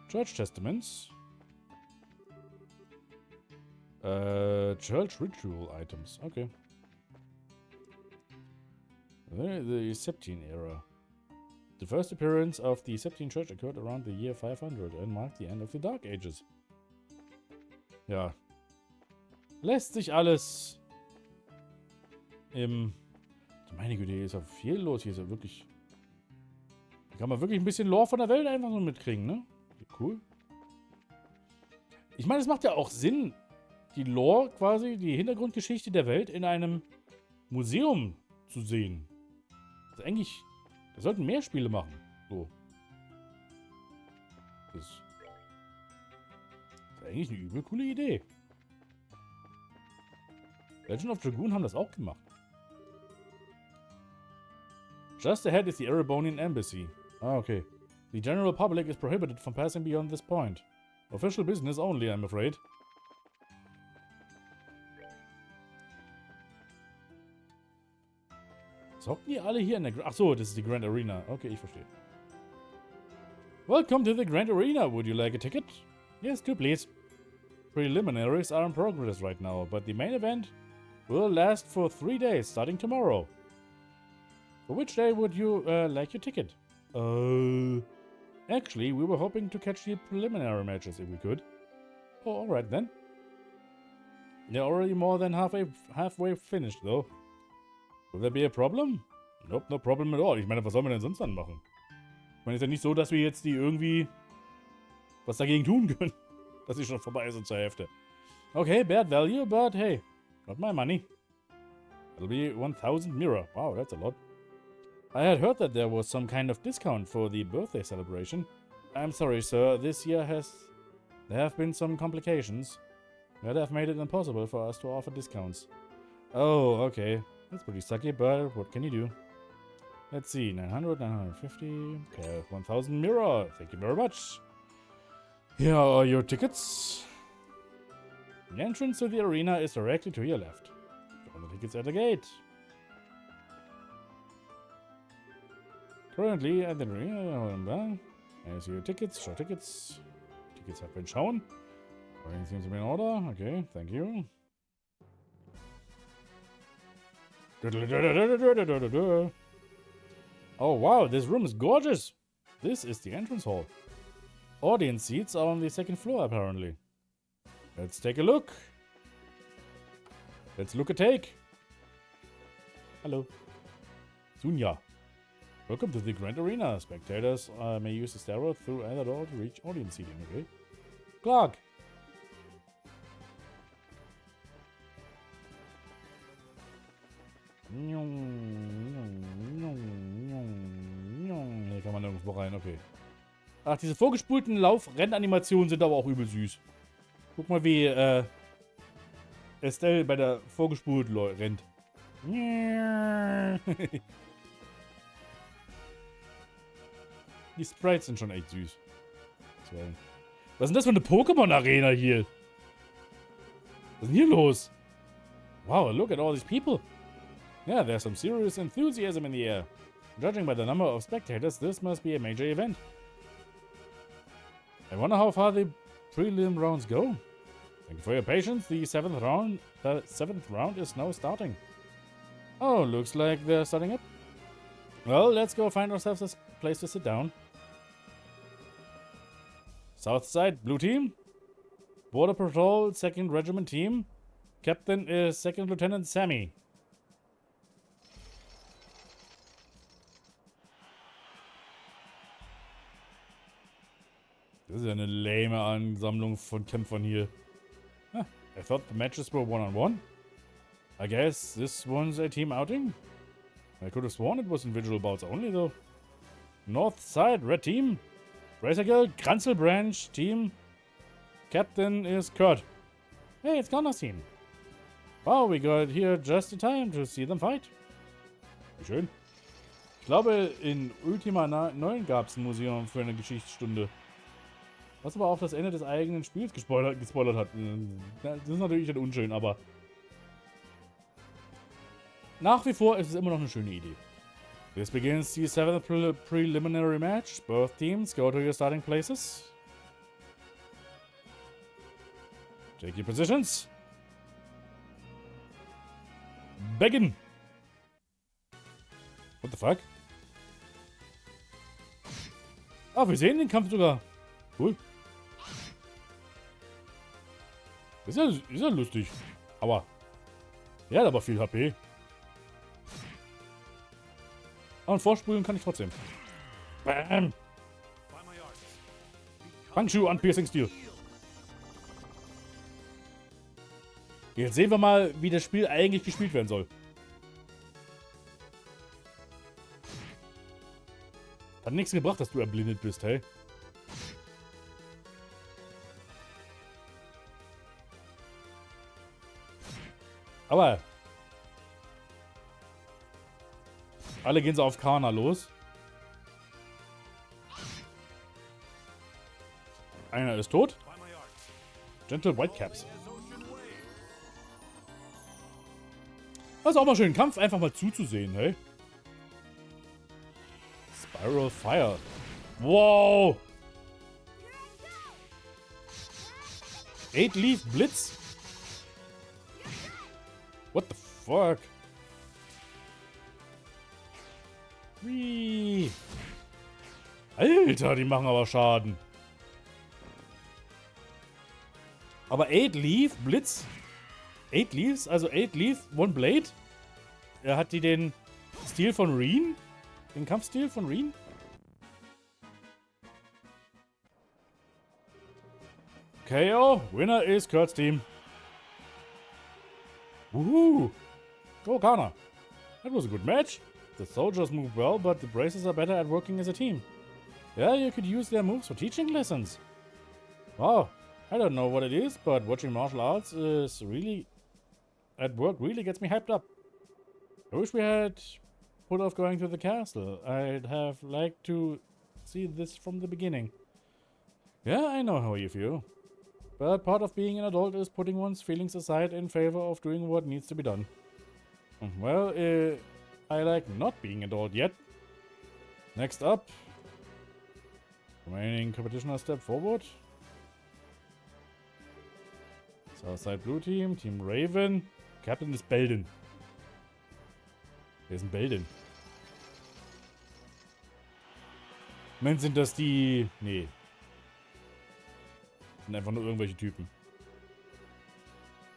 Church Testaments. Church Ritual Items. Okay. The Septine era. The first appearance of the Septine Church occurred around the year 500 and marked the end of the Dark Ages. Ja. Lässt sich alles im... Meine Güte, hier ist ja viel los. Hier ist ja wirklich... Da kann man wirklich ein bisschen Lore von der Welt einfach so mitkriegen, ne? Cool. Ich meine, es macht ja auch Sinn, die Lore quasi, die Hintergrundgeschichte der Welt in einem Museum zu sehen. Also eigentlich... Da sollten mehr Spiele machen. So. Das ist eigentlich eine übel coole Idee. Legend of Dragoon haben das auch gemacht. Just ahead is the Erebonian Embassy. Ah, okay. The general public is prohibited from passing beyond this point. Official business only, I'm afraid. Zocken die alle hier in der... Ach so, das ist die Grand Arena. Okay, ich verstehe. Welcome to the Grand Arena. Would you like a ticket? Yes, do please. Preliminaries are in progress right now, but the main event will last for 3 days, starting tomorrow. For which day would you like your ticket? Actually, we were hoping to catch the preliminary matches if we could. Oh, alright then. They're already more than halfway finished, though. Will there be a problem? Nope, no problem at all. Ich meine, was sollen wir denn sonst dann machen? Ich meine, es ist ja nicht so, dass wir jetzt die irgendwie was dagegen tun können, dass sie schon vorbei sind zur Hälfte. Okay, bad value, but hey, not my money. It'll be 1000 Mira. Wow, that's a lot. I had heard that there was some kind of discount for the birthday celebration. I'm sorry, sir. This year there have been some complications. Yeah, they've made it impossible for us to offer discounts. Oh, okay. That's pretty sucky, but what can you do? Let's see, 900, 950, okay, 1000 mirror. Thank you very much. Here are your tickets. The entrance to the arena is directly to your left. Join the tickets at the gate. Currently at the arena, there's your tickets, show tickets. Tickets have been shown. Everything seems to be in order. Okay, thank you. Oh wow, this room is gorgeous. This is the entrance hall. Audience seats are on the second floor apparently. Let's take a look. Let's look a take. Hello. Sunja. Welcome to the Grand Arena. Spectators may use the stairwell through either door to reach audience seating. Okay. Clark. Hier kann man nirgendwo rein, okay. Ach, diese vorgespulten Lauf-Rennanimationen sind aber auch übel süß. Guck mal, wie Estelle bei der vorgespult rennt. Die Sprites sind schon echt süß. Was ist denn das für eine Pokémon-Arena hier? Was ist denn hier los? Wow, look at all these people. Yeah, there's some serious enthusiasm in the air. Judging by the number of spectators, this must be a major event. I wonder how far the prelim rounds go. Thank you for your patience. The seventh round is now starting. Oh, looks like they're starting up. Well, let's go find ourselves a place to sit down. South side, blue team. Border Patrol, 2nd Regiment team. Captain is 2nd Lieutenant Sammy. Das ist ja eine lame Ansammlung von Kämpfern hier. Huh, I thought the matches were one-on-one. I guess this one's a team outing. I could have sworn it was individual bouts only though. North side, red team. Bracergill, Kranzel branch team. Captain is Kurt. Hey, it's Connor's team. Wow, we got here just in time to see them fight. Wie schön. Ich glaube, in Ultima 9 gab es ein Museum für eine Geschichtsstunde. Was aber auch das Ende des eigenen Spiels gespoilert hat. Das ist natürlich dann unschön, aber nach wie vor ist es immer noch eine schöne Idee. This begins the 7th preliminary match. Both teams go to your starting places. Take your positions. Begin. What the fuck? Ah, wir sehen den Kampf sogar. Cool. Ist ja lustig. Aber er hat aber viel HP. Und vorspulen kann ich trotzdem. Bam. Fangshu an Piercing Steel. Jetzt sehen wir mal, wie das Spiel eigentlich gespielt werden soll. Hat nichts gebracht, dass du erblindet bist, hey. Aber alle gehen so auf Kana los. Einer ist tot. Gentle Whitecaps. Das ist auch mal schön, Kampf einfach mal zuzusehen, hey. Spiral Fire. Wow. 8 Leaf Blitz. What the fuck? Wie? Alter, die machen aber Schaden. Aber 8 Leaf Blitz? 8 Leaves? Also 8 Leaf, One Blade? Hat die den Stil von Reen? Den Kampfstil von Reen? KO, winner is Kurt's team. Woohoo! Go Kana! That was a good match. The soldiers move well, but the braces are better at working as a team. Yeah, you could use their moves for teaching lessons. Wow, I don't know what it is, but watching martial arts is really... at work really gets me hyped up. I wish we had put off going to the castle. I'd have liked to see this from the beginning. Yeah, I know how you feel. But part of being an adult is putting one's feelings aside in favor of doing what needs to be done. Well, I like not being adult yet. Next up. Remaining competitioner step forward. Southside Blue Team, Team Raven. Captain ist Belden. Wer ist ein Belden? Moment, sind das die... Nee. Das sind einfach nur irgendwelche Typen.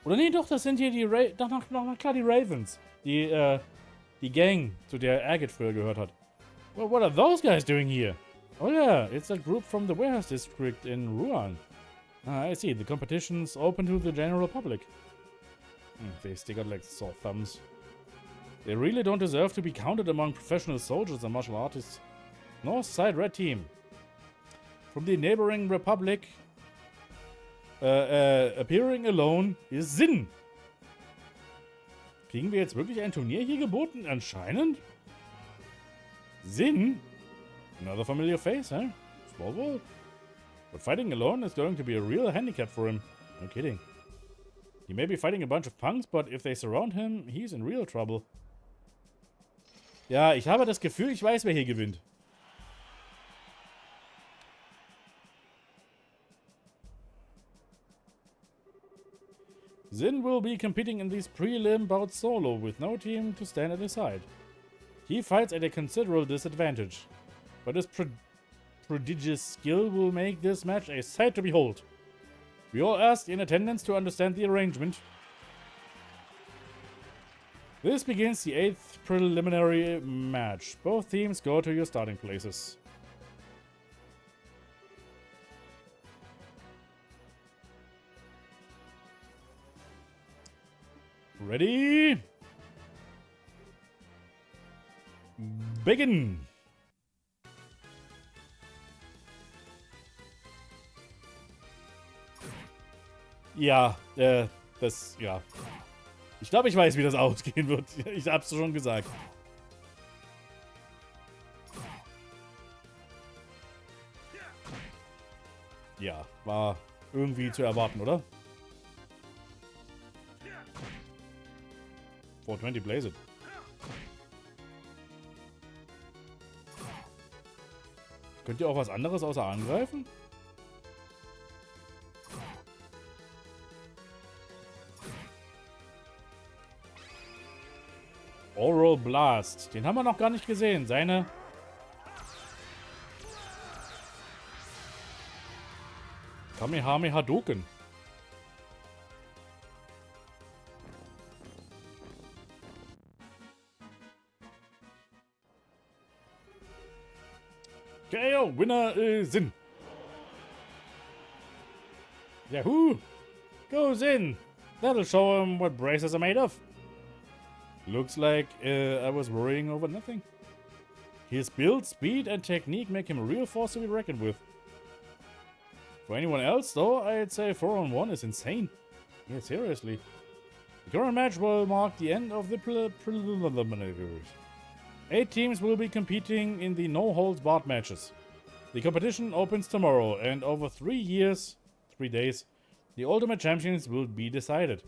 Oder nee, doch, das sind hier die doch, klar, die Ravens. Die Gang, zu der Agate früher gehört hat. Well, what are those guys doing here? Oh yeah, it's a group from the warehouse district in Ruan. Ah, I see. The competition's open to the general public. They stick out like sore thumbs. They really don't deserve to be counted among professional soldiers and martial artists. North Side Red Team. From the neighboring republic, appearing alone is Sinn. Kriegen wir jetzt wirklich ein Turnier hier geboten? Anscheinend. Sinn? Another familiar face, huh? Small world. But fighting alone is going to be a real handicap for him. No kidding. He may be fighting a bunch of punks, but if they surround him, he's in real trouble. Ja, ich habe das Gefühl, ich weiß, wer hier gewinnt. Zin will be competing in these prelim bouts solo with no team to stand at his side. He fights at a considerable disadvantage, but his prodigious skill will make this match a sight to behold. We all asked in attendance to understand the arrangement. This begins the 8th preliminary match. Both teams go to your starting places. Ready? Begin! Ja, ja. Ich glaube, ich weiß, wie das ausgehen wird. Ich hab's schon gesagt. Ja, war irgendwie zu erwarten, oder? 420 Blaze It. Könnt ihr auch was anderes außer angreifen? Oral Blast. Den haben wir noch gar nicht gesehen. Seine... Kamehameha Hadouken. KO, winner is Zin. Yahoo! Go Zin! That'll show him what braces are made of. Looks like I was worrying over nothing. His build, speed, and technique make him a real force to be reckoned with. For anyone else, though, I'd say 4-on-1 is insane. Yeah, seriously. The current match will mark the end of the preliminaries. 8 teams will be competing in the no-holds-barred matches. The competition opens tomorrow, and over 3 days, the Ultimate Champions will be decided.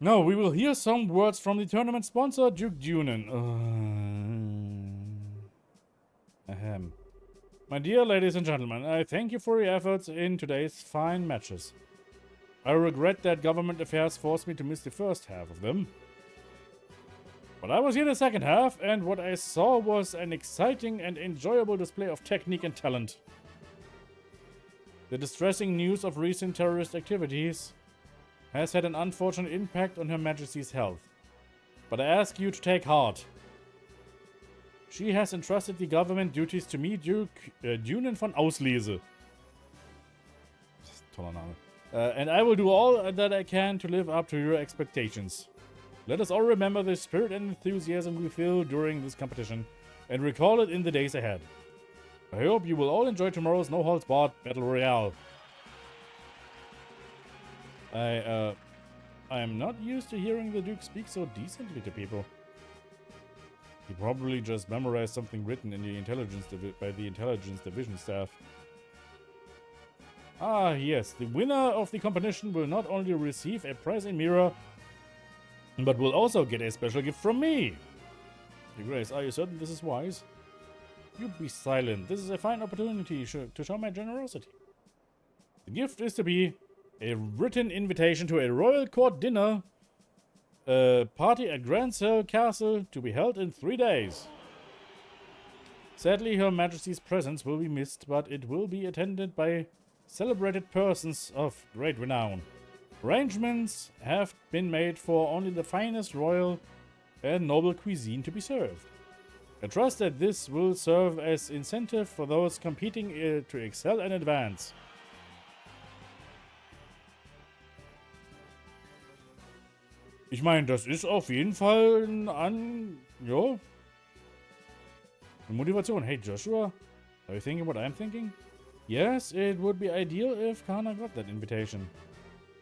Now, we will hear some words from the tournament sponsor, Duke Dunan. Ahem. My dear ladies and gentlemen, I thank you for your efforts in today's fine matches. I regret that government affairs forced me to miss the first half of them. But I was here the second half, and what I saw was an exciting and enjoyable display of technique and talent. The distressing news of recent terrorist activities has had an unfortunate impact on Her Majesty's health. But I ask you to take heart. She has entrusted the government duties to me, Duke Dunan von Auslese. Toller Name. And I will do all that I can to live up to your expectations. Let us all remember the spirit and enthusiasm we feel during this competition, and recall it in the days ahead. I hope you will all enjoy tomorrow's no-holds-barred Battle Royale. I'm not used to hearing the Duke speak so decently to people. He probably just memorized something written in the by the intelligence division staff. Ah, yes, the winner of the competition will not only receive a prize in Mira, but will also get a special gift from me. Your Grace, are you certain this is wise? You be silent. This is a fine opportunity to show my generosity. The gift is to be a written invitation to a royal court dinner party at Grand Cell Castle to be held in 3 days. Sadly, Her Majesty's presence will be missed, but it will be attended by celebrated persons of great renown. Arrangements have been made for only the finest royal and noble cuisine to be served. I trust that this will serve as incentive for those competing to excel and advance. Ich meine, das ist auf jeden Fall eine Motivation. Hey Joshua, are you thinking what I'm thinking? Yes, it would be ideal if Kana got that invitation.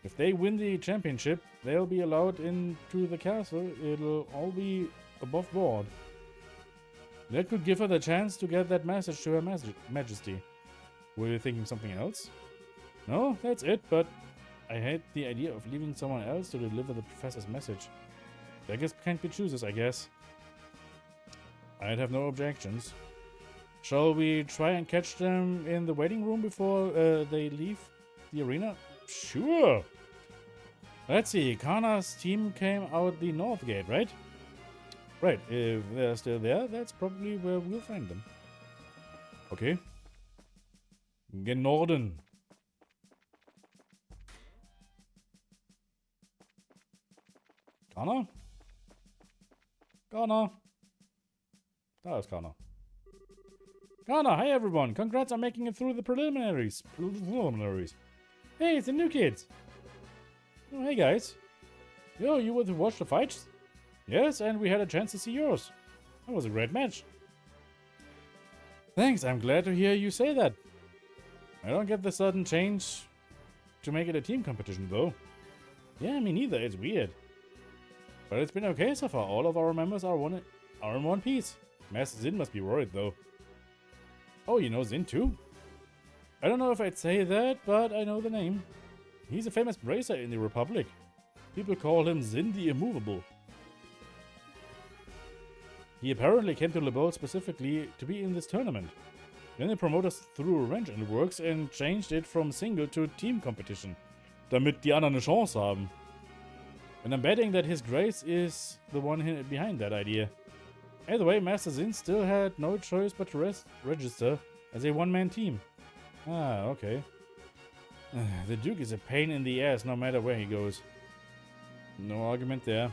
If they win the championship, they'll be allowed into the castle. It'll all be above board. That could give her the chance to get that message to Her Majesty. Were you thinking something else? No, that's it, but I hate the idea of leaving someone else to deliver the professor's message. Beggars can't be choosers, I guess. I'd have no objections. Shall we try and catch them in the waiting room before they leave the arena? Sure! Let's see, Kana's team came out the north gate, right? Right, if they're still there, that's probably where we'll find them. Okay. Gen Norden. Kana? Kana? Da ist Kana. Kana, hi everyone. Congrats on making it through the preliminaries. Hey, it's the new kids. Oh, hey guys. Yo, you were to watch the fights? Yes, and we had a chance to see yours. That was a great match. Thanks, I'm glad to hear you say that. I don't get the sudden change to make it a team competition though. Yeah, me neither, it's weird. But it's been okay so far. All of our members are in one piece. Master Zin must be worried though. Oh, you know Zin too? I don't know if I'd say that, but I know the name. He's a famous bracer in the Republic. People call him Zin the Immovable. He apparently came to Le Beau specifically to be in this tournament. Then they promoted us through Revenge and Works and changed it from single to team competition, damit die anderen eine Chance haben. And I'm betting that His Grace is the one behind that idea. Either way, Master Zin still had no choice but to register as a one-man team. Ah, okay. The Duke is a pain in the ass no matter where he goes. No argument there.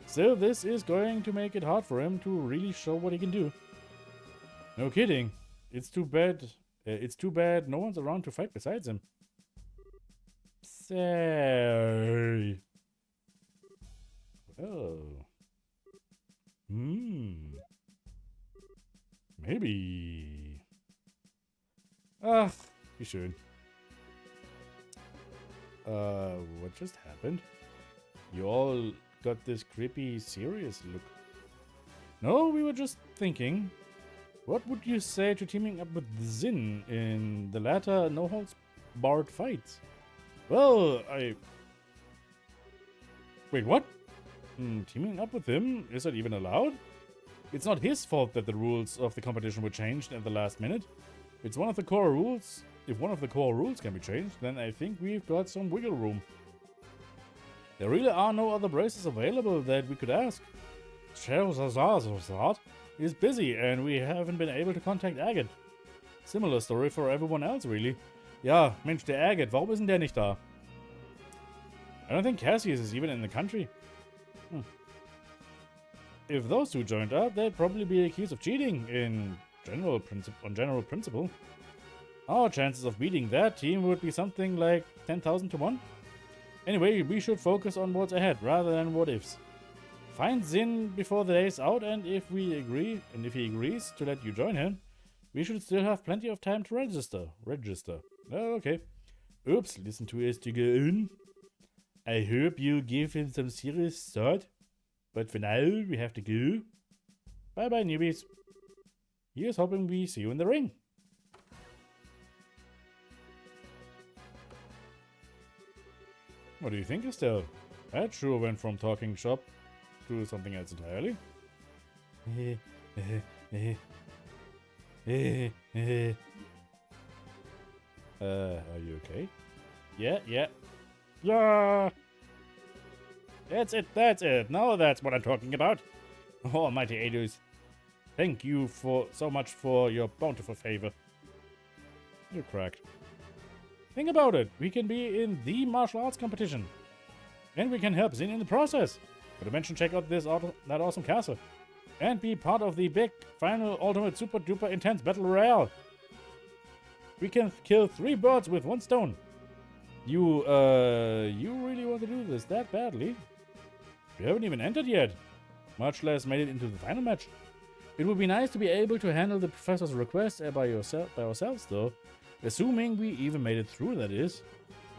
Still, this is going to make it hard for him to really show what he can do. No kidding. It's too bad. No one's around to fight besides him. Say. Oh. Maybe. Ach, wie schön. What just happened? You all got this creepy, serious look. No, we were just thinking. What would you say to teaming up with Zin in the latter no-holds-barred fights? Well, Wait, what? Teaming up with him? Is that even allowed? It's not his fault that the rules of the competition were changed at the last minute. It's one of the core rules. If one of the core rules can be changed, then I think we've got some wiggle room. There really are no other braces available that we could ask. Sherzazazazat is busy and we haven't been able to contact Agate. Similar story for everyone else, really. Ja, Mensch, der Agate, warum ist denn der nicht da? I don't think Cassius is even in the country. If those two joined up, they'd probably be accused of cheating on general principle. Our chances of beating that team would be something like 10,000 to 1. Anyway, we should focus on what's ahead rather than what ifs. Find Zin before the day's out, and if he agrees to let you join him, we should still have plenty of time to register. Oh, okay. Oops, listen to us again. I hope you give him some serious thought. But for now, we have to go. Bye bye, newbies. Here's hoping we see you in the ring. What do you think, Estelle? That sure went from talking shop to something else entirely. Are you okay? Yeah. Yeah! That's it. Now that's what I'm talking about. Oh, almighty Adus. Thank you so much for your bountiful favor. You're cracked. Think about it. We can be in the martial arts competition. And we can help Zin in the process. Not to mention check out that awesome castle. And be part of the big, final, ultimate, super duper intense battle royale. We can kill 3 birds with 1 stone. You really want to do this that badly? You haven't even entered yet. Much less made it into the final match. It would be nice to be able to handle the professor's request by ourselves though. Assuming we even made it through, that is.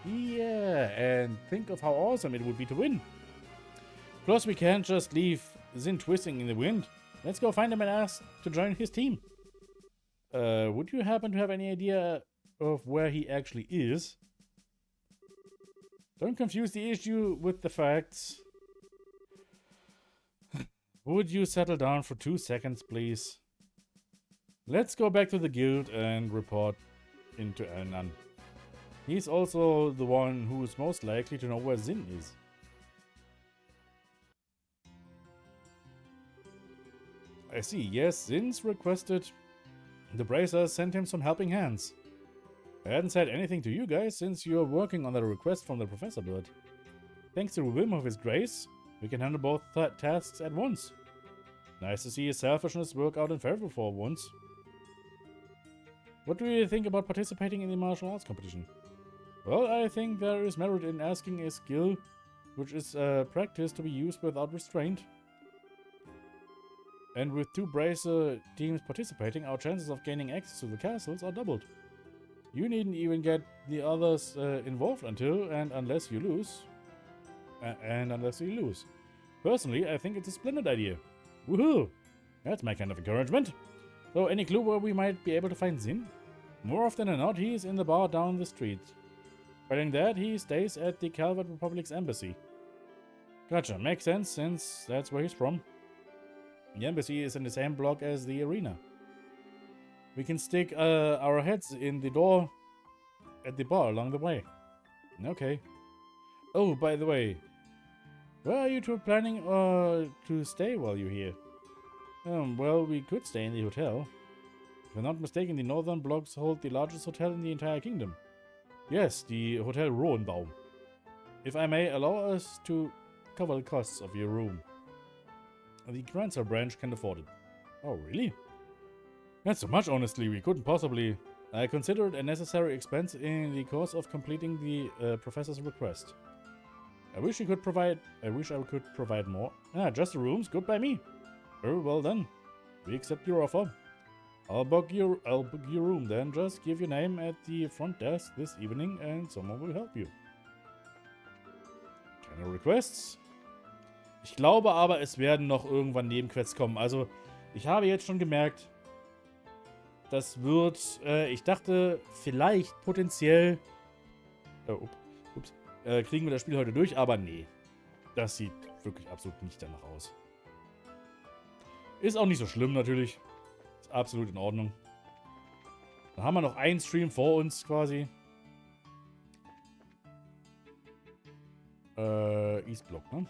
Yeah, and think of how awesome it would be to win. Plus, we can't just leave Zin twisting in the wind. Let's go find him and ask to join his team. Would you happen to have any idea of where he actually is? Don't confuse the issue with the facts. Would you settle down for 2 seconds, please? Let's go back to the guild and report into Elnan. He's also the one who is most likely to know where Zin is. I see, yes, Zin's requested the bracers sent him some helping hands. I hadn't said anything to you guys since you're working on the request from the professor, but thanks to the whim of his grace, we can handle both tasks at once. Nice to see his selfishness work out in favor for once. What do you think about participating in the martial arts competition? Well, I think there is merit in asking a skill which is practice to be used without restraint. And with 2 bracer teams participating, our chances of gaining access to the castles are doubled. You needn't even get the others involved until and unless you lose. Personally, I think it's a splendid idea. Woohoo! That's my kind of encouragement. So, any clue where we might be able to find Zin? More often than not, he's in the bar down the street. Failing that, he stays at the Calvert Republic's embassy. Gotcha, makes sense since that's where he's from. The embassy is in the same block as the arena. We can stick our heads in the door at the bar along the way. Okay. Oh, by the way, where are you 2 planning to stay while you're here? Well, we could stay in the hotel. If I'm not mistaken, the northern blocks hold the largest hotel in the entire kingdom. Yes, the Hotel Rohenbaum. If I may, allow us to cover the costs of your room. The Grancer branch can afford it. Oh, really? That's so much, honestly. We couldn't possibly. I consider it a necessary expense in the course of completing the professor's request. I wish I could provide more. Just the rooms. Good by me. Very well then. We accept your offer. I'll book your room then. Just give your name at the front desk this evening and someone will help you. Keine Requests? Ich glaube aber, es werden noch irgendwann Nebenquests kommen. Also, ich habe jetzt schon gemerkt, das wird, ich dachte, vielleicht potenziell, kriegen wir das Spiel heute durch, aber nee. Das sieht wirklich absolut nicht danach aus. Ist auch nicht so schlimm natürlich. Ist absolut in Ordnung. Dann haben wir noch einen Stream vor uns quasi. Eastblock, ne?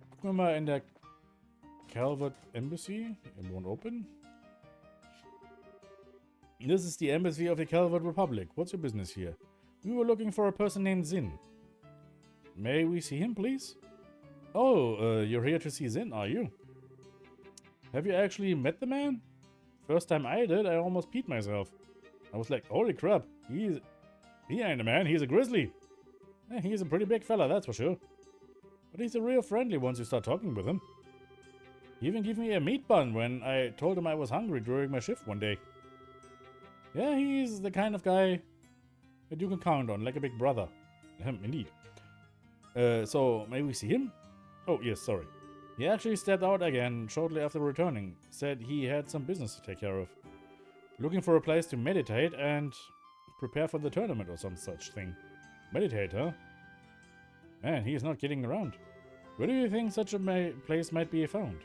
Gucken wir mal in der Calvert Embassy. It won't open. This is the embassy of the Calvert Republic. What's your business here? We were looking for a person named Zin. May we see him, please? Oh, you're here to see Zin, are you? Have you actually met the man? First time I did, I almost peed myself. I was like, holy crap, he ain't a man, he's a grizzly. He's a pretty big fella, that's for sure. But he's a real friendly once you start talking with him. He even gave me a meat bun when I told him I was hungry during my shift one day. Yeah, he's the kind of guy that you can count on, like a big brother. Indeed. So, may we see him? Oh, yes, sorry. He actually stepped out again shortly after returning. Said he had some business to take care of. Looking for a place to meditate and prepare for the tournament or some such thing. Meditate, huh? Man, he is not kidding around. Where do you think such a place might be found?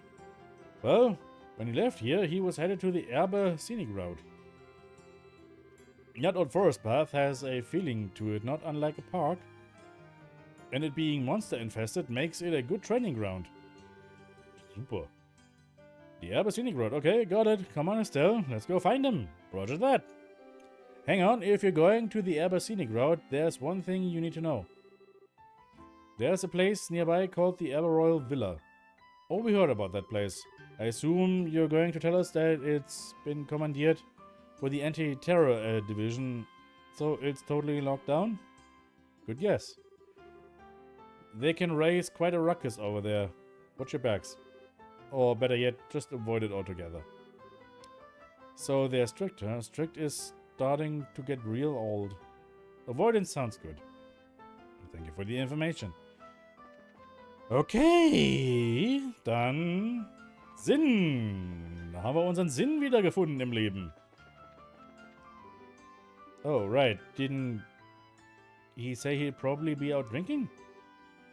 Well, when he left here, he was headed to the ihre scenic route. That old forest path has a feeling to it, not unlike a park. And it being monster infested makes it a good training ground. Super. The ihre scenic route. Okay, got it. Come on, Estelle. Let's go find him. Roger that. Hang on. If you're going to the ihre scenic route, there's one thing you need to know. There's a place nearby called the ihre Royal Villa. Oh, we heard about that place. I assume you're going to tell us that it's been commandeered for the anti-terror division, so it's totally locked down? Good guess. They can raise quite a ruckus over there. Watch your backs. Or better yet, just avoid it altogether. So they're strict, huh? Strict is starting to get real old. Avoidance sounds good. Thank you for die information. Okay, dann Sinn. Da haben wir unseren Sinn wiedergefunden im Leben. Oh, right. Didn't he say he'd probably be out drinking?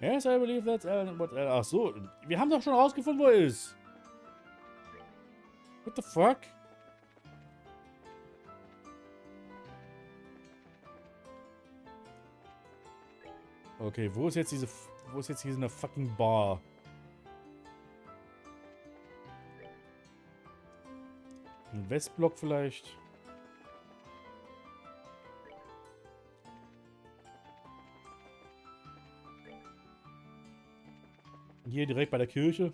Yes, I believe that's what. Ach so, wir haben doch schon rausgefunden, wo er ist. What the fuck? Okay, wo ist jetzt hier eine fucking Bar? Ein Westblock vielleicht? Hier direkt bei der Kirche?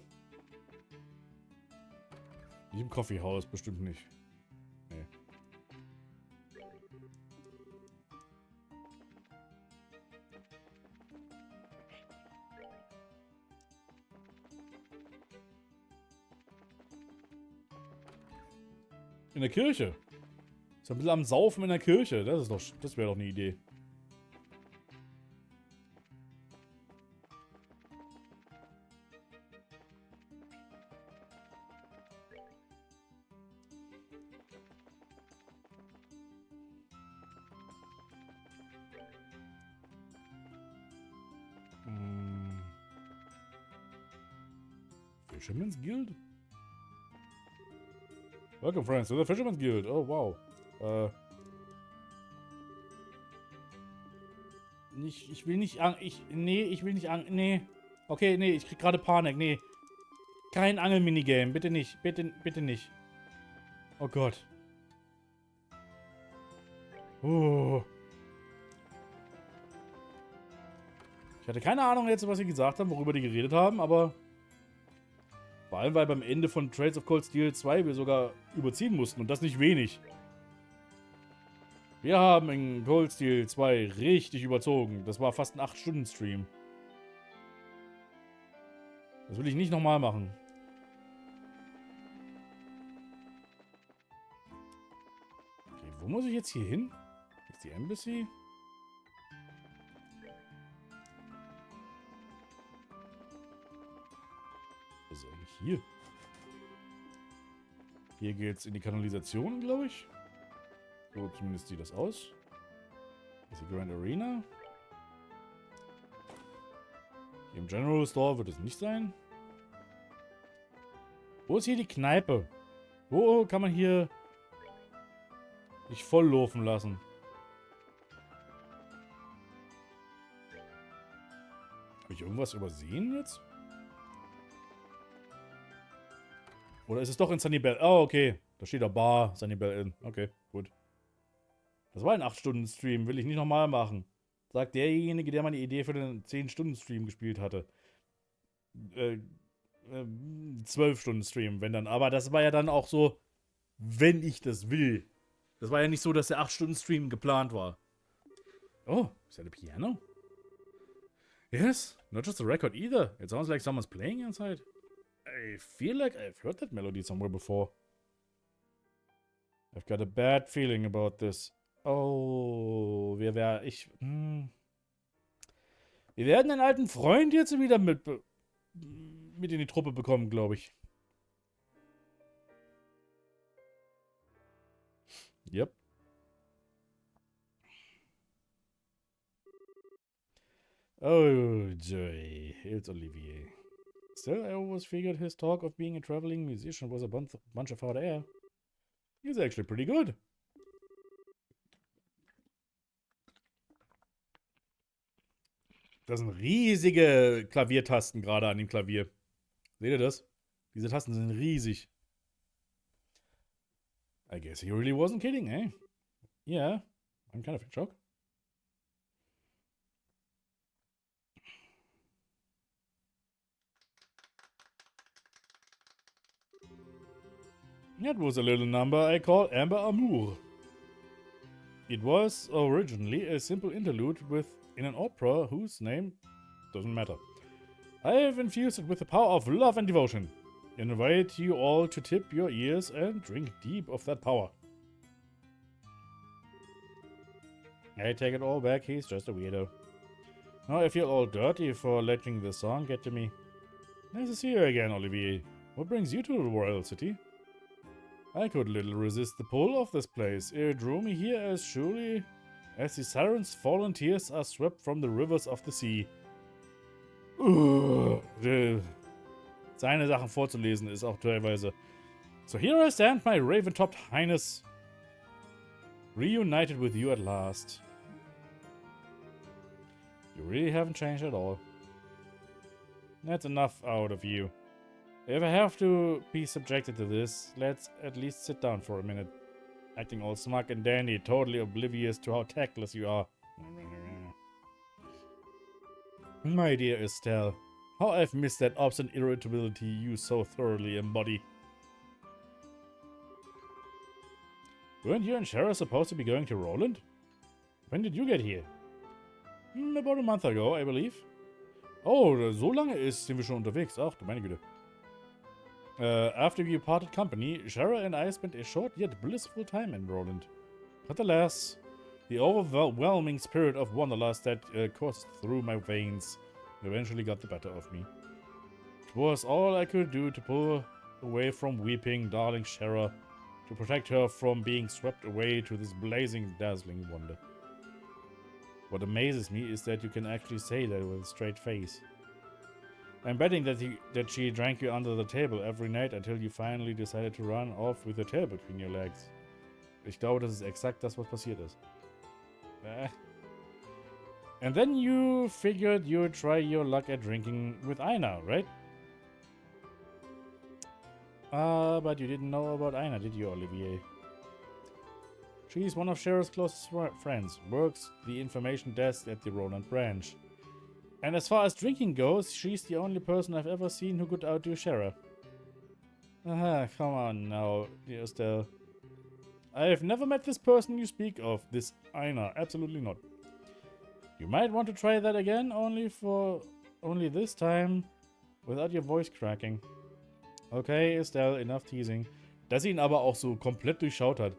Nicht im Coffeehouse, bestimmt nicht. Nee. In der Kirche. So ein bisschen am Saufen in der Kirche. Das wäre doch eine Idee. Fisherman's Guild? Welcome, friends, to the Fisherman's Guild. Oh, wow. Ich will nicht nee. Okay, nee, ich krieg gerade Panik. Nee. Kein Angel-Minigame. Bitte nicht. Bitte nicht. Oh Gott. Oh. Ich hatte keine Ahnung jetzt, was sie gesagt haben, worüber die geredet haben, aber vor allem, weil beim Ende von Trails of Cold Steel 2 wir sogar überziehen mussten und das nicht wenig. Wir haben in Cold Steel 2 richtig überzogen. Das war fast ein 8-Stunden-Stream. Das will ich nicht nochmal machen. Okay, wo muss ich jetzt hier hin? Ist die Embassy? Was ist eigentlich hier? Hier geht's in die Kanalisation, glaube ich. So zumindest sieht das aus. Das ist die Grand Arena. Hier im General Store wird es nicht sein. Wo ist hier die Kneipe? Wo kann man hier nicht volllaufen lassen? Habe ich irgendwas übersehen jetzt? Oder ist es doch in Sunnybell? Oh, okay. Da steht da Bar, Sunnybell Inn. Okay, gut. Das war ein 8-Stunden-Stream. Will ich nicht nochmal machen. Sagt derjenige, der mal die Idee für den 10-Stunden-Stream gespielt hatte. 12-Stunden-Stream, wenn dann. Aber das war ja dann auch so, wenn ich das will. Das war ja nicht so, dass der 8-Stunden-Stream geplant war. Oh, is that a piano? Yes, not just a record either. It sounds like someone's playing inside. I feel like I've heard that melody somewhere before. I've got a bad feeling about this. Oh, wir werden einen alten Freund jetzt wieder mit in die Truppe bekommen, glaube ich. Yep. Oh, joy. It's Olivier. Still, I always figured his talk of being a traveling musician was a bunch of hot air. He's actually pretty good. Das sind riesige Klaviertasten gerade an dem Klavier. Seht ihr das? Diese Tasten sind riesig. I guess he really wasn't kidding, eh? Yeah, I'm kind of in shock. That was a little number I call Amber Amour. It was originally a simple interlude in an opera whose name doesn't matter. I have infused it with the power of love and devotion. I invite you all to tip your ears and drink deep of that power. I take it all back, he's just a weirdo. Now I feel all dirty for letting the song get to me. Nice to see you again, Olivier. What brings you to the royal city? I could little resist the pull of this place. It drew me here as surely as the siren's fallen tears are swept from the rivers of the sea. Seine Sachen vorzulesen ist auch teilweise. So here I stand, my raven-topped highness, reunited with you at last. You really haven't changed at all. That's enough out of you. If I have to be subjected to this, let's at least sit down for a minute. Acting all smug and dandy, totally oblivious to how tactless you are. My dear Estelle, how I've missed that obstinate irritability you so thoroughly embody. Weren't you and Shara supposed to be going to Roland? When did you get here? About a month ago, I believe. Oh, so lange sind wir schon unterwegs. Ach, du meine Güte. After we parted company, Shara and I spent a short yet blissful time in Roland. But alas, the overwhelming spirit of wanderlust that coursed through my veins eventually got the better of me. It was all I could do to pull away from weeping, darling Shara, to protect her from being swept away to this blazing, dazzling wonder. What amazes me is that you can actually say that with a straight face. I'm betting that she drank you under the table every night until you finally decided to run off with your tail between your legs. Ich glaube, das ist exakt das, was passiert ist. And then you figured you'd try your luck at drinking with Aina, right? But you didn't know about Aina, did you, Olivier? She's one of Shara's closest friends, works the information desk at the Roland branch. And as far as drinking goes, she's the only person I've ever seen who could outdo Shara. Come on now, dear Estelle. I've never met this person you speak of, this Aina, absolutely not. You might want to try that again, only this time without your voice cracking. Okay, Estelle, enough teasing. Dass ihn aber auch so komplett durchschaut hat.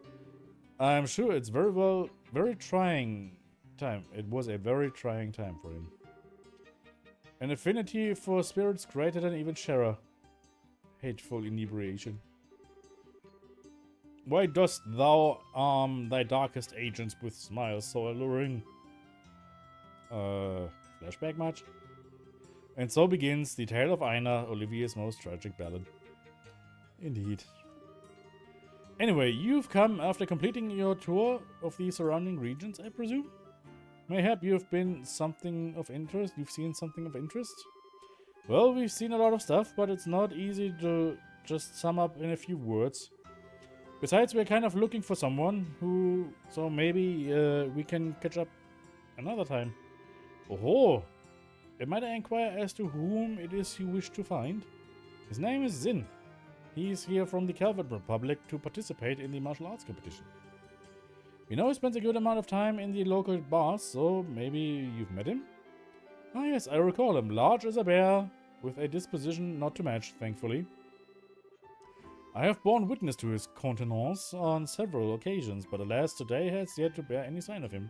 I'm sure it's very trying time. It was a very trying time for him. An affinity for spirits greater than even Shara. Hateful inebriation. Why dost thou arm thy darkest agents with smiles so alluring? Flashback much? And so begins the tale of Aina, Olivier's most tragic ballad. Indeed. Anyway, you've come after completing your tour of the surrounding regions, I presume? Mayhap you've been something of interest? You've seen something of interest? Well, we've seen a lot of stuff, but it's not easy to just sum up in a few words. Besides, we're kind of looking for someone who... So maybe we can catch up another time. Oh, might I inquire as to whom it is you wish to find? His name is Zin. He's here from the Calvert Republic to participate in the martial arts competition. We know he spends a good amount of time in the local bars, so maybe you've met him? Ah yes, I recall him. Large as a bear, with a disposition not to match, thankfully. I have borne witness to his countenance on several occasions, but alas, today has yet to bear any sign of him.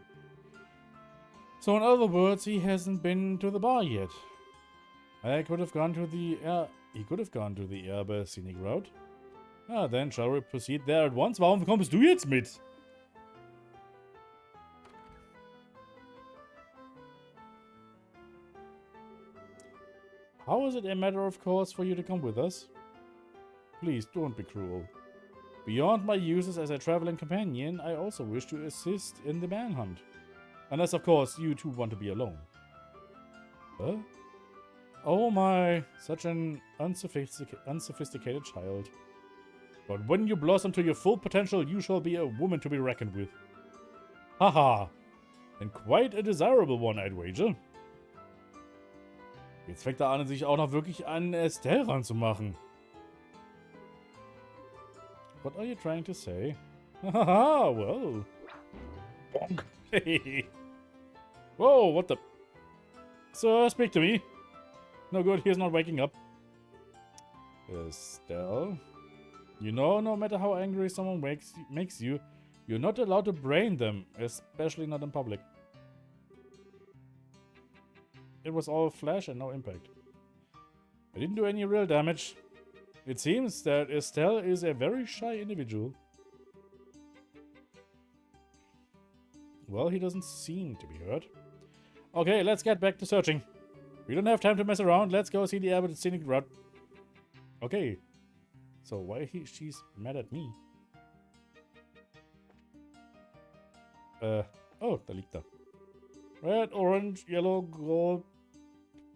So in other words, he hasn't been to the bar yet. He could have gone to the ihre scenic route. Ah, then shall we proceed there at once? Warum kommst du jetzt mit? How is it a matter of course for you to come with us? Please, don't be cruel. Beyond my uses as a traveling companion, I also wish to assist in the manhunt. Unless, of course, you two want to be alone. Huh? Oh my, such an unsophisticated child. But when you blossom to your full potential, you shall be a woman to be reckoned with. Haha. And quite a desirable one, I'd wager. Jetzt fängt er an, sich auch noch wirklich an Estelle ranzumachen. What are you trying to say? Haha, well. Bonk. Whoa, what the... Sir, speak to me. No good, he's not waking up. Estelle? You know, no matter how angry someone makes you, you're not allowed to brain them, especially not in public. It was all flash and no impact. I didn't do any real damage. It seems that Estelle is a very shy individual. Well, he doesn't seem to be hurt. Okay, let's get back to searching. We don't have time to mess around. Let's go see the abbot scenic route. Okay. So why she's mad at me? Oh, da liegt er. Red, orange, yellow, gold,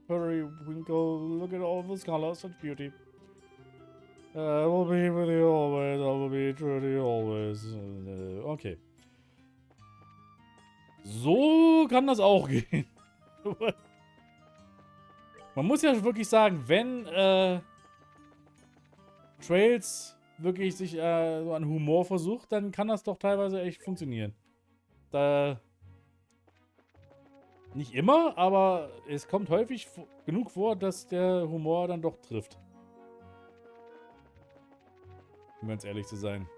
periwinkle. Look at all those colors, such beauty. I will be with you always. I will be true to you always. Okay. So kann das auch gehen. Man muss ja wirklich sagen, wenn Trails wirklich sich so an Humor versucht, dann kann das doch teilweise echt funktionieren. Nicht immer, aber es kommt häufig genug vor, dass der Humor dann doch trifft. Um ganz ehrlich zu sein.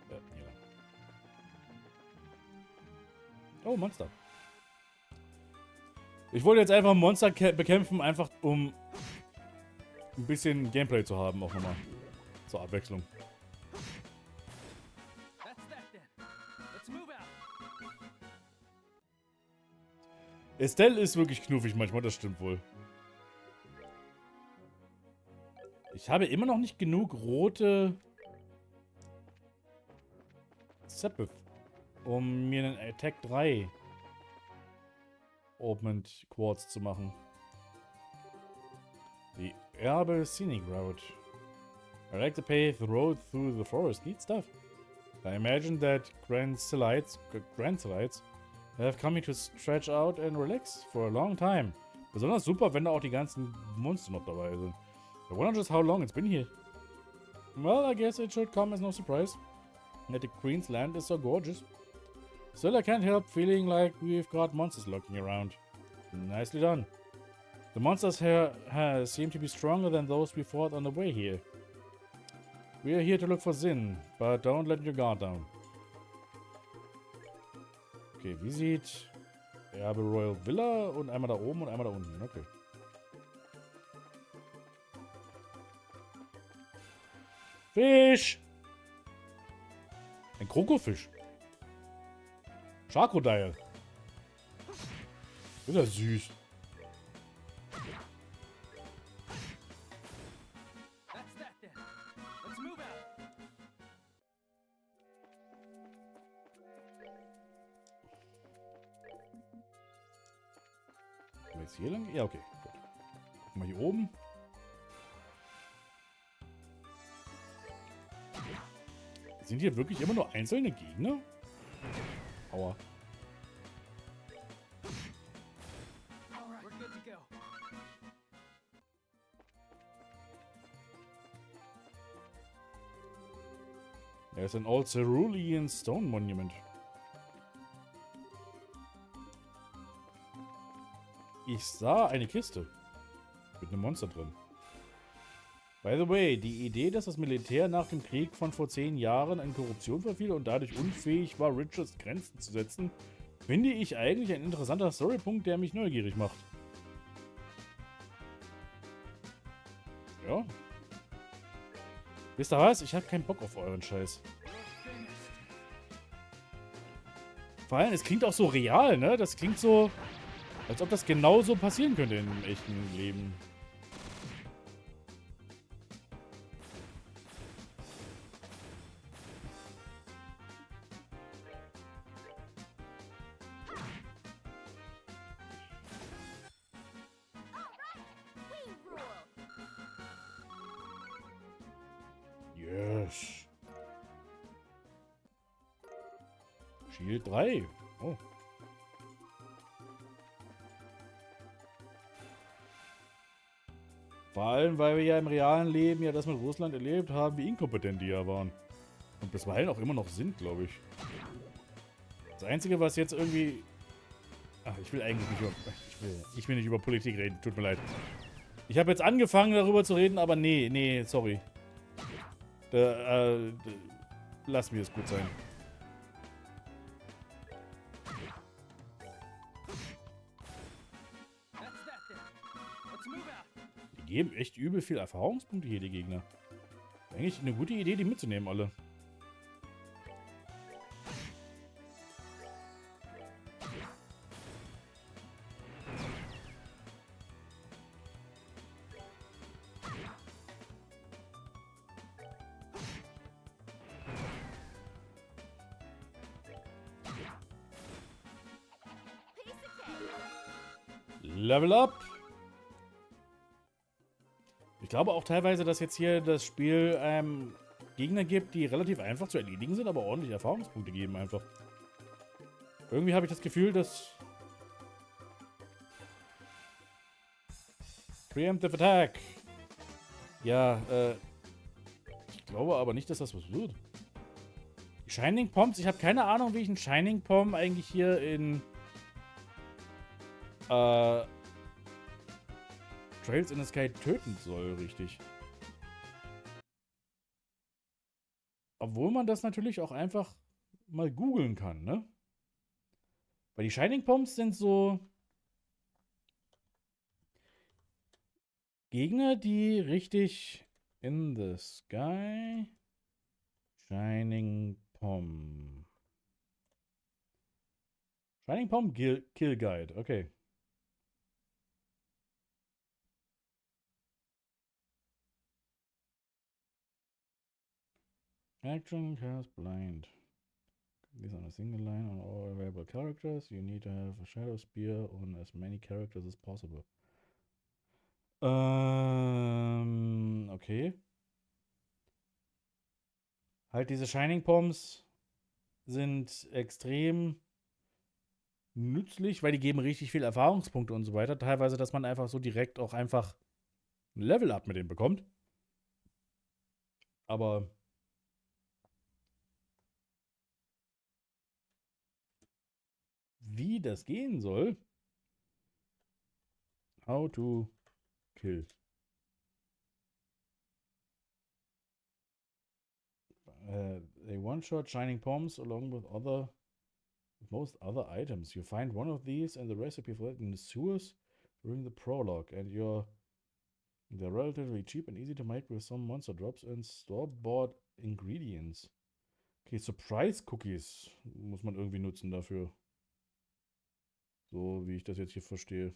Ja. Oh, Monster. Ich wollte jetzt einfach ein Monster bekämpfen, einfach um ein bisschen Gameplay zu haben, auch nochmal. Zur Abwechslung. Estelle ist wirklich knuffig manchmal, das stimmt wohl. Ich habe immer noch nicht genug rote Sepith, um mir einen Attack 3 Augment Quartz zu machen. Die ihre scenic route. I like to pave the road through the forest. Neat stuff. I imagine that grandselites have come here to stretch out and relax for a long time. Besonders super, wenn da auch die ganzen Monster noch dabei sind. I wonder just how long it's been here. Well, I guess it should come as no surprise that the Queen's land is so gorgeous. Still, I can't help feeling like we've got monsters lurking around. Nicely done. The monsters here seem to be stronger than those we fought on the way here. We are here to look for Zin, but don't let your guard down. Okay, wie sieht Erbe Royal Villa und einmal da oben und einmal da unten. Okay. Fisch! Ein Krokofisch. Crocodile. Ist ja süß. Jetzt hier lang? Ja, okay. Gut. Gucken wir hier oben. Sind hier wirklich immer nur einzelne Gegner? Aua. There's an old Cerulean stone monument. Ich sah eine Kiste. Mit einem Monster drin. By the way, die Idee, dass das Militär nach dem Krieg von vor 10 Jahren in Korruption verfiel und dadurch unfähig war, Richards Grenzen zu setzen, finde ich eigentlich ein interessanter Storypunkt, der mich neugierig macht. Ja. Wisst ihr was? Ich habe keinen Bock auf euren Scheiß. Vor allem, es klingt auch so real, ne? Das klingt so, als ob das genauso passieren könnte im echten Leben. Yes. Shield 3. Oh. Vor allem, weil wir ja im realen Leben ja das mit Russland erlebt haben, wie inkompetent die ja waren. Und bisweilen auch immer noch sind, glaube ich. Das Einzige, was jetzt irgendwie... Ach, ich will eigentlich nicht über... Ich will nicht über Politik reden, tut mir leid. Ich habe jetzt angefangen, darüber zu reden, aber nee, sorry. Lass mir es gut sein. Die geben echt übel viel Erfahrungspunkte hier, die Gegner. Eigentlich eine gute Idee, die mitzunehmen, alle. Level up! Ich glaube auch teilweise, dass jetzt hier das Spiel Gegner gibt, die relativ einfach zu erledigen sind, aber ordentlich Erfahrungspunkte geben einfach. Irgendwie habe ich das Gefühl, dass... Preemptive Attack! Ja, ich glaube aber nicht, dass das was wird. Die Shining Poms, ich habe keine Ahnung, wie ich einen Shining Pom eigentlich hier in... Trails in the Sky töten soll, richtig. Obwohl man das natürlich auch einfach mal googeln kann, ne? Weil die Shining Poms sind so Gegner, die richtig in the Sky Shining Pom. Shining Pom Kill Guide, okay. Action cast blind. These on a single line on all available characters. You need to have a shadow spear on as many characters as possible. Okay. Halt, diese Shining Poms sind extrem nützlich, weil die geben richtig viel Erfahrungspunkte und so weiter. Teilweise, dass man einfach so direkt auch einfach ein Level-Up mit denen bekommt. Aber wie das gehen soll? How to kill. A one-shot Shining Poms along with most other items. You find one of these and the recipe for it in the sewers during the prologue, and they're relatively cheap and easy to make with some monster drops and store-bought ingredients. Okay, Surprise Cookies muss man irgendwie nutzen dafür. So wie ich das jetzt hier verstehe.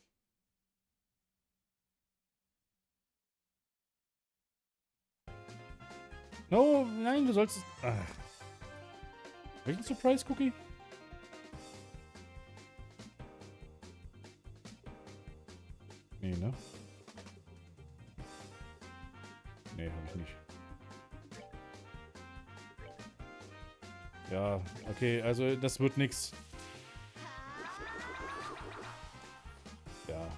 No, nein, du sollst es... Ach. Welchen Surprise Cookie? Nee, ne? Nee, hab ich nicht. Ja, okay, also das wird nix. Ja.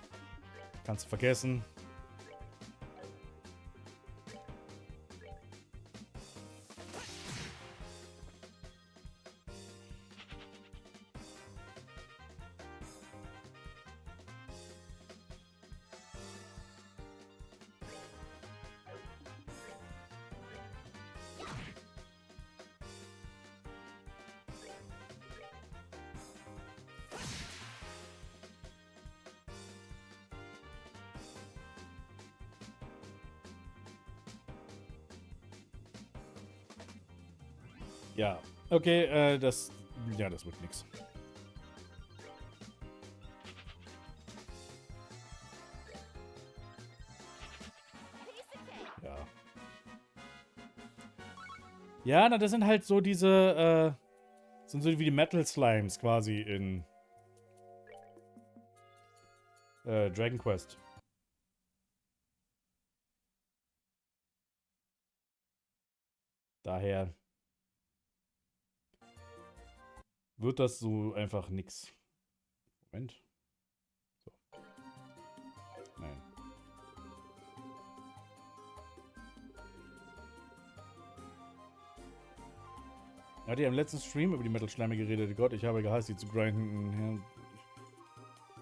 Kannst du vergessen. Ja, okay, das wird nix. Ja. Ja, na, das sind halt so diese, sind so wie die Metal Slimes quasi in Dragon Quest. Daher wird das so einfach nix. Moment. So. Nein. Er hat ja im letzten Stream über die Metal Schleime geredet. Gott, ich habe gehasst, die zu grinden. Ja.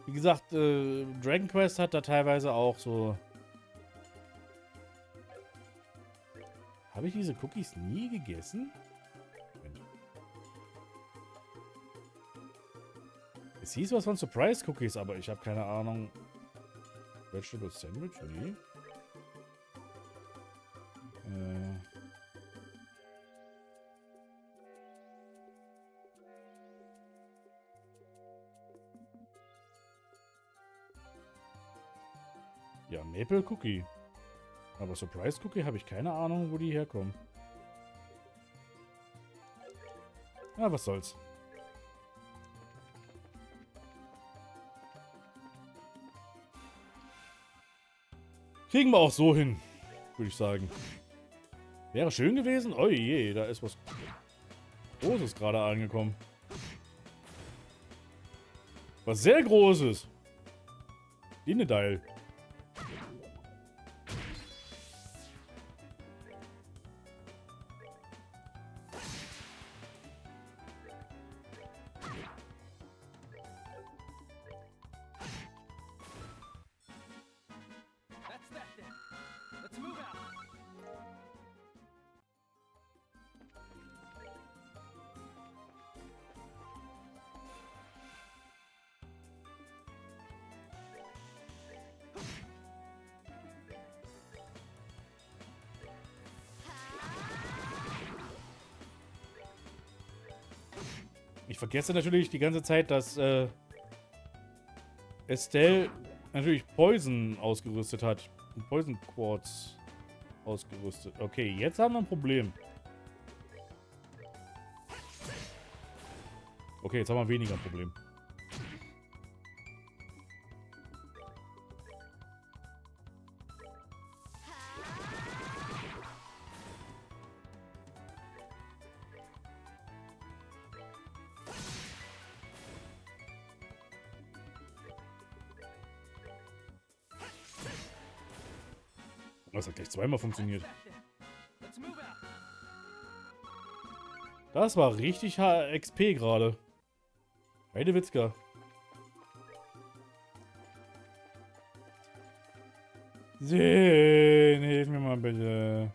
Wie gesagt, Dragon Quest hat da teilweise auch so... Habe ich diese Cookies nie gegessen? Moment. Es hieß was von Surprise Cookies, aber ich habe keine Ahnung. Vegetable Sandwich? Nee. Ja, Maple Cookie. Aber Surprise Cookie habe ich keine Ahnung, wo die herkommen. Ja, was soll's. Kriegen wir auch so hin, würde ich sagen. Wäre schön gewesen. Oh je, da ist was Großes gerade angekommen. Was sehr Großes. Innedeil. Ich vergesse natürlich die ganze Zeit, dass Estelle natürlich Poison ausgerüstet hat. Poison Quartz ausgerüstet. Okay, jetzt haben wir ein Problem. Okay, jetzt haben wir weniger ein Problem. Das hat gleich zweimal funktioniert. Das war richtig XP gerade. Heidewitzka. Sehen, hilf mir mal bitte.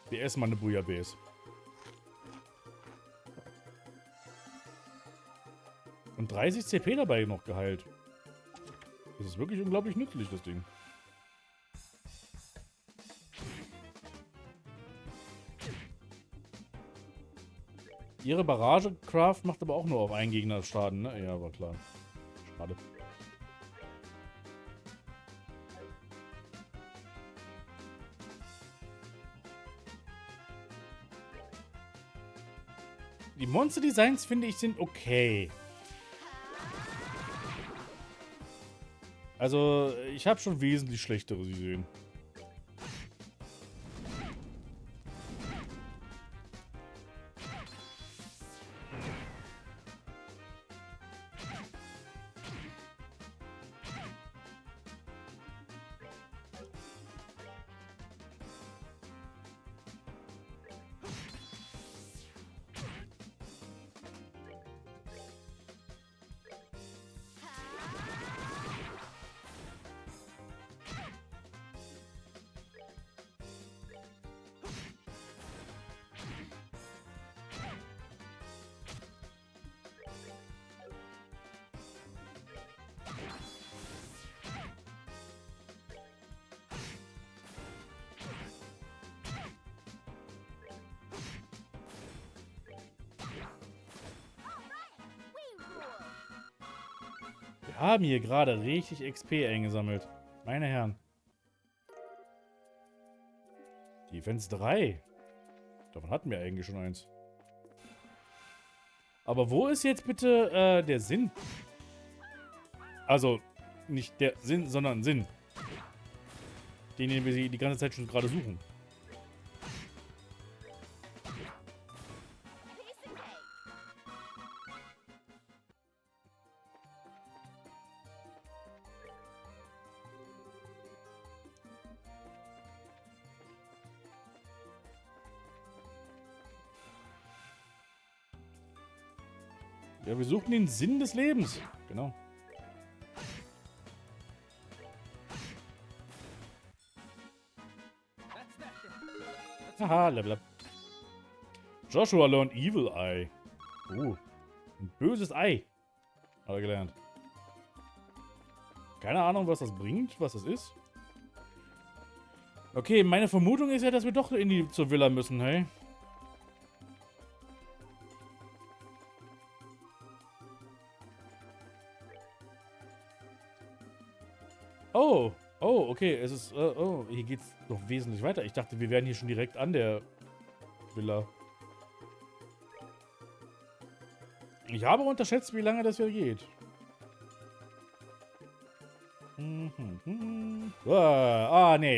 Wir essen mal eine Bouillabaisse. Und 30 CP dabei noch geheilt. Das ist wirklich unglaublich nützlich, das Ding. Ihre Barrage-Craft macht aber auch nur auf einen Gegner Schaden, ne? Ja, war klar. Schade. Die Monster-Designs, finde ich, sind okay. Also, ich habe schon wesentlich schlechtere gesehen. haben hier gerade richtig XP eingesammelt. Meine Herren. Defense 3. Davon hatten wir eigentlich schon eins. Aber wo ist jetzt bitte der Sinn? Also, nicht der Sinn, sondern Sinn. Den wir die ganze Zeit schon gerade suchen. Ja, wir suchen den Sinn des Lebens. Genau. Haha, Level up. Joshua learned Evil Eye. Ein böses Ei. Hat er gelernt. Keine Ahnung, was das bringt, was das ist. Okay, meine Vermutung ist ja, dass wir doch zur Villa müssen, hey. Oh, okay, es ist, hier geht's noch wesentlich weiter. Ich dachte, wir wären hier schon direkt an der Villa. Ich habe unterschätzt, wie lange das hier geht. Nee,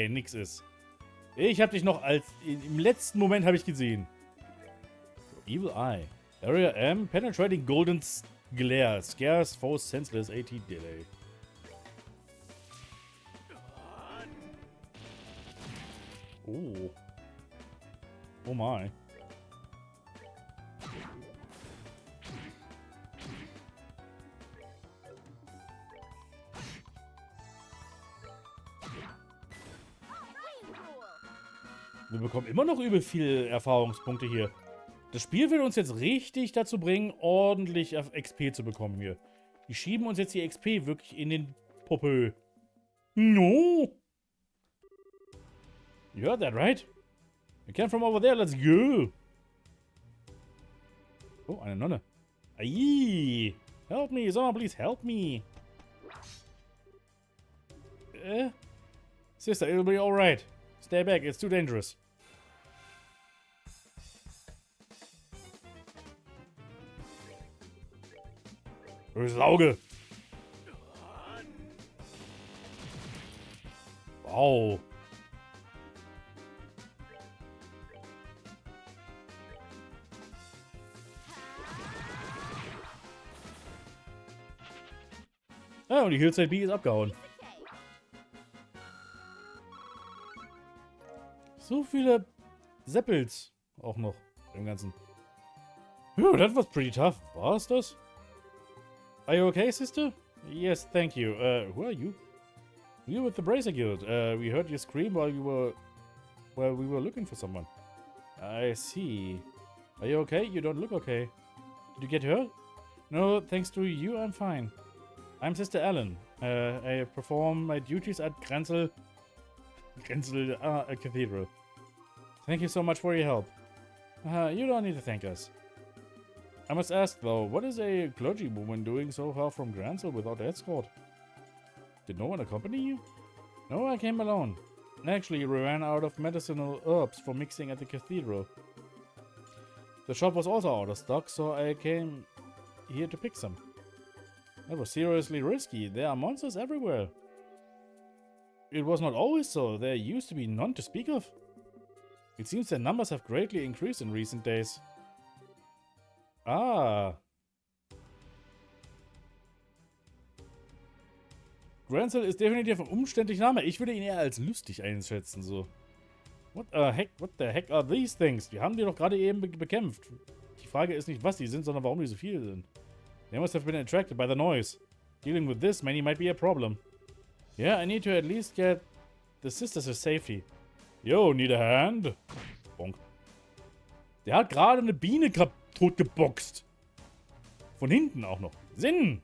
nix ist. Ich habe dich noch im letzten Moment habe ich gesehen. So, Evil Eye. Area M, penetrating golden glare, scares foes senseless AT delay. Oh. Oh my. Wir bekommen immer noch übel viel Erfahrungspunkte hier. Das Spiel will uns jetzt richtig dazu bringen, ordentlich XP zu bekommen hier. Die schieben uns jetzt die XP wirklich in den Popö. No! You heard that, right? We came from over there, let's go! Oh, eine Nonne. Aye! Help me, someone please help me! Sister, it'll be alright. Stay back, it's too dangerous. Böses Auge! Wow! Ah, und die Hillside Bee ist abgehauen. So viele Seppels auch noch im Ganzen. Oh, that was pretty tough. War es das? Are you okay, sister? Yes, thank you. Who are you? We're with the Bracer Guild. We heard you scream while we were looking for someone. I see. Are you okay? You don't look okay. Did you get hurt? No, thanks to you, I'm fine. I'm Sister Ellen. I perform my duties at Grenzel Cathedral. Thank you so much for your help. You don't need to thank us. I must ask though, what is a clergywoman doing so far from Grenzel without escort? Did no one accompany you? No, I came alone. Actually, we ran out of medicinal herbs for mixing at the cathedral. The shop was also out of stock, so I came here to pick some. That was seriously risky. There are monsters everywhere. It was not always so. There used to be none to speak of. It seems their numbers have greatly increased in recent days. Ah. Grenzel ist definitiv ein umständlicher Name. Ich würde ihn eher als lustig einschätzen, so. What the heck are these things? Wir haben die doch gerade eben bekämpft. Die Frage ist nicht, was die sind, sondern warum die so viele sind. They must have been attracted by the noise. Dealing with this many might be a problem. Yeah, I need to at least get the sisters to safety. Yo, need a hand? Bonk. Der hat gerade eine Biene tot geboxt. Von hinten auch noch. Sinn!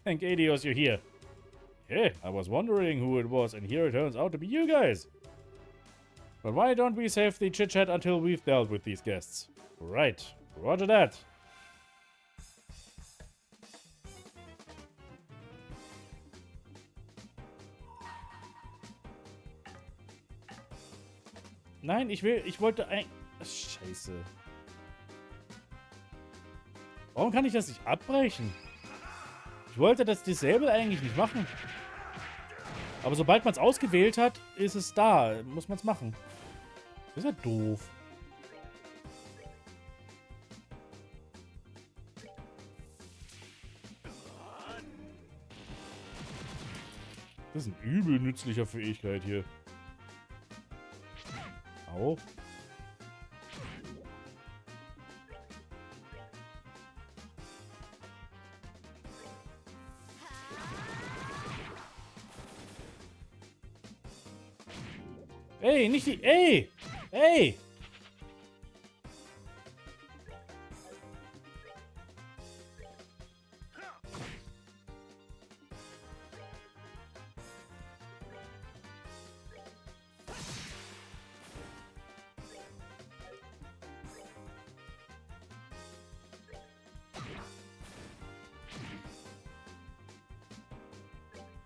Thank Adios you're here. Yeah, I was wondering who it was, and here it turns out to be you guys. But why don't we save the chit-chat until we've dealt with these guests? Right. Roger that. Nein, ich wollte ein... Scheiße. Warum kann ich das nicht abbrechen? Ich wollte das Disable eigentlich nicht machen. Aber sobald man es ausgewählt hat, ist es da. Muss man es machen. Das ist ja doof. Das ist eine übel nützliche Fähigkeit hier. Au. Ey, nicht die... Ey! Ey!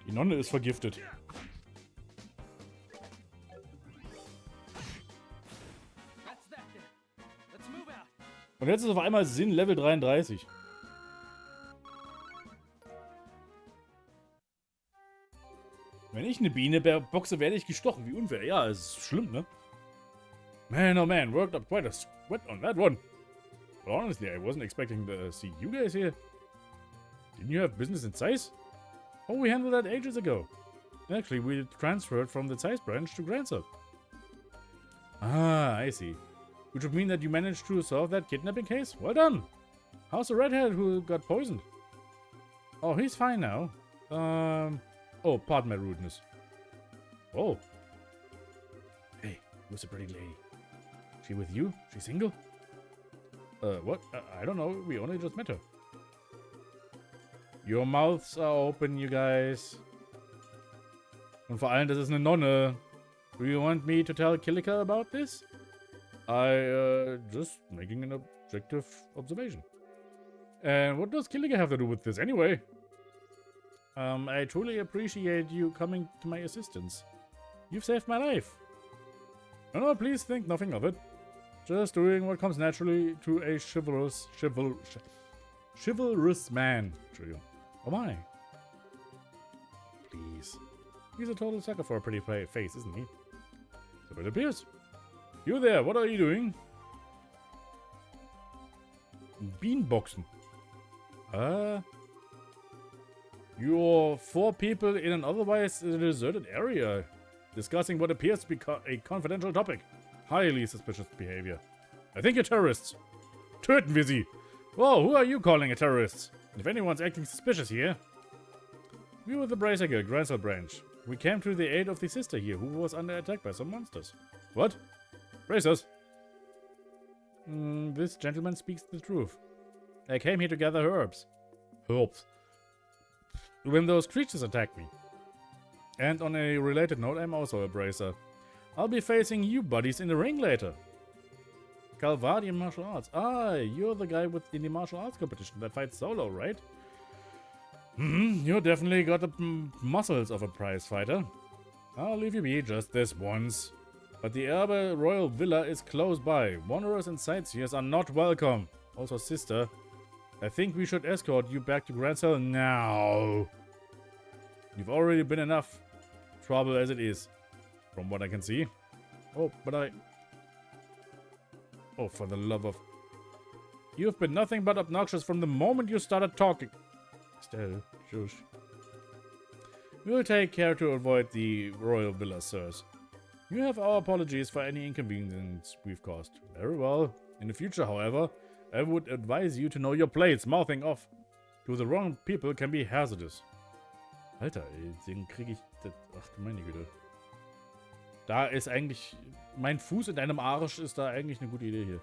Die Nonne ist vergiftet. Und jetzt ist auf einmal Sinn Level 33. Wenn ich eine Biene boxe, werde ich gestochen. Wie unfair. Ja, es ist schlimm, ne? Man, oh man, worked up quite a sweat on that one. But honestly, I wasn't expecting to see you guys here. Didn't you have business in Zeiss? Oh, we handled that ages ago. Actually, we transferred from the Zeiss branch to Grandson. Ah, I see. Which would mean that you managed to solve that kidnapping case? Well done! How's the redhead who got poisoned? Oh, he's fine now. Oh, pardon my rudeness. Oh. Hey, who's the pretty lady? She with you? She single? What? I don't know. We only just met her. Your mouths are open, you guys. Und vor allem, das ist eine Nonne. Do you want me to tell Killiker about this? Just making an objective observation. And what does Killiker have to do with this anyway? I truly appreciate you coming to my assistance. You've saved my life. No, please think nothing of it. Just doing what comes naturally to a chivalrous man. Entschuldigung. Oh my. Please. He's a total sucker for a pretty face, isn't he? So it appears. You there, what are you doing? Beanboxen. You're 4 people in an otherwise deserted area, discussing what appears to be a confidential topic. Highly suspicious behavior. I think you're terrorists. Töten wir sie. Whoa, who are you calling a terrorist? If anyone's acting suspicious here. We were the Bracer Guild, Grancel branch. We came to the aid of the sister here, who was under attack by some monsters. What? Bracers? This gentleman speaks the truth. I came here to gather herbs. Herbs. When those creatures attacked me. And on a related note, I'm also a bracer. I'll be facing you buddies in the ring later. Calvadian martial arts. Ah, you're the guy in the martial arts competition that fights solo, right? You definitely got the muscles of a prize fighter. I'll leave you be just this once. But the Erbe Royal Villa is close by. Wanderers and sightseers are not welcome. Also, sister, I think we should escort you back to Grandcell now. You've already been enough trouble as it is, from what I can see. Oh, but oh, for the love of... You've been nothing but obnoxious from the moment you started talking. Estelle, shush. We'll take care to avoid the Royal Villa, sirs. You have our apologies for any inconvenience we've caused. Very well. In the future, however, I would advise you to know your place. Mouthing off to the wrong people can be hazardous. Alter, ey, den krieg ich... Ach du meine Güte. Da ist eigentlich... Mein Fuß in deinem Arsch ist da eigentlich eine gute Idee hier.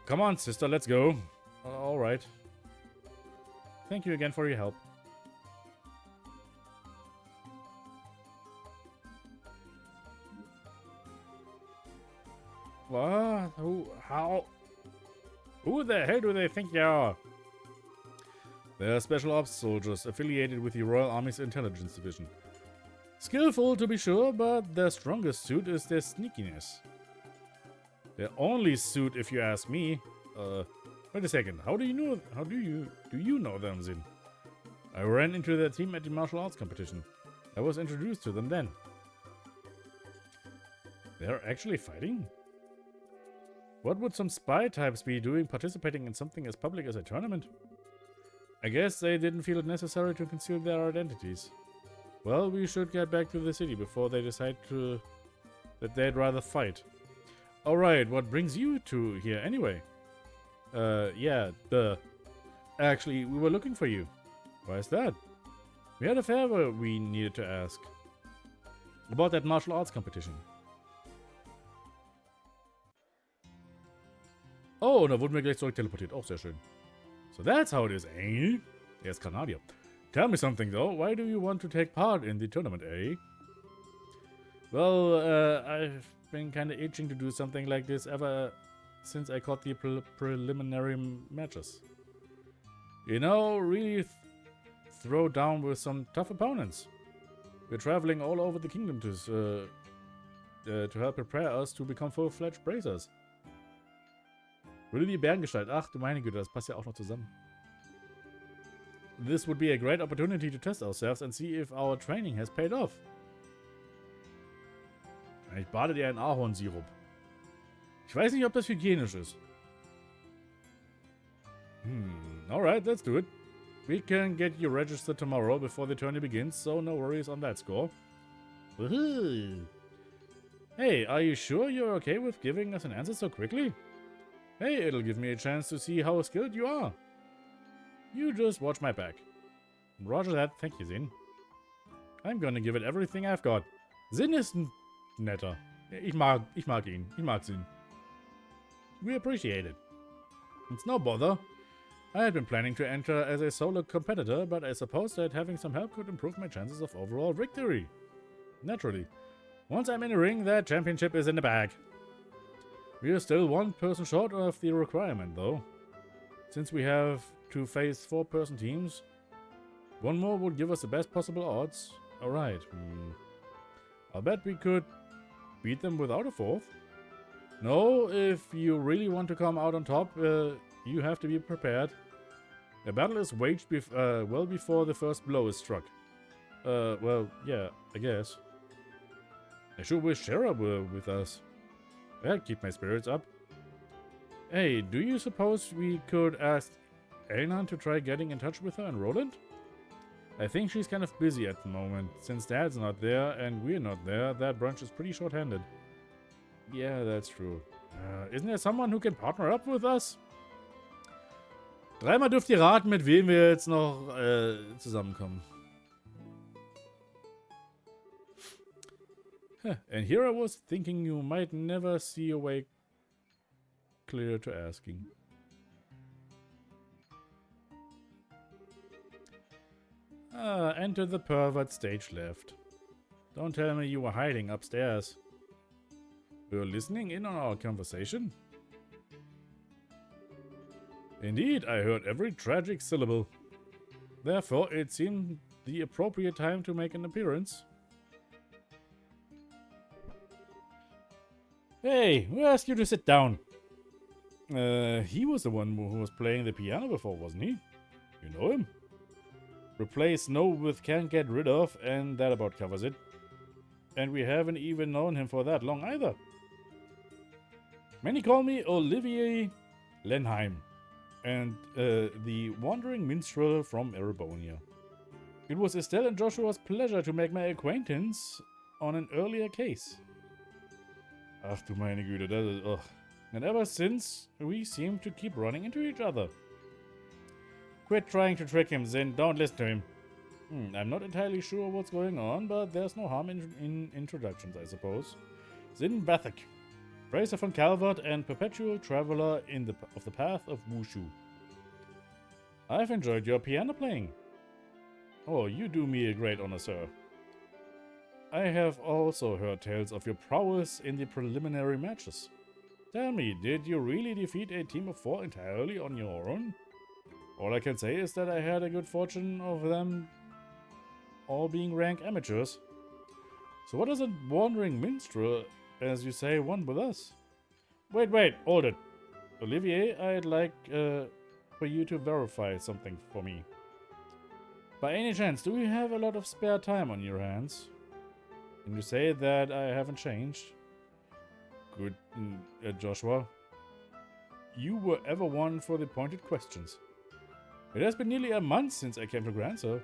Come on, sister, let's go. Alright. Thank you again for your help. What? How? Who the hell do they think you are? They are special ops soldiers affiliated with the Royal Army's Intelligence Division. Skillful to be sure, but their strongest suit is their sneakiness. They're only suit if you ask me. Wait a second. How do you know them, Zin? I ran into their team at the martial arts competition. I was introduced to them then. They're actually fighting? What would some spy types be doing participating in something as public as a tournament? I guess they didn't feel it necessary to conceal their identities. Well, we should get back to the city before they decide that they'd rather fight. Alright, what brings you two here anyway? Yeah, duh. Actually, we were looking for you. Why is that? We had a favor we needed to ask. About that martial arts competition. Oh, da wurden wir gleich zurück teleportiert. Auch sehr schön. So that's how it is, eh? Yes, Kanadier. Tell me something though. Why do you want to take part in the tournament, eh? Well, I've been kind of itching to do something like this ever since I caught the preliminary matches. You know, really throw down with some tough opponents. We're traveling all over the kingdom to help prepare us to become full-fledged bracers. Würde die Bärengestalt. Ach du meine Güte, das passt ja auch noch zusammen. This would be a great opportunity to test ourselves and see if our training has paid off. Ich bade dir in Ahornsirup. Ich weiß nicht, ob das hygienisch ist. Alright, let's do it. We can get you registered tomorrow before the tourney begins, so no worries on that score. Woohoo! Hey, are you sure you're okay with giving us an answer so quickly? Hey, it'll give me a chance to see how skilled you are. You just watch my back. Roger that, thank you, Zin. I'm gonna give it everything I've got. Zin ist ein netter. Ich mag ihn. Ich mag Zin. We appreciate it. It's no bother. I had been planning to enter as a solo competitor, but I suppose that having some help could improve my chances of overall victory. Naturally. Once I'm in the ring, that championship is in the bag. We are still one person short of the requirement, though. Since we have to face 4-person teams, one more would give us the best possible odds. Alright. I'll bet we could beat them without a 4th. No, if you really want to come out on top, you have to be prepared. The battle is waged well before the first blow is struck. Well, yeah, I guess. I sure wish Shara were with us. That'd keep my spirits up. Hey, do you suppose we could ask Elnan to try getting in touch with her and Roland? I think she's kind of busy at the moment. Since Dad's not there and we're not there, that brunch is pretty short-handed. Yeah, that's true. Isn't there someone who can partner up with us? Dreimal dürft ihr raten, mit wem wir jetzt noch zusammenkommen. And here I was thinking you might never see your way clear to asking. Enter the pervert stage left. Don't tell me you were hiding upstairs. Were you listening in on our conversation? Indeed, I heard every tragic syllable. Therefore, it seemed the appropriate time to make an appearance. Hey, who asked you to sit down? He was the one who was playing the piano before, wasn't he? You know him? Replace no with can't get rid of, and that about covers it. And we haven't even known him for that long either. Many call me Olivier Lenheim, and the wandering minstrel from Erebonia. It was Estelle and Joshua's pleasure to make my acquaintance on an earlier case. Ach du meine Güte, das ist... Ugh. And ever since, we seem to keep running into each other. Quit trying to trick him, Zin. Don't listen to him. I'm not entirely sure what's going on, but there's no harm in introductions, I suppose. Zin Bathik, Bracer von Calvert and perpetual traveler of the path of Wushu. I've enjoyed your piano playing. Oh, you do me a great honor, sir. I have also heard tales of your prowess in the preliminary matches. Tell me, did you really defeat a team of 4 entirely on your own? All I can say is that I had a good fortune of them all being rank amateurs. So what does a wandering minstrel, as you say, want with us? Wait, hold it. Olivier, I'd like for you to verify something for me. By any chance, do you have a lot of spare time on your hands? Can you say that I haven't changed? Good, Joshua. You were ever one for the pointed questions. It has been nearly a month since I came to Granso.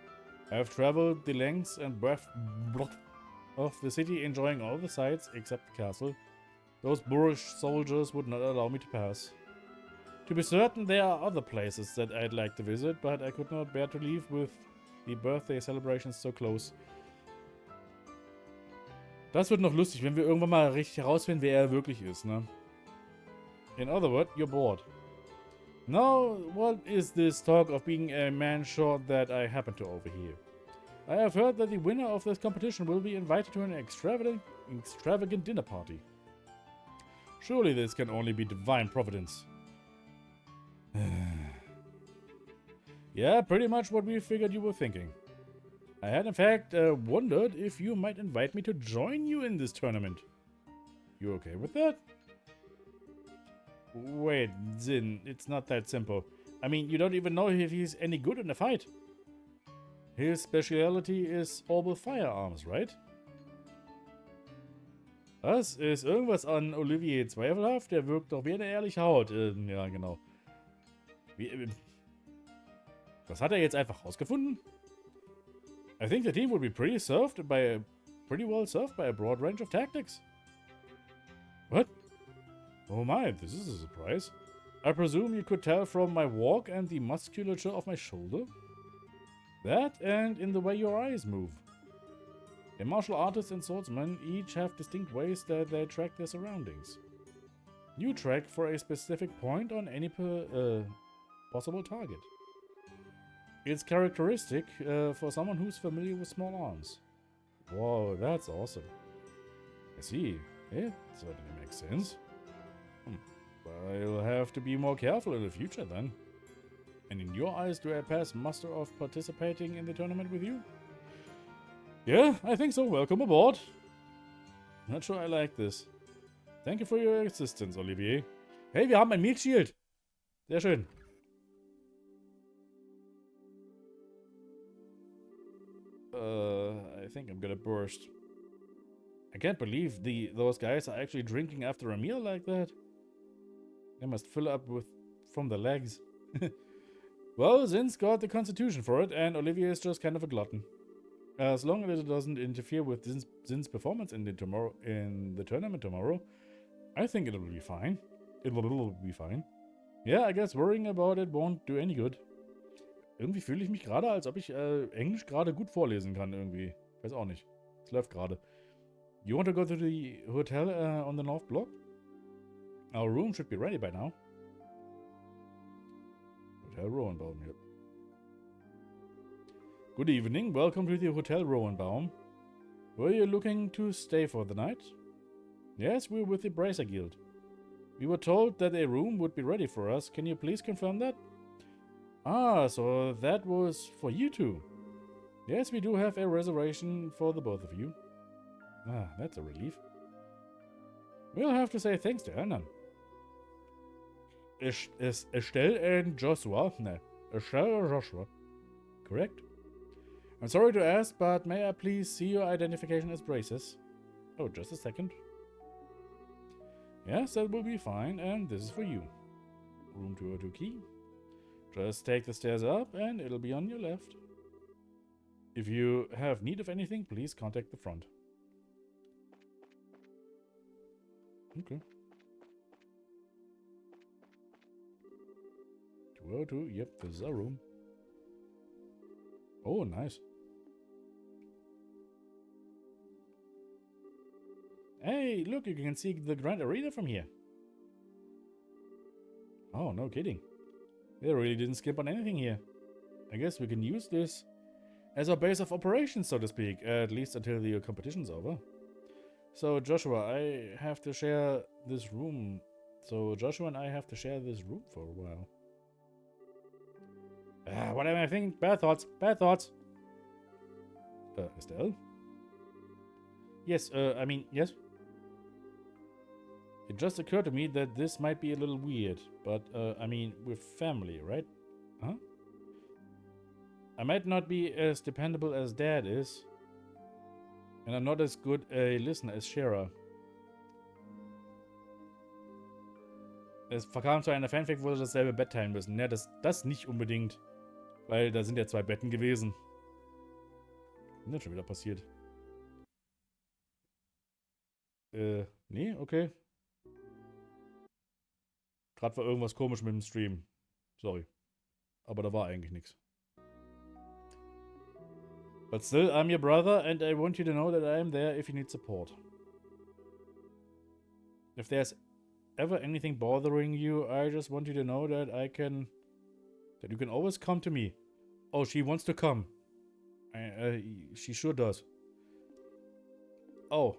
I have traveled the lengths and breadth of the city, enjoying all the sights except the castle. Those boorish soldiers would not allow me to pass. To be certain, there are other places that I'd like to visit, but I could not bear to leave with the birthday celebrations so close. Das wird noch lustig, wenn wir irgendwann mal richtig herausfinden, wer er wirklich ist, ne? In other words, you're bored. Now, what is this talk of being a man short that I happen to overhear? I have heard that the winner of this competition will be invited to an extravagant dinner party. Surely this can only be divine providence. Yeah, pretty much what we figured you were thinking. I had in fact wondered if you might invite me to join you in this tournament. You okay with that? Wait, Zin, it's not that simple. I mean, you don't even know if he's any good in a fight. His specialty is orbital firearms, right? Was? Ist irgendwas an Olivier zweifelhaft? Der wirkt doch wie eine ehrliche Haut. Ja, genau. Was hat er jetzt einfach rausgefunden? I think the team would be pretty well served by a broad range of tactics. What? Oh my, this is a surprise. I presume you could tell from my walk and the musculature of my shoulder? That and in the way your eyes move. A martial artist and swordsman each have distinct ways that they track their surroundings. You track for a specific point on any possible target. It's characteristic for someone who's familiar with small arms. Whoa, that's awesome. I see. It certainly makes sense. I'll have to be more careful in the future then. And in your eyes, do I pass muster of participating in the tournament with you? Yeah, I think so. Welcome aboard. Not sure I like this. Thank you for your assistance, Olivier. Hey, wir haben ein Meat Shield. Sehr schön. I think I'm gonna burst. I can't believe those guys are actually drinking after a meal like that. They must fill up from the legs. Well, Zin's got the constitution for it, and Olivier is just kind of a glutton. As long as it doesn't interfere with Zin's performance in the tournament tomorrow, I think it will be fine. It will be fine. Yeah, I guess worrying about it won't do any good. Irgendwie fühle ich mich gerade, als ob ich Englisch gerade gut vorlesen kann irgendwie. Weiß auch nicht. Es läuft gerade. You want to go to the hotel on the North Block? Our room should be ready by now. Hotel Rohenbaum, yep. Good evening, welcome to the Hotel Rohenbaum. Were you looking to stay for the night? Yes, we're with the Bracer Guild. We were told that a room would be ready for us. Can you please confirm that? Ah, so that was for you two. Yes, we do have a reservation for the both of you. Ah, that's a relief. We'll have to say thanks to Hernan. Estelle and Joshua. No, Estelle and Joshua. Correct? I'm sorry to ask, but may I please see your identification as braces? Oh, just a second. Yes, that will be fine, and this is for you. Room 202 key. Just take the stairs up, and it'll be on your left. If you have need of anything, please contact the front. Okay. 202, yep, this is our room. Oh, nice. Hey, look, you can see the Grand Arena from here. Oh, no kidding. They really didn't skip on anything here. I guess we can use this as our base of operations, so to speak, at least until the competition's over. So, Joshua, I have to share this room. So, Joshua and I have to share this room for a while. What am I thinking? Bad thoughts. Bad thoughts. Estelle? Yes, I mean, yes? It just occurred to me that this might be a little weird, but, I mean, we're family, right? Huh? I might not be as dependable as Dad is, and I'm not as good a listener as Shara. Es verkam zu einer Fanfic, wo sie dasselbe Bett teilen müssen. Ja, das nicht unbedingt, weil da sind ja 2 Betten gewesen. Was ist denn schon wieder passiert? Nee, okay. Gerade war irgendwas komisch mit dem Stream. Sorry. Aber da war eigentlich nichts. But still, I'm your brother and I want you to know that I am there if you need support. If there's ever anything bothering you, I just want you to know that that you can always come to me. Oh, she wants to come. She sure does. Oh.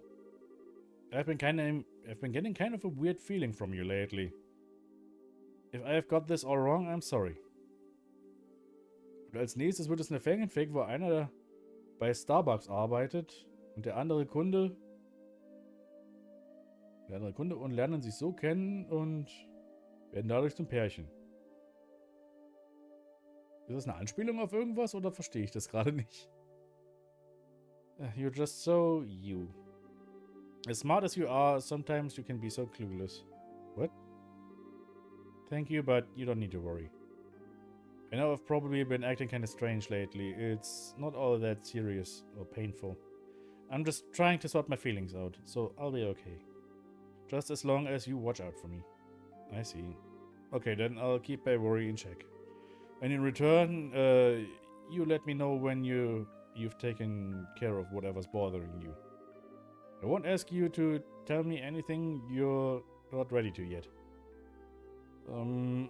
I've been getting kind of a weird feeling from you lately. If I have got this all wrong, I'm sorry. Und als nächstes wird es eine Fanfic, wo einer bei Starbucks arbeitet und der andere Kunde und lernen sich so kennen und werden dadurch zum Pärchen. Ist das eine Anspielung auf irgendwas oder verstehe ich das gerade nicht? You're just so you. As smart as you are, sometimes you can be so clueless. What? Thank you, but you don't need to worry. I know I've probably been acting kind of strange lately. It's not all that serious or painful. I'm just trying to sort my feelings out, so I'll be okay. Just as long as you watch out for me. I see. Okay, then I'll keep my worry in check. And in return, you let me know when you've taken care of whatever's bothering you. I won't ask you to tell me anything you're not ready to yet.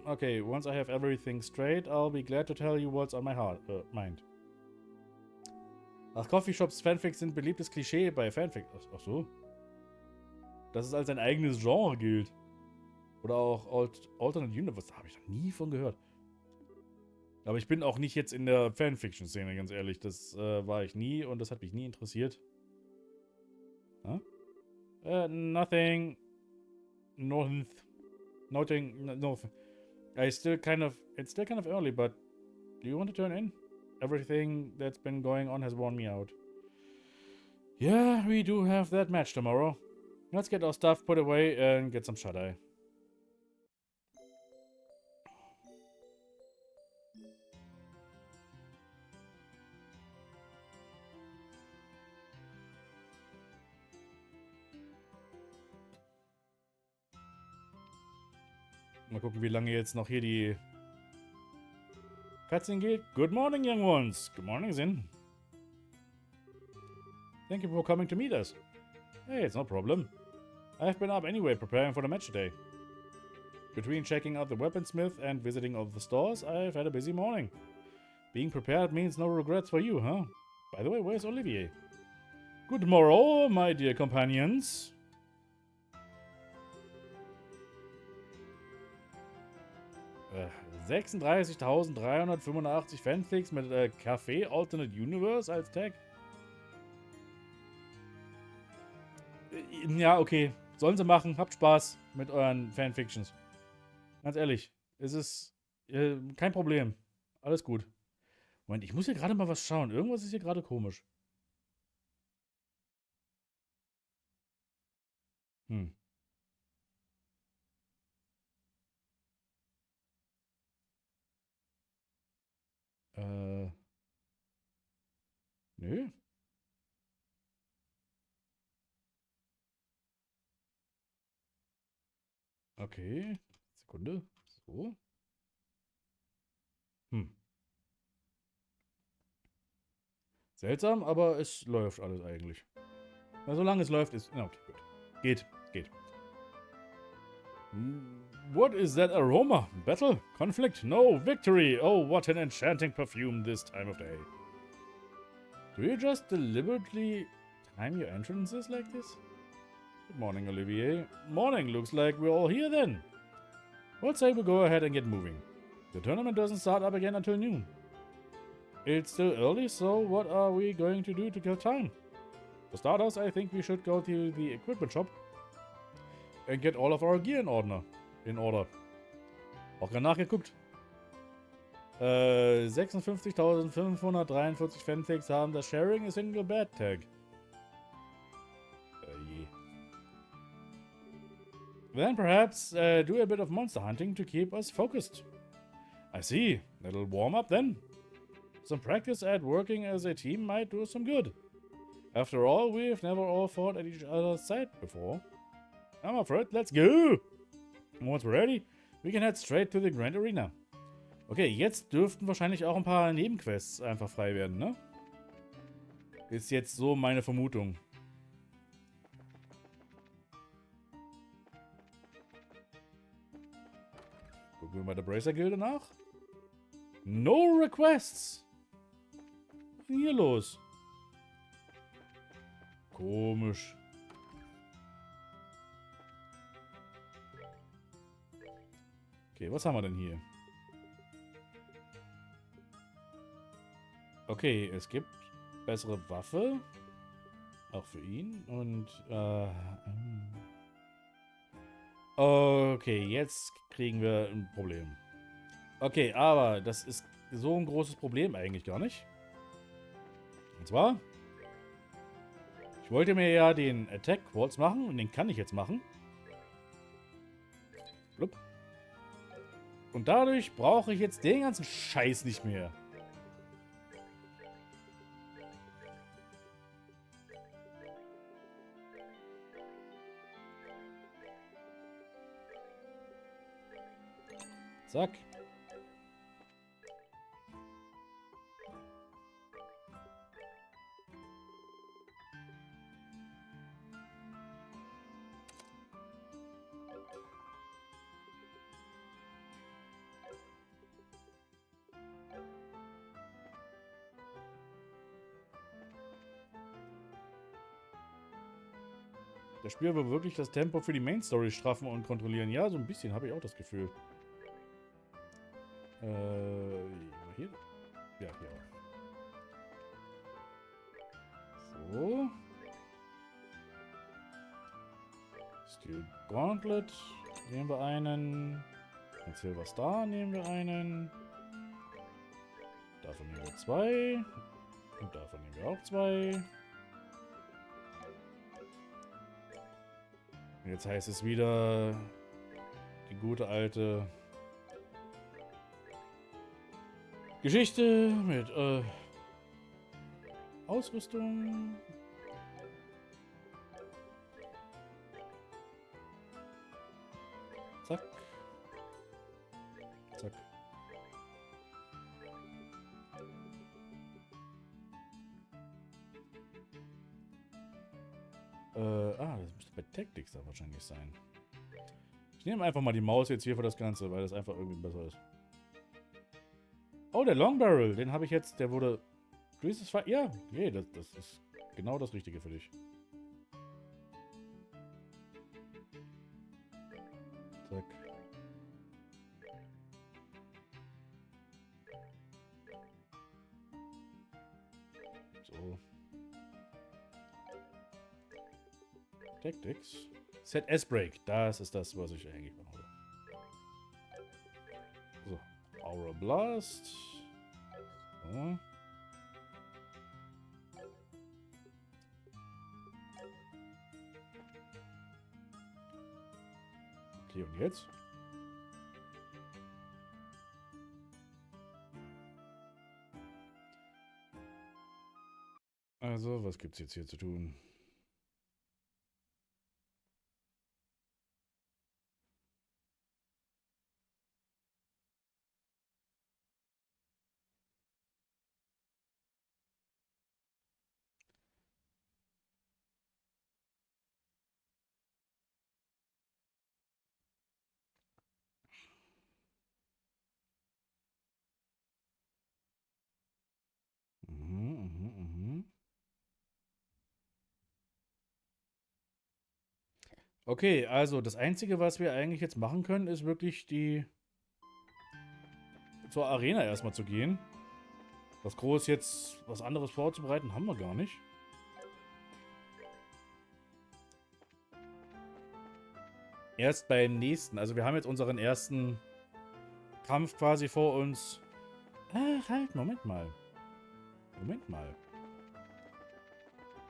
Okay, once I have everything straight, I'll be glad to tell you what's on my mind. Ach, Coffeeshops Fanfics sind beliebtes Klischee bei Fanfics. Ach so. Dass es als ein eigenes Genre gilt. Oder auch Alternate Universe. Da habe ich noch nie von gehört. Aber ich bin auch nicht jetzt in der Fanfiction-Szene, ganz ehrlich. Das war ich nie und das hat mich nie interessiert. Huh? Nothing. Nothing. No. It's still kind of early, but do you want to turn in? Everything that's been going on has worn me out. Yeah, we do have that match tomorrow. Let's get our stuff put away and get some shut-eye. Mal gucken, wie lange jetzt noch hier die Cutscene geht. Good morning, young ones. Good morning, Zin. Thank you for coming to meet us. Hey, it's no problem. I've been up anyway, preparing for the match today. Between checking out the weaponsmith and visiting all the stores, I've had a busy morning. Being prepared means no regrets for you, huh? By the way, where's Olivier? Good morrow, my dear companions. 36.385 Fanfics mit Café Alternate Universe als Tag. Ja, okay. Sollen sie machen. Habt Spaß mit euren Fanfictions. Ganz ehrlich. Es ist kein Problem. Alles gut. Moment, ich muss hier gerade mal was schauen. Irgendwas ist hier gerade komisch. Hm. Nö. Okay. Sekunde. So. Seltsam, aber es läuft alles eigentlich. Na, solange es läuft, ist... Na, okay, gut. Geht. What is that aroma? Battle? Conflict? No, victory! Oh, what an enchanting perfume this time of day. Do you just deliberately time your entrances like this? Good morning, Olivier. Morning, looks like we're all here then. Well, say we go ahead and get moving. The tournament doesn't start up again until noon. It's still early, so what are we going to do to kill time? For starters, I think we should go to the equipment shop And get all of our gear in order. Auch gerade nachgeguckt. 56.543 Fanfics haben das Sharing a Single Bad Tag. Je. Then perhaps do a bit of monster hunting to keep us focused. I see. Little warm up then. Some practice at working as a team might do some good. After all, we've never all fought at each other's side before. I'm afraid, let's go! Once we're ready, we can head straight to the Grand Arena. Okay, jetzt dürften wahrscheinlich auch ein paar Nebenquests einfach frei werden, ne? Ist jetzt so meine Vermutung. Gucken wir mal der Bracer-Gilde nach. No requests! Was ist denn hier los? Komisch. Okay, was haben wir denn hier? Okay, es gibt bessere Waffe. Auch für ihn. Und, okay, jetzt kriegen wir ein Problem. Okay, aber das ist so ein großes Problem eigentlich gar nicht. Und zwar, ich wollte mir ja den Attack Quartz machen und den kann ich jetzt machen. Blub. Und dadurch brauche ich jetzt den ganzen Scheiß nicht mehr. Zack. Das Spiel will wirklich das Tempo für die Main Story straffen und kontrollieren. Ja, so ein bisschen habe ich auch das Gefühl. Hier? Ja, hier auch. So. Steel Gauntlet. Nehmen wir einen. Und Silver Star nehmen wir einen. Davon nehmen wir zwei. Und davon nehmen wir auch zwei. Und jetzt heißt es wieder die gute alte Geschichte mit Ausrüstung. Zack. Zack. Das müsste bei Tactics da wahrscheinlich sein. Ich nehme einfach mal die Maus jetzt hier für das Ganze, weil das einfach irgendwie besser ist. Oh, der Long Barrel, den habe ich jetzt, der wurde... Ja, nee, das ist genau das Richtige für dich. Zack. So. Tactics. Set S-Break, das ist das, was ich eigentlich brauche. So, Aura Blast. So. Okay, und jetzt? Also, was gibt's jetzt hier zu tun? Okay, also das Einzige, was wir eigentlich jetzt machen können, ist wirklich zur Arena erstmal zu gehen. Was groß jetzt was anderes vorzubereiten, haben wir gar nicht. erst beim nächsten. Also wir haben jetzt unseren ersten Kampf quasi vor uns. Ach, halt, Moment mal. Moment mal.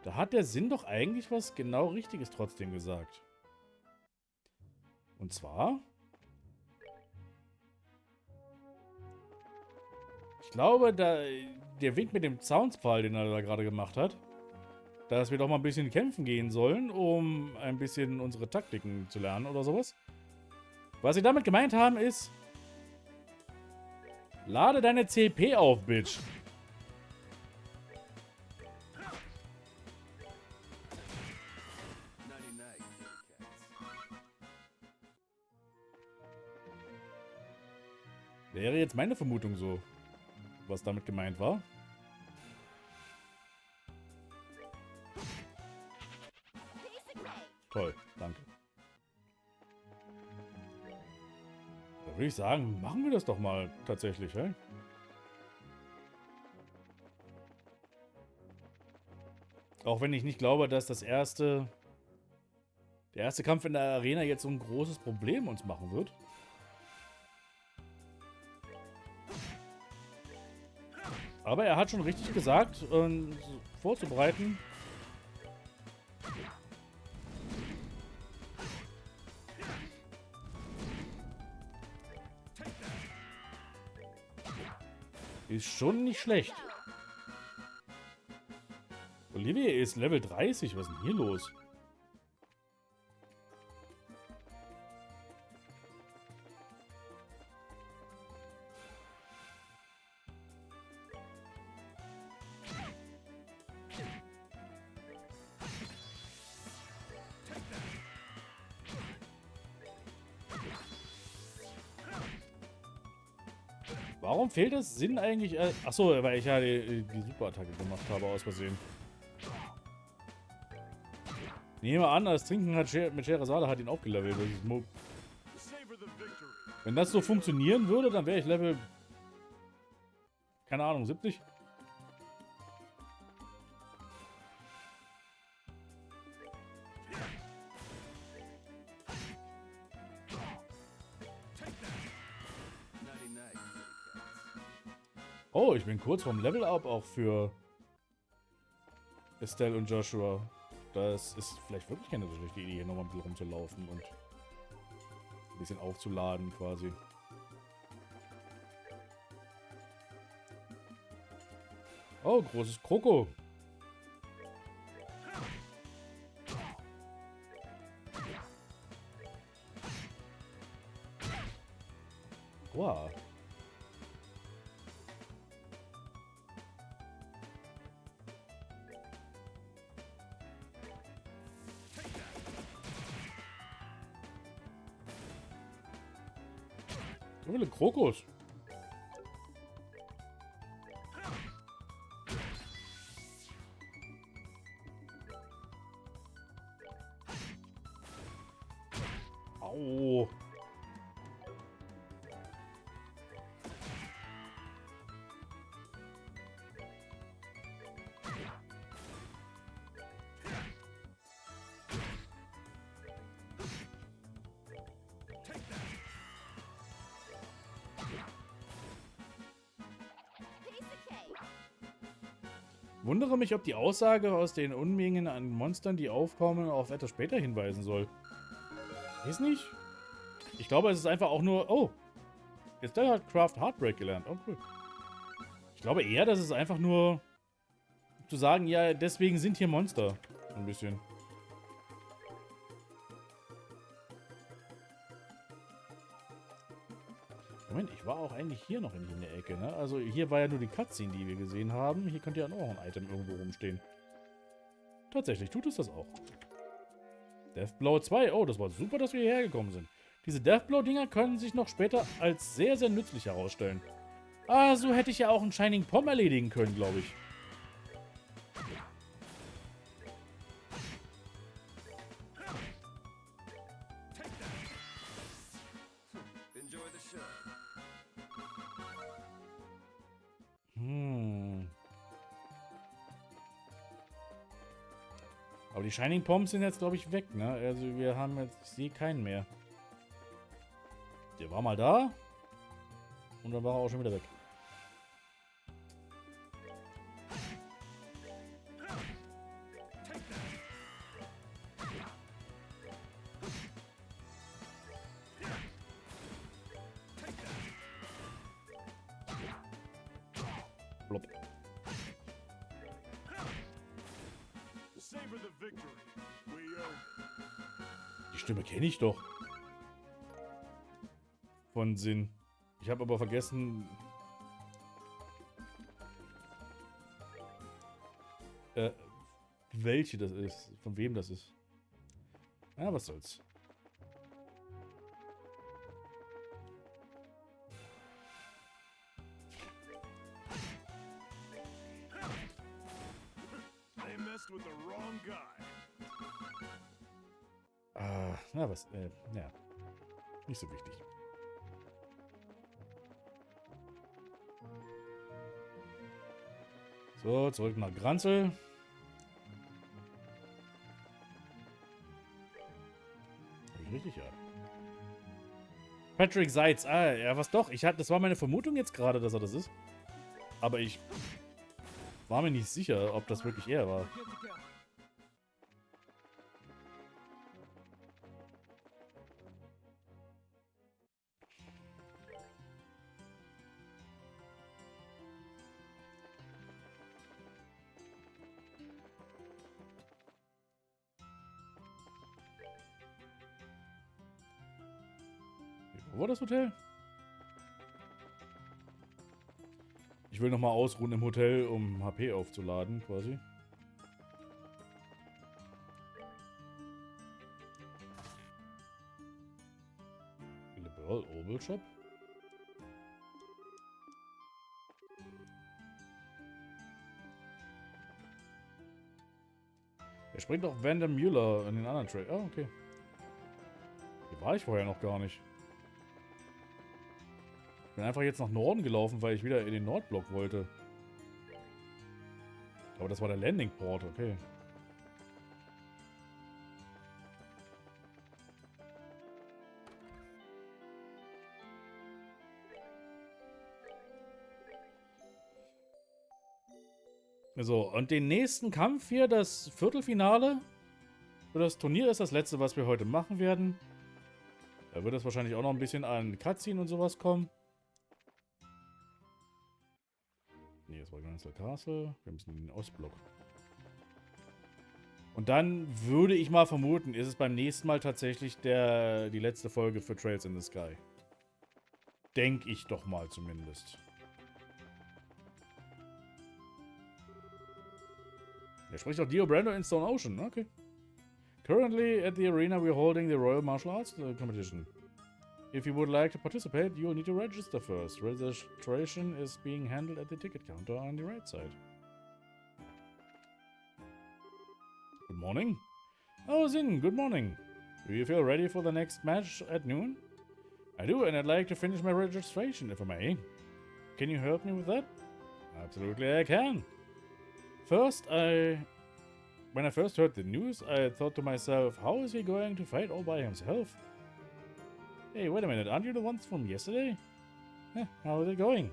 Da hat der Sinn doch eigentlich was genau Richtiges trotzdem gesagt. Und zwar... Ich glaube, der Wink mit dem Zaunspfahl, den er da gerade gemacht hat, dass wir doch mal ein bisschen kämpfen gehen sollen, um ein bisschen unsere Taktiken zu lernen oder sowas. Was sie damit gemeint haben ist, lade deine CP auf, Bitch. Wäre jetzt meine Vermutung so, was damit gemeint war. Toll, danke. Da würde ich sagen, machen wir das doch mal tatsächlich, hä? Auch wenn ich nicht glaube, dass der erste Kampf in der Arena jetzt so ein großes Problem uns machen wird. Aber er hat schon richtig gesagt, vorzubereiten. Ist schon nicht schlecht. Olivia ist Level 30. Was ist denn hier los? Warum fehlt es Sinn eigentlich? Achso, weil ich ja die Superattacke gemacht habe aus Versehen. Nehme an, das Trinken mit Scheherazade hat ihn aufgelevelt. Das ist Wenn das so funktionieren würde, dann wäre ich Level... Keine Ahnung, 70? Oh, ich bin kurz vorm Level-Up auch für Estelle und Joshua. Das ist vielleicht wirklich keine so schlechte Idee, hier nochmal ein bisschen rumzulaufen und ein bisschen aufzuladen quasi. Oh, großes Kroko. Wow. So viele Krokos. Au. Wundere mich, ob die Aussage aus den Unmengen an Monstern, die aufkommen, auf etwas später hinweisen soll. Weiß nicht. Ich glaube, es ist einfach auch nur... Oh. Estelle hat Craft Heartbreak gelernt. Oh, cool. Ich glaube eher, dass es einfach nur... zu sagen, ja, deswegen sind hier Monster. Ein bisschen. Moment, ich war auch eigentlich hier noch in der Ecke, ne? Also hier war ja nur die Cutscene, die wir gesehen haben. Hier könnte ja noch ein Item irgendwo rumstehen. Tatsächlich tut es das auch. Deathblow 2. Oh, das war super, dass wir hierher gekommen sind. Diese Deathblow-Dinger können sich noch später als sehr, sehr nützlich herausstellen. Ah, so hätte ich ja auch einen Shining Pom erledigen können, glaube ich. Aber die Shining Poms sind jetzt, glaube ich, weg, ne? Also wir haben jetzt, ich sehe keinen mehr. Der war mal da. Und dann war er auch schon wieder weg. Blop. Die Stimme kenne ich doch. Von Sinn. Ich habe aber vergessen... welche das ist. Von wem das ist. Ja, was soll's. Na was, ja. Nicht so wichtig. So, zurück nach Granzel. Hab ich richtig, ja. Patrick Seitz. Ah, ja, was doch. Das war meine Vermutung jetzt gerade, dass er das ist. Aber ich war mir nicht sicher, ob das wirklich er war. Wo war das Hotel? Ich will nochmal ausruhen im Hotel, um HP aufzuladen, quasi. Liberal Oval Shop. Er springt auch Vandam Müller in den anderen Track. Ah, okay. Hier war ich vorher noch gar nicht. Ich bin einfach jetzt nach Norden gelaufen, weil ich wieder in den Nordblock wollte. Aber das war der Landing Port, okay. So, und den nächsten Kampf hier, das Viertelfinale für das Turnier ist das letzte, was wir heute machen werden. Da wird es wahrscheinlich auch noch ein bisschen an Cutscene und sowas kommen. Nee, das war Granzel Castle. Wir müssen in den Ostblock. Und dann würde ich mal vermuten, ist es beim nächsten Mal tatsächlich die letzte Folge für Trails in the Sky. Denke ich doch mal zumindest. Er spricht auch Dio Brando in Stone Ocean. Okay. Currently at the arena we're holding the Royal Martial Arts competition. If you would like to participate, you'll need to register first. Registration is being handled at the ticket counter on the right side. Good morning. Oh, Zin, good morning. Do you feel ready for the next match at noon? I do, and I'd like to finish my registration, if I may. Can you help me with that? Absolutely, I can. When I first heard the news, I thought to myself, how is he going to fight all by himself? Hey, wait a minute, aren't you the ones from yesterday? How is it going?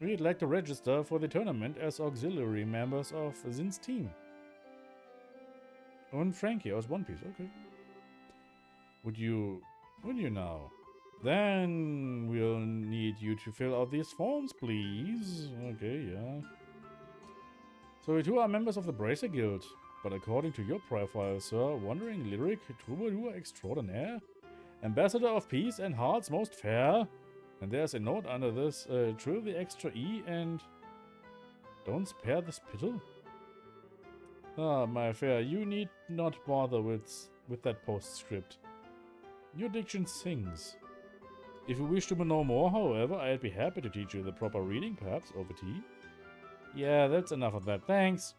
We'd like to register for the tournament as auxiliary members of Zin's team. And Frankie aus One Piece, okay. Would you now? Then we'll need you to fill out these forms, please. Okay, yeah. So we two are members of the Bracer Guild, but according to your profile, sir, wandering lyric troubadour extraordinaire, ambassador of peace and hearts most fair, and there's a note under this, trill the extra E and don't spare the spittle. Ah, my fair, you need not bother with that postscript. Your diction sings. If you wish to know more, however, I'd be happy to teach you the proper reading, perhaps over tea. Yeah, that's enough of that, thanks.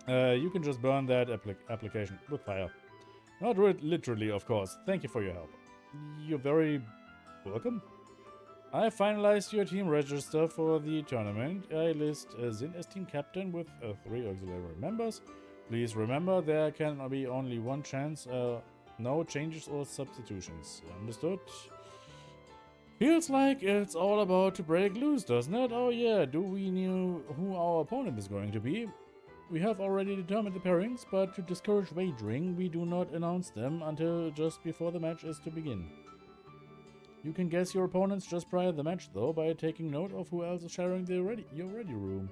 You can just burn that application with fire. Not literally, of course. Thank you for your help. You're very welcome. I finalized your team register for the tournament. I list Zin as team captain with 3 auxiliary members Please remember there can be only one chance, no changes or substitutions. Understood? Feels like it's all about to break loose, doesn't it? Oh yeah, do we know who our opponent is going to be? We have already determined the pairings, but to discourage wagering, we do not announce them until just before the match is to begin. You can guess your opponents just prior to the match, though, by taking note of who else is sharing your ready room.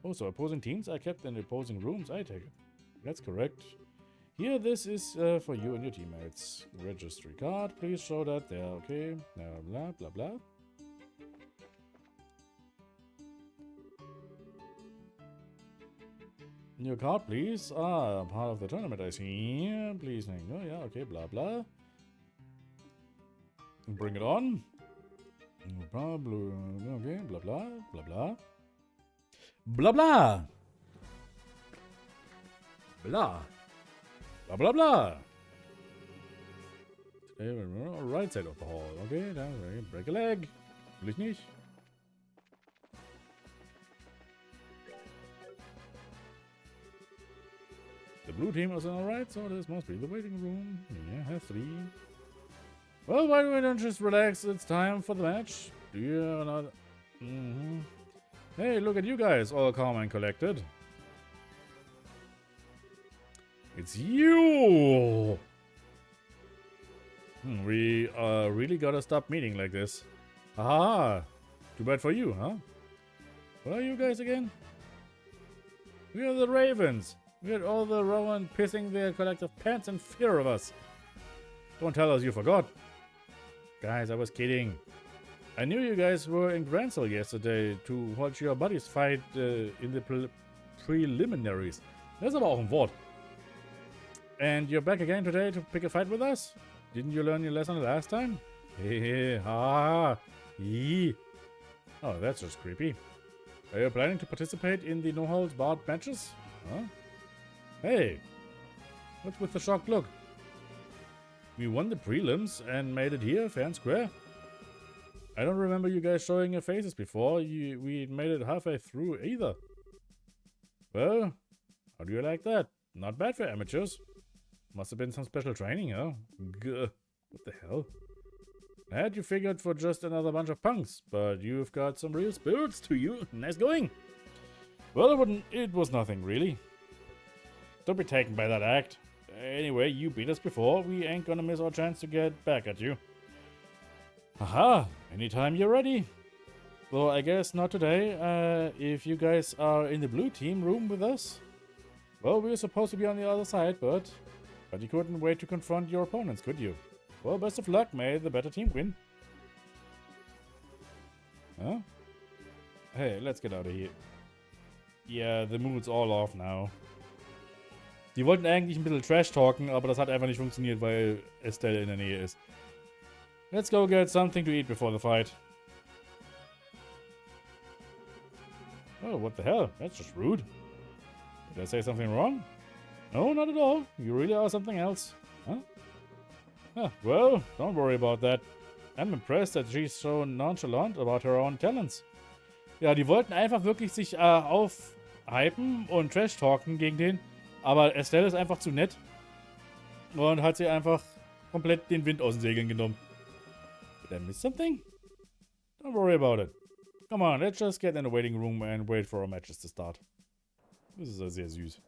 Oh, so opposing teams are kept in opposing rooms, I take it. That's correct. Here, this is for you and your teammates. Registry card, please show that there, okay? Blah, blah, blah. Your card, please. Ah, part of the tournament, I see. Please, no, yeah, okay, blah, blah. Bring it on. Blah, blah, okay, blah, blah, blah, blah. Blah, blah. Blah. Blah, blah, blah. Right side of the hall. Okay, dann break a leg. Will ich nicht. The blue team is alright, so this must be the waiting room. Yeah, have 3. Well, why don't we just relax? It's time for the match. Do you not? Hey, look at you guys, all calm and collected. It's you! We really gotta stop meeting like this. Haha! Too bad for you, huh? What are you guys again? We are the Ravens. We had all the Rowan pissing their collective pants in fear of us. Don't tell us you forgot. Guys, I was kidding. I knew you guys were in Gransel yesterday to watch your buddies fight in the preliminaries. That's aber auch ein Wort. And you're back again today to pick a fight with us? Didn't you learn your lesson last time? Hey, ha, yee. Oh, that's just creepy. Are you planning to participate in the no-holds-barred matches? Huh? Hey, what's with the shocked look? We won the prelims and made it here, fair and square. I don't remember you guys showing your faces before. We made it halfway through either. Well, how do you like that? Not bad for amateurs. Must have been some special training, huh? Gah, what the hell? I had you figured for just another bunch of punks, but you've got some real spirits to you. Nice going. Well, it was nothing, really. Don't be taken by that act. Anyway, you beat us before. We ain't gonna miss our chance to get back at you. Haha, anytime you're ready. Though I guess not today, if you guys are in the blue team room with us. Well, we were supposed to be on the other side, but you couldn't wait to confront your opponents, could you? Well, best of luck, may the better team win. Huh? Hey, let's get out of here. Yeah, the mood's all off now. Die wollten eigentlich ein bisschen Trash-talken, aber das hat einfach nicht funktioniert, weil Estelle in der Nähe ist. Let's go get something to eat before the fight. Oh, what the hell? That's just rude. Did I say something wrong? No, not at all. You really are something else. Huh? Ah, well, don't worry about that. I'm impressed that she's so nonchalant about her own talents. Ja, die wollten einfach wirklich sich aufhypen und Trash-talken gegen den. Aber Estelle ist einfach zu nett und hat sie einfach komplett den Wind aus den Segeln genommen. Did I miss something? Don't worry about it. Come on, let's just get in the waiting room and wait for our matches to start. Das ist ja sehr süß.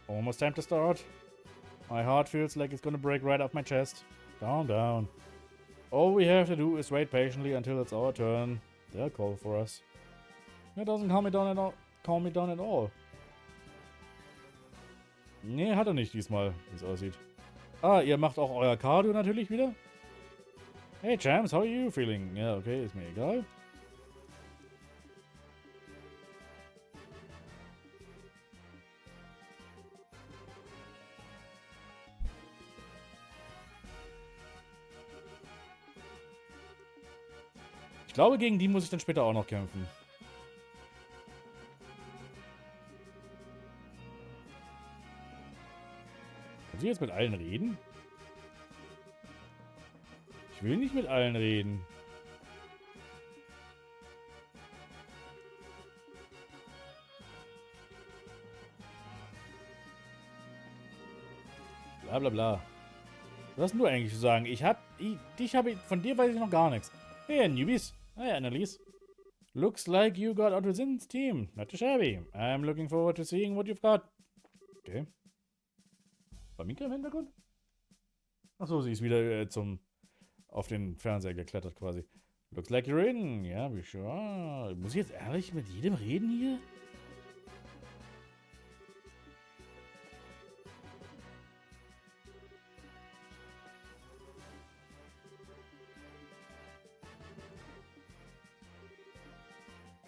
Almost time to start. My heart feels like it's gonna break right off my chest. Calm down. All we have to do is wait patiently until it's our turn. They'll call for us. That doesn't calm me down at all. Nee, hat er nicht diesmal, wie es aussieht. Ah, ihr macht auch euer Cardio natürlich wieder? Hey Champs, how are you feeling? Ja, okay, ist mir egal. Ich glaube, gegen die muss ich dann später auch noch kämpfen. ich jetzt mit allen reden? Ich will nicht mit allen reden. Bla bla bla. Was hast du eigentlich zu sagen? Von dir weiß ich noch gar nichts. Hey, Newbies. Hi, Annelies. Looks like you got onto Zin's team. Not too shabby. I'm looking forward to seeing what you've got. Okay. War Mika im Hintergrund? Achso, sie ist wieder auf den Fernseher geklettert quasi. Looks like you're in. Ja, wie sure. Muss ich jetzt ehrlich mit jedem reden hier?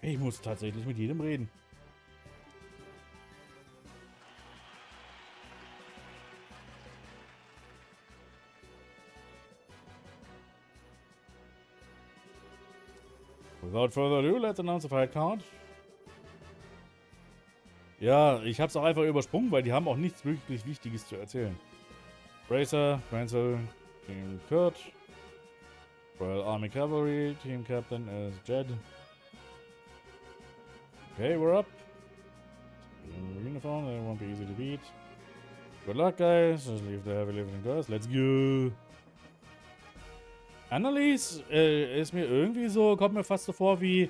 Ich muss tatsächlich mit jedem reden. Without further ado, let's announce the fight card. Ja, ich hab's auch einfach übersprungen, weil die haben auch nichts wirklich Wichtiges zu erzählen. Racer, Wenzel, Team Kurt, Royal Army Cavalry, Team Captain is Jed. Okay, we're up. In uniform, they won't be easy to beat. Good luck, guys. Just leave the heavy lifting to us. Let's go. Annelies ist mir irgendwie so, kommt mir fast so vor wie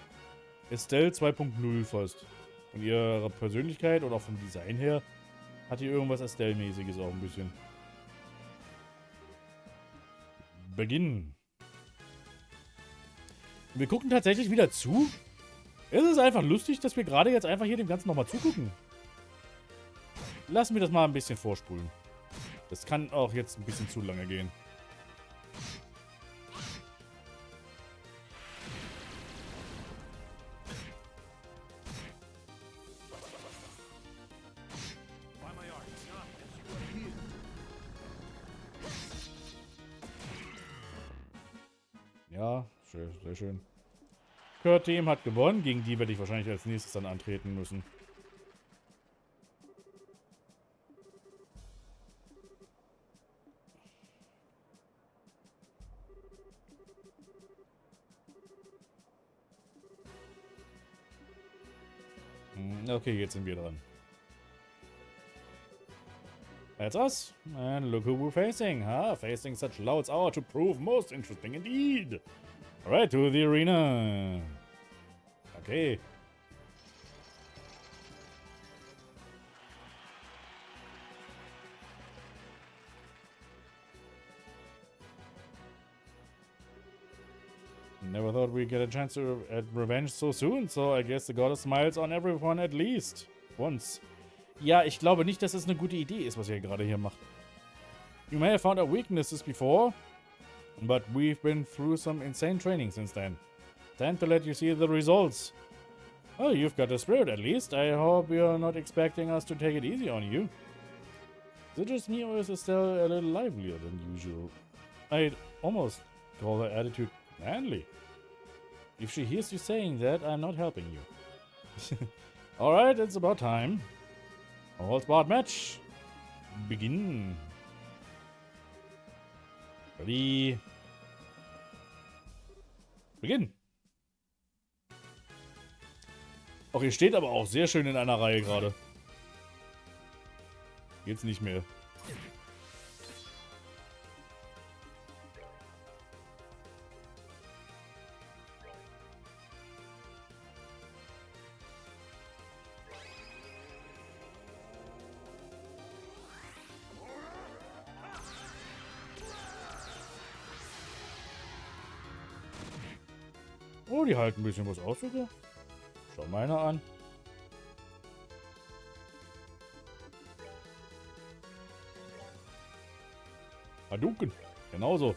Estelle 2.0 fast. Von ihrer Persönlichkeit oder auch vom Design her hat die irgendwas Estelle-mäßiges auch ein bisschen. Beginn. Wir gucken tatsächlich wieder zu. Es ist einfach lustig, dass wir gerade jetzt einfach hier dem Ganzen nochmal zugucken. Lassen wir das mal ein bisschen vorspulen. Das kann auch jetzt ein bisschen zu lange gehen. Ja, schön, sehr schön. Kurt-Team hat gewonnen. Gegen die werde ich wahrscheinlich als nächstes dann antreten müssen. Okay, jetzt sind wir dran. That's us. And look who we're facing. Facing such louds hour to prove most interesting indeed. Alright, to the arena. Okay. Never thought we'd get a chance to at revenge so soon, so I guess the goddess smiles on everyone at least. Once. Ja, ich glaube nicht, dass es eine gute Idee ist, was ihr gerade hier macht. You may have found our weaknesses before, but we've been through some insane training since then. Time to let you see the results. Oh, you've got the spirit at least. I hope you're not expecting us to take it easy on you. Is it just me or is Estelle a little livelier than usual? I'd almost call her attitude manly. If she hears you saying that, I'm not helping you. Alright, it's about time. All spot match. Begin. Ready. Beginn. Auch ihr steht aber auch sehr schön in einer Reihe gerade. Jetzt nicht mehr. Oh, die halten ein bisschen was aus sogar. Schau mal einer an. Hadouken. Genauso.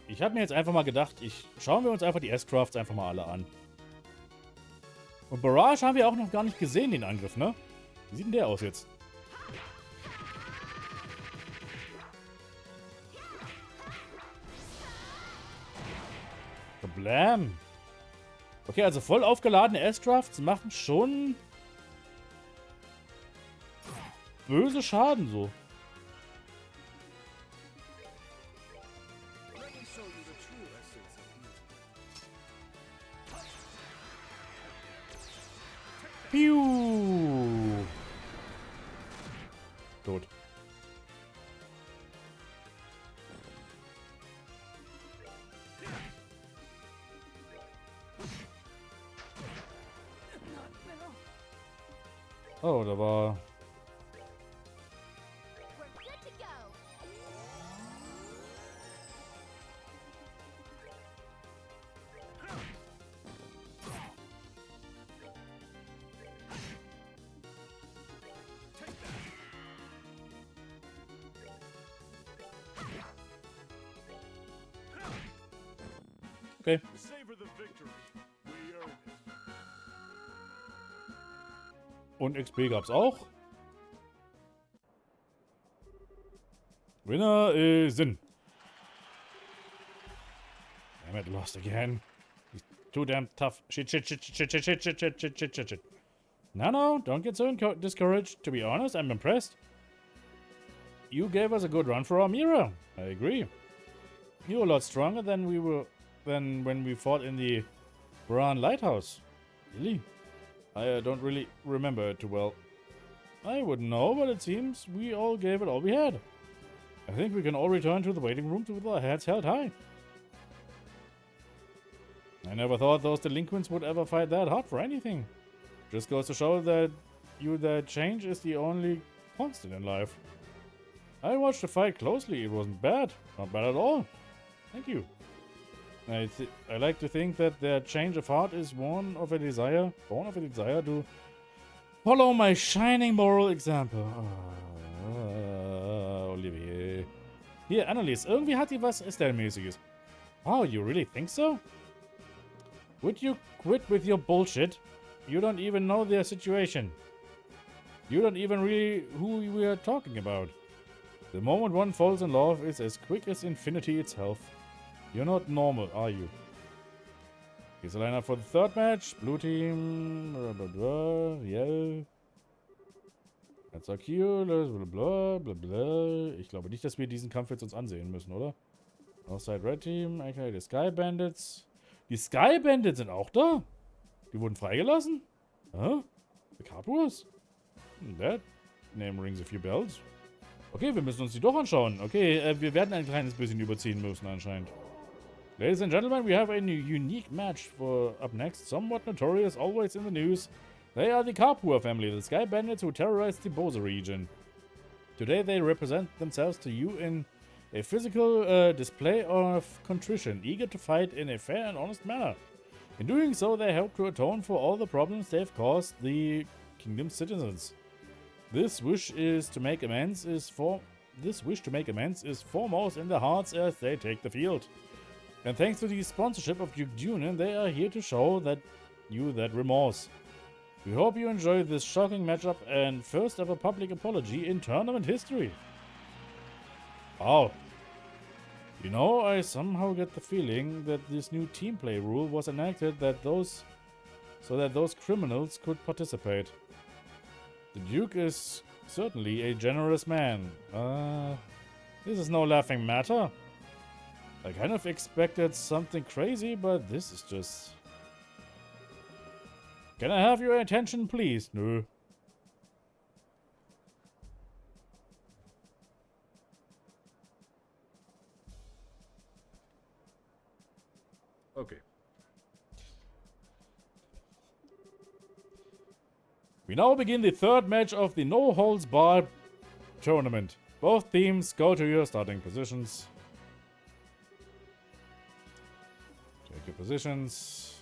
Ich habe mir jetzt einfach mal gedacht, schauen wir uns einfach die S-Crafts einfach mal alle an. Und Barrage haben wir auch noch gar nicht gesehen, den Angriff, ne? Wie sieht denn der aus jetzt? Blam. Okay, also voll aufgeladene S-Drafts machen schon böse Schaden so. Piu. Tot. Oh, da war... Okay. Und XP gab's auch. Winner is in. Damn it, lost again. He's too damn tough. Shit. No, don't get so discouraged. To be honest, I'm impressed. You gave us a good run for our mirror. I agree. You're a lot stronger than when we fought in the Buran Lighthouse. Really? I don't really remember it too well. I wouldn't know, but it seems we all gave it all we had. I think we can all return to the waiting room with our heads held high. I never thought those delinquents would ever fight that hard for anything. Just goes to show that change is the only constant in life. I watched the fight closely. It wasn't bad. Not bad at all. Thank you. I like to think that their change of heart is born of a desire to follow my shining moral example. Olivier. Hier, Annelies, irgendwie hat die was Estelle-mäßiges. Oh, you really think so? Would you quit with your bullshit? You don't even know their situation. You don't even really who we are talking about. The moment one falls in love is as quick as infinity itself. You're not normal, are you? Here's the lineup for the third match. Blue team, blah blah blah, yeah. That's so cute, blah blah blah blah. Ich glaube nicht, dass wir diesen Kampf jetzt uns ansehen müssen, oder? Outside Red Team, aka die Sky Bandits. Die Sky Bandits sind auch da? Die wurden freigelassen? Huh? The Carpus? That name rings a few bells. Okay, wir müssen uns die doch anschauen. Okay, wir werden ein kleines bisschen überziehen müssen anscheinend. Ladies and gentlemen, we have a unique match for up next. Somewhat notorious, always in the news. They are the Carpua family, the Sky Bandits who terrorized the Boza region. Today they represent themselves to you in a physical display of contrition, eager to fight in a fair and honest manner. In doing so, they hope to atone for all the problems they've caused the kingdom's citizens. This wish to make amends is foremost in their hearts as they take the field. And thanks to the sponsorship of Duke Dunan, they are here to show that remorse. We hope you enjoy this shocking matchup and first ever public apology in tournament history. Wow. You know, I somehow get the feeling that this new team play rule was enacted so that those criminals could participate. The Duke is certainly a generous man. This is no laughing matter. I kind of expected something crazy, but this is just... Can I have your attention, please? Nö. Okay. We now begin the third match of the no-holds-barred tournament. Both teams go to your starting positions. Take your positions.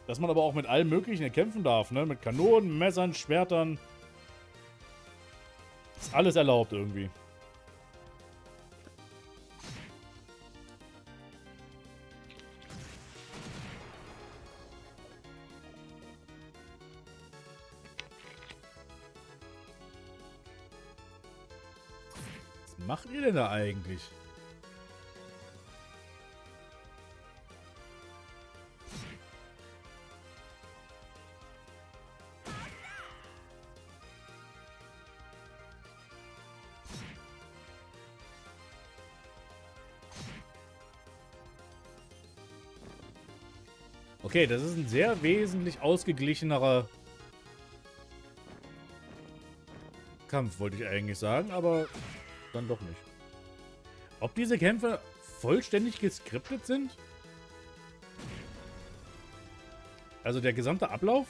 Dass man aber auch mit allem Möglichen kämpfen darf, ne? Mit Kanonen, Messern, Schwertern. Ist alles erlaubt irgendwie. macht ihr denn da eigentlich? Okay, das ist ein sehr wesentlich ausgeglichenerer Kampf, wollte ich eigentlich sagen, aber dann doch nicht. Ob diese Kämpfe vollständig geskriptet sind? Also der gesamte Ablauf?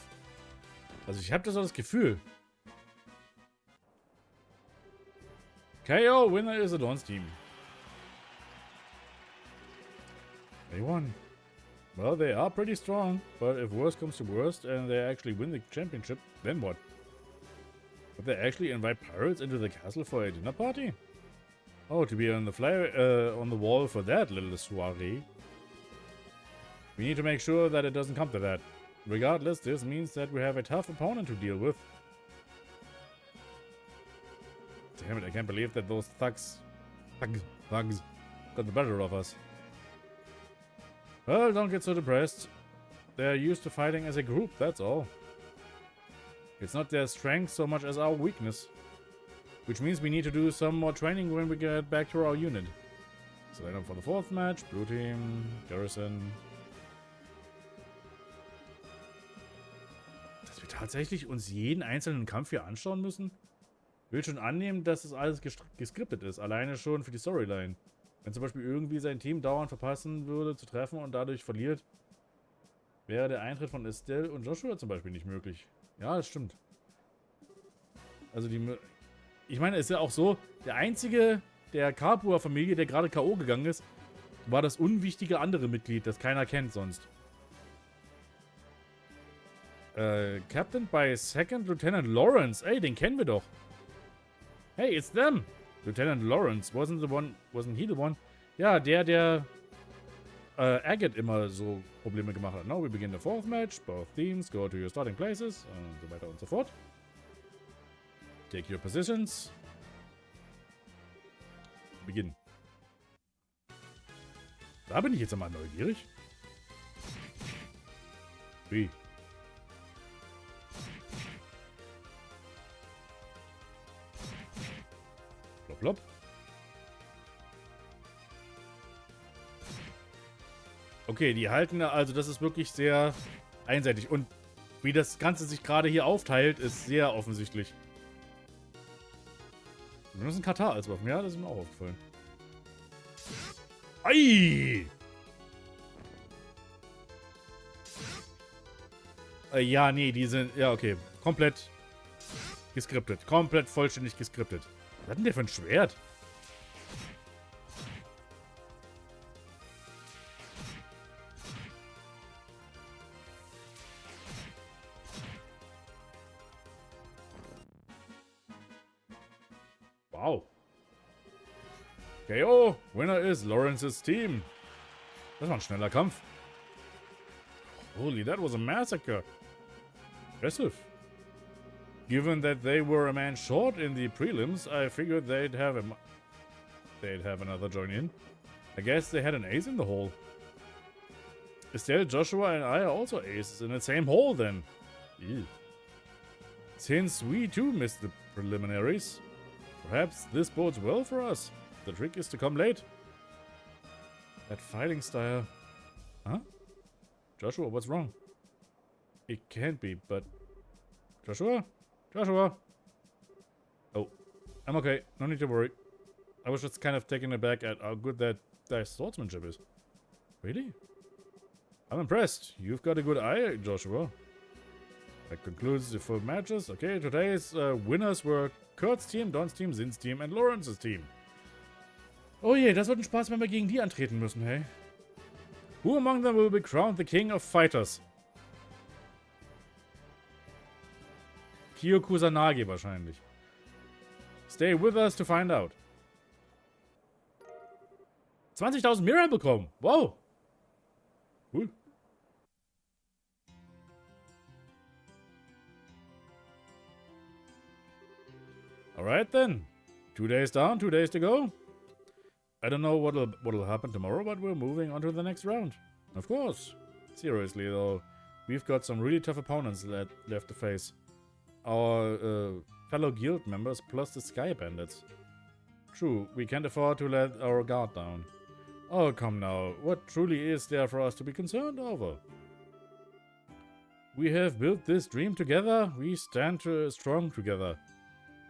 Also ich habe das so das Gefühl. KO, winner is a Dawn's team. They won. Well, they are pretty strong, but if worst comes to worst and they actually win the championship, then what? Would they actually invite pirates into the castle for a dinner party? Oh, to be on the wall for that little soiree. We need to make sure that it doesn't come to that. Regardless, this means that we have a tough opponent to deal with. Damn it, I can't believe that those thugs got the better of us. Well, don't get so depressed. They're used to fighting as a group, that's all. It's not their strength so much as our weakness. Which means we need to do some more training when we get back to our unit. So then up for the fourth match, Blue Team, Garrison. Dass wir tatsächlich uns jeden einzelnen Kampf hier anschauen müssen? Ich will schon annehmen, dass es alles geskriptet ist, alleine schon für die Storyline. Wenn zum Beispiel irgendwie sein Team dauernd verpassen würde zu treffen und dadurch verliert, wäre der Eintritt von Estelle und Joshua zum Beispiel nicht möglich. Ja, das stimmt. Also ich meine, es ist ja auch so, der einzige der Capua-Familie, der gerade K.O. gegangen ist, war das unwichtige andere Mitglied, das keiner kennt sonst. Captain by Second Lieutenant Lawrence. Ey, den kennen wir doch. Hey, it's them. Lieutenant Lawrence, wasn't he the one? Ja, der Agate immer so Probleme gemacht hat. Now we begin the fourth match. Both teams go to your starting places. Und so weiter und so fort. Take your positions. Beginn. Da bin ich jetzt einmal neugierig. Wie? Plop, plop. Okay, die halten, also das ist wirklich sehr einseitig. Und wie das Ganze sich gerade hier aufteilt, ist sehr offensichtlich. Wir benutzen Katar als Waffen, ja, das ist mir auch aufgefallen. Ei! Ja, nee, die sind, ja, okay, komplett geskriptet. Komplett vollständig geskriptet. Was hat denn der für ein Schwert? Wow. KO, winner is Lawrence's team. Das war ein schneller Kampf. Holy, that was a massacre. Impressive. Given that they were a man short in the prelims, I figured they'd have another join in. I guess they had an ace in the hole. Estelle, Joshua, and I are also aces in the same hole then. Ew. Since we too missed the preliminaries, perhaps this bodes well for us. The trick is to come late. That fighting style. Huh? Joshua, what's wrong? It can't be, but... Joshua? Joshua! Oh, I'm okay. No need to worry. I was just kind of taken aback at how good that swordsmanship is. Really? I'm impressed. You've got a good eye, Joshua. That concludes the full matches. Okay, today's winners were Kurt's team, Don's team, Sin's team and Lawrence's team. Oh je, das wird ein Spaß, wenn wir gegen die antreten müssen, hey. Who among them will be crowned the king of fighters? Kyo Kusanagi wahrscheinlich. Stay with us to find out. 20.000 Mirror bekommen. Wow. Cool. Alright then. 2 days down, 2 days to go. I don't know what'll happen tomorrow, but we're moving on to the next round. Of course. Seriously, though, we've got some really tough opponents left to face. Our fellow guild members plus the Sky Bandits. True, we can't afford to let our guard down. Oh, come now. What truly is there for us to be concerned over? We have built this dream together. We stand strong together.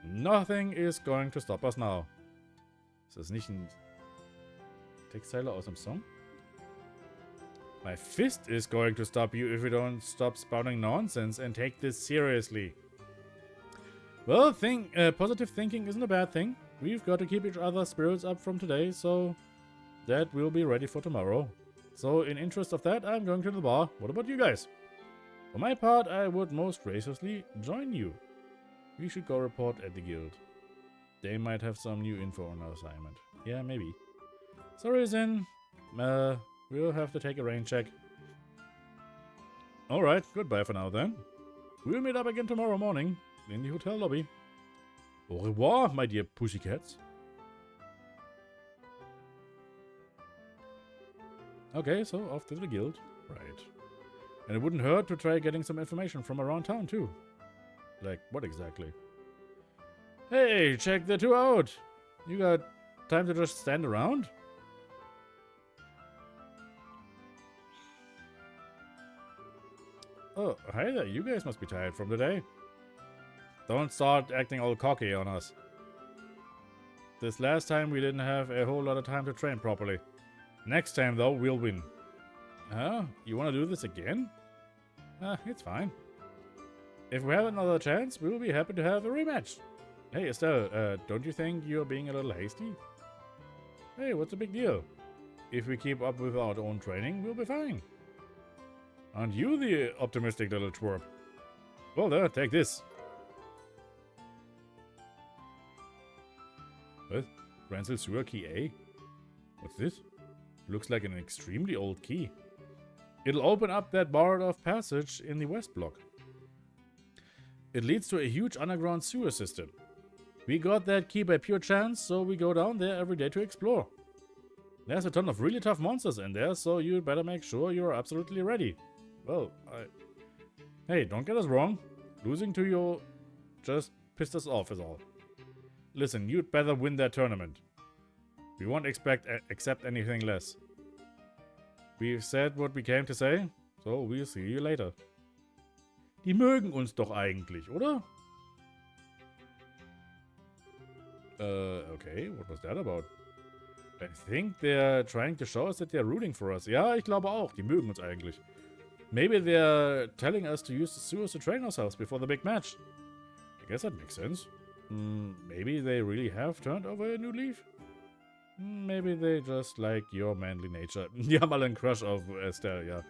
Nothing is going to stop us now. Ist das nicht ein Textzeile aus dem Song? My fist is going to stop you if you don't stop spouting nonsense and take this seriously. Well, positive thinking isn't a bad thing. We've got to keep each other's spirits up from today, so that we'll be ready for tomorrow. So, in interest of that, I'm going to the bar. What about you guys? For my part, I would most graciously join you. We should go report at the guild. They might have some new info on our assignment. Yeah, maybe. Sorry, Zen. We'll have to take a rain check. Alright, goodbye for now then. We'll meet up again tomorrow morning in the hotel lobby. Au revoir, my dear pussycats. Okay, so off to the guild. Right. And it wouldn't hurt to try getting some information from around town too. Like, what exactly? Hey, check the two out! You got time to just stand around? Oh, hi there, you guys must be tired from today. Don't start acting all cocky on us. This last time we didn't have a whole lot of time to train properly. Next time though, we'll win. Huh? You want to do this again? It's fine. If we have another chance, we will be happy to have a rematch. Hey, Estelle, don't you think you're being a little hasty? Hey, what's the big deal? If we keep up with our own training, we'll be fine. Aren't you the optimistic little twerp? Well, there, take this. What? Ransel Sewer Key A? What's this? Looks like an extremely old key. It'll open up that barred off passage in the west block. It leads to a huge underground sewer system. We got that key by pure chance, so we go down there every day to explore. There's a ton of really tough monsters in there, so you'd better make sure you're absolutely ready. Well, Hey, don't get us wrong. Losing to you just pissed us off is all. Listen, you'd better win that tournament. We won't accept anything less. We've said what we came to say, so we'll see you later. Die mögen uns doch eigentlich, oder? Okay, what was that about? I think they're trying to show us that they're rooting for us. Ja, ich glaube auch, die mögen uns eigentlich. Maybe they're telling us to use the sewers to train ourselves before the big match. I guess that makes sense. Maybe they really have turned over a new leaf? Maybe they just like your manly nature. Die haben alle einen Crush auf Estelle, ja.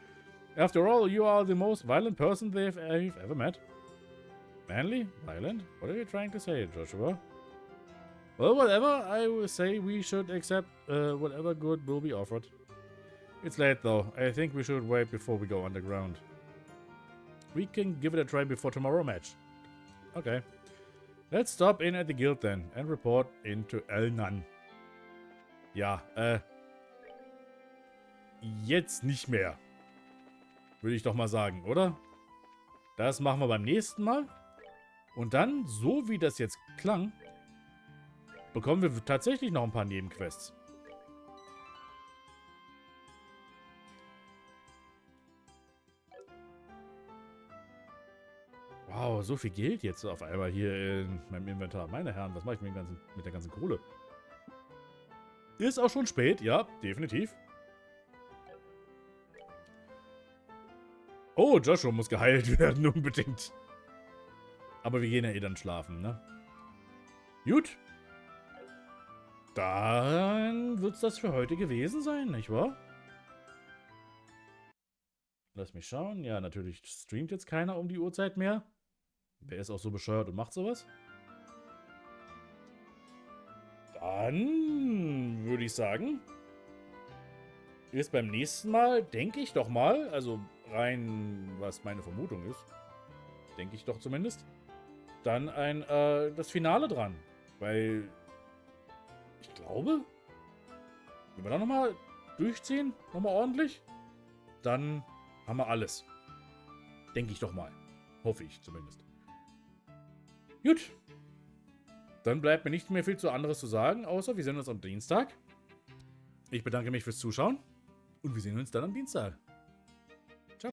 After all, you are the most violent person they've ever met. Manly? Violent? What are you trying to say, Joshua? Well, whatever. I will say we should accept whatever good will be offered. It's late though. I think we should wait before we go underground. We can give it a try before tomorrow match. Okay. Let's stop in at the guild then and report into Elnan. Ja, jetzt nicht mehr. Würde ich doch mal sagen, oder? Das machen wir beim nächsten Mal. Und dann, so wie das jetzt klang, bekommen wir tatsächlich noch ein paar Nebenquests. Wow, so viel Geld jetzt auf einmal hier in meinem Inventar. Meine Herren, was mache ich mit der ganzen Kohle? Ist auch schon spät, ja, definitiv. Oh, Joshua muss geheilt werden, unbedingt. Aber wir gehen ja eh dann schlafen, ne? Gut. Dann wird es das für heute gewesen sein, nicht wahr? Lass mich schauen. Ja, natürlich streamt jetzt keiner um die Uhrzeit mehr. Wer ist auch so bescheuert und macht sowas? Dann würde ich sagen, ist beim nächsten Mal, denke ich doch mal, also rein, was meine Vermutung ist, denke ich doch zumindest, dann das Finale dran. Weil Ich glaube, wenn wir da nochmal durchziehen, nochmal ordentlich, dann haben wir alles. Denke ich doch mal. Hoffe ich zumindest. Gut. Dann bleibt mir nicht mehr viel anderes zu sagen, außer wir sehen uns am Dienstag. Ich bedanke mich fürs Zuschauen und wir sehen uns dann am Dienstag. Ciao.